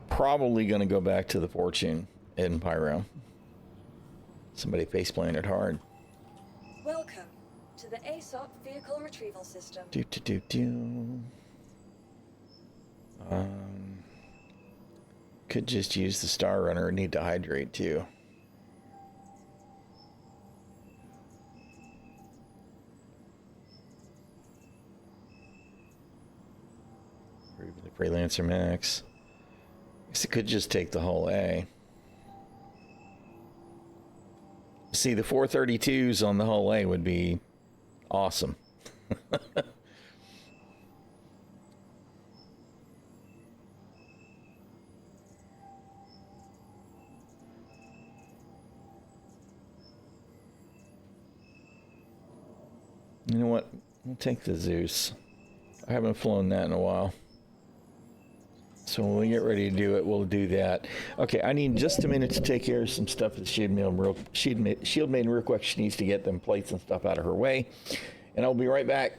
probably going to go back to the Fortune in Pyro. Somebody faceplanted hard. Welcome to the ᚻᚖᚪ᚞ᚻᚢᚾ vehicle retrieval system. Could just use the Star Runner. Need to hydrate too. The Freelancer Max. Guess it could just take the whole A. See, the 432s on the whole A would be awesome. You know what? We'll take the Zeus. I haven't flown that in a while. So when we get ready to do it, we'll do that. Okay, I need just a minute to take care of some stuff with Shield Maiden real quick. She needs to get them plates and stuff out of her way. And I'll be right back.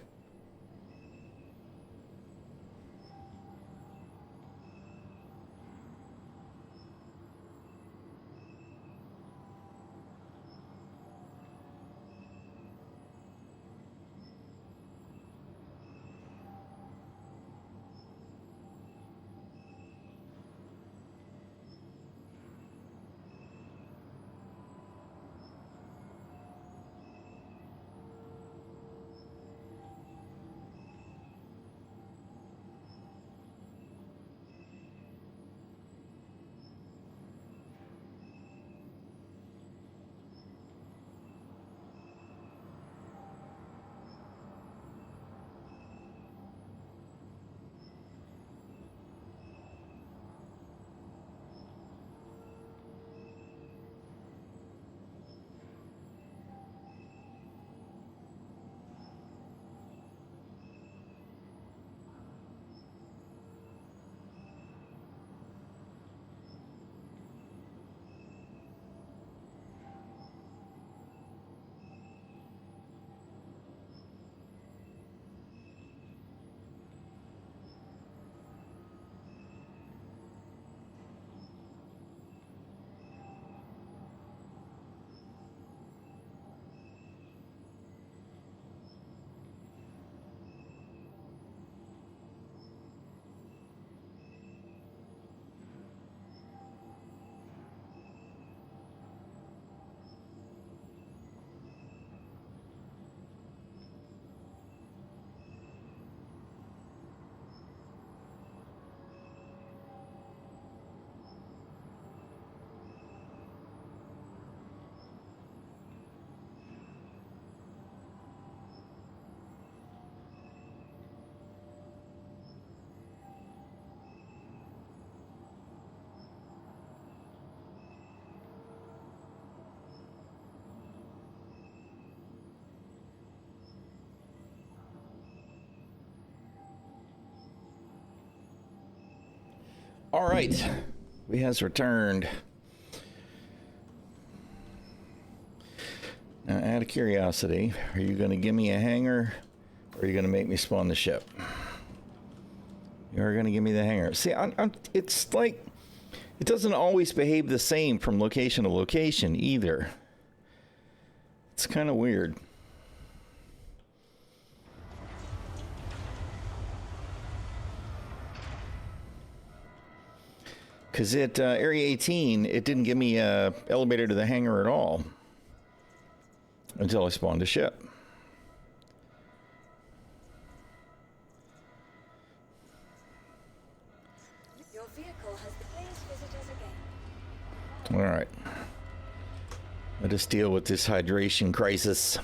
All right, we has returned. Now, out of curiosity, are you going to give me a hangar, or are you going to make me spawn the ship? You're going to give me the hangar. See, it's like it doesn't always behave the same from location to location either. It's kind of weird. Because at Area 18, it didn't give me a elevator to the hangar at all until I spawned a ship. Your vehicle has been. Please visit us again. All right. Let us deal with this hydration crisis.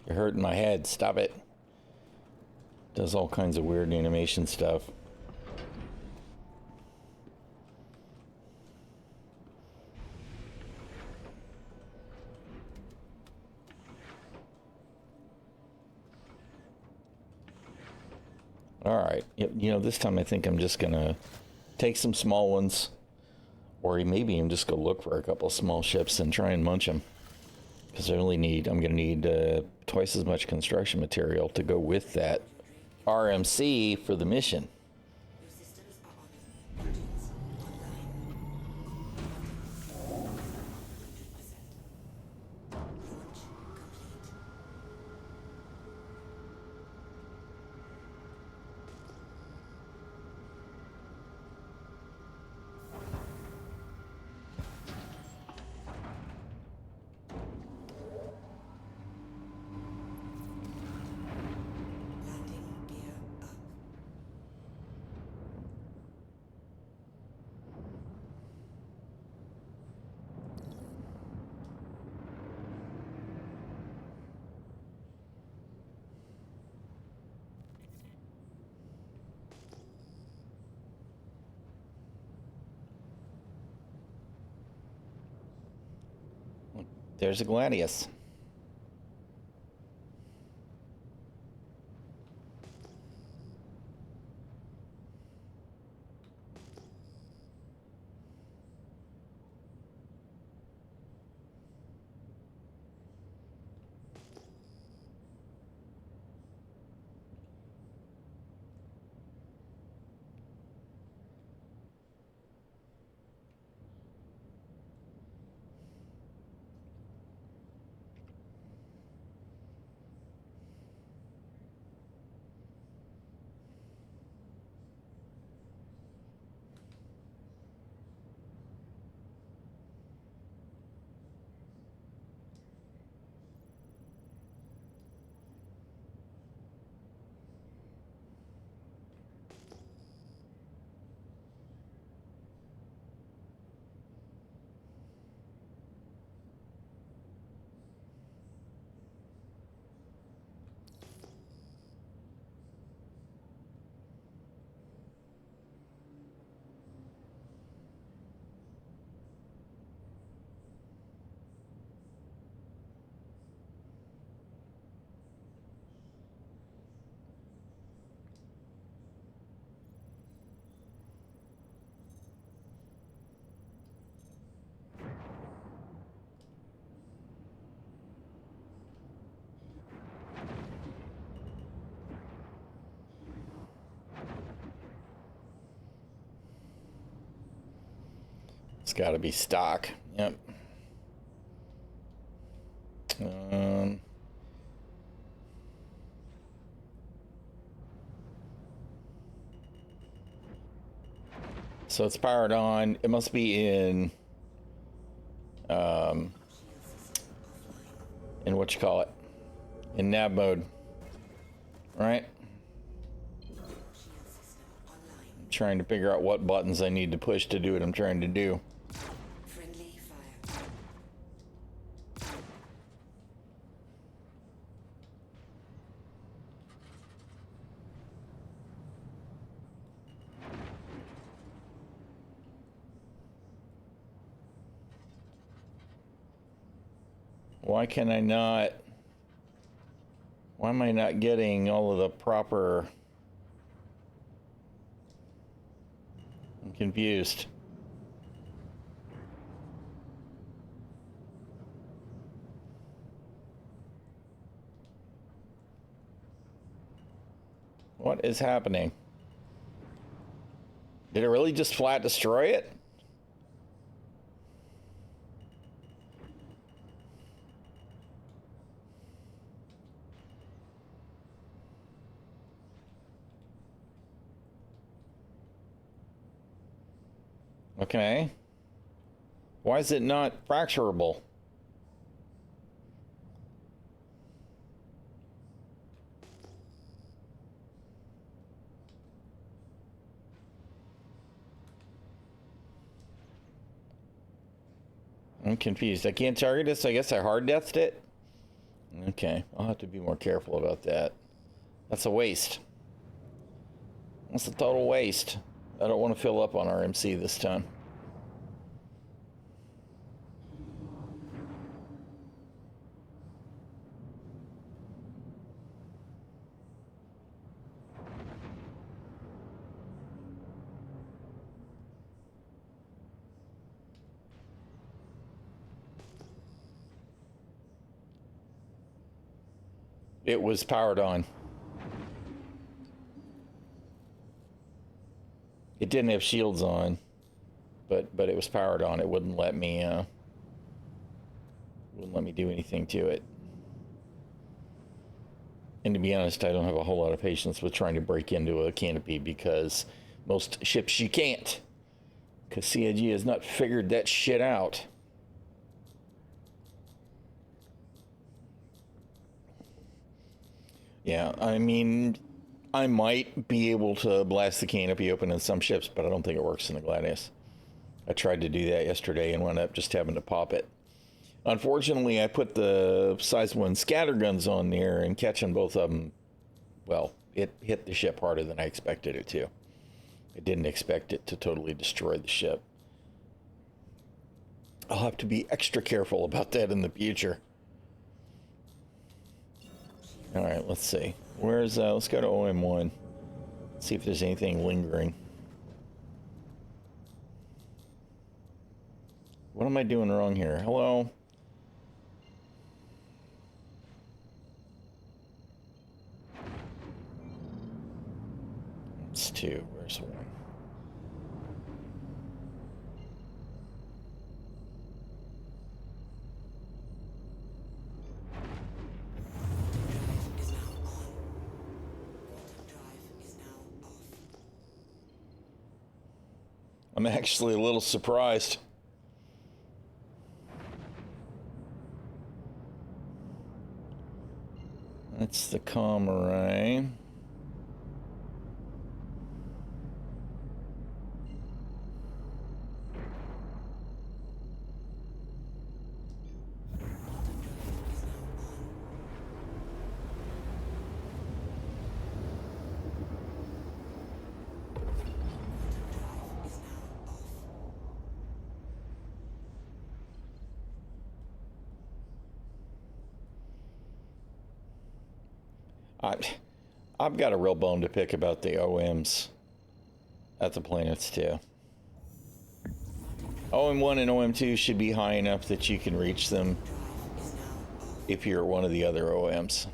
You're hurting my head. Stop it. Does all kinds of weird animation stuff. All right. You know, this time I think I'm just going to take some small ones. Or maybe I'm just going to look for a couple of small ships and try and munch them. Because I'm going to need twice as much construction material to go with that RMC for the mission. Your systems are on. Engines online. 100%. Launch complete. Landing gear up. There's a Gladius. It's got to be stock. Yep. So it's powered on. It must be in what you call it, in nav mode, right? I'm trying to figure out what buttons I need to push to do what I'm trying to do. Friendly fire. Why can I not? Why am I not getting all of the proper? I'm confused. What is happening? Did it really just flat destroy it? Okay. Why is it not fracturable? I'm confused. I can't target it, so I guess I hard deathed it? Okay, I'll have to be more careful about that. That's a waste. That's a total waste. I don't want to fill up on RMC this time. It was powered on. It didn't have shields on, but it was powered on. It wouldn't let me do anything to it. And to be honest, I don't have a whole lot of patience with trying to break into a canopy because most ships you can't. Because CIG has not figured that shit out. Yeah, I mean, I might be able to blast the canopy open in some ships, but I don't think it works in the Gladius. I tried to do that yesterday and wound up just having to pop it. Unfortunately, I put the size 1 scatterguns on there, and catching both of them, well, it hit the ship harder than I expected it to. I didn't expect it to totally destroy the ship. I'll have to be extra careful about that in the future. All right, let's see. Let's go to OM1. See if there's anything lingering. What am I doing wrong here? Hello? It's 2. Where's 1? I'm actually a little surprised. That's the comm array. I've got a real bone to pick about the OMs at the planets too. OM1 and OM2 should be high enough that you can reach them if you're one of the other OMs.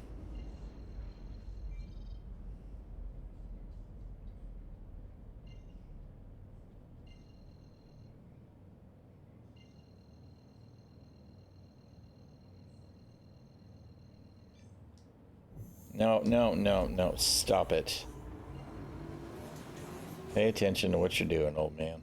No, stop it. Pay attention to what you're doing, old man.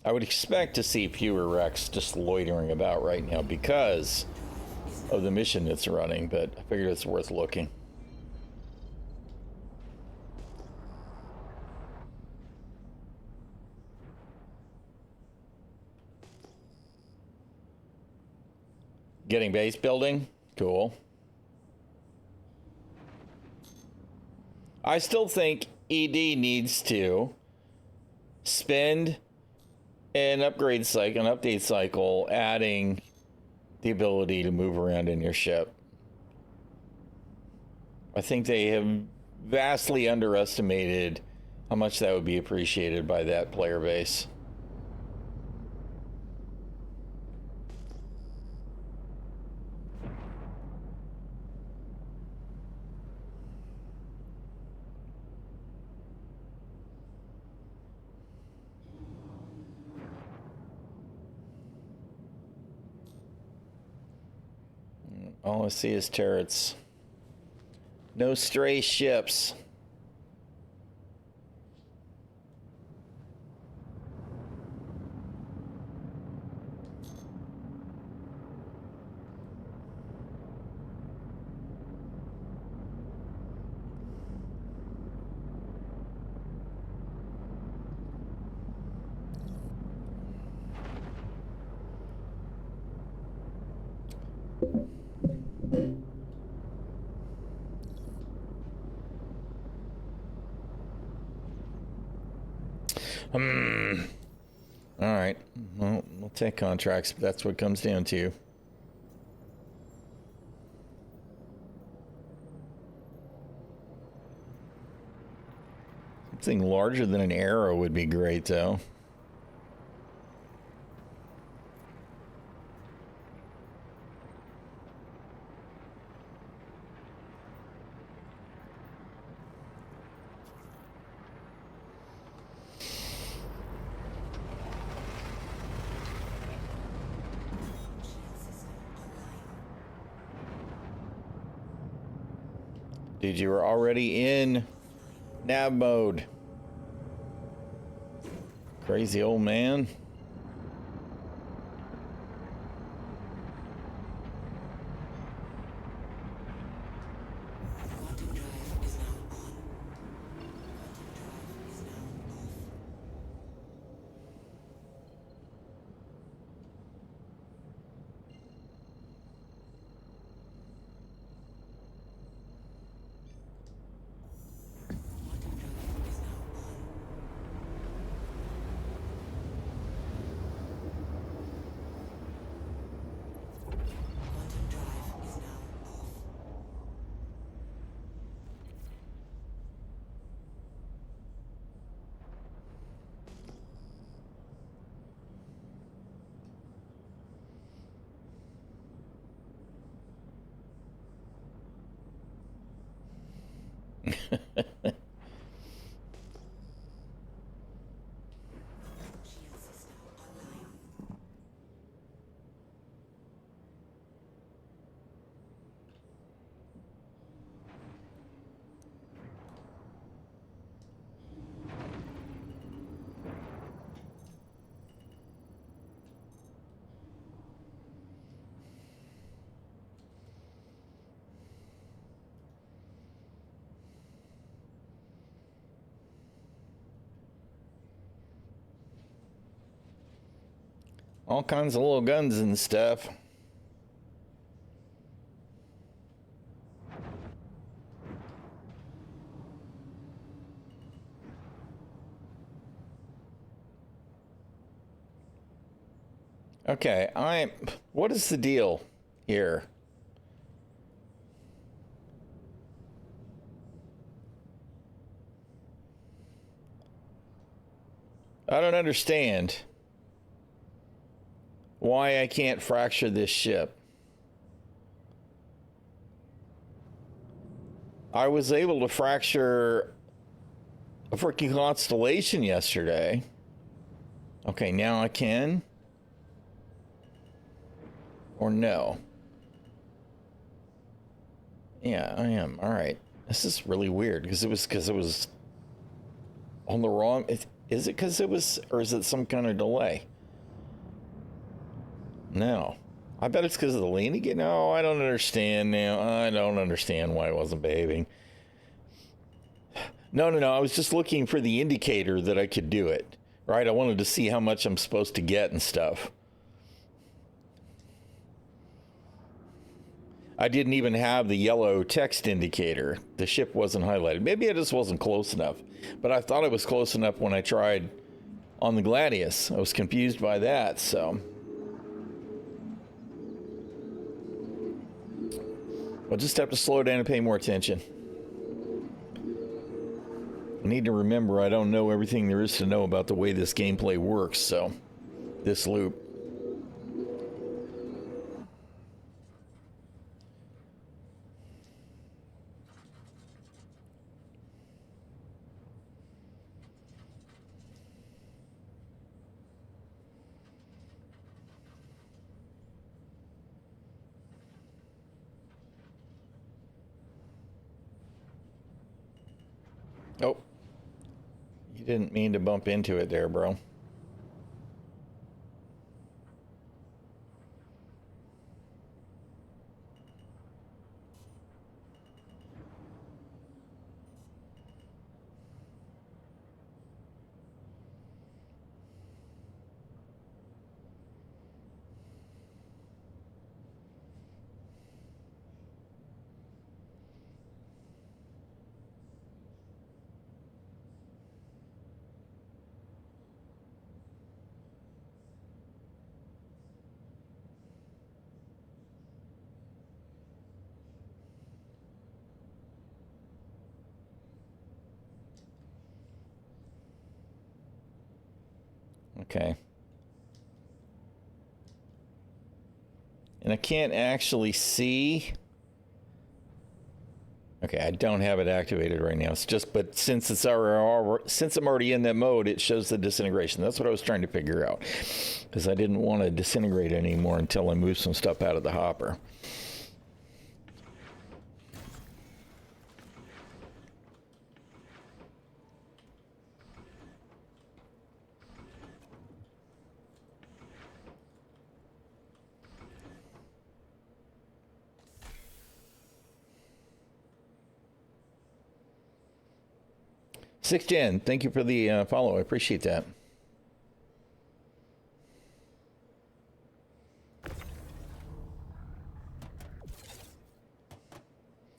I would expect to see fewer wrecks just loitering about right now because of the mission it's running, but I figured it's worth looking. Getting base building? Cool. I still think ED needs to spend an upgrade cycle, an update cycle, adding the ability to move around in your ship. I think they have vastly underestimated how much that would be appreciated by that player base. All I see is turrets. No stray ships. All right. Well, we'll take contracts, but that's what it comes down to. Something larger than an arrow would be great, though. Dude, you were already in nav mode. Crazy old man. Quantum drive is now on. Quantum drive is now off. Quantum drive is now on. Quantum drive is now off. Shield system online. All kinds of little guns and stuff. Okay, what is the deal here? I don't understand why I can't fracture this ship. I was able to fracture a freaking constellation yesterday. Okay, now I can? Or no? Yeah, I am. All right. This is really weird because it was on the wrong. Is it because it was, or is it some kind of delay? No. I bet it's because of the landing gear. No, I don't understand now. I don't understand why it wasn't behaving. No. I was just looking for the indicator that I could do it. Right? I wanted to see how much I'm supposed to get and stuff. I didn't even have the yellow text indicator. The ship wasn't highlighted. Maybe I just wasn't close enough. But I thought I was close enough when I tried on the Gladius. I was confused by that, so. I'll just have to slow down and pay more attention. I need to remember I don't know everything there is to know about the way this gameplay works, so. This loop. Oh, you didn't mean to bump into it there, bro. Okay. And I can't actually see. Okay, I don't have it activated right now. It's just, but since I'm already in that mode, it shows the disintegration. That's what I was trying to figure out, because I didn't want to disintegrate anymore until I moved some stuff out of the hopper. Six Gen, thank you for the follow. I appreciate that.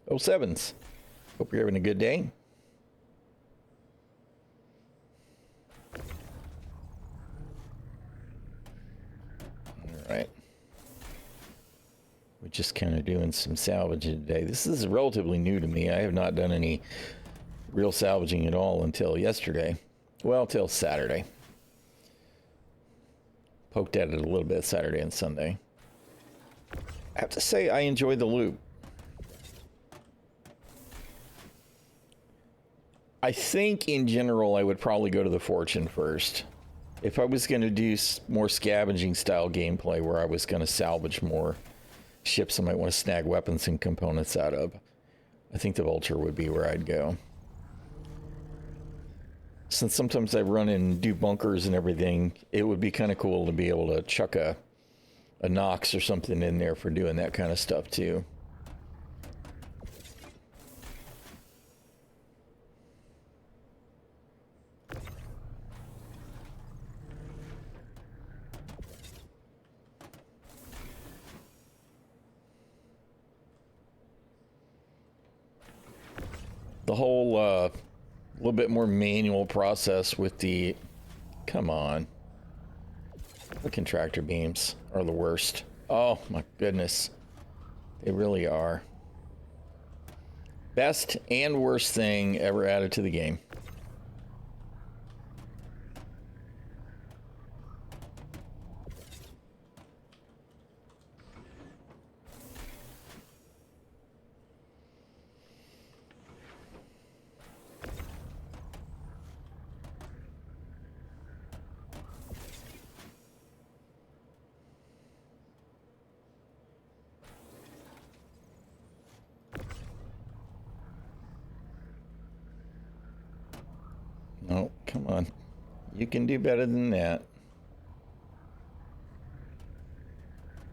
Oh, sevens. Hope you're having a good day. All right. We're just kind of doing some salvaging today. This is relatively new to me. I have not done any real salvaging at all until yesterday. Well, till Saturday. Poked at it a little bit Saturday and Sunday. I have to say I enjoy the loop. I think in general I would probably go to the Fortune first. If I was going to do more scavenging style gameplay where I was going to salvage more ships I might want to snag weapons and components out of, I think the Vulture would be where I'd go. Since sometimes I run and do bunkers and everything, it would be kind of cool to be able to chuck a Nox or something in there for doing that kind of stuff too. The whole little bit more manual process with the, come on, the contractor beams are the worst. Oh my goodness, they really are. Best and worst thing ever added to the game. No, come on. You can do better than that.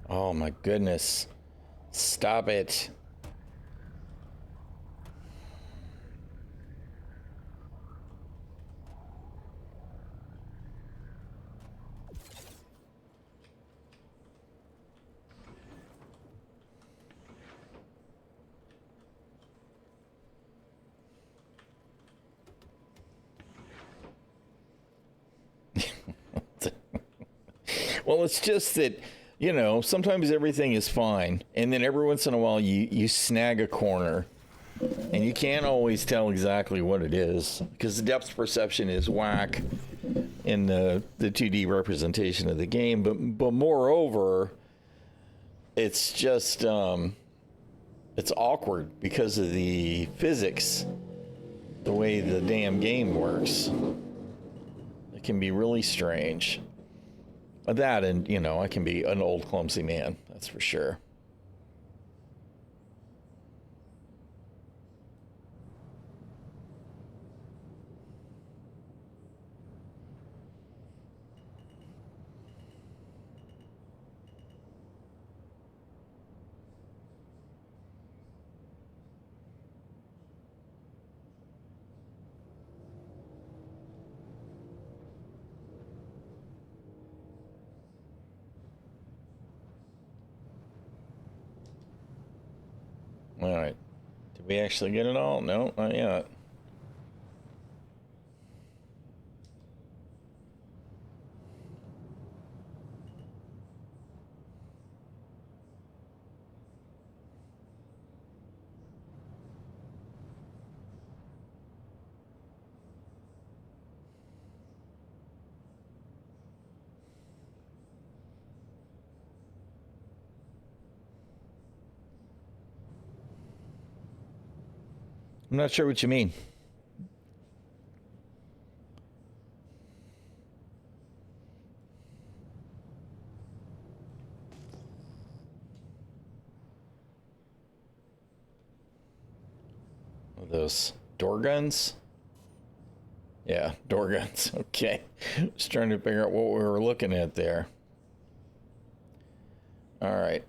Oh my goodness. Stop it. Well, it's just that, you know, sometimes everything is fine, and then every once in a while you snag a corner, and you can't always tell exactly what it is because the depth perception is whack in the 2D representation of the game. But moreover, it's just it's awkward because of the physics, the way the damn game works. It can be really strange. That, and, you know, I can be an old clumsy man, that's for sure. All right. Did we actually get it all? No, not yet. I'm not sure what you mean. Those door guns? Yeah, door guns. Okay. Just trying to figure out what we were looking at there. All right.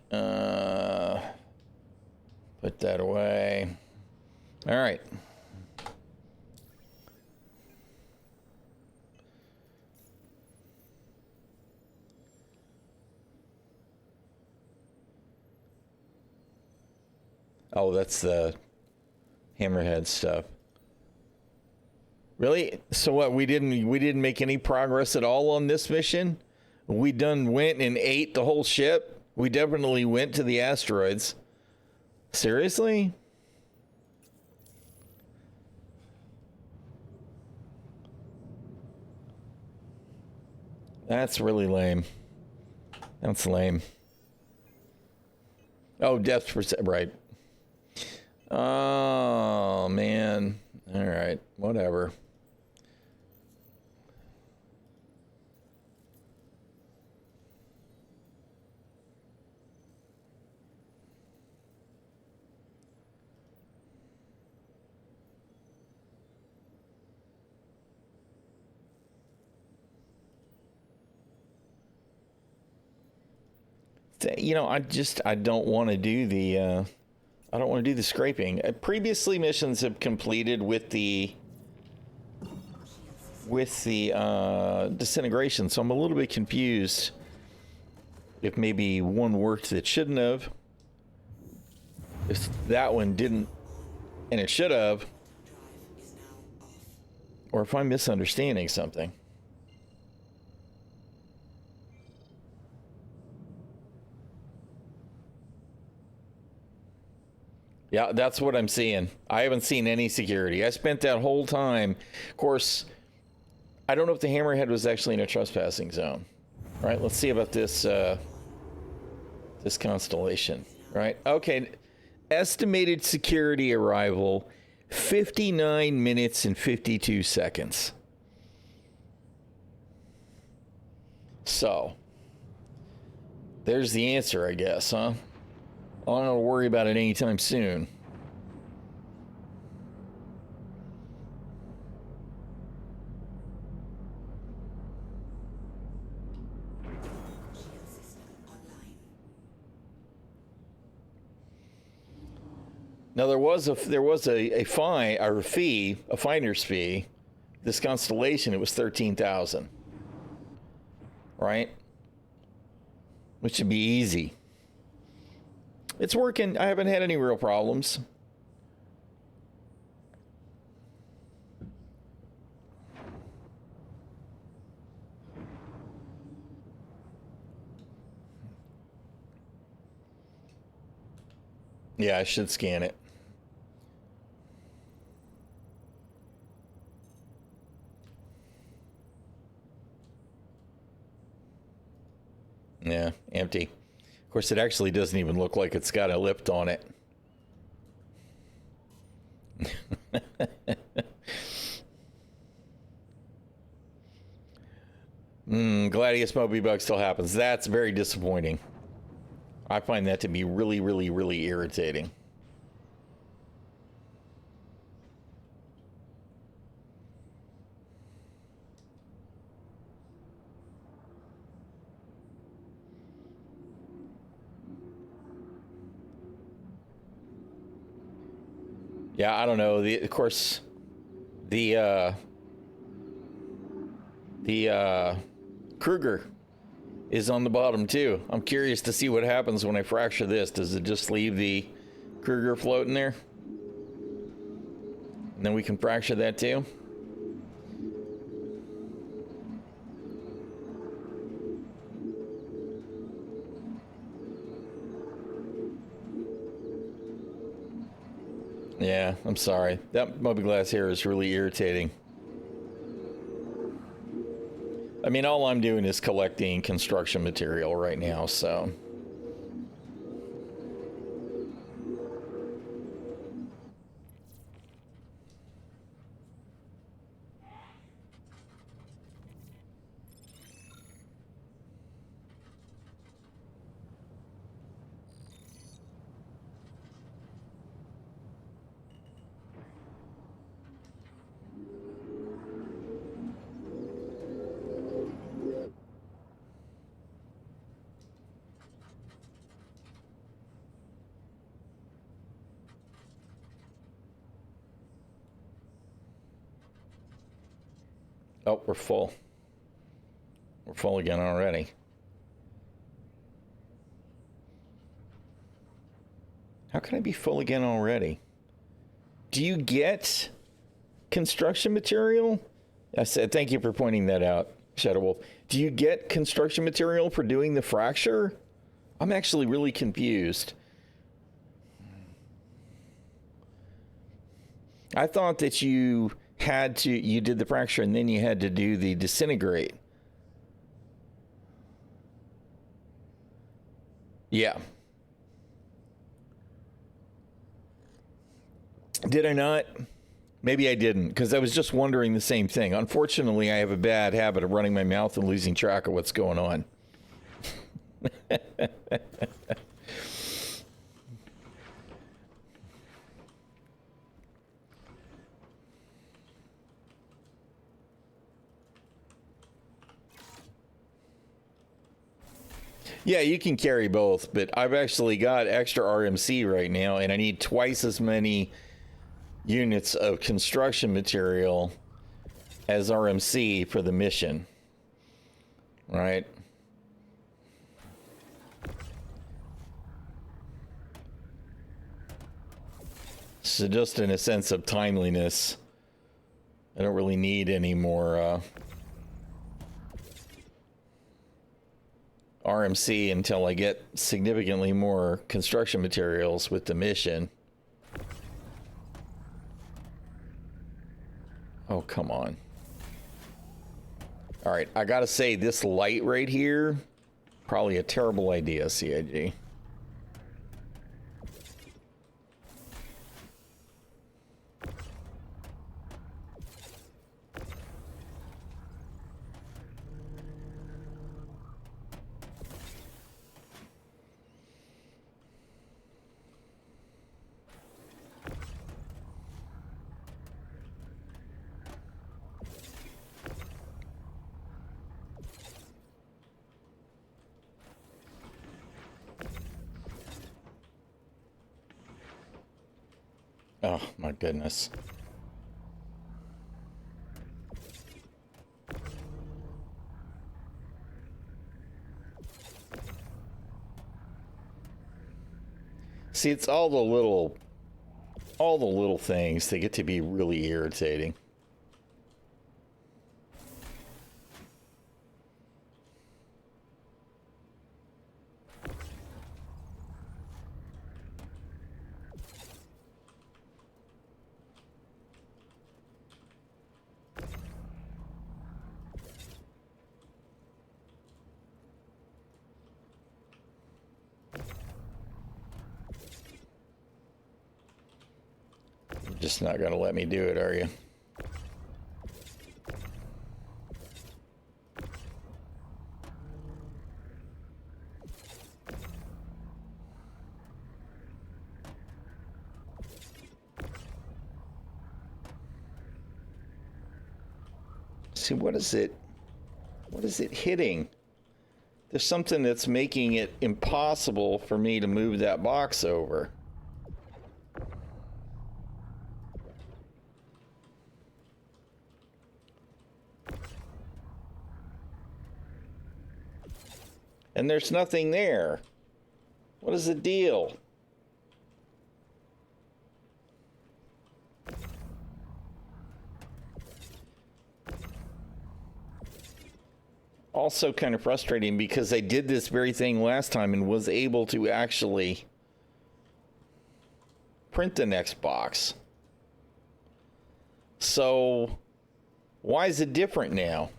Put that away. All right. Oh, that's the hammerhead stuff. Really? So what? We didn't make any progress at all on this mission? We done went and ate the whole ship? We definitely went to the asteroids. Seriously? That's really lame. That's lame. Oh, depth percent, right. Oh, man. All right, whatever. You know, I don't want to do the I don't want to do the scraping. Previously, missions have completed with the disintegration, so I'm a little bit confused if maybe one worked that shouldn't have, if that one didn't and it should have, or if I'm misunderstanding something. Yeah, that's what I'm seeing. I haven't seen any security. I spent that whole time. Of course, I don't know if the hammerhead was actually in a trespassing zone. All right, let's see about this this constellation. Right? Okay. Estimated security arrival 59 minutes and 52 seconds. So, there's the answer, I guess, huh? I don't have to worry about it anytime soon. Now there was a fine or a fee, a finder's fee. This constellation, it was 13,000. Right? Which should be easy. It's working. I haven't had any real problems. Yeah, I should scan it. Yeah, empty. Of course, it actually doesn't even look like it's got a lift on it. Gladius Moby Bug still happens. That's very disappointing. I find that to be really, really, really irritating. Yeah, I don't know. Of course, the Kruger is on the bottom too. I'm curious to see what happens when I fracture this. Does it just leave the Kruger floating there? And then we can fracture that too? Yeah, I'm sorry. That mobiGlas here is really irritating. I mean, all I'm doing is collecting construction material right now, so... Oh, we're full. We're full again already. How can I be full again already? Do you get construction material? I said, thank you for pointing that out, Shadow Wolf. Do you get construction material for doing the fracture? I'm actually really confused. I thought that you did the fracture and then you had to do the disintegrate. Yeah. Did I not? Maybe I didn't, because I was just wondering the same thing. Unfortunately, I have a bad habit of running my mouth and losing track of what's going on. Yeah, you can carry both, but I've actually got extra RMC right now, and I need twice as many units of construction material as RMC for the mission. Right? So just in a sense of timeliness, I don't really need any more RMC until I get significantly more construction materials with the mission. Oh, come on. All right, I gotta say, this light right here, probably a terrible idea, CIG. Oh, my goodness. See, it's all the little things that get to be really irritating. You're just not gonna let me do it, are you? See, what is it hitting? There's something that's making it impossible for me to move that box over. And there's nothing there. What is the deal? Also kind of frustrating because I did this very thing last time and was able to actually print the next box. So why is it different now?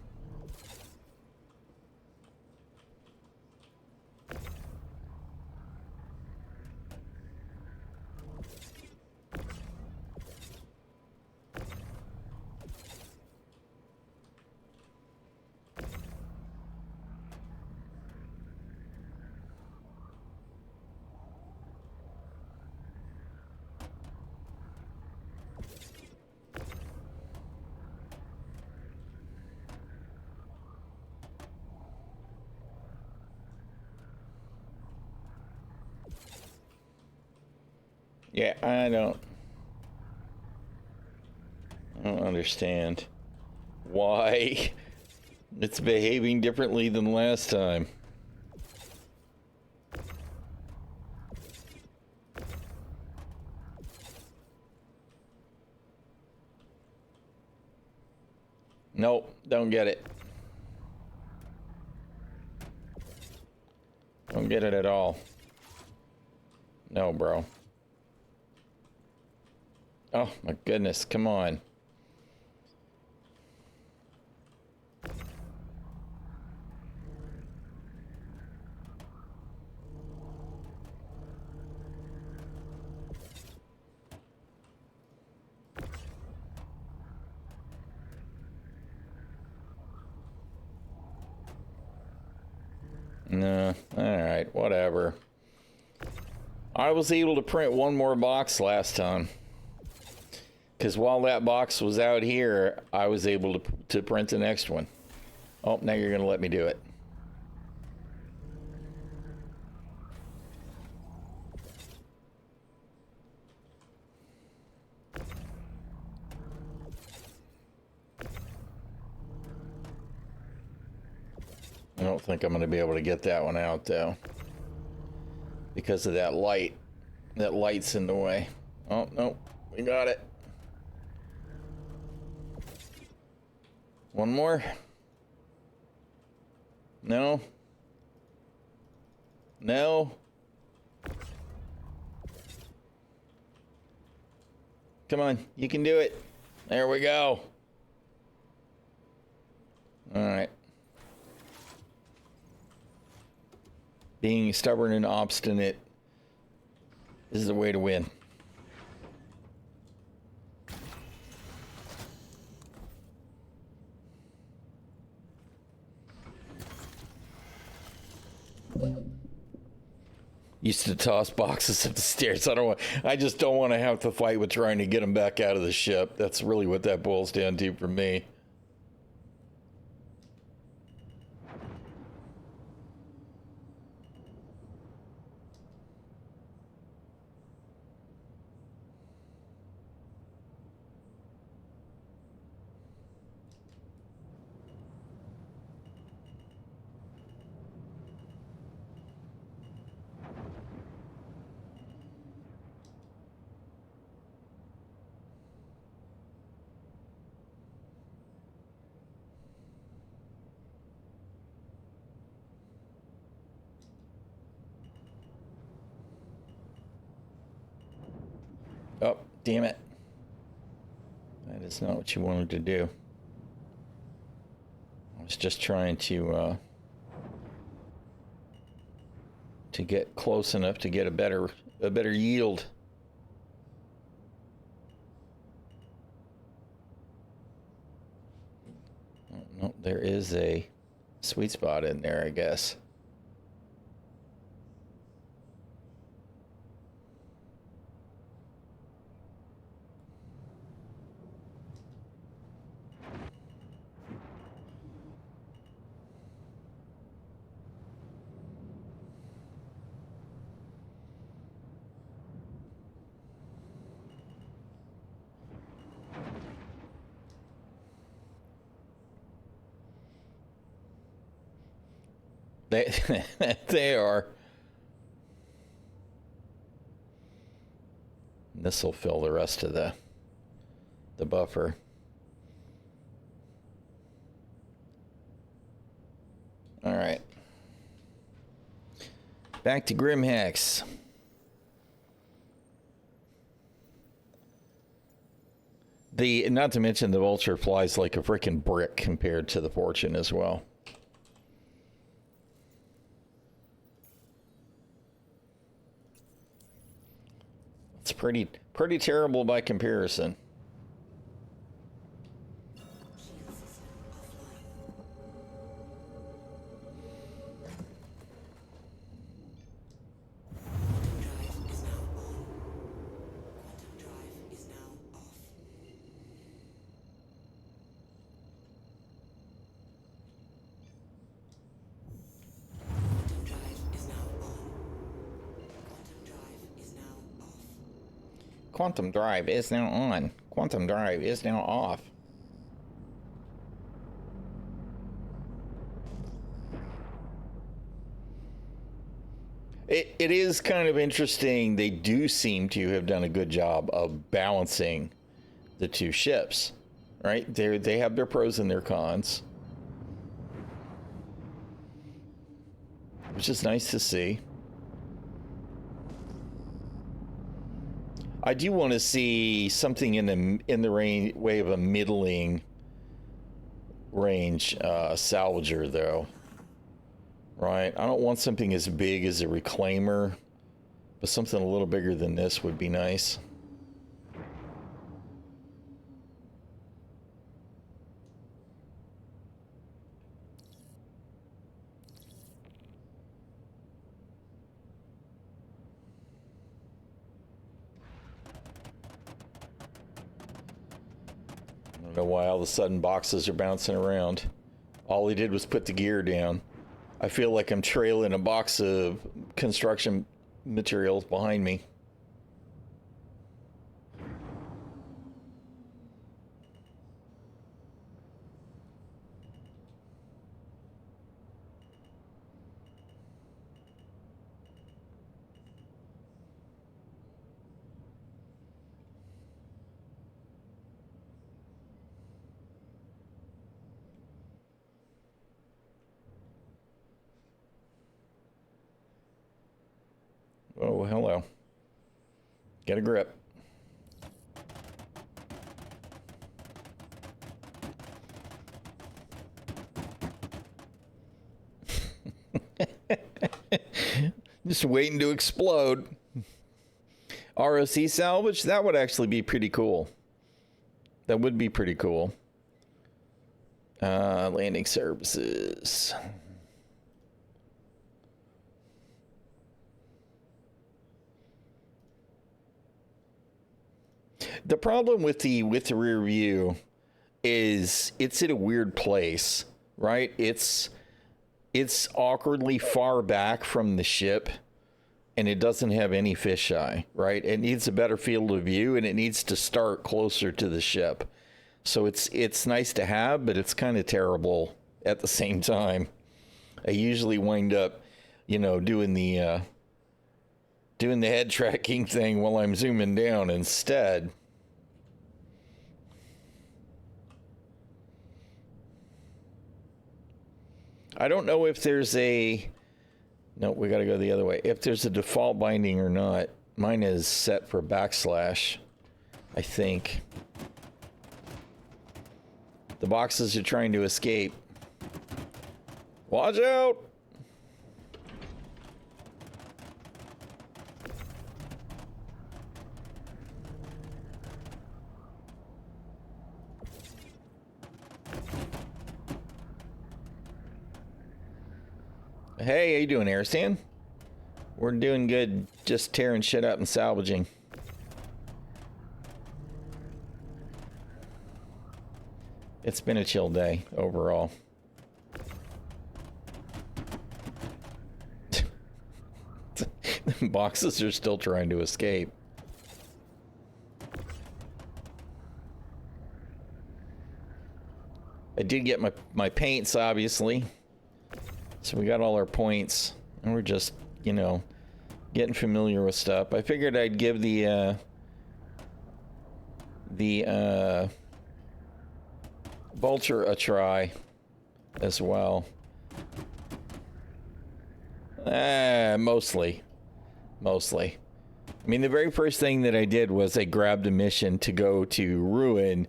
Yeah, I don't understand why it's behaving differently than last time. Nope, don't get it. Don't get it at all. No, bro. Oh my goodness, come on. No, alright, whatever. I was able to print one more box last time. Because while that box was out here, I was able to print the next one. Oh, now you're going to let me do it. I don't think I'm going to be able to get that one out, though. Because of that light. That light's in the way. Oh, no. We got it. One more? No? No? Come on, you can do it. There we go. All right. Being stubborn and obstinate is the way to win. Used to toss boxes up the stairs. I just don't want to have to fight with trying to get them back out of the ship. That's really what that boils down to for me. Damn it. That is not what you wanted to do. I was just trying to get close enough to get a better yield. Oh, no, there is a sweet spot in there, I guess. They are. This will fill the rest of the buffer. All right. Back to Grimhex. Not to mention the vulture flies like a freaking brick compared to the Fortune as well. It's pretty terrible by comparison. Quantum drive is now on. Quantum drive is now off. It is kind of interesting. They do seem to have done a good job of balancing the two ships, right? They have their pros and their cons, which is nice to see. I do want to see something in the way of a middling range salvager, though. Right? I don't want something as big as a reclaimer, but something a little bigger than this would be nice. I don't know why all of a sudden boxes are bouncing around. All he did was put the gear down. I feel like I'm trailing a box of construction materials behind me. Oh, hello. Get a grip. Just waiting to explode. ROC salvage? That would actually be pretty cool. That would be pretty cool. Landing services. The problem with the rear view is it's in a weird place, right? It's awkwardly far back from the ship, and it doesn't have any fisheye, right? It needs a better field of view, and it needs to start closer to the ship. So it's nice to have, but it's kind of terrible at the same time. I usually wind up, doing the head tracking thing while I'm zooming down instead. I don't know if there's no, we got to go the other way. If there's a default binding or not. Mine is set for backslash. I think. The boxes are trying to escape. Watch out! Hey, how you doing, Aristan? We're doing good, just tearing shit up and salvaging. It's been a chill day overall. Boxes are still trying to escape. I did get my paints, obviously. So we got all our points, and we're just, you know, getting familiar with stuff. I figured I'd give the Vulture a try as well. Mostly. I mean, the very first thing that I did was I grabbed a mission to go to Ruin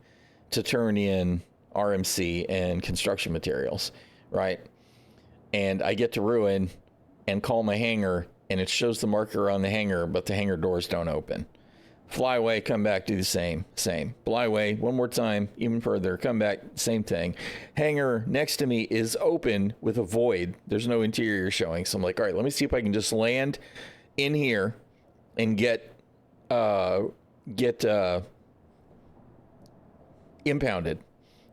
to turn in RMC and construction materials, right? And I get to Ruin and call my hangar, and it shows the marker on the hangar, but the hangar doors don't open. Fly away, come back, do the same. Fly away, one more time, even further, come back, same thing. Hangar next to me is open with a void. There's no interior showing. So I'm like, all right, let me see if I can just land in here and get impounded,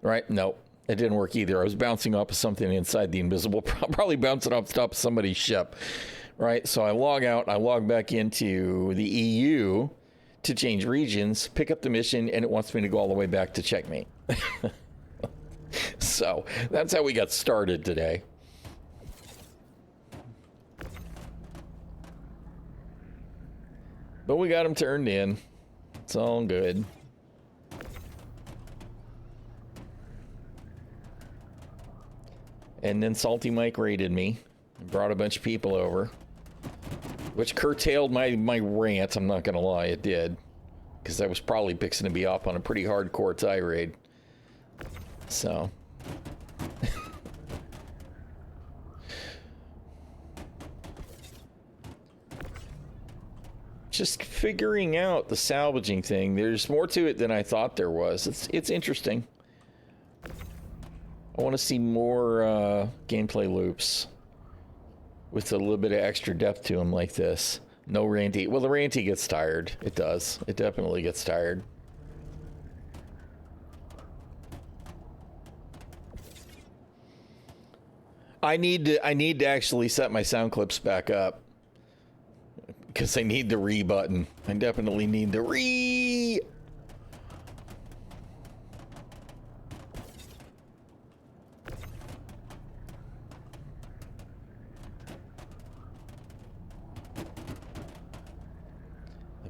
right? Nope. It didn't work either. I was bouncing off of something inside the invisible, probably bouncing off the top of somebody's ship, right? So I log out, I log back into the EU to change regions, pick up the mission, and it wants me to go all the way back to checkmate. So that's how we got started today. But we got them turned in. It's all good. And then Salty Mike raided me and brought a bunch of people over, which curtailed my rant. I'm not gonna lie, it did, because I was probably fixing to be off on a pretty hardcore tirade. So just figuring out the salvaging thing. There's more to it than I thought there was. It's interesting. I want to see more gameplay loops with a little bit of extra depth to them like this. No ranty. Well, the ranty gets tired. It does. It definitely gets tired. I need to actually set my sound clips back up because I need the re button. I definitely need the re.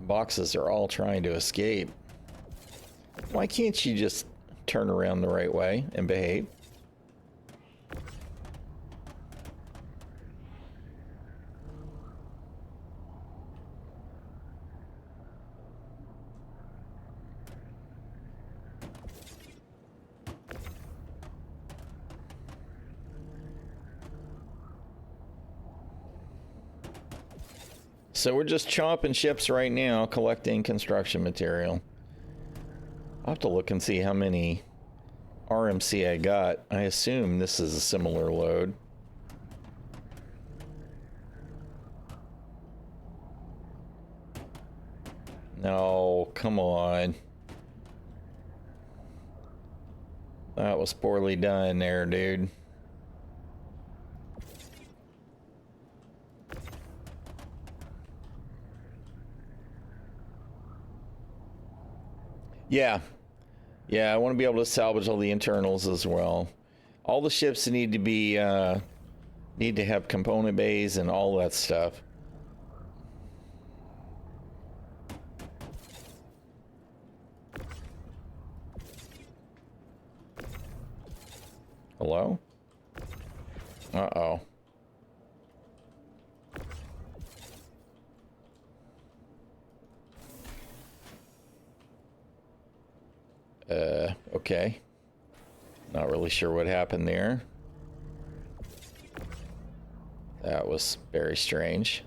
Boxes are all trying to escape. Why can't you just turn around the right way and behave? So we're just chopping ships right now, collecting construction material. I'll have to look and see how many RMC I got. I assume this is a similar load. No, come on. That was poorly done there, dude. Yeah, I want to be able to salvage all the internals as well. All the ships need to be need to have component bays and all that stuff. Hello? Uh-oh. Okay. Not really sure what happened there. That was very strange.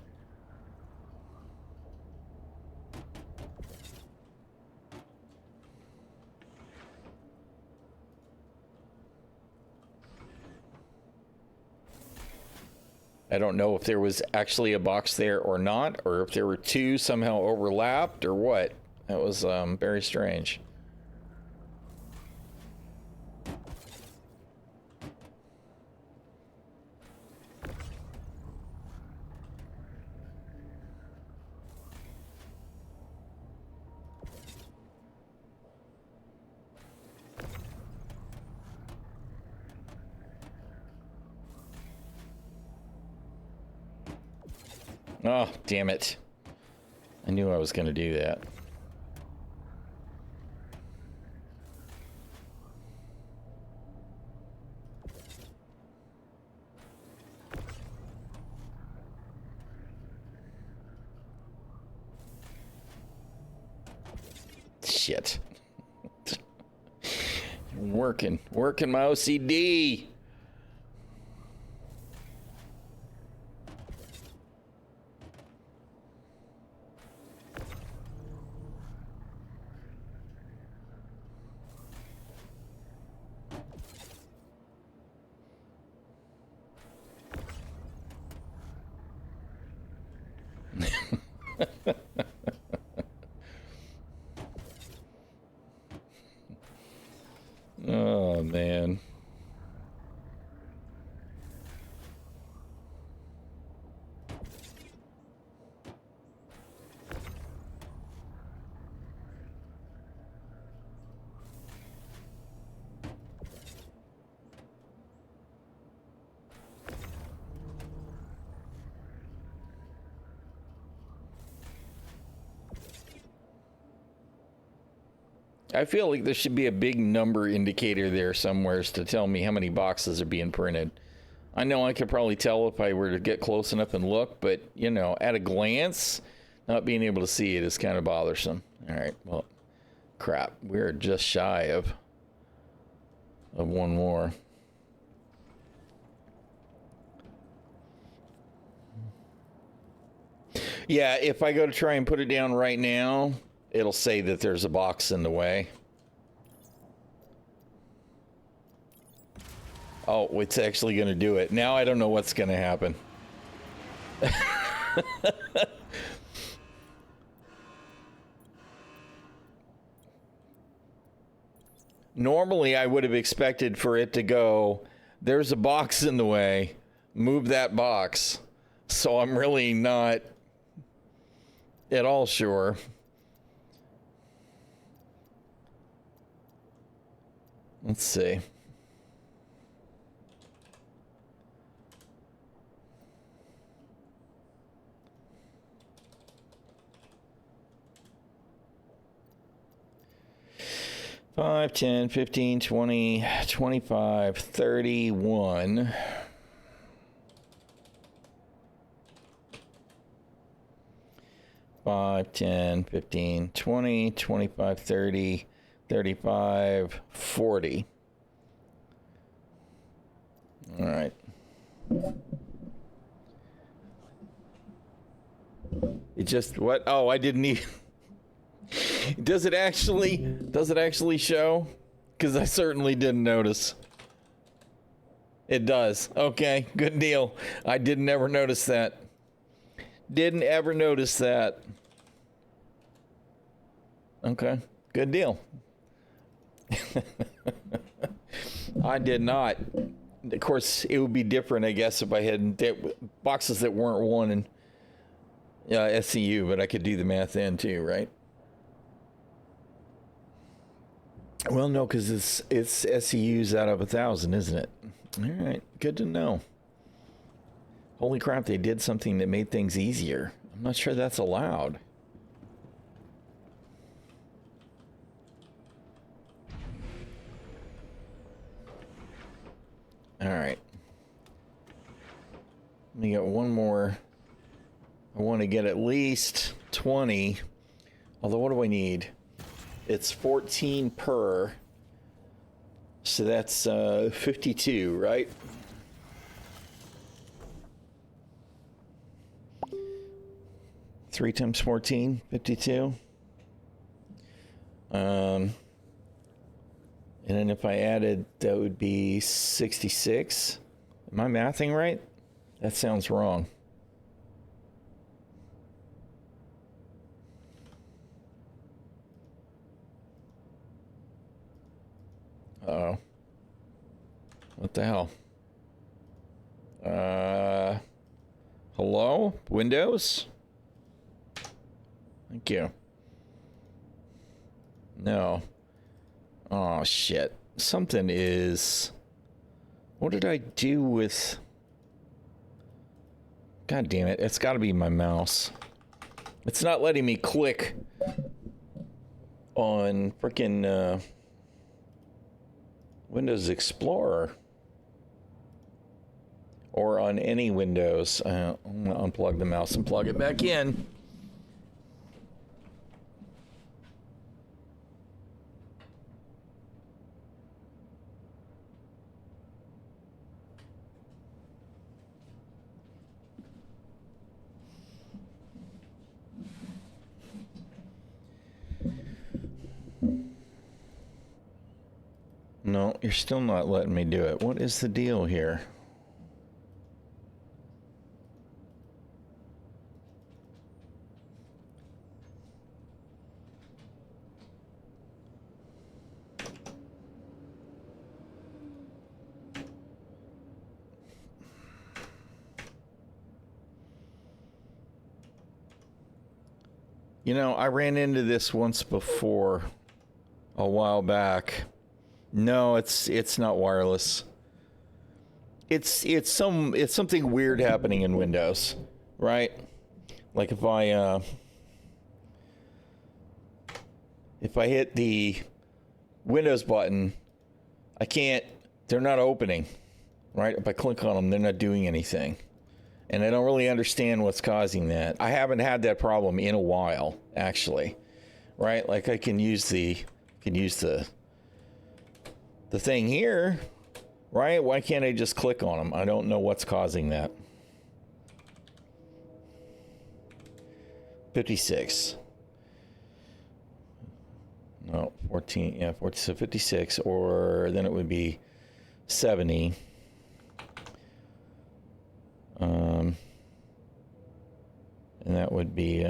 I don't know if there was actually a box there or not, or if there were two somehow overlapped or what. That was very strange. Oh, damn it. I knew I was going to do that. Shit. working my OCD. Oh, man. I feel like there should be a big number indicator there somewhere to tell me how many boxes are being printed. I know I could probably tell if I were to get close enough and look, but, you know, at a glance, not being able to see it is kind of bothersome. All right, well, crap. We're just shy of one more. Yeah, if I go to try and put it down right now, it'll say that there's a box in the way. Oh, it's actually going to do it. Now I don't know what's going to happen. Normally, I would have expected for it to go, there's a box in the way, move that box. So I'm really not at all sure. Let's see. Five, 10, 15, 20, 25, 31. Five, 10, 15, 20, 25, 30, 35, 40. All right. It just, what? Oh, I didn't even. Does it actually show? Because I certainly didn't notice. It does. Okay, good deal. I didn't ever notice that. Didn't ever notice that. Okay, good deal. I did not. Of course, it would be different, I guess, if I had boxes that weren't one in SCU, but I could do the math then too, right? Well, no, because it's SCUs out of 1,000, isn't it? All right, good to know. Holy crap, they did something that made things easier. I'm not sure that's allowed. All right. Let me get one more. I want to get at least 20. Although, what do I need? It's 14 per. So that's 52, right? Three times 14, 52. And then if I added, that would be 66. Am I mathing right? That sounds wrong. Uh-oh. What the hell? Hello? Windows? Thank you. No. Oh, shit. Something is... What did I do with... God damn it. It's got to be my mouse. It's not letting me click on frickin' Windows Explorer. Or on any Windows. I'm going to unplug the mouse and plug it back in. No, you're still not letting me do it. What is the deal here? You know, I ran into this once before, a while back. No, it's not wireless. It's something weird happening in Windows, right? Like if I hit the Windows button, they're not opening, right? If I click on them, they're not doing anything. And I don't really understand what's causing that. I haven't had that problem in a while, actually. Right? Like I can use the thing here, right? Why can't I just click on them? I don't know what's causing that. 56. No, 14. Yeah, 40, so 56, or then it would be 70. And that would be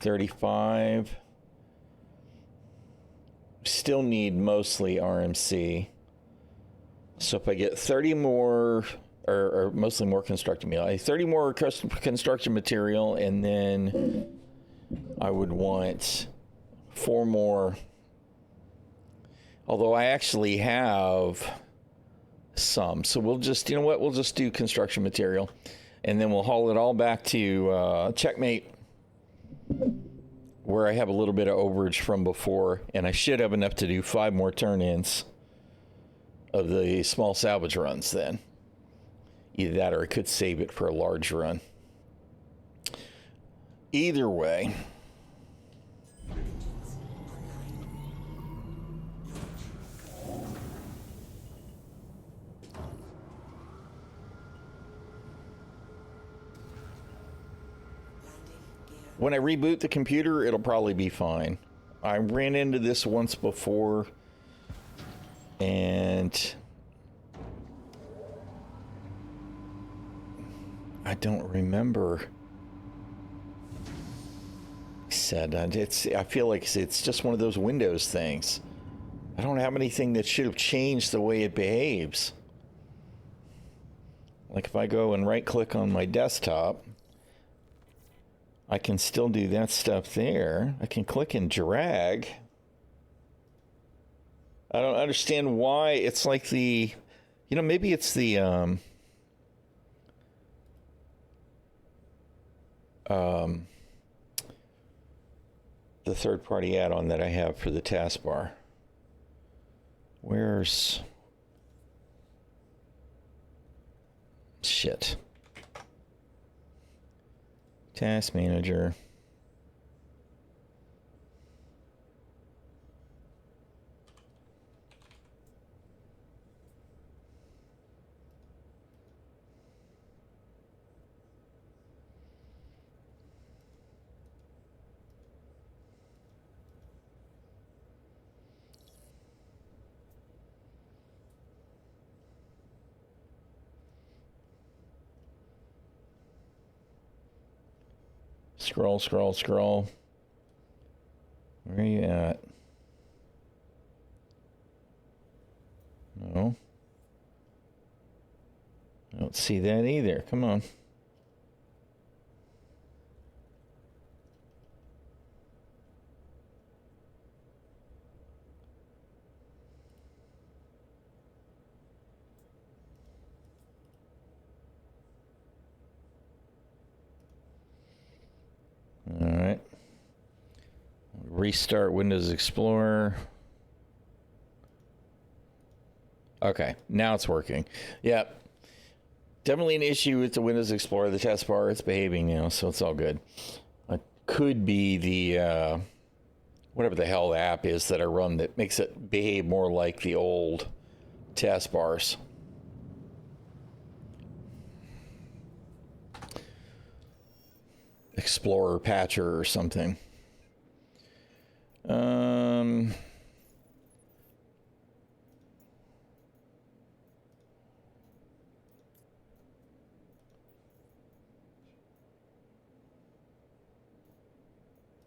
35. Still need mostly RMC. So if I get 30 more, or mostly more construction material, 30 more construction material, and then I would want 4 more. Although I actually have some. So we'll just, you know what, we'll just do construction material. And then we'll haul it all back to Checkmate, where I have a little bit of overage from before, and I should have enough to do 5 more turn-ins of the small salvage runs then. Either that or I could save it for a large run. Either way. When I reboot the computer, it'll probably be fine. I ran into this once before, and I don't remember. I feel like it's just one of those Windows things. I don't have anything that should have changed the way it behaves. Like if I go and right-click on my desktop, I can still do that stuff there. I can click and drag. I don't understand why it's like the, you know, maybe it's the third-party add-on that I have for the taskbar. Where's shit? Task manager. Scroll, scroll, scroll. Where are you at? No. I don't see that either. Come on. All right. Restart Windows Explorer. Okay, now it's working. Yep. Definitely an issue with the Windows Explorer, the taskbar. It's behaving now, so it's all good. It could be the, whatever the hell the app is that I run that makes it behave more like the old taskbars. Explorer Patcher or something.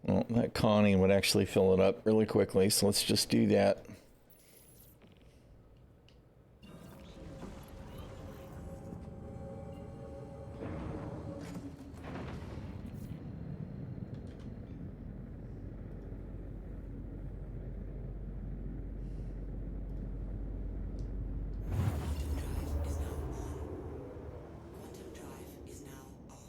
Well, that conning would actually fill it up really quickly, so let's just do that. Quantum drive is now off.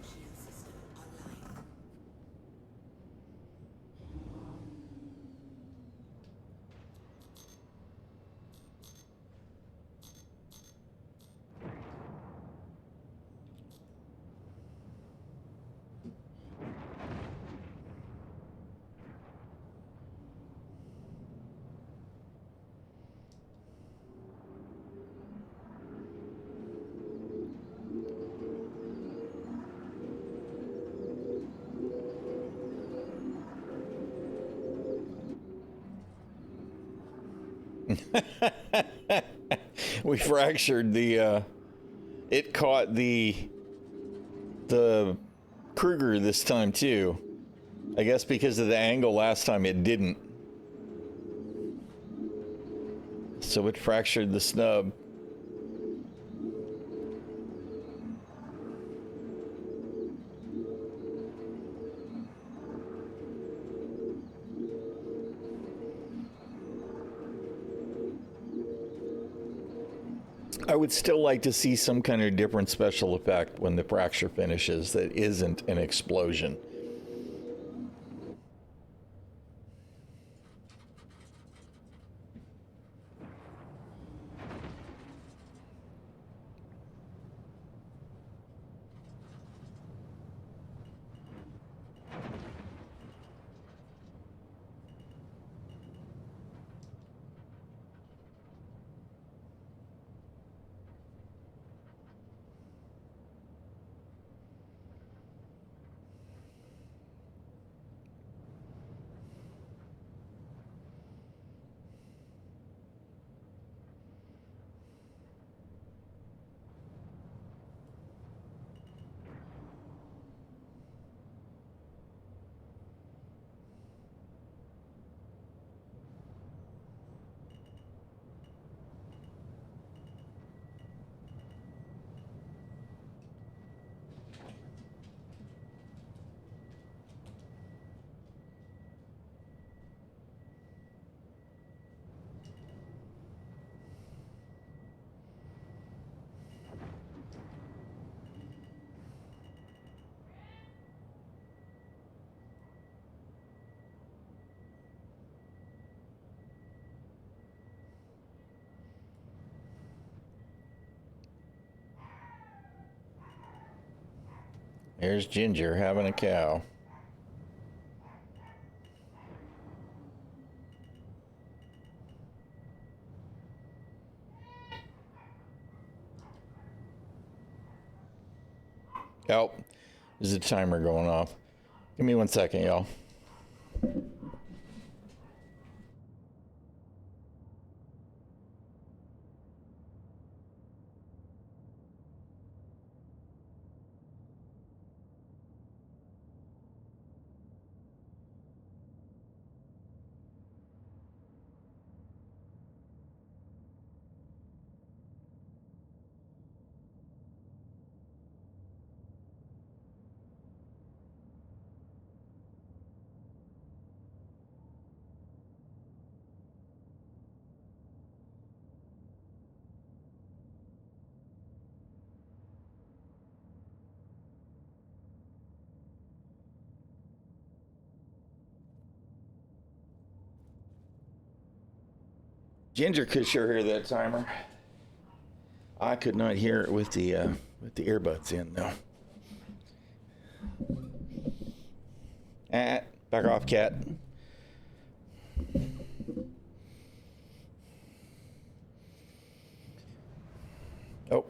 Shield system online. We fractured the, it caught the Kruger this time too. I guess because of the angle last time it didn't. So it fractured the snub. I would still like to see some kind of different special effect when the fracture finishes that isn't an explosion. There's Ginger having a cow. Oh, there's a timer going off. Give me 1 second, y'all. Ginger could sure hear that timer. I could not hear it with the earbuds in though. Back off, cat. Oh.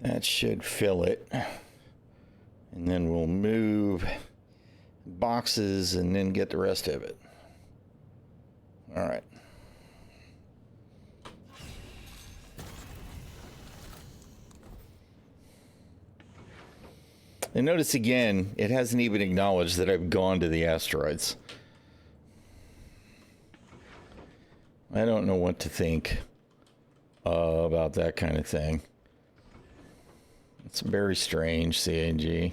That should fill it. And then we'll move boxes and then get the rest of it. All right. And notice again, it hasn't even acknowledged that I've gone to the asteroids. I don't know what to think about that kind of thing. It's very strange, CAG.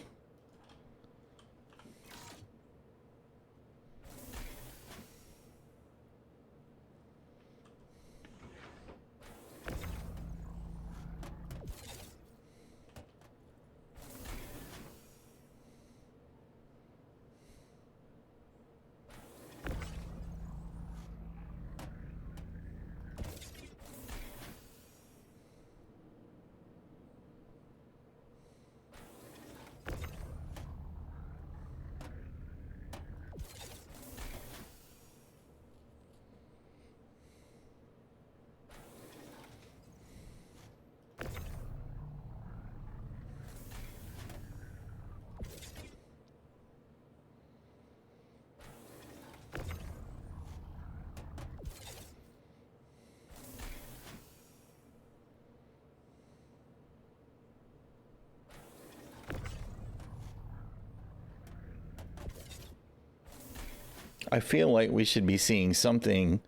I feel like we should be seeing something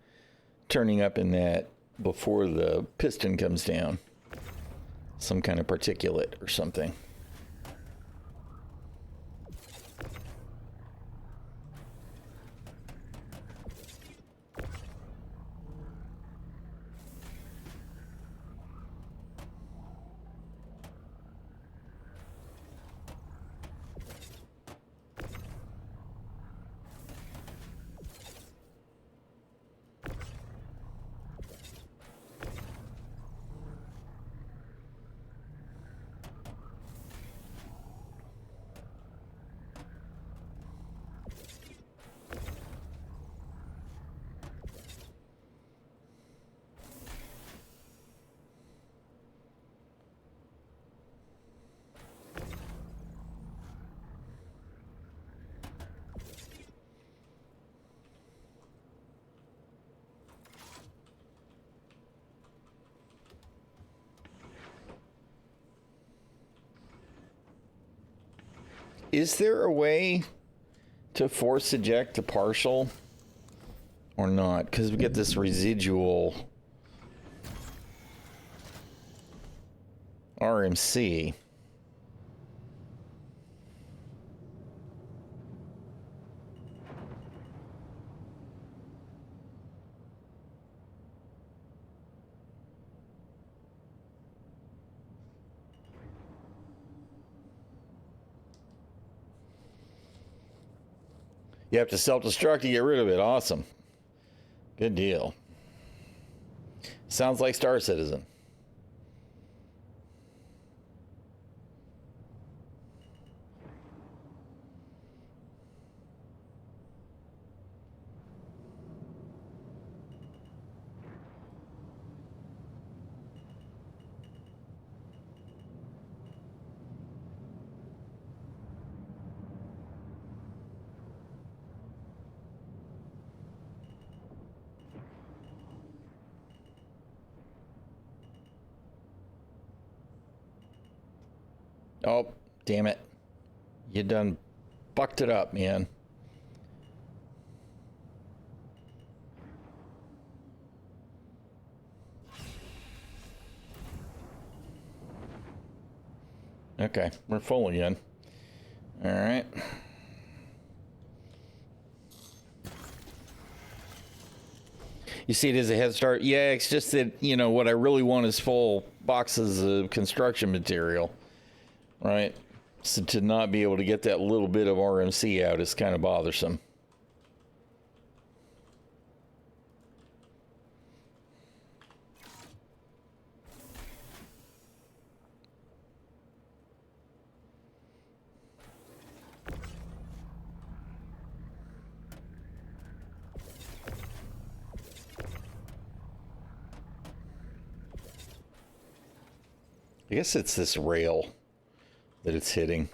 turning up in that before the piston comes down. Some kind of particulate or something. Is there a way to force eject a partial or not? Because we get this residual RMC. You have to self-destruct to get rid of it. Awesome. Good deal. Sounds like Star Citizen. Oh, damn it. You done fucked it up, man. Okay, we're full again. All right. You see it as a head start? Yeah, it's just that, you know, what I really want is full boxes of construction material. Right? So to not be able to get that little bit of RMC out is kind of bothersome. I guess it's this rail that it's hitting.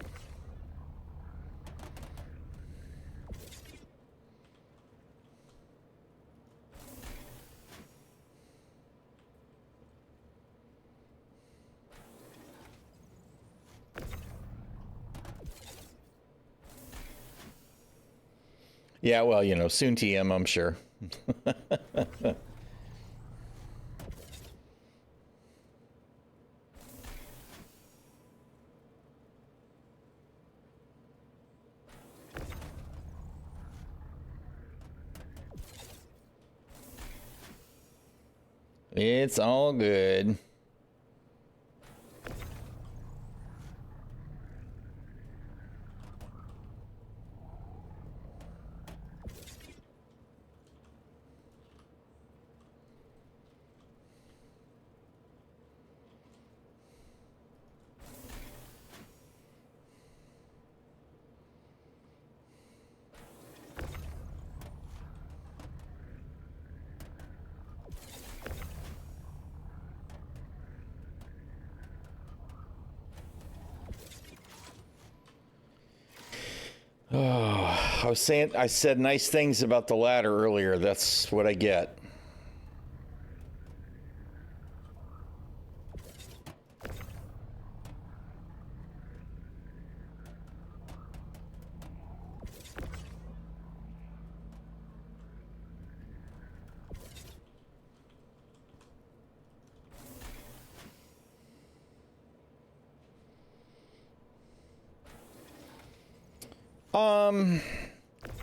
Yeah, well, you know, soon TM, I'm sure. It's all good. I said nice things about the ladder earlier. That's what I get.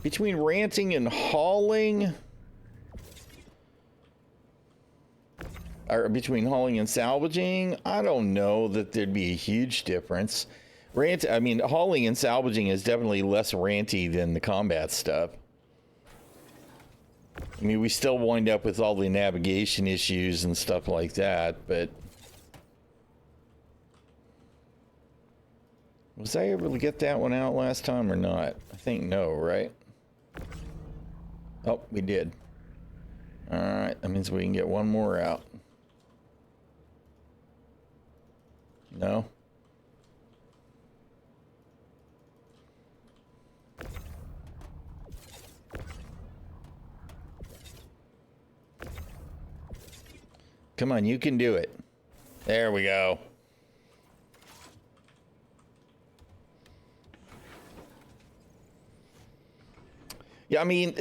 Between ranting and hauling, or between hauling and salvaging, I don't know that there'd be a huge difference. Hauling and salvaging is definitely less ranty than the combat stuff. I mean, we still wind up with all the navigation issues and stuff like that, but... Was I able to get that one out last time or not? I think no, right? Oh, we did. All right, that means we can get one more out. No? Come on, you can do it. There we go. Yeah, I mean,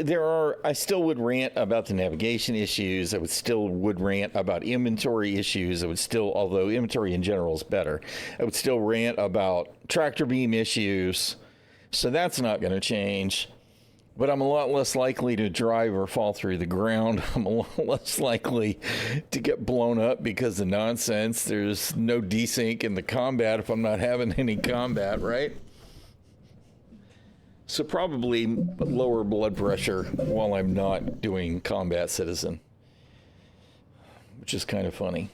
I still would rant about the navigation issues. I would rant about inventory issues. Although inventory in general is better, I would still rant about tractor beam issues. So that's not going to change. But I'm a lot less likely to drive or fall through the ground. I'm a lot less likely to get blown up because of nonsense. There's no desync in the combat if I'm not having any combat, right? So probably lower blood pressure while I'm not doing combat citizen, which is kind of funny.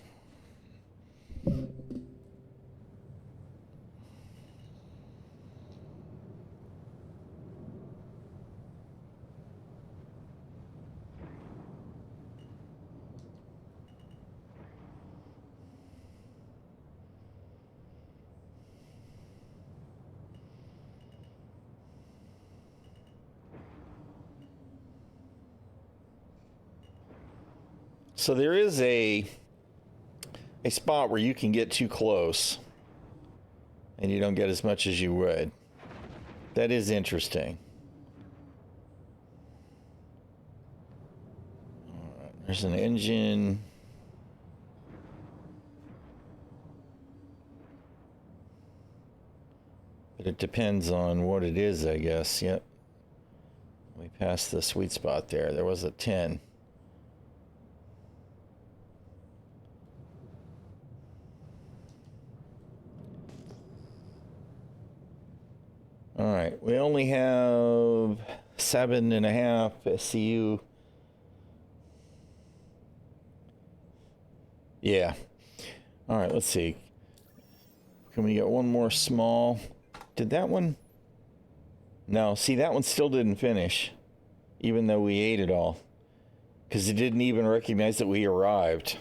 So there is a spot where you can get too close and you don't get as much as you would. That is interesting. All right, there's an engine. But it depends on what it is, I guess. Yep. We passed the sweet spot there. There was a 10. All right, we only have 7.5 SCU. Yeah. All right, let's see. Can we get one more small? Did that one? No, see, that one still didn't finish, even though we ate it all, because it didn't even recognize that we arrived.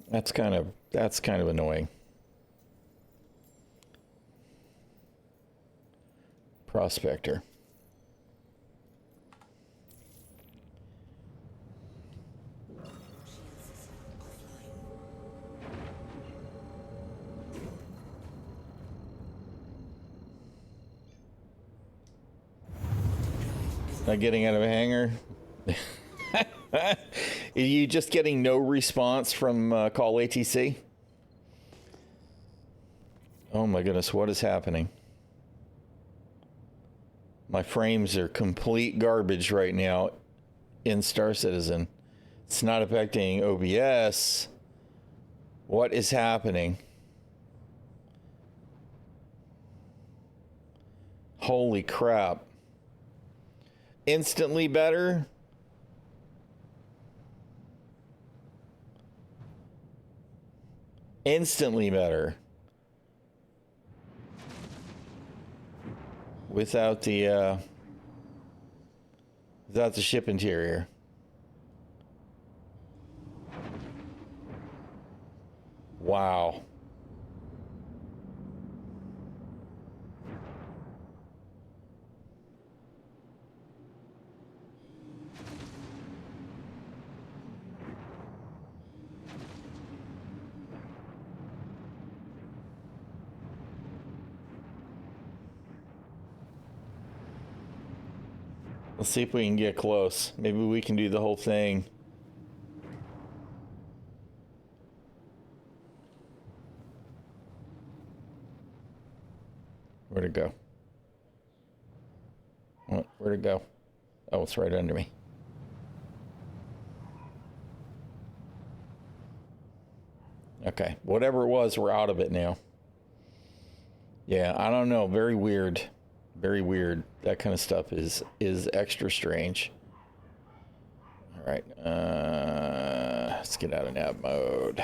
That's kind of annoying. Prospector. Not getting out of a hangar. Are you just getting no response from call ATC? Oh my goodness, what is happening? My frames are complete garbage right now in Star Citizen. It's not affecting OBS. What is happening? Holy crap. Instantly better? Instantly better. Without the ship interior. Wow. Let's see if we can get close. Maybe we can do the whole thing. Where'd it go? Where'd it go? Oh, it's right under me. Okay, whatever it was, we're out of it now. Yeah, I don't know. Very weird. Very weird. That kind of stuff is extra strange. All right, let's get out of nav mode.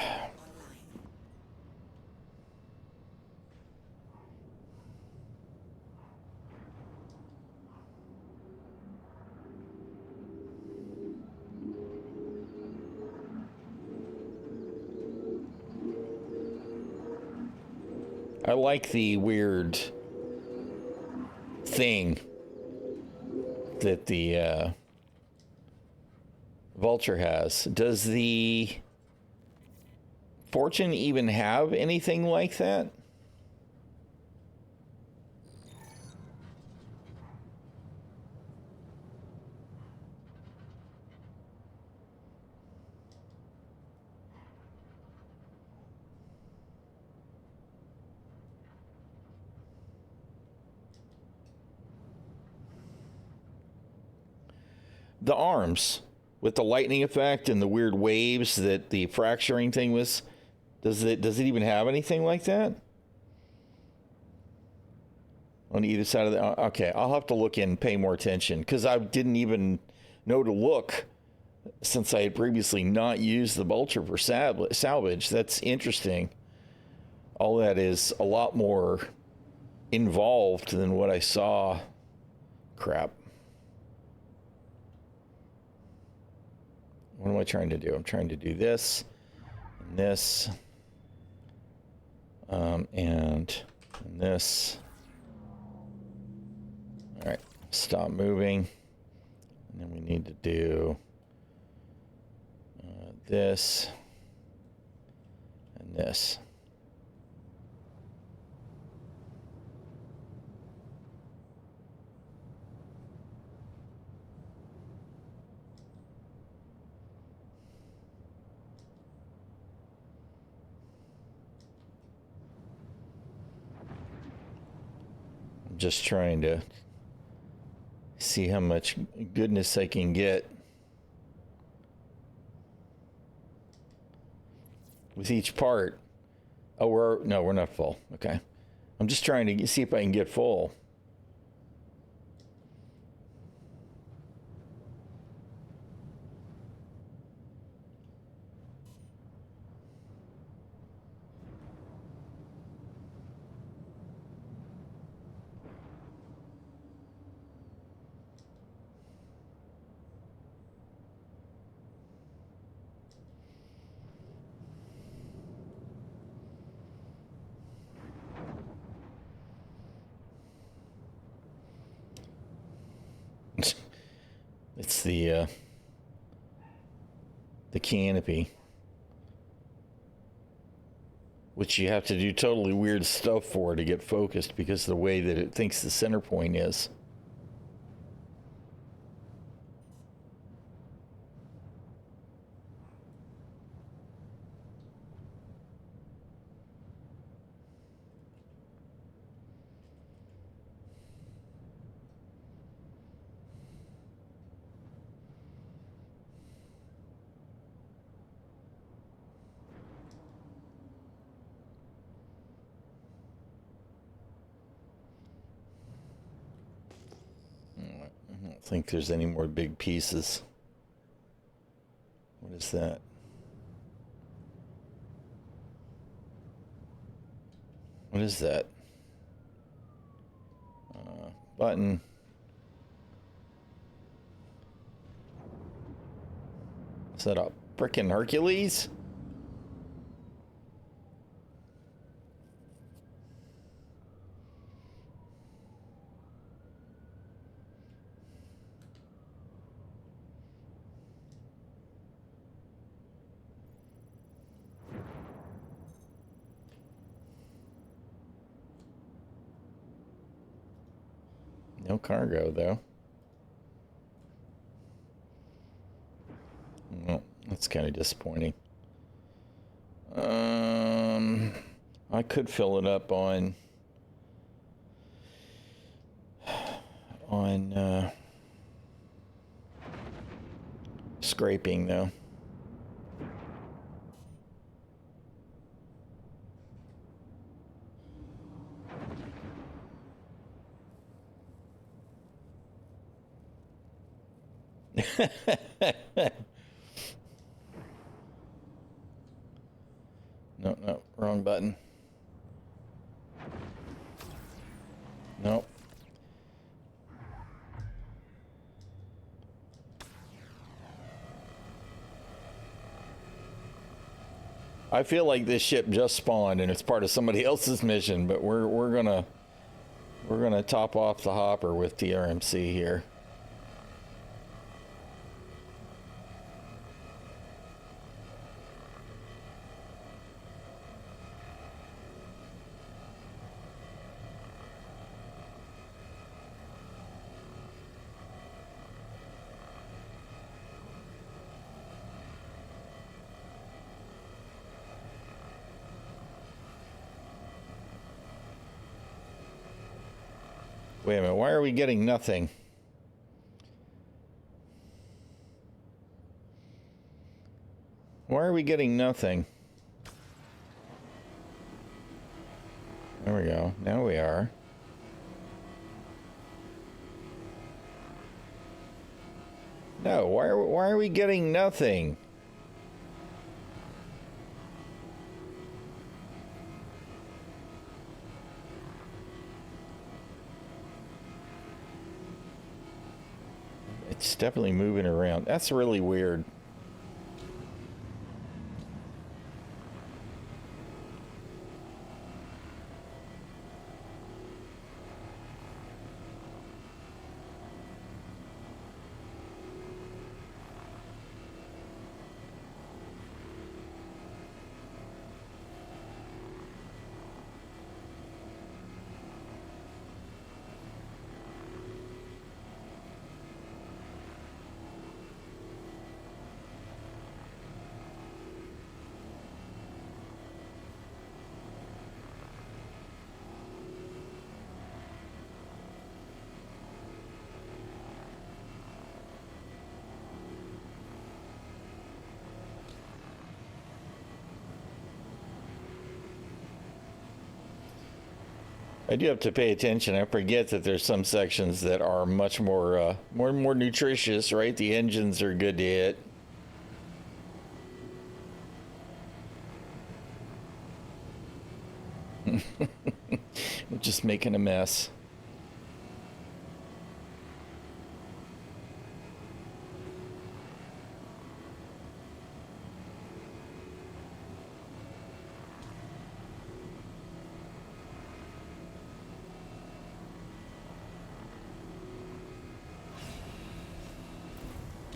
I like the weird thing that the Vulture has. Does the Fortune even have anything like that? The arms with the lightning effect and the weird waves that the fracturing thing was, does it even have anything like that? On either side of the... Okay, I'll have to look in and pay more attention, because I didn't even know to look since I had previously not used the vulture for salvage. That's interesting. All that is a lot more involved than what I saw. Crap. What am I trying to do? I'm trying to do this and this and this. All right, stop moving. And then we need to do this and this. I'm just trying to see how much goodness I can get with each part. Oh, we're not full. Okay. I'm just trying to see if I can get full. It's the canopy, which you have to do totally weird stuff for to get focused because of the way that it thinks the center point is. I don't think there's any more big pieces. What is that? What is that? Button. Is that a frickin' Hercules? No cargo, though. Well, that's kind of disappointing. I could fill it up on scraping, though. No, wrong button. Nope. I feel like this ship just spawned and it's part of somebody else's mission, but we're gonna top off the hopper with TRMC here. Wait a minute, why are we getting nothing? Why are we getting nothing? There we go. Now we are. No, why are we getting nothing? It's definitely moving around. That's really weird. I do have to pay attention. I forget that there's some sections that are much more more nutritious, right? The engines are good to hit. We're just making a mess.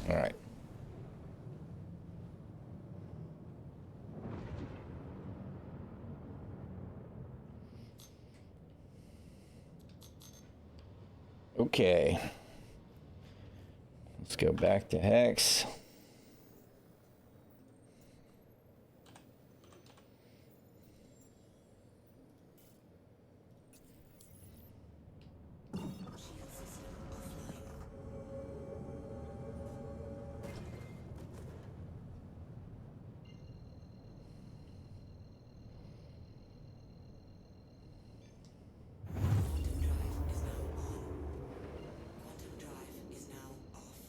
All right. Okay. Let's go back to Hex. Shield system offline. Quantum drive is now on. Quantum drive is now off.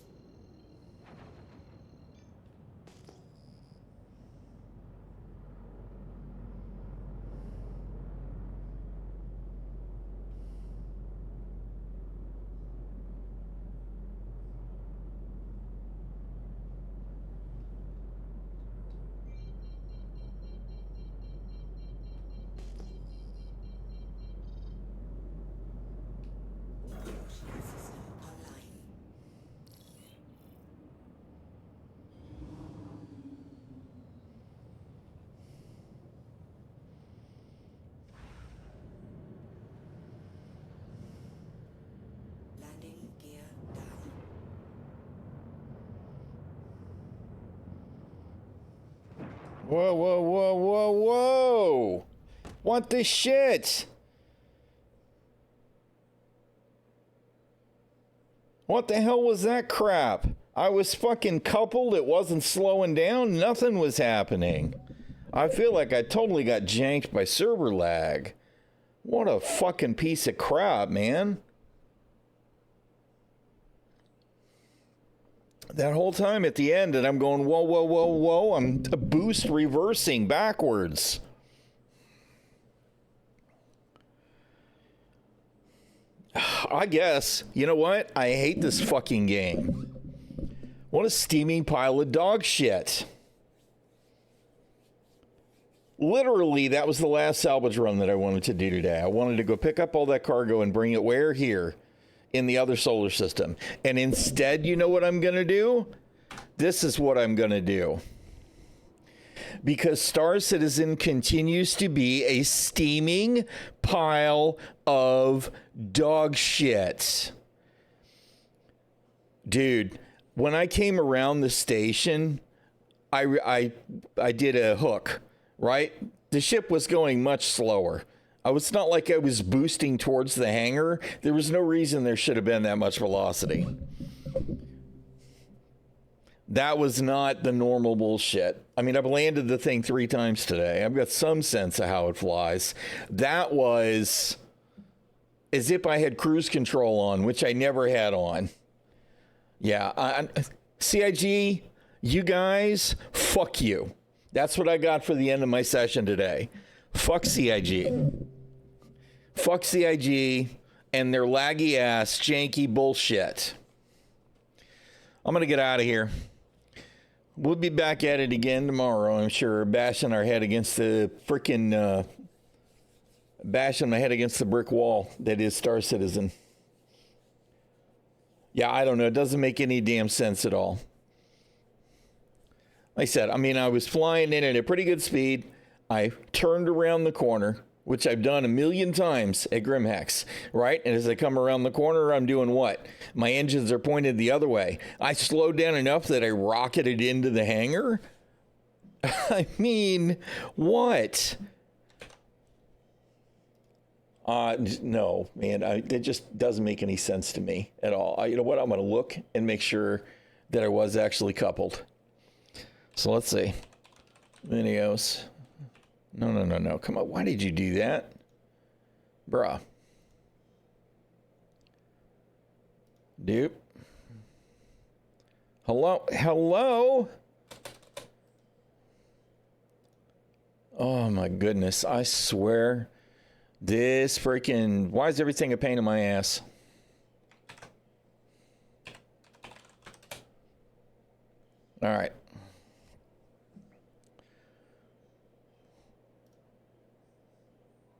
Shield system online. Landing gear down. Whoa, whoa, whoa, whoa, whoa! What the shit? What the hell was that crap? I was fucking coupled, it wasn't slowing down, nothing was happening. I feel like I totally got janked by server lag. What a fucking piece of crap, man. That whole time at the end, and I'm going, whoa, whoa, whoa, whoa, I'm a boost reversing backwards. I guess, you know what? I hate this fucking game. What a steaming pile of dog shit. Literally, that was the last salvage run that I wanted to do today. I wanted to go pick up all that cargo and bring it where? Here, in the other solar system. And instead, you know what I'm going to do? This is what I'm going to do. Because Star Citizen continues to be a steaming pile of dog shit. Dude, when I came around the station, I did a hook, right? The ship was going much slower. It's not like I was boosting towards the hangar. There was no reason there should have been that much velocity. That was not the normal bullshit. I mean, I've landed the thing 3 times today. I've got some sense of how it flies. That was as if I had cruise control on, which I never had on. Yeah, CIG, you guys, fuck you. That's what I got for the end of my session today. Fuck CIG. Fuck CIG and their laggy ass, janky bullshit. I'm going to get out of here. We'll be back at it again tomorrow, I'm sure, bashing our head against the freaking, bashing my head against the brick wall that is Star Citizen. Yeah, I don't know. It doesn't make any damn sense at all. Like I said, I mean, I was flying in at a pretty good speed. I turned around the corner, which I've done a million times at Grimhex, right? And as I come around the corner, I'm doing what? My engines are pointed the other way. I slowed down enough that I rocketed into the hangar? I mean, what? No, man, it just doesn't make any sense to me at all. You know what? I'm going to look and make sure that I was actually coupled. So let's see. Videos. No. Come on. Why did you do that? Bruh. Dude. Hello? Oh my goodness. I swear. This freaking... Why is everything a pain in my ass? All right.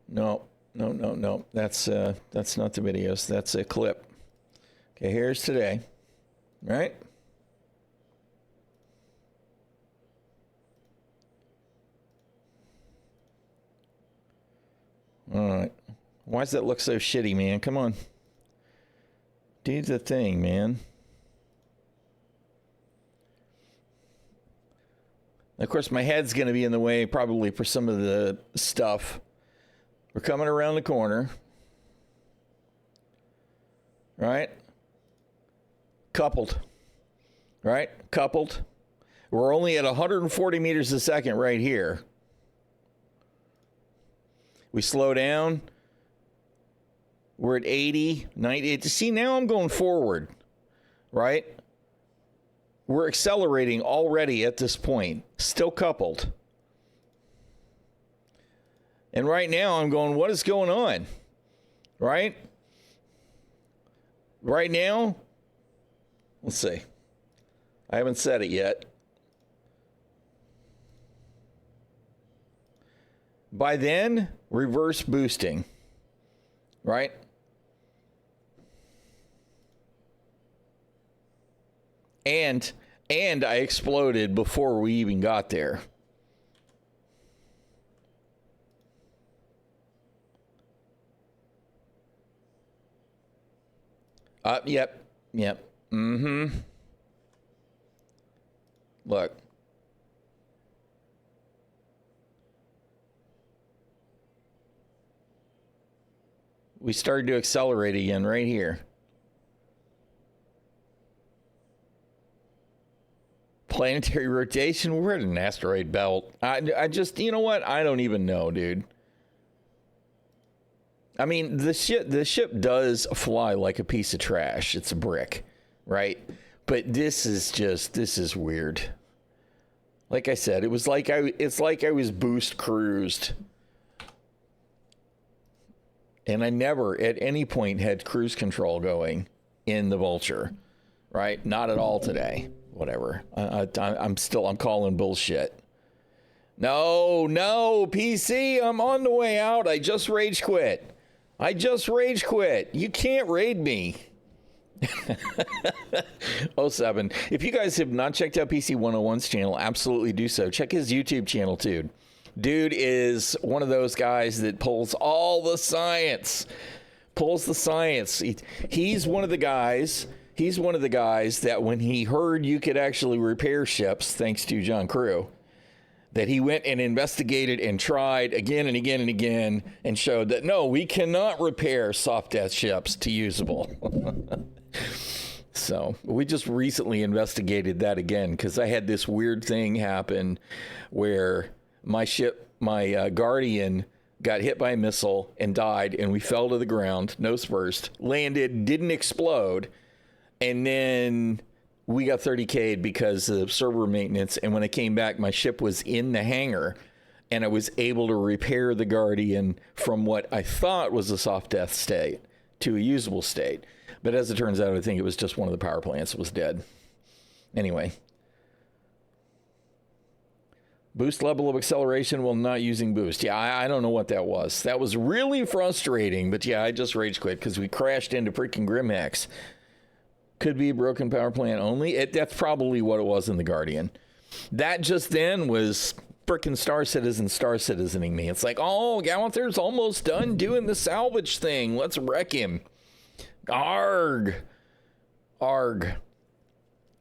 No. That's not the videos. That's a clip. Okay, here's today. Right? All right. Why does that look so shitty, man? Come on. Do the thing, man. Of course, my head's going to be in the way probably for some of the stuff. We're coming around the corner. Right? Coupled. Right? Coupled. We're only at 140 meters a second right here. We slow down. We're at 80, 90. See, now I'm going forward. Right? We're accelerating already at this point. Still coupled. And right now I'm going, what is going on? Right? Right now, let's see. I haven't said it yet. By then, reverse boosting. Right? And I exploded before we even got there. Yep. Mm-hmm. Look. We started to accelerate again right here. Planetary rotation, we're at an asteroid belt. I just, you know what? I don't even know, dude. I mean, the ship does fly like a piece of trash. It's a brick, right? But this is weird. Like I said, it's like I was boost cruised. And I never at any point had cruise control going in the Vulture, right? Not at all today. Whatever. I'm calling bullshit. No, PC, I'm on the way out. I just rage quit. You can't raid me. 07. If you guys have not checked out PC 101's channel, absolutely do so. Check his YouTube channel too. Dude is one of those guys that pulls all the science. He's one of the guys that when he heard you could actually repair ships, thanks to John Crew, that he went and investigated and tried again and again and again and showed that, no, we cannot repair soft death ships to usable. So we just recently investigated that again because I had this weird thing happen where my ship, my Guardian, got hit by a missile and died, and we fell to the ground, nose first, landed, didn't explode, and then we got 30K'd because of server maintenance. And when I came back, my ship was in the hangar and I was able to repair the Guardian from what I thought was a soft death state to a usable state. But as it turns out, I think it was just one of the power plants that was dead. Anyway. Boost level of acceleration while not using boost. Yeah, I don't know what that was. That was really frustrating. But yeah, I just rage quit because we crashed into freaking Grimhex. Could be a broken power plant only. That's probably what it was in the Guardian. That just then was freaking Star Citizening me. It's like, oh, Gallanther's almost done doing the salvage thing. Let's wreck him. Arg.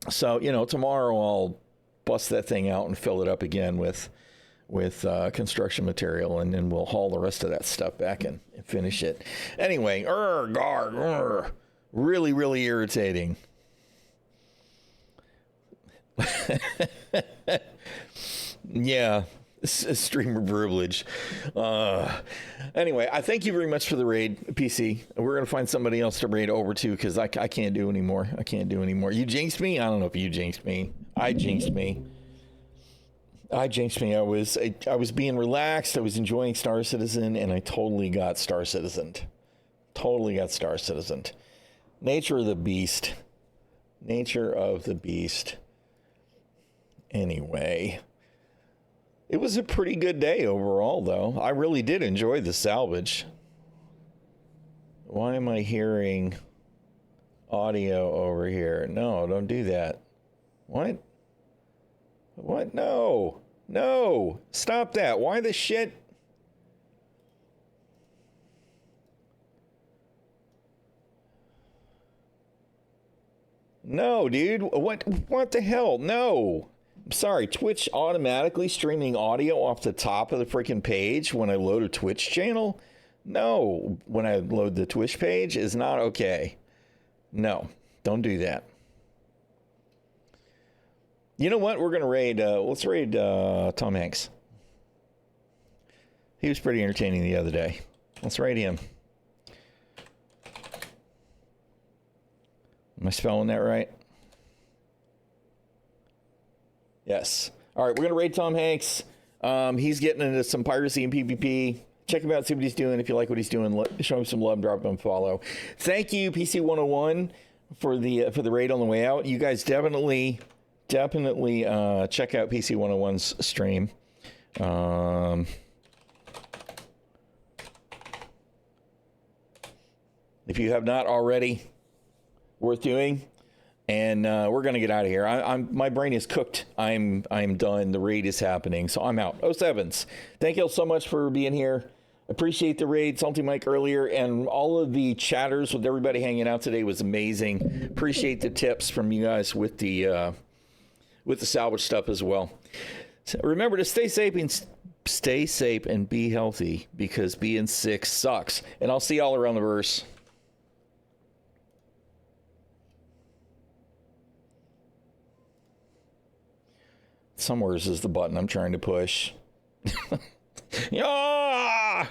So, tomorrow I'll bust that thing out and fill it up again with construction material, and then we'll haul the rest of that stuff back and finish it. Anyway, really, really irritating. Yeah, streamer privilege. Anyway, I thank you very much for the raid, PC. We're going to find somebody else to raid over to because I can't do anymore. You jinxed me? I don't know if you jinxed me. I jinxed me. I was being relaxed. I was enjoying Star Citizen, and I totally got Star Citizened. Nature of the beast. Anyway. It was a pretty good day overall, though. I really did enjoy the salvage. Why am I hearing audio over here? No, don't do that. What? No. Stop that. Why the shit? No, dude. What the hell? No. Sorry, Twitch automatically streaming audio off the top of the freaking page when I load a Twitch channel? No, when I load the Twitch page is not okay. No, don't do that. You know what? We're going to raid, let's raid Tom Hanks. He was pretty entertaining the other day. Let's raid him. Am I spelling that right? Yes. All right, we're going to raid Tom Hanks. He's getting into some piracy and PvP. Check him out, see what he's doing. If you like what he's doing, show him some love, drop him a follow. Thank you, PC 101, for the raid on the way out. You guys definitely check out PC 101's stream. If you have not already, worth doing. And we're gonna get out of here. My brain is cooked. I'm done. The raid is happening, so I'm out. 07s. Thank you all so much for being here. Appreciate the raid, Salty Mike earlier, and all of the chatters with everybody hanging out today was amazing. Appreciate the tips from you guys with the salvage stuff as well. So remember to stay safe and be healthy, because being sick sucks. And I'll see y'all around the verse. Somewheres is the button I'm trying to push. Yeah!